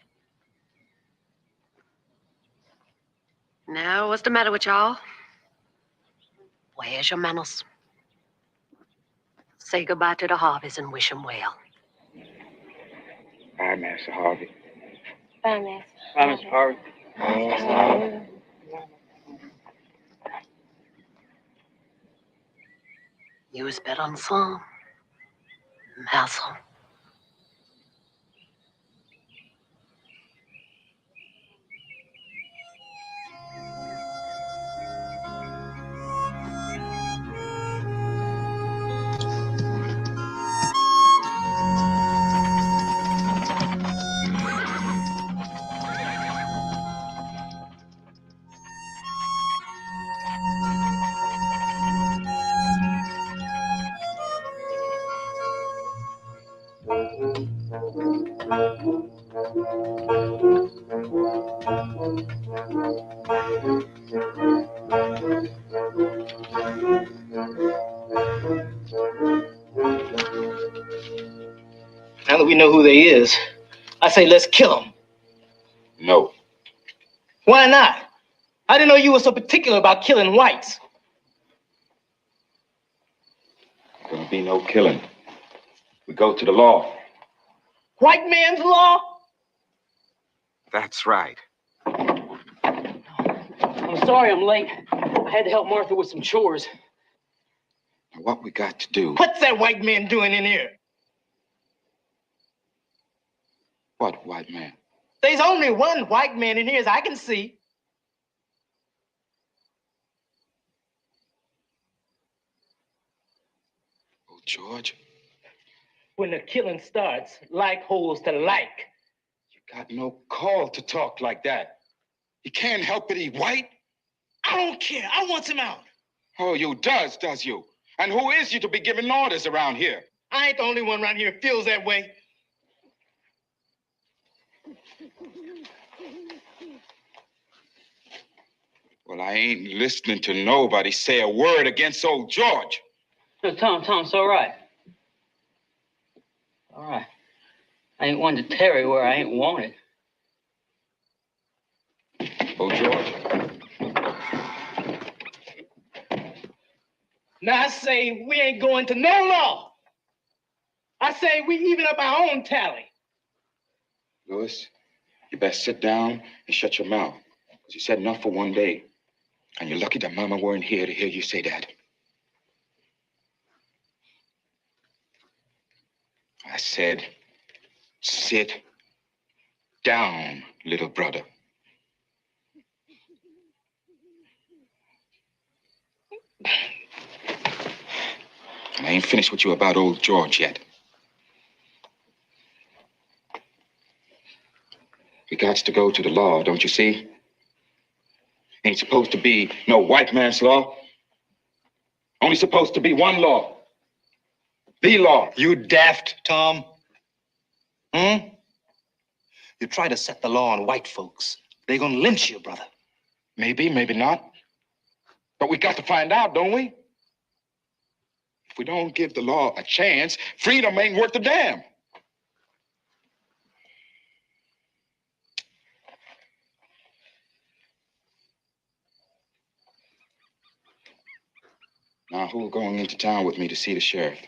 Now, what's the matter with y'all? Where's your manners? Say goodbye to the Harveys and wish them well. Bye, Master Harvey. Bye, Miss. Bye, Mr. Harvey. You was bet on some. Master. Now that we know who they is, I say let's kill them. No. Why not? I didn't know you were so particular about killing whites. There'll be no killing. We go to the law. White man's law? That's right. I'm sorry I'm late. I had to help Martha with some chores. Now, what we got to do... What's that white man doing in here? What white man? There's only one white man in here as I can see. Oh, George. When the killing starts, like holds to like. You got no call to talk like that. You can't help it, he white. I don't care. I want him out. Oh, you does you? And who is you to be giving orders around here? I ain't the only one around here who feels that way. Well, I ain't listening to nobody say a word against old George. No, Tom, it's all right. All right. I ain't one to tarry where I ain't wanted. Oh, George. Now I say we ain't going to no law. I say we even up our own tally. Louis, you best sit down and shut your mouth. Because you said enough for one day. And you're lucky that Mama weren't here to hear you say that. I said, sit down, little brother. And I ain't finished with you about old George yet. We got to go to the law, don't you see? Ain't supposed to be no white man's law. Only supposed to be one law. The law. You daft, Tom? You try to set the law on white folks. They're gonna lynch you, brother. Maybe, maybe not. But we got to find out, don't we? If we don't give the law a chance, freedom ain't worth a damn. Now, who's going into town with me to see the sheriff?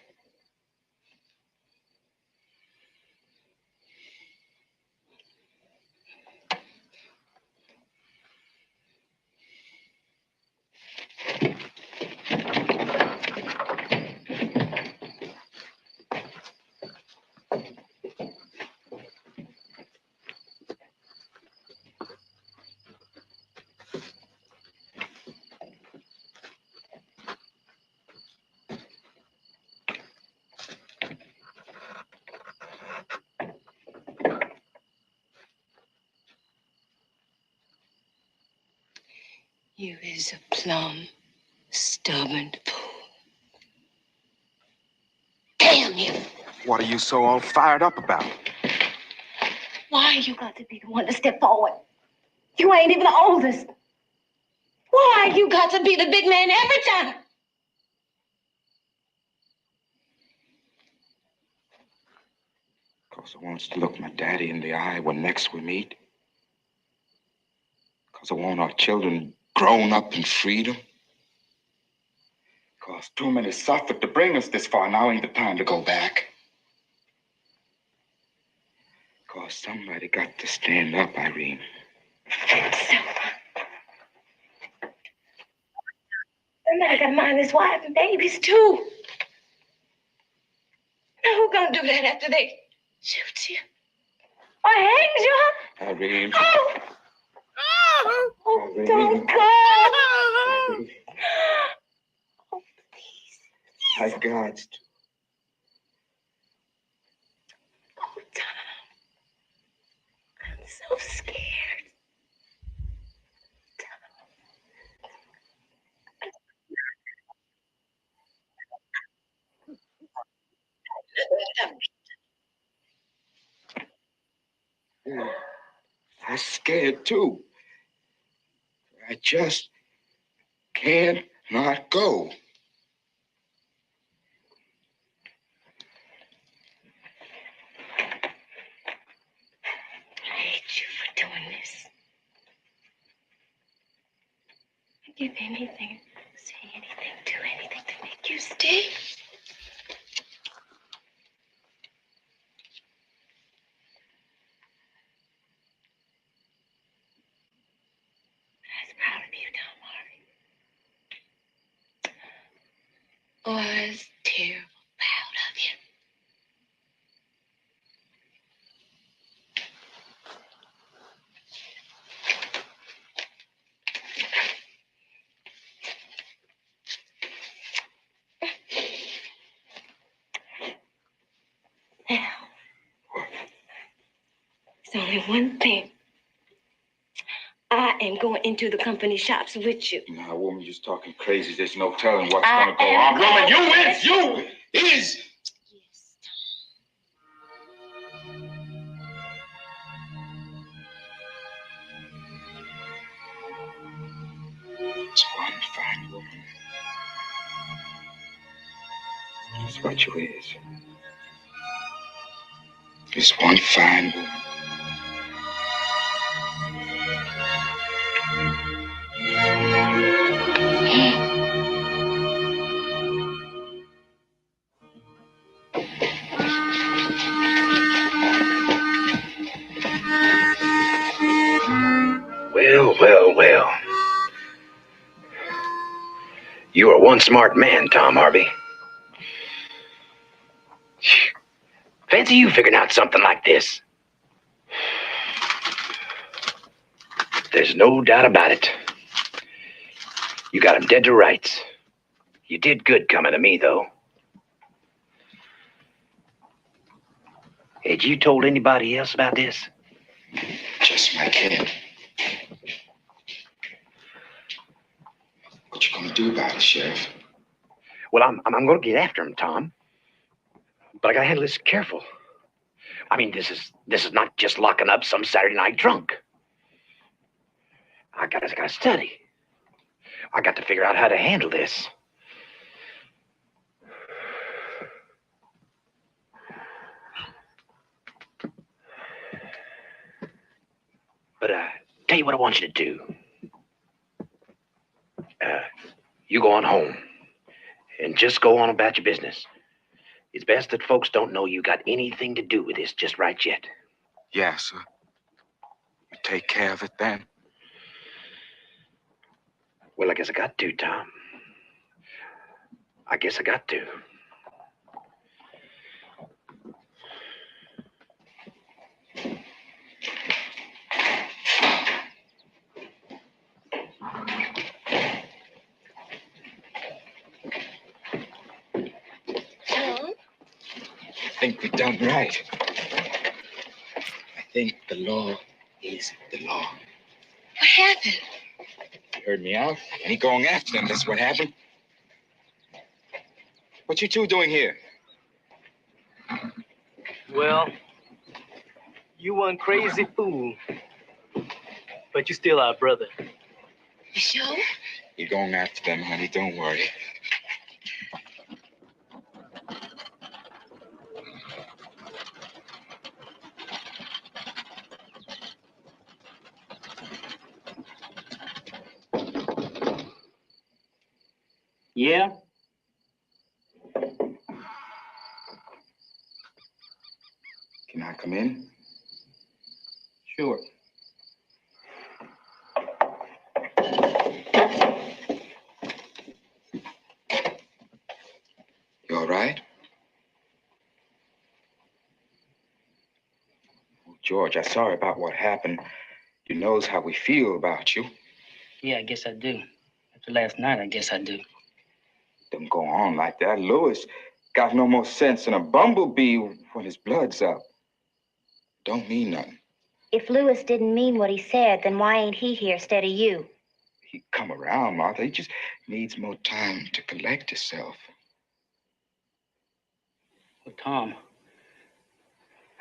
You is a plumb stubborn fool. Damn you! What are you so all fired up about? Why you got to be the one to step forward? You ain't even the oldest. Why you got to be the big man every time? Because I want to look my daddy in the eye when next we meet. Because I want our children grown up in freedom. Because too many suffered to bring us this far. Now ain't the time to go back. Because somebody got to stand up, Irene. Somebody got to mind his wife and babies, too. Now, who gonna do that after they shoot you? Or hang you, huh? Irene. Oh! Oh, Irene. don't go! Irene. Oh, I got to. oh, Tom. I'm so scared. I'm scared too. I just can't not go. I hate you for doing this. I'd give anything, say anything, do anything to make you stay. I was proud of you, Tom Harvey. I was terrible proud of you. Now, there's only one thing. I am going into the company shops with you. Now, woman, you're talking crazy. There's no telling what's I gonna go am on. Woman, you going is, you is. It's one fine woman. That's what you is. It's one fine woman. Well, well, well. You are one smart man, Tom Harvey. Fancy you figuring out something like this. There's no doubt about it. You got him dead to rights. You did good coming to me, though. Had you told anybody else about this? Just my kid. What you gonna do about it, Sheriff? Well, I'm gonna get after him, Tom. But I gotta handle this careful. I mean, this is not just locking up some Saturday night drunk. I gotta study. I got to figure out how to handle this. But tell you what I want you to do. You go on home and just go on about your business. It's best that folks don't know you got anything to do with this just right yet. Yeah, sir. You take care of it then. Well, I guess I got to, Tom. I guess I got to. I think we've done right. I think the law is the law. What happened? You heard me out. And he going after them. That's what happened. What you two doing here? Well, you one crazy fool. But you still our brother. You sure? You're going after them, honey. Don't worry. Yeah? Can I come in? Sure. You all right? Oh, George, I'm sorry about what happened. You knows how we feel about you. Yeah, I guess I do. After last night, I guess I do. Don't go on like that. Louis got no more sense than a bumblebee when his blood's up. Don't mean nothing. If Louis didn't mean what he said, then why ain't he here instead of you? He come around, Martha. He just needs more time to collect himself. Well, Tom,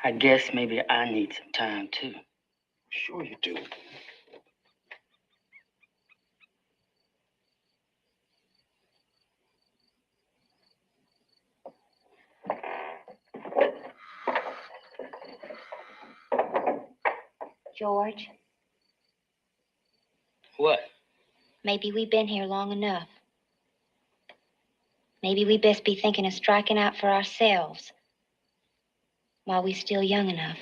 I guess maybe I need some time, too. Sure you do. George, What? maybe we've been here long enough. Maybe we best be thinking of striking out for ourselves while we're still young enough.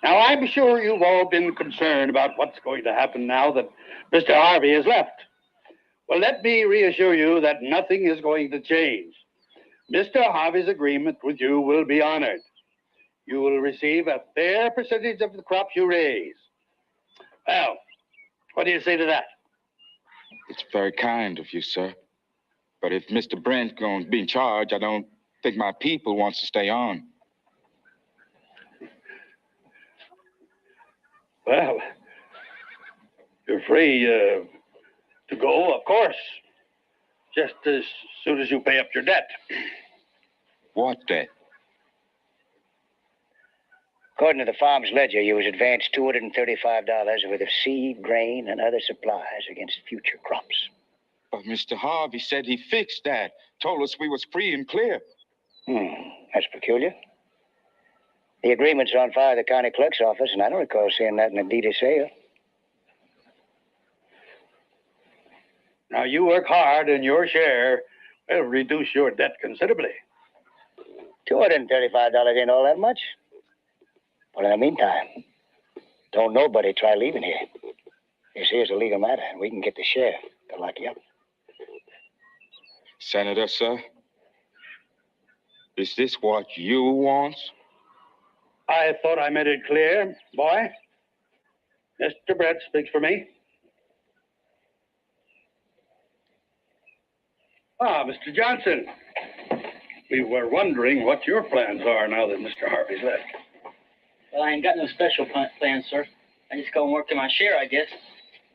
Now, I'm sure you've all been concerned about what's going to happen now that Mr. Harvey has left. Well, let me reassure you that nothing is going to change. Mr. Harvey's agreement with you will be honored. You will receive a fair percentage of the crops you raise. Well, what do you say to that? It's very kind of you, sir. But if Mr. Brent's going to be in charge, I don't think my people wants to stay on. Well, you're free to go, of course, just as soon as you pay up your debt. What debt? According to the farm's ledger, you was advanced $235 worth of seed, grain, and other supplies against future crops. But Mr. Harvey said he fixed that. Told us we was free and clear. That's peculiar. The agreement's on file at the county clerk's office, and I don't recall seeing that in the deed of sale. Now, you work hard, and your share will reduce your debt considerably. $235 ain't all that much. Well, in the meantime, don't nobody try leaving here. This here's a legal matter, and we can get the sheriff to lock you up. Senator, sir, is this what you want? I thought I made it clear, boy. Mr. Brett speaks for me. Ah, Mr. Johnson. We were wondering what your plans are now that Mr. Harvey's left. Well, I ain't got no special plans, sir. I just go and work in my share, I guess.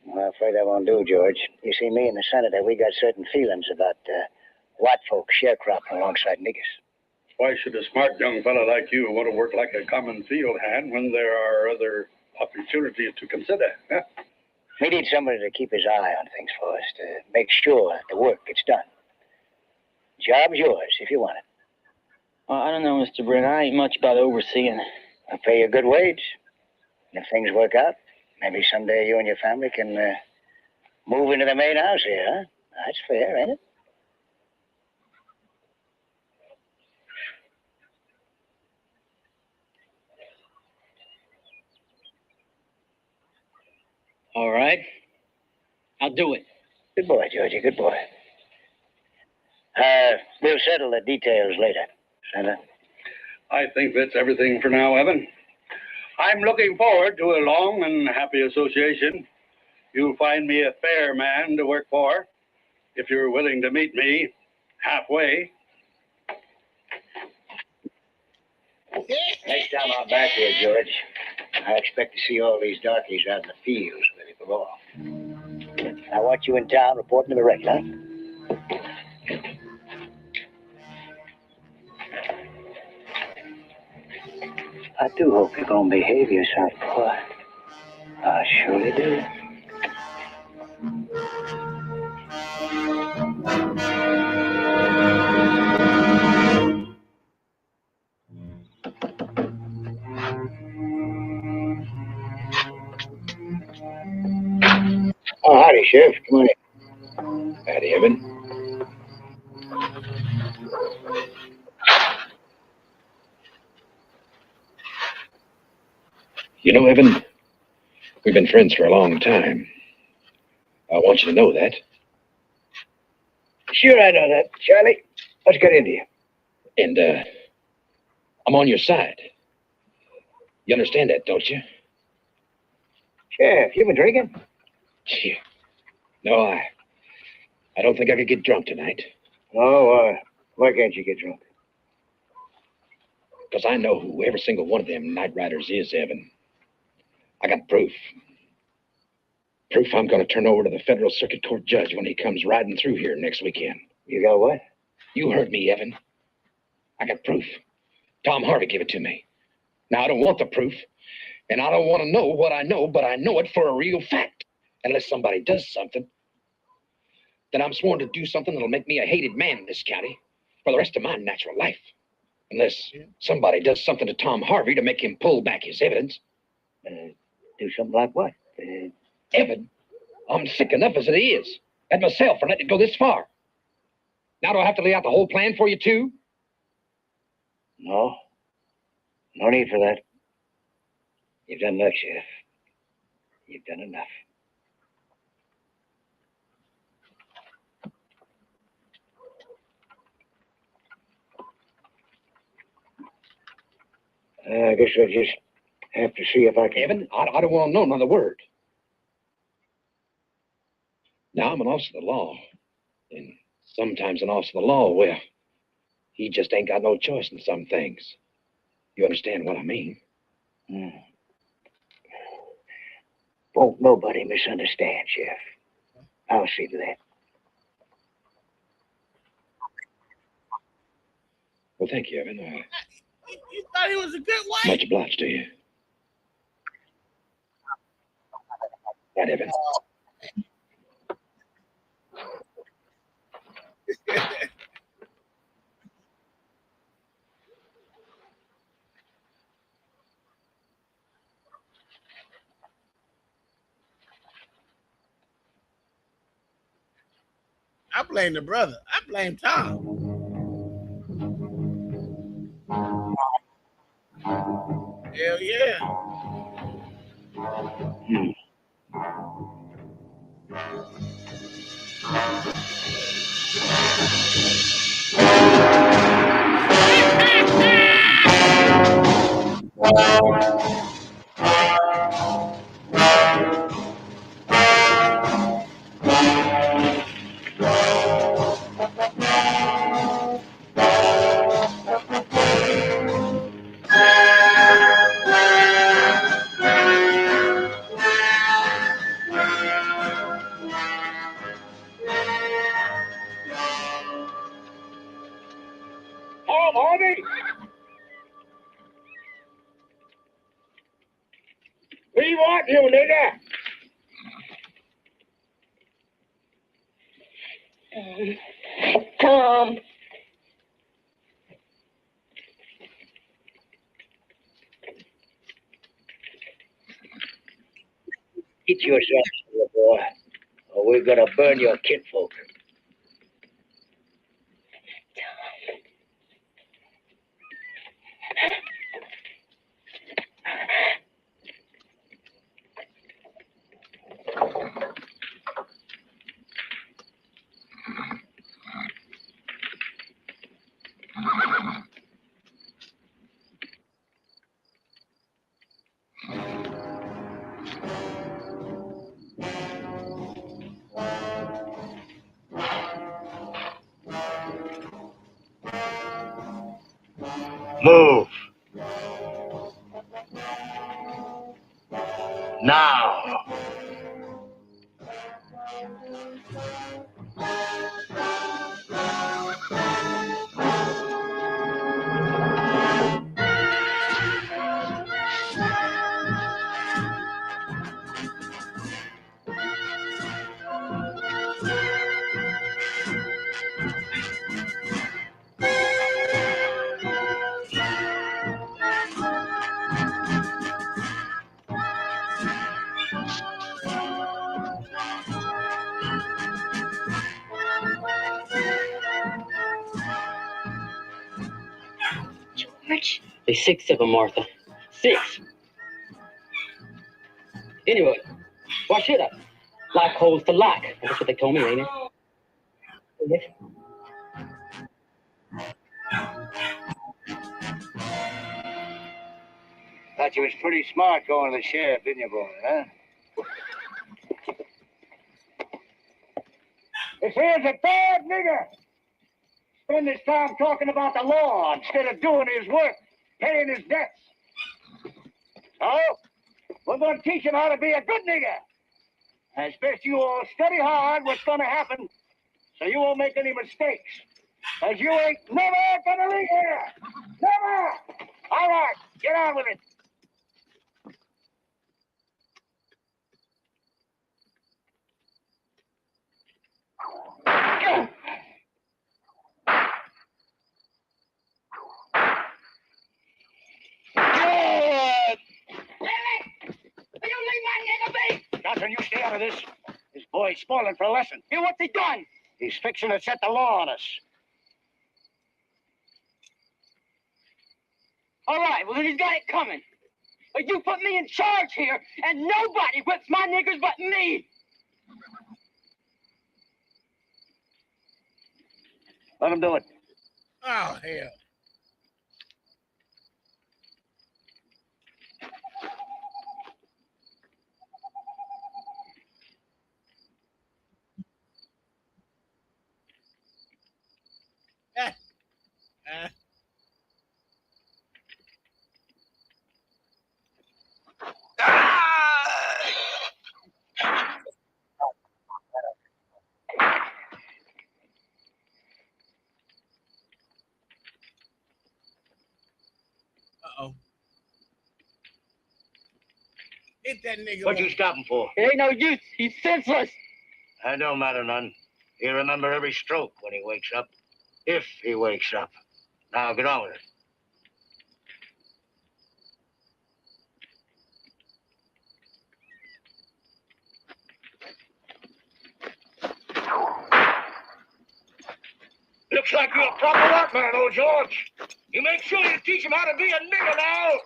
Well, I'm afraid that won't do, George. You see, me and the senator, we got certain feelings about white folks sharecropping alongside niggers. Why should a smart young fellow like you want to work like a common field hand when there are other opportunities to consider? Huh? We need somebody to keep his eye on things for us, to make sure that the work gets done. Job's yours if you want it. I don't know, Mr. Brent. I ain't much about overseeing. I'll pay you a good wage. And if things work out, maybe someday you and your family can move into the main house here, huh? That's fair, ain't it? All right. I'll do it. Good boy, Georgie, good boy. We'll settle the details later, Senator. I think that's everything for now, Evan. I'm looking forward to a long and happy association. You'll find me a fair man to work for, if you're willing to meet me halfway. Next time I'm back here, George, I expect to see all these darkies out in the fields where they belong. I want you in town reporting to the regular. I do hope you're going to behave yourself, boy. I surely do. Oh, howdy, Sheriff. Come on in. Howdy, Evan. You know, Evan, we've been friends for a long time. I want you to know that. Sure, I know that, Charlie. Let's get into you. And, I'm on your side. You understand that, don't you? Sheriff, you been drinking? Yeah. No, I don't think I could get drunk tonight. Oh, why can't you get drunk? Because I know who every single one of them night riders is, Evan. I got proof. Proof I'm going to turn over to the federal circuit court judge when he comes riding through here next weekend. You got what? You heard me, Evan. I got proof. Tom Harvey gave it to me. Now, I don't want the proof, and I don't want to know what I know, but I know it for a real fact. Unless somebody does something, then I'm sworn to do something that'll make me a hated man in this county for the rest of my natural life. Unless somebody does something to Tom Harvey to make him pull back his evidence. Do something like what? Evan, I'm sick enough as it is. At myself for letting it go this far. Now do I have to lay out the whole plan for you, too? No. No need for that. You've done enough, Sheriff. You've done enough. I guess I'll just have to see if I can... Evan, I don't want to know another word. Now, I'm an officer of the law. And sometimes an officer of the law, well, he just ain't got no choice in some things. You understand what I mean? Won't nobody misunderstand, Sheriff. I'll see to that. Well, thank you, Evan. You thought he was a good wife? Much obliged to you. Right, Evan. I blame the brother. I blame Tom. Hell yeah. up, you nigger? Tom. Get yourself, little boy, or we're gonna burn your kinfolk. Move. Now. George? There's 6 of them, Martha. 6. Anyway, why should I? Like holes to lock. That's what they told me, ain't it? Thought you was pretty smart going to the sheriff, didn't you, boy, huh? This here's a bad nigger. Spend his time talking about the law instead of doing his work, paying his debts. Oh, we're going to teach him how to be a good nigger. I expect you all study hard what's going to happen so you won't make any mistakes. Because you ain't never going to leave here. Never. All right, get on with it. Johnson, you stay out of this. This boy's spoiling for a lesson. Hey, what's he done? He's fixing to set the law on us. All right, well, then he's got it coming. But you put me in charge here, and nobody whips my niggers but me. Let him do it. Oh, hell. Uh-oh. Hit that nigga. What you stopping for? It ain't no use. He's senseless. That don't matter none. He'll remember every stroke when he wakes up. If he wakes up. Now get on with it. Looks like you're a proper rock man, old George. You make sure you teach him how to be a nigger now.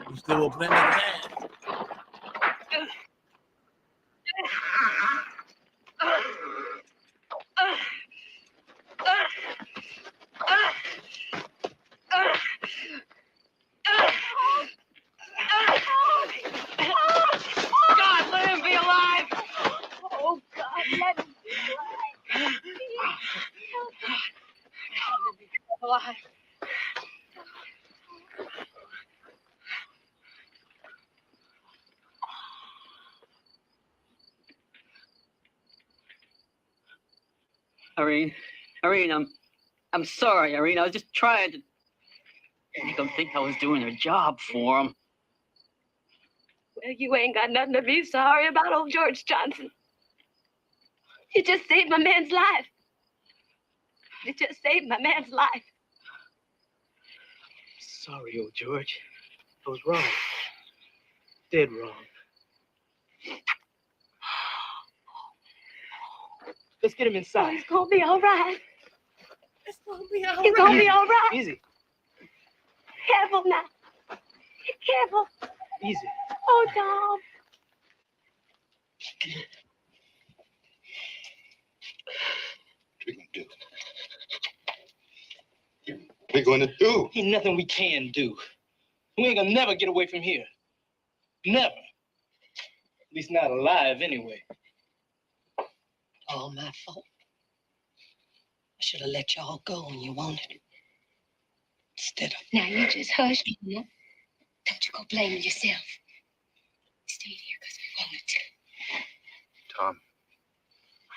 You still open that nigga's ass. God, let him be alive. Oh, God, let him be alive. Irene, Irene, I'm sorry, Irene. I was just trying to make them think I was doing their job for them. Well, you ain't got nothing to be sorry about, old George Johnson. You just saved my man's life. You just saved my man's life. Sorry, old George. I was wrong. Dead wrong. Let's get him Oh, inside. it's gonna be all right. It's gonna be all right. It's gonna be all right. Easy. Careful now. Careful. Easy. Oh, Tom. What are you going to do? Ain't nothing we can do. We ain't gonna never get away from here. Never. At least not alive, anyway. All my fault. I should have let y'all go when you wanted. Instead of... Now you just hush, Mama. Don't you go blaming yourself. We stayed here because we wanted to. Tom,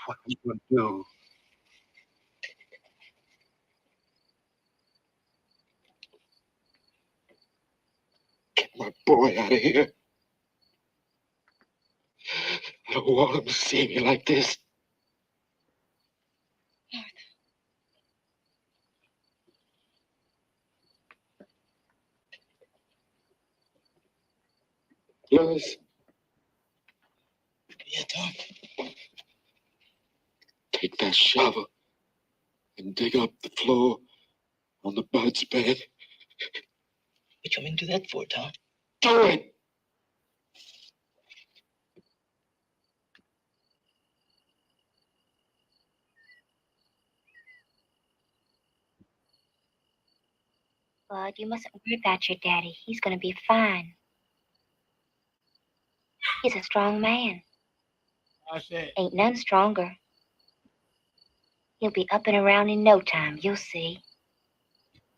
what are you going to do? Get my boy out of here. I don't want him to see me like this. Louis. Yeah, Tom. Take that shovel and dig up the floor on the bud's bed. What you want me to do that for, Tom? Do it! Bud, you mustn't worry about your daddy. He's gonna be fine. He's a strong man. Ain't none stronger. He'll be up and around in no time, you'll see.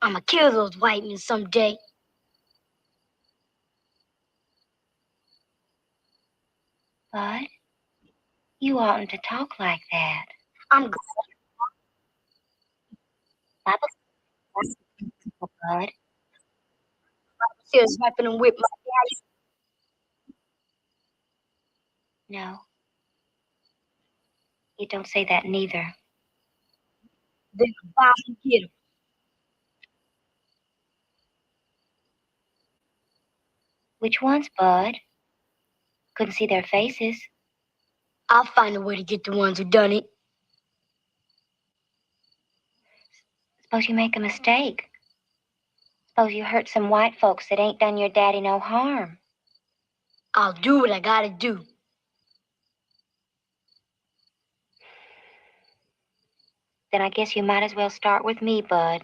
I'ma kill those white men someday. Bud, you oughtn't to talk like that. I'm going. Bible Bud. See us wiping and whip my daddy. No. You don't say that neither. Then Bob and get him. Which ones, Bud? Couldn't see their faces. I'll find a way to get the ones who done it. Suppose you make a mistake. Suppose you hurt some white folks that ain't done your daddy no harm. I'll do what I gotta do. Then I guess you might as well start with me, Bud.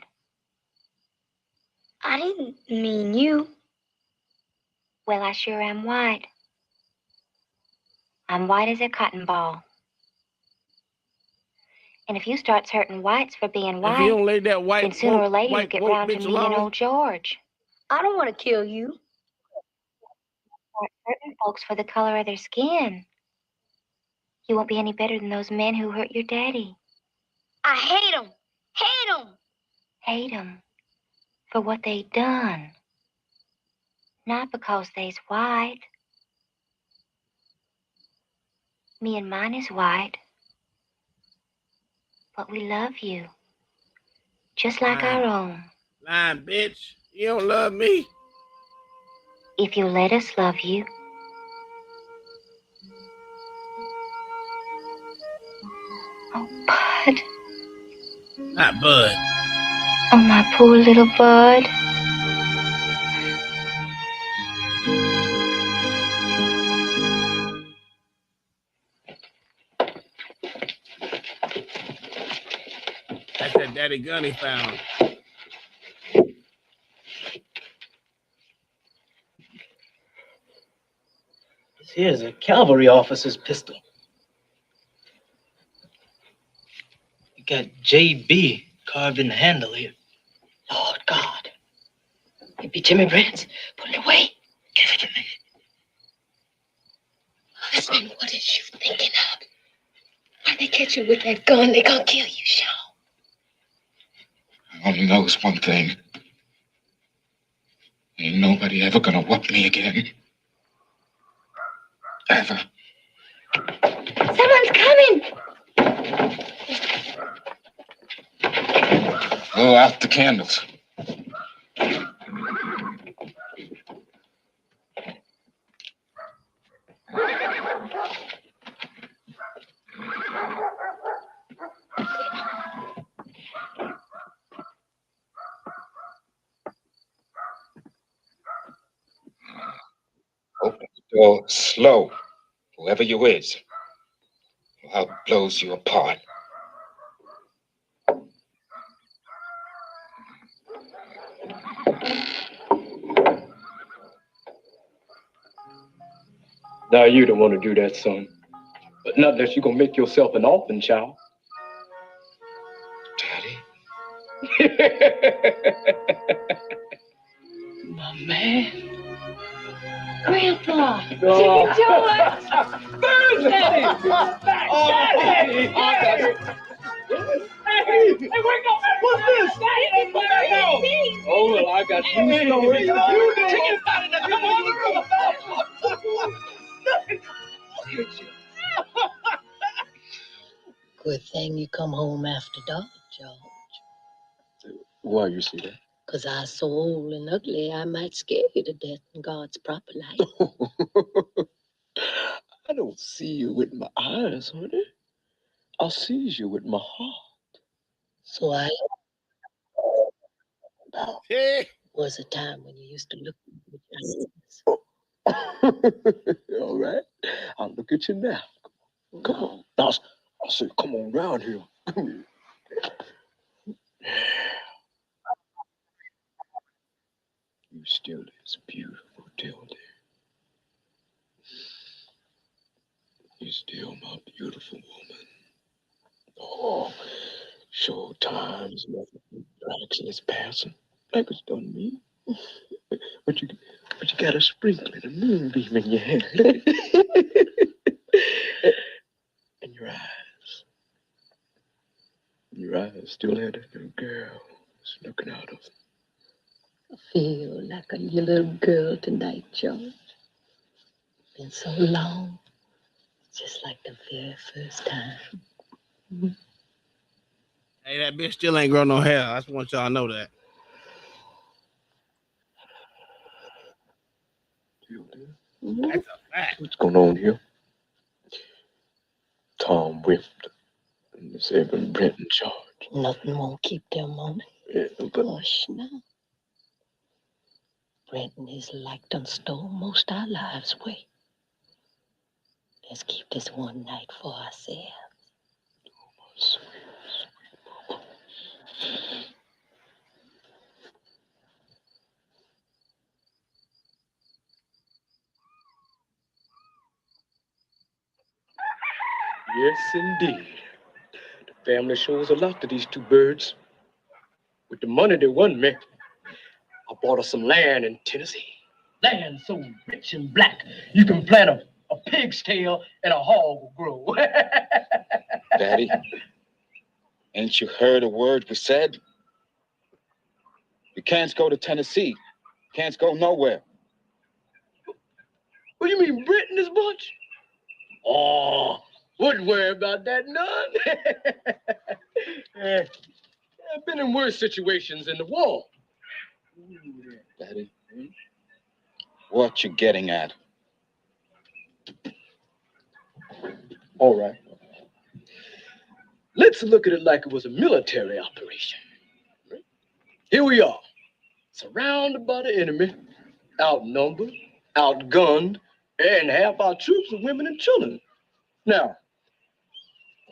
I didn't mean you. Well, I sure am white. I'm white as a cotton ball. And if you starts hurting whites for being white, If you don't lay that white, then sooner or later you white get woke round to bitch me and alone. old George. I don't want to kill you. Start hurting folks for the color of their skin. You won't be any better than those men who hurt your daddy. I hate them. Hate them. Hate 'em for what they done. Not because they's white. Me and mine is white. But we love you. Just like our own. Lying bitch. You don't love me. If you'll let us love you. Oh, Bud. Not Bud. Oh, my poor little Bud. That's that daddy gun he found. This here's a cavalry officer's pistol. You got JB carved in the handle here. Lord God. It be Jimmy Brent's. Put it away. Give it to me. Husband, what is you thinking of? When they catch you with that gun, they gonna kill you, Shaw. only knows one thing. Ain't nobody ever gonna whoop me again. Ever. Someone's coming. Blow out the candles. Open the door slow, whoever you is. Or I'll blows you apart. Now you don't want to do that, son. But not unless you're gonna make yourself an orphan child. My man. Grandpa. Oh. Jimmy George. Daddy. Daddy. Hey, wake up! What's this? Oh, well, I got two stories. You chicken out of the come on Good thing you come home after dark, George. Why you say that? 'Cause I so old and ugly, I might scare you to death in God's proper light. I don't see you with my eyes, honey. I see you with my heart. So I Hey. was a time when you used to look with your eyes. All right. I'll look at you now. Come on. Now, I say, come on round here. Come here. You still is beautiful, Tildy. You still my beautiful woman. Oh, show times, tracks is passing like it's done me. But you got a sprinkling of moonbeam in your hair. And your eyes. Your eyes still had that little girl that's looking out of them. I feel like a little girl tonight, George. Been so long, just like the very first time. Hey, that bitch still ain't grow no hair. I just want y'all to know that. That's a fact. What's going on here? Tom whiffed. And Miss Evan Brent in charge. Nothing won't keep them on it. Yeah, but Hush now. Brent and his like done stole most our lives away. Let's keep this one night for ourselves. yes, indeed. The family shows a lot to these two birds. With the money they won me, I bought us some land in Tennessee. Land so rich and black, you can plant a pig's tail and a hog will grow. Daddy, ain't you heard a word we said? We can't go to Tennessee. Can't go nowhere. What do you mean, Brent and this bunch? Oh, wouldn't worry about that none. I've been in worse situations in the war. Daddy, what you getting at? All right. Let's look at it like it was a military operation. Here we are, surrounded by the enemy, outnumbered, outgunned, and half our troops are women and children. Now,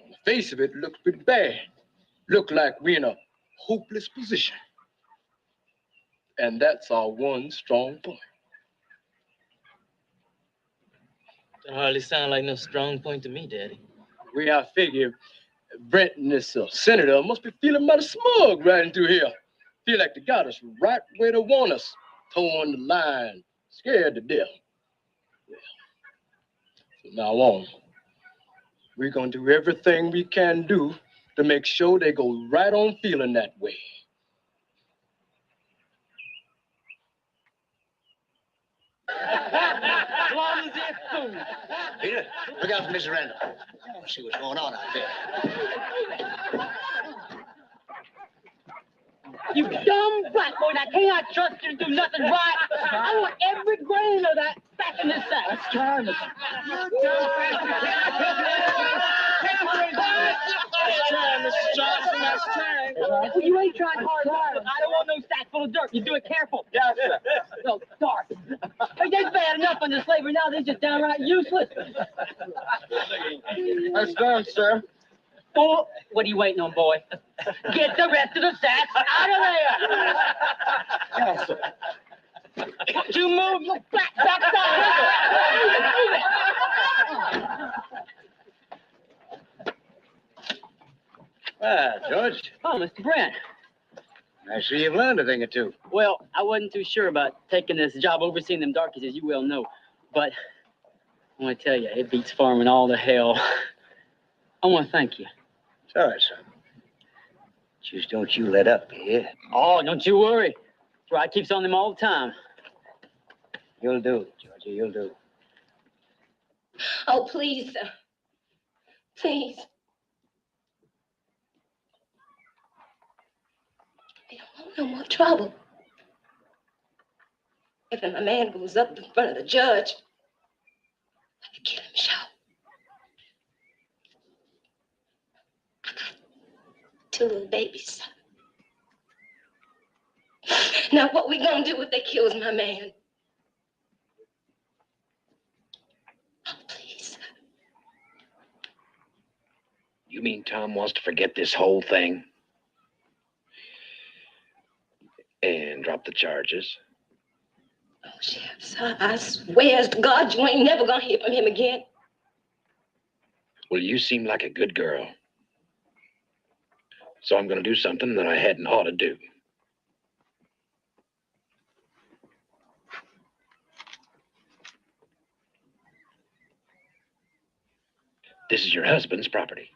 on the face of it, it looks pretty bad. Look like we're in a hopeless position. And that's our one strong point. That hardly sound like no strong point to me, Daddy. The way I figure, Brent and this senator must be feeling mighty smug riding through here. Feel like they got us right where they want us, towing the line, scared to death. Well, from now on, we're gonna do everything we can do to make sure they go right on feeling that way. Clumsy fool. Peter, look out for Mrs. Randall. Let's see what's going on out there. You dumb black boy, I cannot trust you to do nothing right. I want every grain of that back in this sack. That's Charles. Well, you ain't trying hard. I don't want no sack full of dirt. You do it careful. Yes, sir. No, dark. Hey, they're bad enough under slavery now. They're just downright useless. That's done, sir. Oh, what are you waiting on, boy? Get the rest of the sacks out of there. Yes, sir. You move your backside. Ah, George. Oh, Mr. Brent. I see you've learned a thing or two. Well, I wasn't too sure about taking this job overseeing them darkies, as you well know. But I want to tell you, it beats farming all to hell. I want to thank you. It's all right, son. Just don't you let up, yeah? Oh, don't you worry. Rod keeps on them all the time. You'll do, Georgia, you'll do. Oh, please, sir. Please. I don't want no more trouble. If my man goes up in front of the judge, I could kill him short. I got 2 little babies, son. Now, what we gonna do if they kills my man? Oh, please. You mean Tom wants to forget this whole thing? And drop the charges? Oh, Sheriff, son, I swear to God you ain't never gonna hear from him again. Well, you seem like a good girl. So I'm going to do something that I hadn't ought to do. This is your husband's property.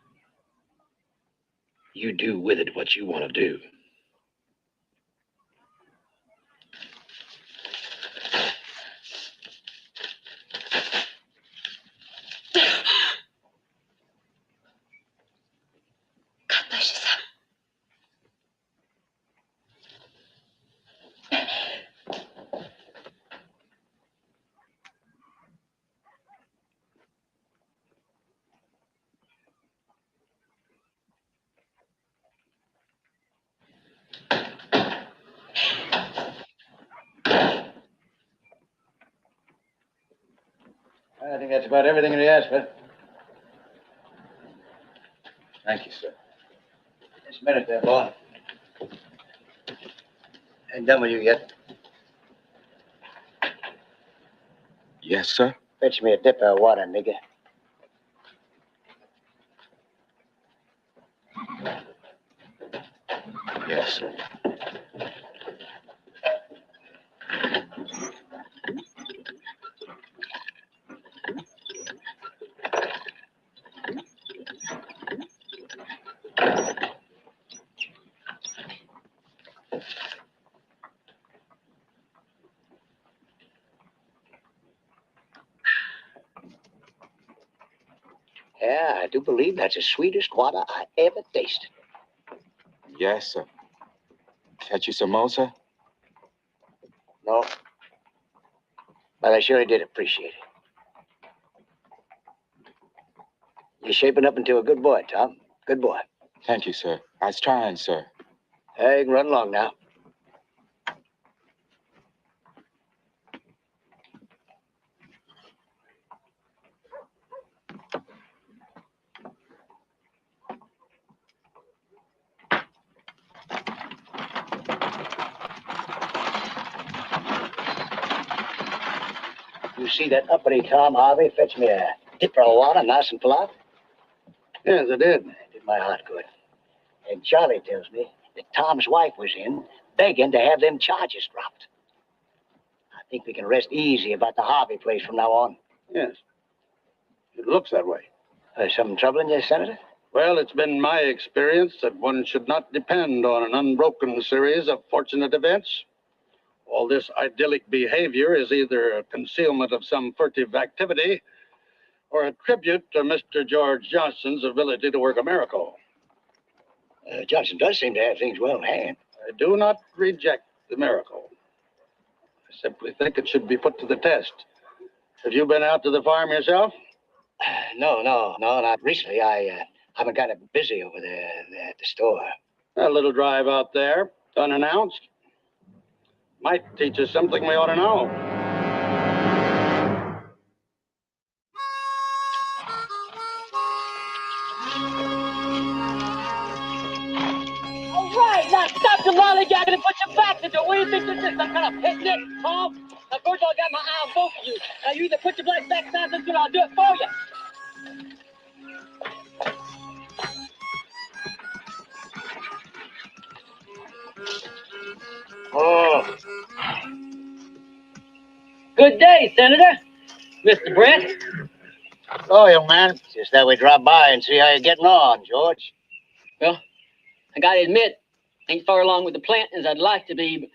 You do with it what you want to do. God bless you, son. I think that's about everything he asked for. Thank you, sir. Just a minute there, boy. Ain't done with you yet. Yes, sir. Fetch me a dipper of water, nigga. Yes, sir. Yeah, I do believe that's the sweetest water I ever tasted. Yes, sir. Fetch you some more, sir? No. But I surely did appreciate it. You're shaping up into a good boy, Tom. Good boy. Thank you, sir. I was trying, sir. Hey, you can run along now. You see that uppity Tom Harvey fetch me a dipper of water, nice and full out? Yes, I did. It did my heart good. And Charlie tells me that Tom's wife was in begging to have them charges dropped. I think we can rest easy about the Harvey place from now on. Yes. It looks that way. Something troubling you, Senator? Well, it's been my experience that one should not depend on an unbroken series of fortunate events All this idyllic behavior is either a concealment of some furtive activity or a tribute to Mr. George Johnson's ability to work a miracle. Johnson does seem to have things well in hand. I do not reject the miracle. I simply think it should be put to the test. Have you been out to the farm yourself? No, not recently. I've been kind of busy over there at the store. A little drive out there, unannounced, might teach us something we ought to know. All right, now stop the lollygagging and put your back into it. What do you think this is? Some kind of picnic, Tom? Now, first of all, I got my eye on both of you. Now, you either put your black backsides into it or I'll do it for you. Oh. Good day, Senator. Mr. Brent. Oh, young man. Just thought we'd drop by and see how you're getting on, George. Well, I gotta admit, ain't far along with the planting as I'd like to be, but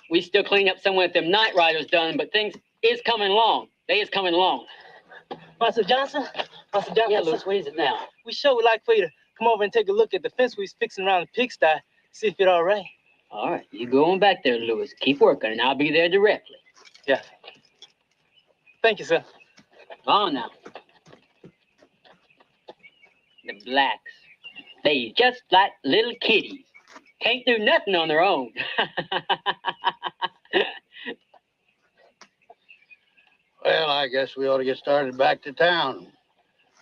we still clean up some with them night riders done, but things is coming along. They is coming along. Master Johnson? Yeah, Louis, what is it now? We sure would like for you to come over and take a look at the fence we was fixing around the pigsty, see if it's all right. All right, you go on back there, Louis. Keep working, and I'll be there directly. Yeah. Thank you, sir. Come on now. The blacks, they just like little kitties. Can't do nothing on their own. Well, I guess we ought to get started back to town.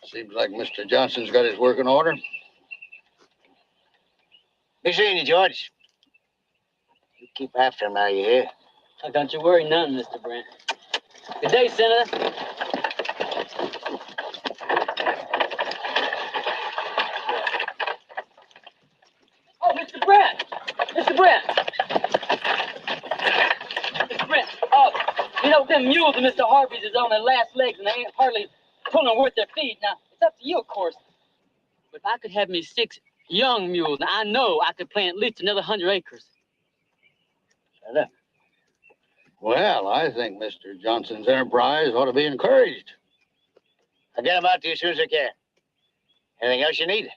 Seems like Mr. Johnson's got his work in order. Be seeing you, George. You keep after him now, you hear? Oh, don't you worry none, Mr. Brent. Good day, Senator. Oh, Mr. Brent! Mr. Brent! Mr. Brent, you know, them mules of Mr. Harvey's is on their last legs and they ain't hardly pulling worth their feet. Now, it's up to you, of course. But if I could have me 6 young mules, now I know I could plant at least another 100 acres. Shut up. Well, I think Mr. Johnson's enterprise ought to be encouraged. I'll get him out to you as soon as I can. Anything else you need?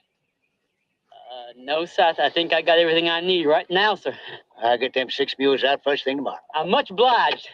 No, sir. I think I got everything I need right now, sir. I'll get them 6 mules out first thing tomorrow. I'm much obliged.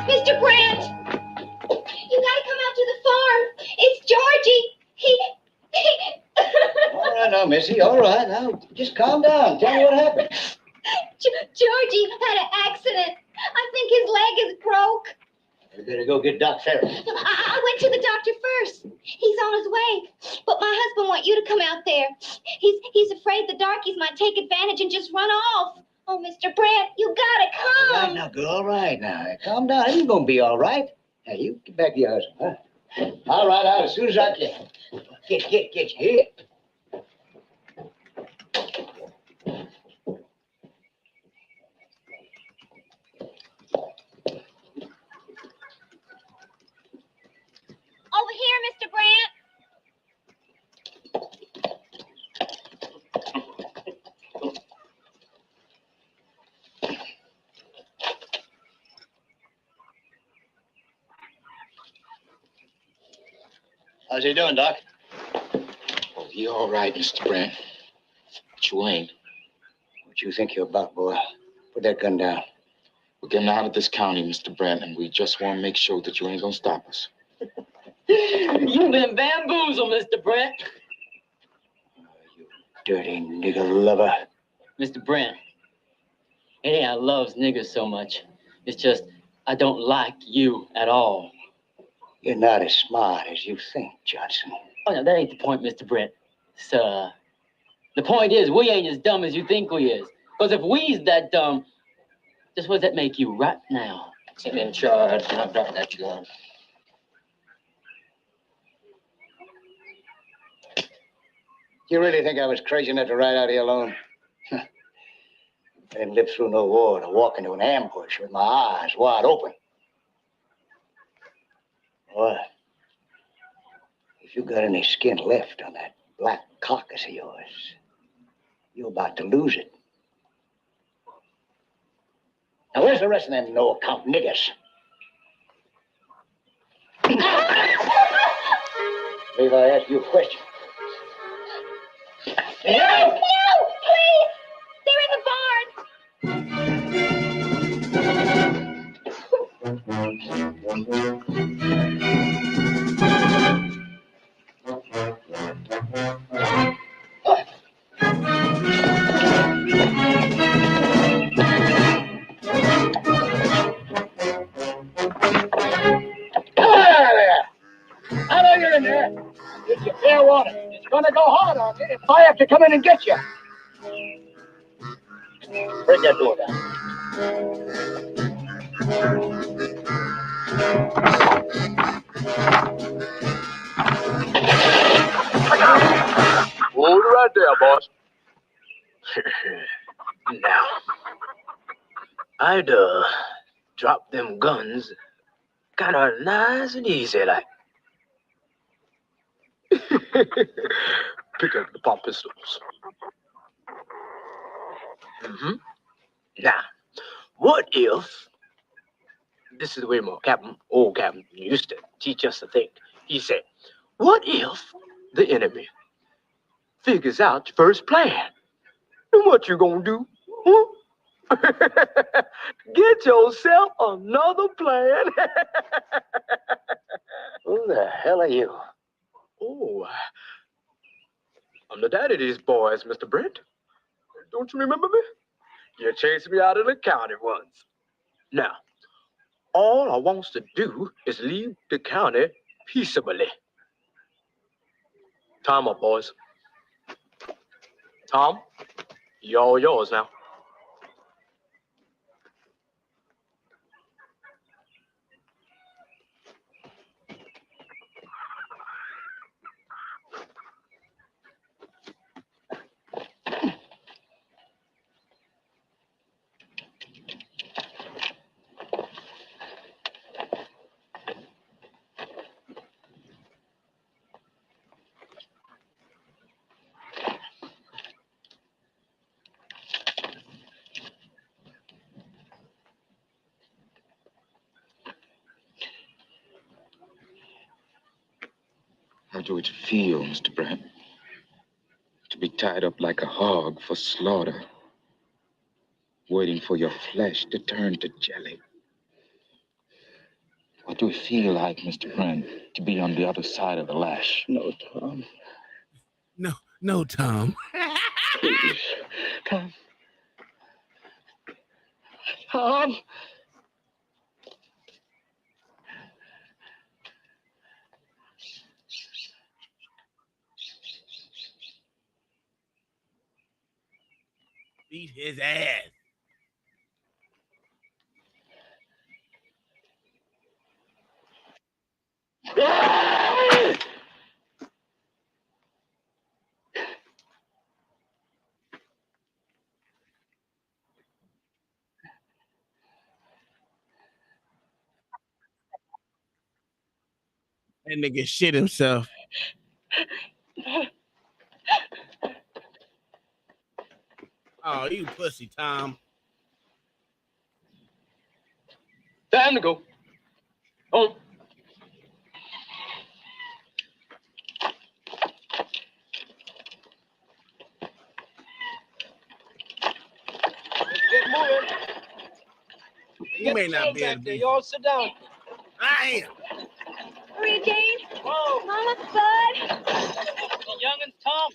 Mr. Brent! You gotta come out to the farm. It's Georgie. He... All right now, Missy. All right now. Just calm down. Tell me what happened. Georgie had an accident. I think his leg is broke. You better go get Doc Farrell. I went to the doctor first. He's on his way. But my husband wants you to come out there. He's afraid the darkies might take advantage and just run off. Oh, Mr. Brent, you gotta come. All right now, girl. All right now. Calm down. He's gonna be all right. Now, you get back to your husband, huh? I'll ride out as soon as I can. Get you. Here. Over here, Mr. Brent. How's he doing, Doc? Oh, he all right, Mr. Brent. But you ain't. What you think you're about, boy? Put that gun down. We're getting out of this county, Mr. Brent, and we just want to make sure that you ain't gonna stop us. You've been bamboozled, Mr. Brent. Dirty nigger lover. Mr. Brent, it ain't I loves niggers so much. It's just I don't like you at all. You're not as smart as you think, Johnson. Oh, no, that ain't the point, Mr. Brent. Sir, the point is we ain't as dumb as you think we is. Because if we's that dumb, just what does that make you right now? Sit in charge, and I'll drop that gun. You really think I was crazy enough to ride out here alone? I didn't live through no war to walk into an ambush with my eyes wide open. Boy, if you got any skin left on that black carcass of yours, you're about to lose it. Now, where's the rest of them no-account niggers? Believe I ask you a question. No, please! They're in the barn! Come on out of there! I know you're in there. It's your fair warning. It's gonna go hard on you if I have to come in and get you. Break that door down. Hold it right there, boss. Now, I'd drop them guns kind of nice and easy like. Pick up the pop pistols. Now, what if, this is the way my old captain used to teach us to think. He said, what if the enemy figures out your first plan? And what you gonna do? Huh? Get yourself another plan. Who the hell are you? Oh, I'm the daddy of these boys, Mr. Brent. Don't you remember me? You chased me out of the county once. Now, all I wants to do is leave the county peaceably. Time up, boys. Tom, you're all yours now. How do it feel, Mr. Brent? To be tied up like a hog for slaughter, waiting for your flesh to turn to jelly. What do it feel like, Mr. Brent, to be on the other side of the lash? No, Tom. No, Tom. Please. Tom. Tom. Beat his ass. That nigga shit himself. Oh, you pussy, Tom. Time to go. On. Get moving. You may not be able to be. Y'all sit down. I am. Maria Jane. Whoa. Mama, Bud. The youngins, Tom.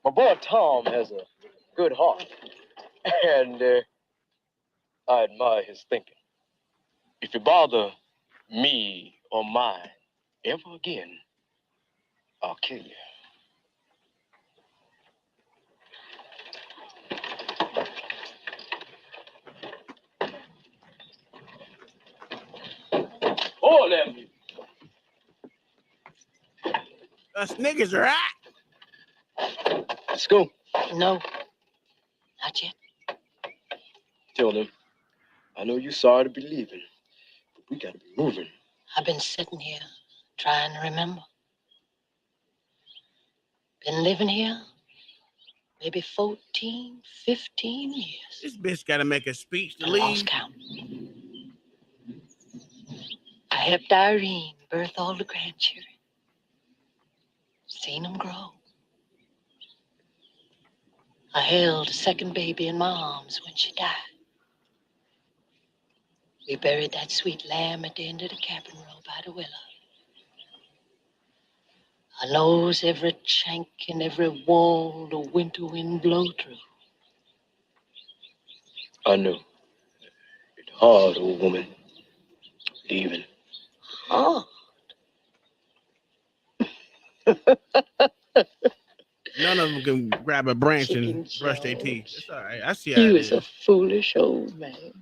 My boy Tom has a good heart, and I admire his thinking. If you bother me or mine ever again, I'll kill you. All them. Us niggas are out. Let's go. No, not yet. Tell them. I know you're sorry to be leaving, but we gotta be moving. I've been sitting here trying to remember. Been living here maybe 14, 15 years. This bitch got to make a speech to I lost leave. count. I helped Irene birth all the grandchildren. Seen them grow. I held a second baby in my arms when she died. We buried that sweet lamb at the end of the cabin row by the willow. I knows every chink and every wall the winter wind blow through. I know. It's hard, old woman. Leaving. Oh. None of them can grab a branch and brush their teeth. It's all right. I see how He it was is. a foolish old man.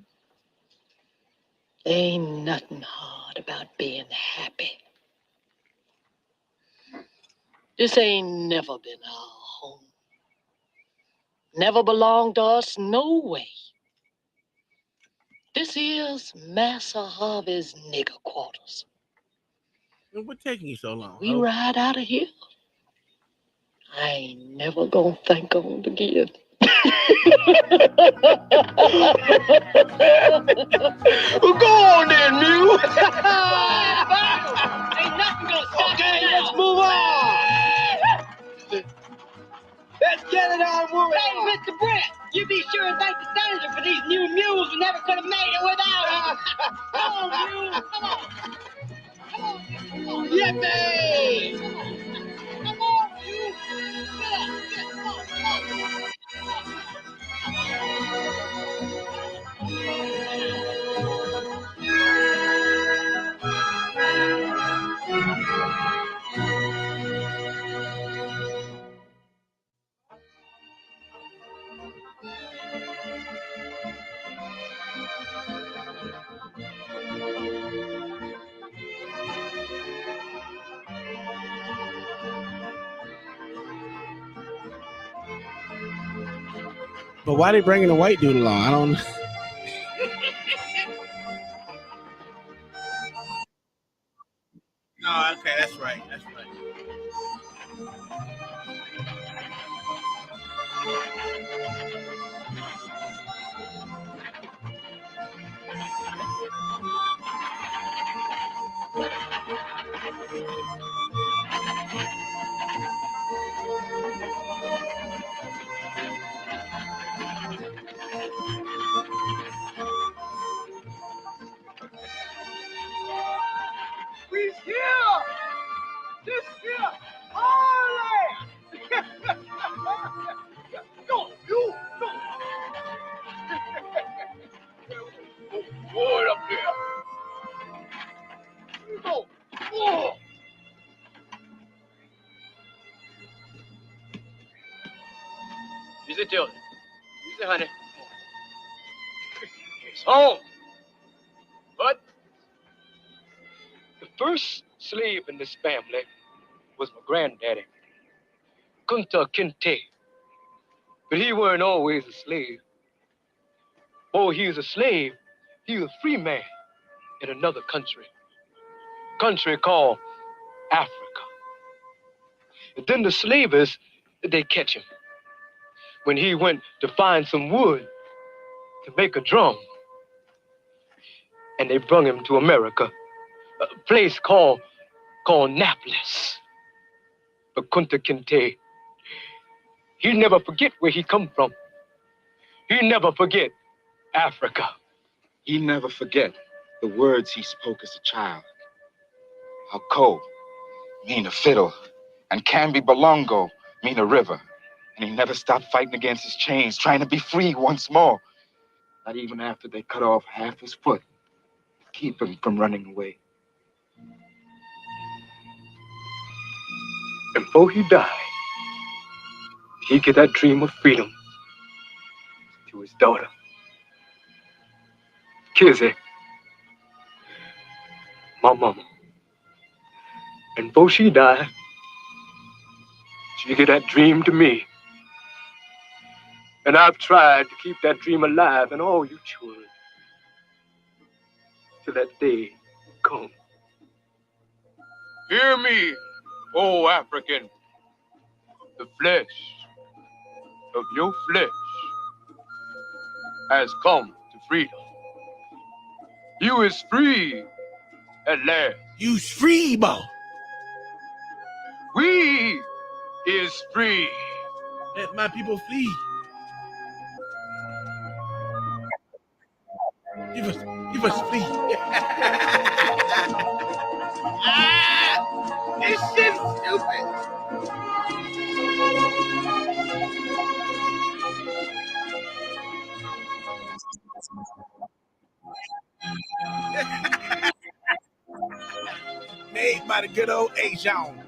Ain't nothing hard about being happy. This ain't never been our home. Never belonged to us, no way. This is Massa Harvey's nigger quarters. What's taking you so long? We ride out of here. I ain't never gonna think on it again. Well, go on then, Mule. Ain't nothing gonna stop Okay, you let's now. move on. Let's get it on moving. Hey, Mr. Brent, you be sure and thank the senator for these new mules. We never could have made it without them. Come on, mules. Come on. Come on. Come on. Yippee! Come on, mules. Get up. Come on. Come on. But why they bringing the white dude along? I don't. No, okay, that's right. That's right. We's here! This here! All right! Go, you! Go! Boy up there! Go! Oh! Easy, Tilden. Easy, honey. It's home. But the first slave in this family was my granddaddy, Kunta Kinte. But he weren't always a slave. Oh, he was a slave. He was a free man in another country called Africa. And then the slavers, they catch him when he went to find some wood to make a drum. And they brung him to America, a place called Napless. But Kunta Kinte, he never forget where he come from. He never forget Africa. He never forget the words he spoke as a child. Hako mean a fiddle, and Kambi Balongo mean a river. And he never stopped fighting against his chains, trying to be free once more. Not even after they cut off half his foot to keep him from running away. And before he died, he gave that dream of freedom to his daughter, Kizzy. my mama. And before she died, she gave that dream to me. And I've tried to keep that dream alive in all you children till that day comes. Hear me, O African. The flesh of your flesh has come to freedom. You is free at last. You's free, boy. We is free. Let my people flee. Give us free. This shit's stupid. Made by the good old Asian.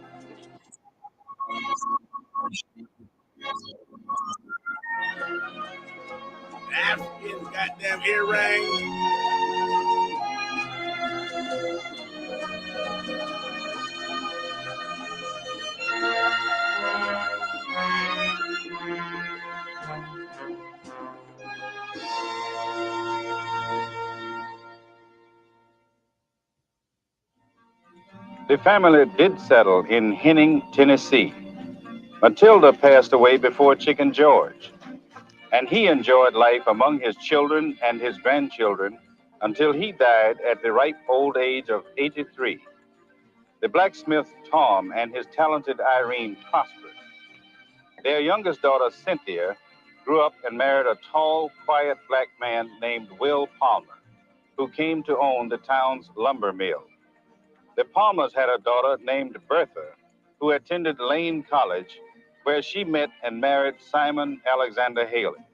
African goddamn earrings. The family did settle in Henning, Tennessee. Matilda passed away before Chicken George, and he enjoyed life among his children and his grandchildren until he died at the ripe old age of 83. The blacksmith Tom and his talented Irene prospered. Their youngest daughter, Cynthia, grew up and married a tall, quiet black man named Will Palmer, who came to own the town's lumber mill. The Palmers had a daughter named Bertha, who attended Lane College, where she met and married Simon Alexander Haley.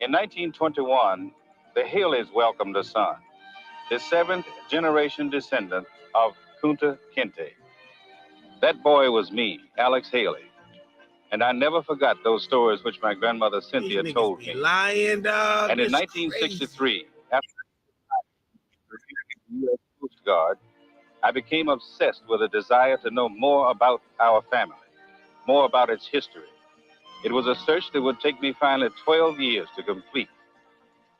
In 1921, the Haleys welcomed a son, the seventh-generation descendant of Kunta Kinte. That boy was me, Alex Haley, and I never forgot those stories which my grandmother Cynthia told me. Lying, dog. And in It's 1963, after the U.S. Coast Guard, I became obsessed with a desire to know more about our family, more about its history. It was a search that would take me finally 12 years to complete.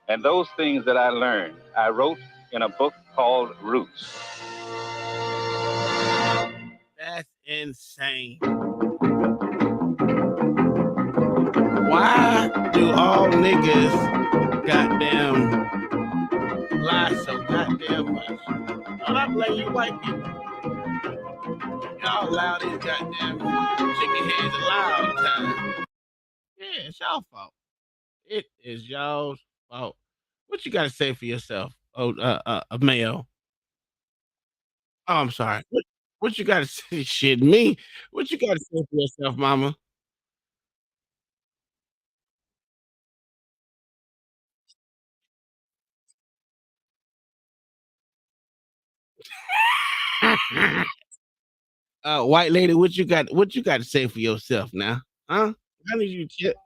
And those things that I learned, I wrote in a book called Roots. That's insane. Why do all niggas goddamn lie so goddamn much? Don't I blame you white people? Y'all allow these goddamn chicken heads to lie all the time. Yeah, it's y'all fault. It is y'all's fault. What you got to say for yourself, Mayo? Oh, I'm sorry. What you got to say? Shit, me. What you got to say for yourself, Mama? White lady, what you got? What you got to say for yourself now? Huh? How did you tip?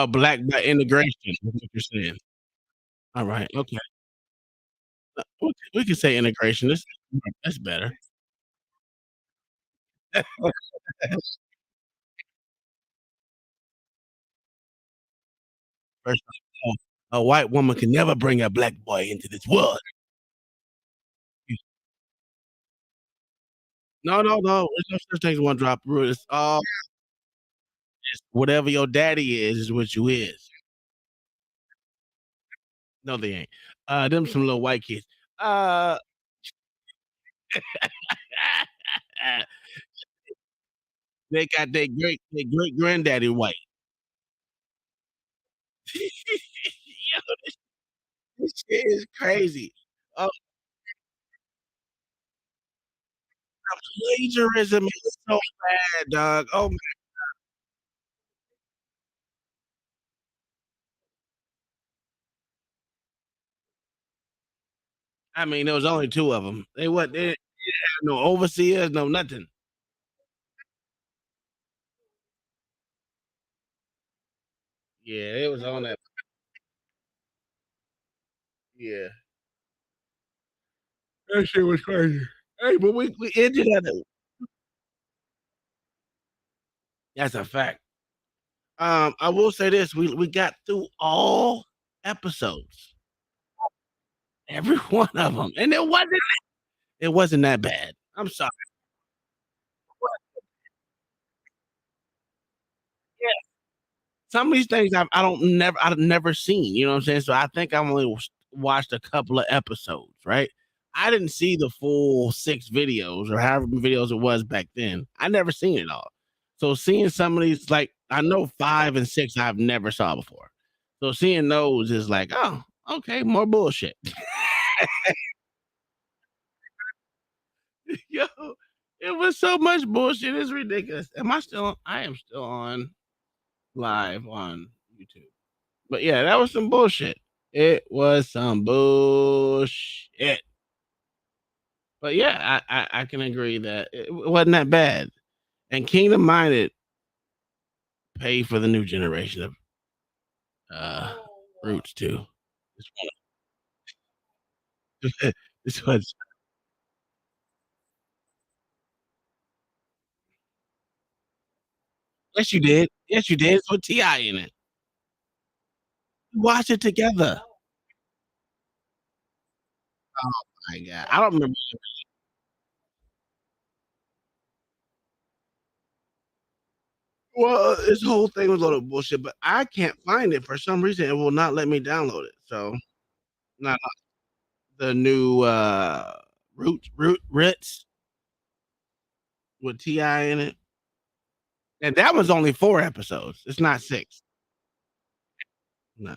Black by integration. Is what you're saying. All right. Okay. We can say integration. That's better. First off, a white woman can never bring a black boy into this world. No. There's no such thing as one drop rule. It's all whatever your daddy is what you is. No, they ain't. Them some little white kids. They got their great granddaddy white. Yo, this shit is crazy. Oh, plagiarism is so bad, dog. Oh my. I mean, there was only 2 of them. They didn't have no overseers, no nothing. Yeah, it was on that. Yeah. That shit was crazy. Hey, but we ended at it. That's a fact. I will say this, we got through all episodes. Every one of them, and it wasn't that bad. I'm sorry. Yeah. Some of these things I've never seen, you know what I'm saying? So I think I've only watched a couple of episodes, right? I didn't see the full 6 videos or however many videos it was back then. I never seen it all. So seeing some of these, like I know 5 and 6 I've never saw before. So seeing those is like, oh, okay, more bullshit. Yo, it was so much bullshit. It's ridiculous. I am still on live on YouTube. But yeah, that was some bullshit. It was some bullshit. But yeah, I can agree that it wasn't that bad. And Kingdom Minded paid for the new generation of Roots too. This one, this was yes, you did. Yes, you did. It's with T.I. in it. Watch it together. Oh my god. I don't remember. Well, this whole thing was a lot of bullshit, but I can't find it for some reason. It will not let me download it. So, not the new Ritz with Ti in it, and that was only 4 episodes. It's not 6. No,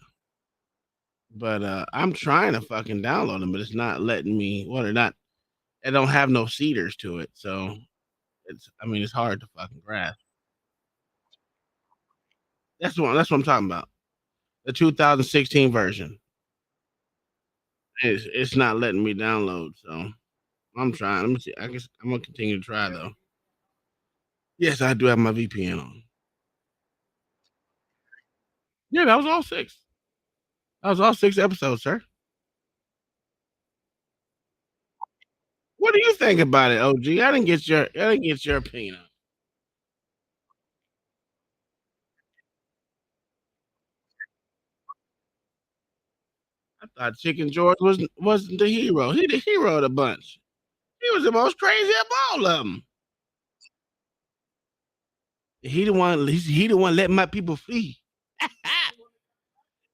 but I'm trying to fucking download them, but it's not letting me. Well, they're not. It don't have no cedars to it, so it's. I mean, it's hard to fucking grasp. That's what I'm talking about. The 2016 version. It's not letting me download, so I'm trying. Let me see. I guess I'm gonna continue to try though. Yes, I do have my VPN on. Yeah, that was all 6. That was all 6 episodes, sir. What do you think about it, OG? I didn't get your opinion on it. I thought Chicken George wasn't the hero. He the hero of the bunch. He was the most crazy of all of them. He the one letting my people flee.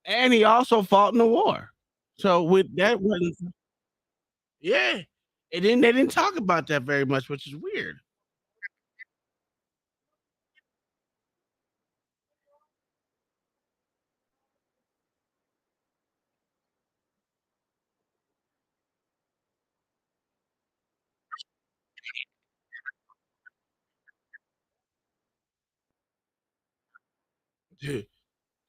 And he also fought in the war. So with that wasn't yeah. And then they didn't talk about that very much, which is weird. Dude,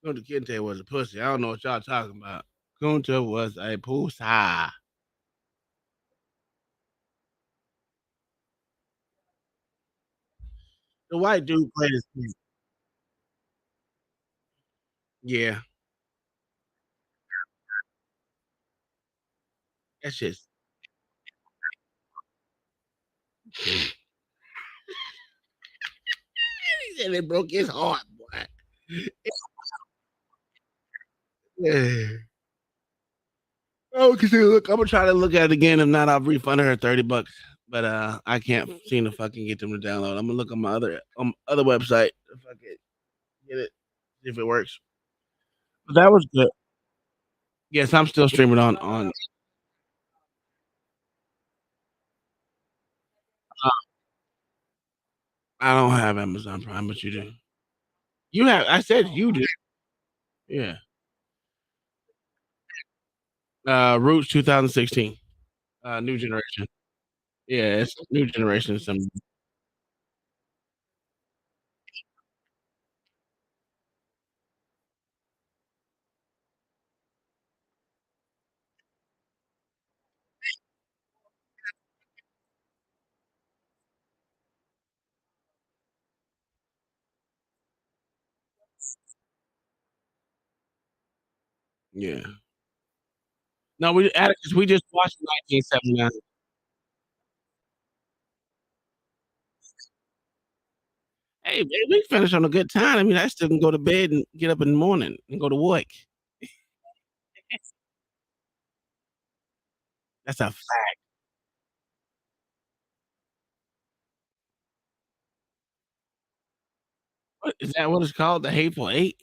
Kunta Kinte was a pussy. I don't know what y'all talking about. Kunta was a pussy. The white dude played his yeah. That's just he said it broke his heart, boy. Yeah. Oh, look, I'm gonna try to look at it again. If not, I'll refund her $30. But I can't seem to fucking get them to download. I'm gonna look on my other website if I can get it, see if it works. But that was good. Yes, I'm still streaming on. Uh, I don't have Amazon Prime, but you do. You have. I said you do. Yeah. Roots 2016. New generation. Yeah, it's new generation. Some Yeah. No, Atticus, we just watched 1979. Hey, man, we finished on a good time. I mean, I still can go to bed and get up in the morning and go to work. That's a fact. What is that what it's called? The Hateful Eight?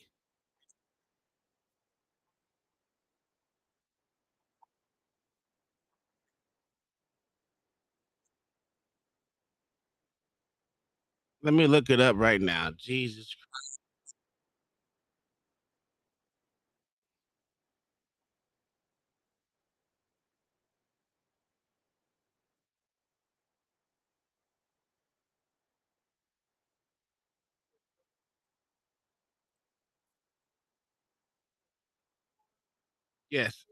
Let me look it up right now. Jesus Christ. Yes.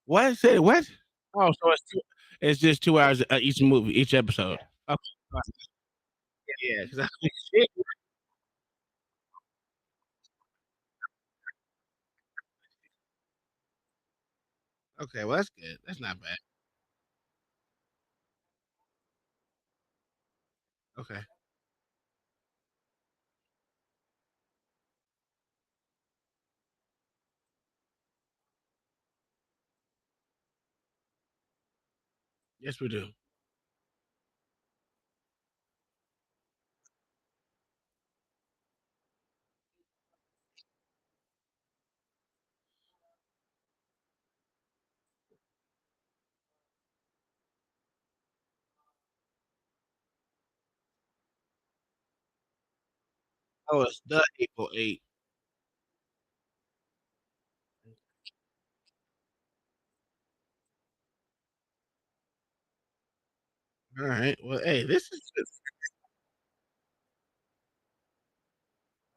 What? Say what? Oh, so it's just 2 hours, each movie, each episode. Okay. Alright. Yeah, 'cause I shit. Okay, well, that's good. That's not bad. Okay. Yes, we do. Oh, it's the Hateful Eight. Alright. Well, hey, this is good.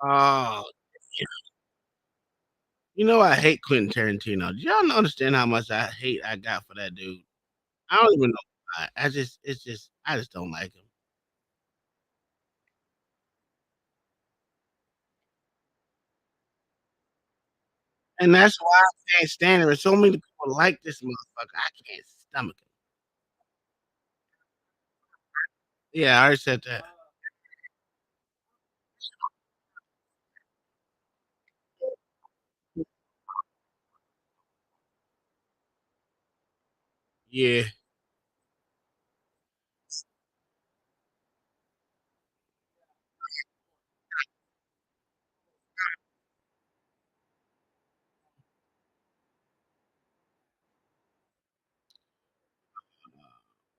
Oh, yeah. You know, I hate Quentin Tarantino. Do y'all understand how much I got for that dude? I don't even know why. I just don't like him. And that's why I can't stand him. There's so many people like this motherfucker. I can't stomach him. Yeah, I already said that. Yeah.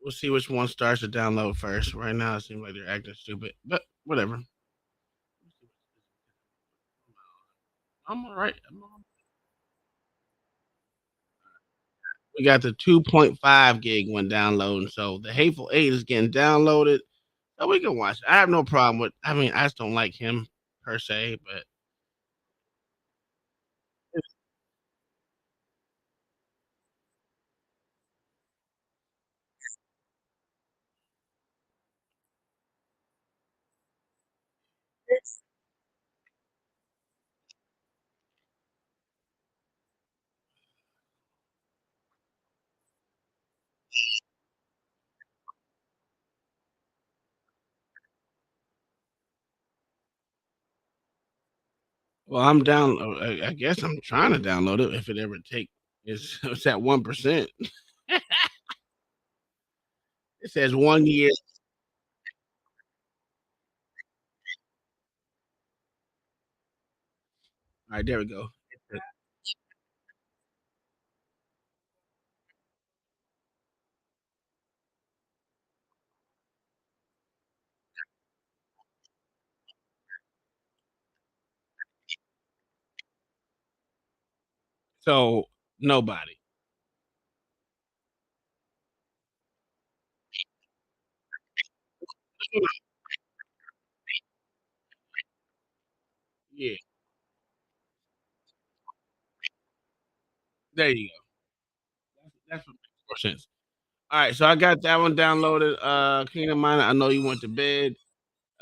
We'll see which one starts to download first. Right now, it seems like they're acting stupid, but whatever. I'm all right. We got the 2.5 gig one downloading, so the Hateful Eight is getting downloaded. So we can watch it. I have no problem with. I mean, I just don't like him per se, but well, I'm down. I guess I'm trying to download it if it ever take. It's at 1%. It says 1 year. All right, there we go. So nobody. Yeah, there you go. That's what makes more sense. All right, so I got that one downloaded. Kingdom Miner, I know you went to bed.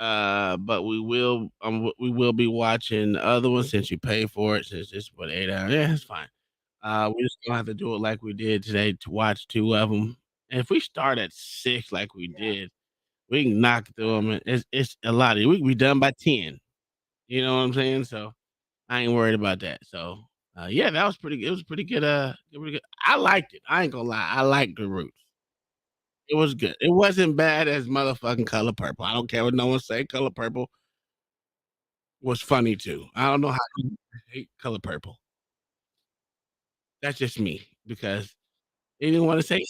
But we will be watching the other one since you pay for it. Since it's what 8 hours. Yeah, it's fine. We just gonna have to do it like we did today to watch 2 of them. And if we start at 6 like we did, we can knock through them. It's a lot. We can be done by 10. You know what I'm saying? So I ain't worried about that. So yeah, that was pretty. It was pretty good. Pretty good. I liked it. I ain't gonna lie. I liked the Roots. It was good. It wasn't bad as motherfucking Color Purple. I don't care what no one say. Color Purple was funny too. I don't know how you hate Color Purple. That's just me because he didn't want to say.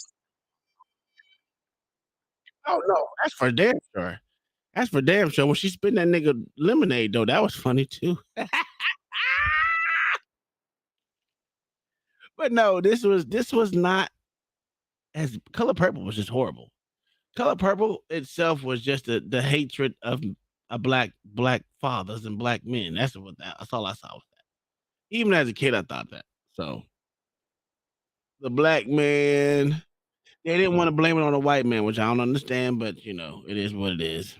Oh no, that's for damn sure. That's for damn sure. When she spit that nigga lemonade though, that was funny too. But no, this was not as Color Purple was just horrible. Color Purple itself was just the hatred of a black fathers and black men. That's all I saw with that. Even as a kid, I thought that. So the black man, they didn't want to blame it on a white man, which I don't understand, but you know, it is what it is.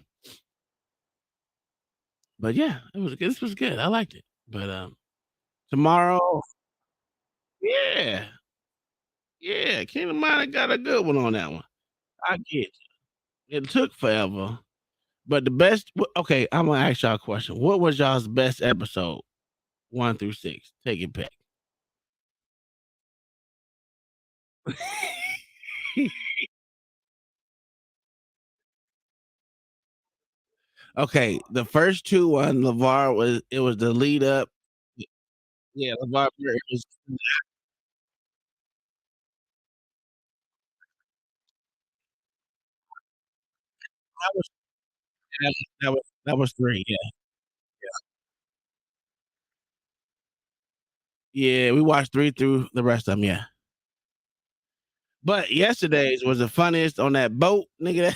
But yeah, this was good. I liked it. But tomorrow, yeah, yeah, Kingdom Mind got a good one on that one. I get you. It took forever. But the best, okay, I'm gonna ask y'all a question. What was y'all's best episode, 1 through 6? Take it back. Okay, the first two on LeVar was the lead up. Yeah, LeVar Burton was. That was that was 3. Yeah, yeah. We watched 3 through the rest of them. Yeah, but yesterday's was the funniest on that boat, nigga.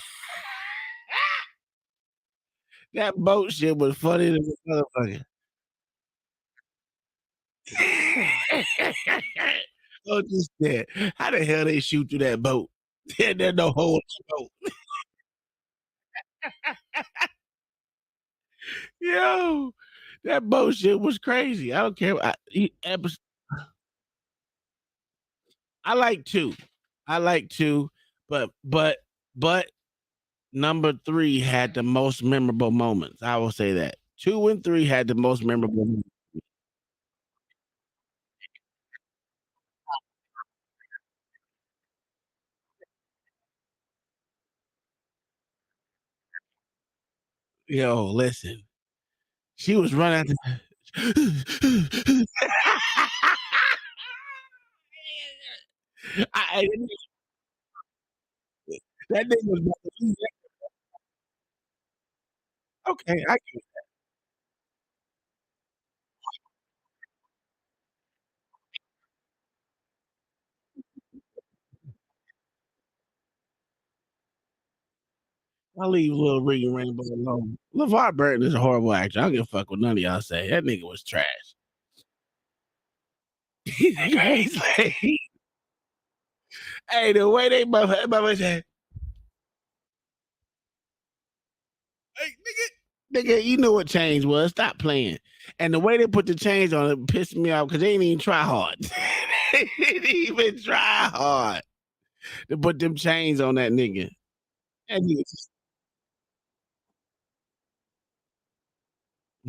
That boat shit was funny as a motherfucker. Oh, just that. How the hell they shoot through that boat? There's no hole in the boat. Yo, that boat shit was crazy. I don't care. I like 2. I like 2, but number 3 had the most memorable moments. I will say that. 2 and 3 had the most memorable moments. Yo, listen. She was running. I that nigga was about to lose that. Okay, I get that. I'll leave Lil Regan Rainbow alone. LeVar Burton is a horrible actor. I don't give a fuck what none of y'all say. That nigga was trash. He's crazy. Hey, the way they motherfucker said, hey, nigga, you know what change was. Stop playing. And the way they put the change on it pissed me off because they didn't even try hard. They didn't even try hard to put them chains on that nigga. And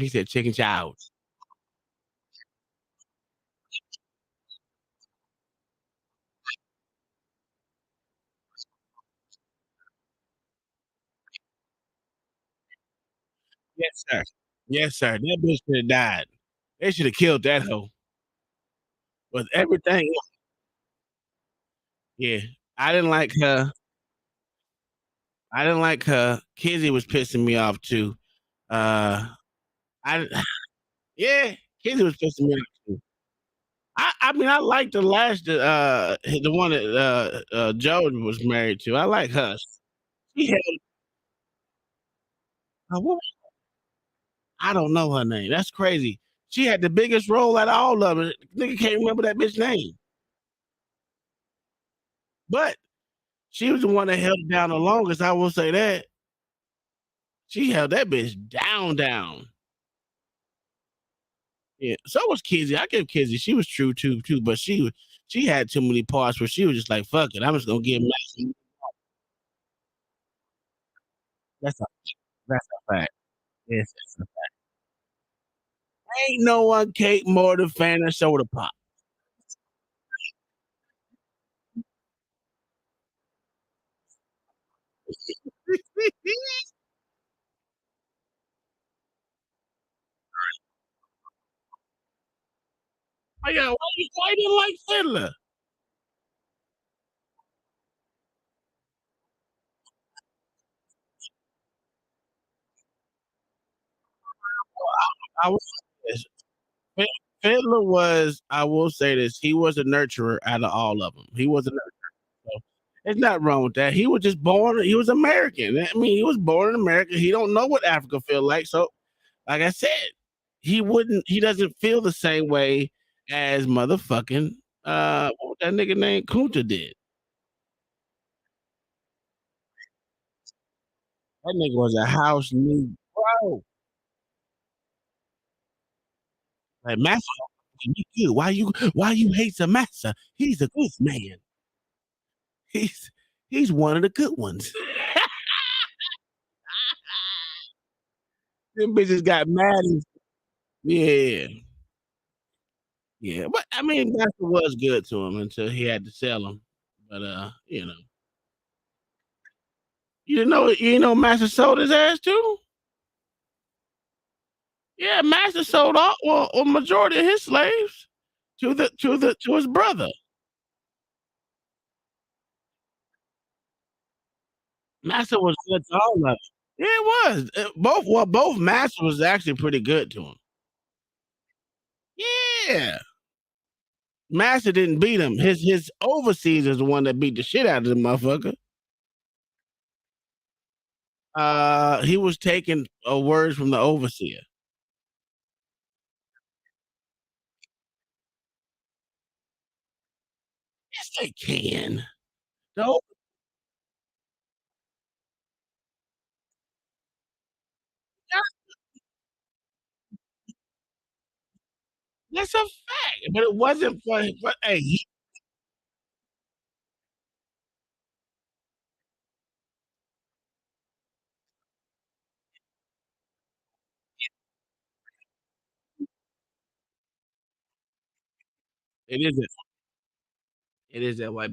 he said chicken chows. Yes, sir. Yes, sir. That bitch should have died. They should have killed that hoe. With everything. Yeah. I didn't like her. I didn't like her. Kizzy was pissing me off too. I yeah, Kizzy was pissing me off too. I mean I like the one that George was married to. I like her. She had what was I don't know her name. That's crazy. She had the biggest role out of all of it. Nigga can't remember that bitch name. But she was the one that held it down the longest. I will say that. She held that bitch down. Yeah, so was Kizzy. I give Kizzy. She was true too, but she had too many parts where she was just like, fuck it, I'm just gonna give Master. That's a fact. Yes, that's a fact. Ain't no one cake more than fan of soda pop. Oh, yeah, why you didn't like Fiddler? I will say this. Fiddler was, I will say this, he was a nurturer out of all of them. He was a nurturer. So there's nothing wrong with that. He was just born, he was American. I mean, he was born in America. He don't know what Africa feel like. So, like I said, he doesn't feel the same way as motherfucking what was that nigga named Kunta did. That nigga was a house new bro. Like Master, you good. Why you hate the Master? He's a good man. He's one of the good ones. Them bitches got mad and yeah. Yeah, but I mean, Master was good to him until he had to sell him. But you know Master sold his ass too? Yeah, Master sold all a majority of his slaves to his brother. Master was good to all of them. Yeah, it was. Both Master was actually pretty good to him. Yeah. Master didn't beat him. His overseas is the one that beat the shit out of the motherfucker. He was taking words from the overseer. Yes, they can. No, that's a fact. But it wasn't for. But hey, it isn't. It is that white.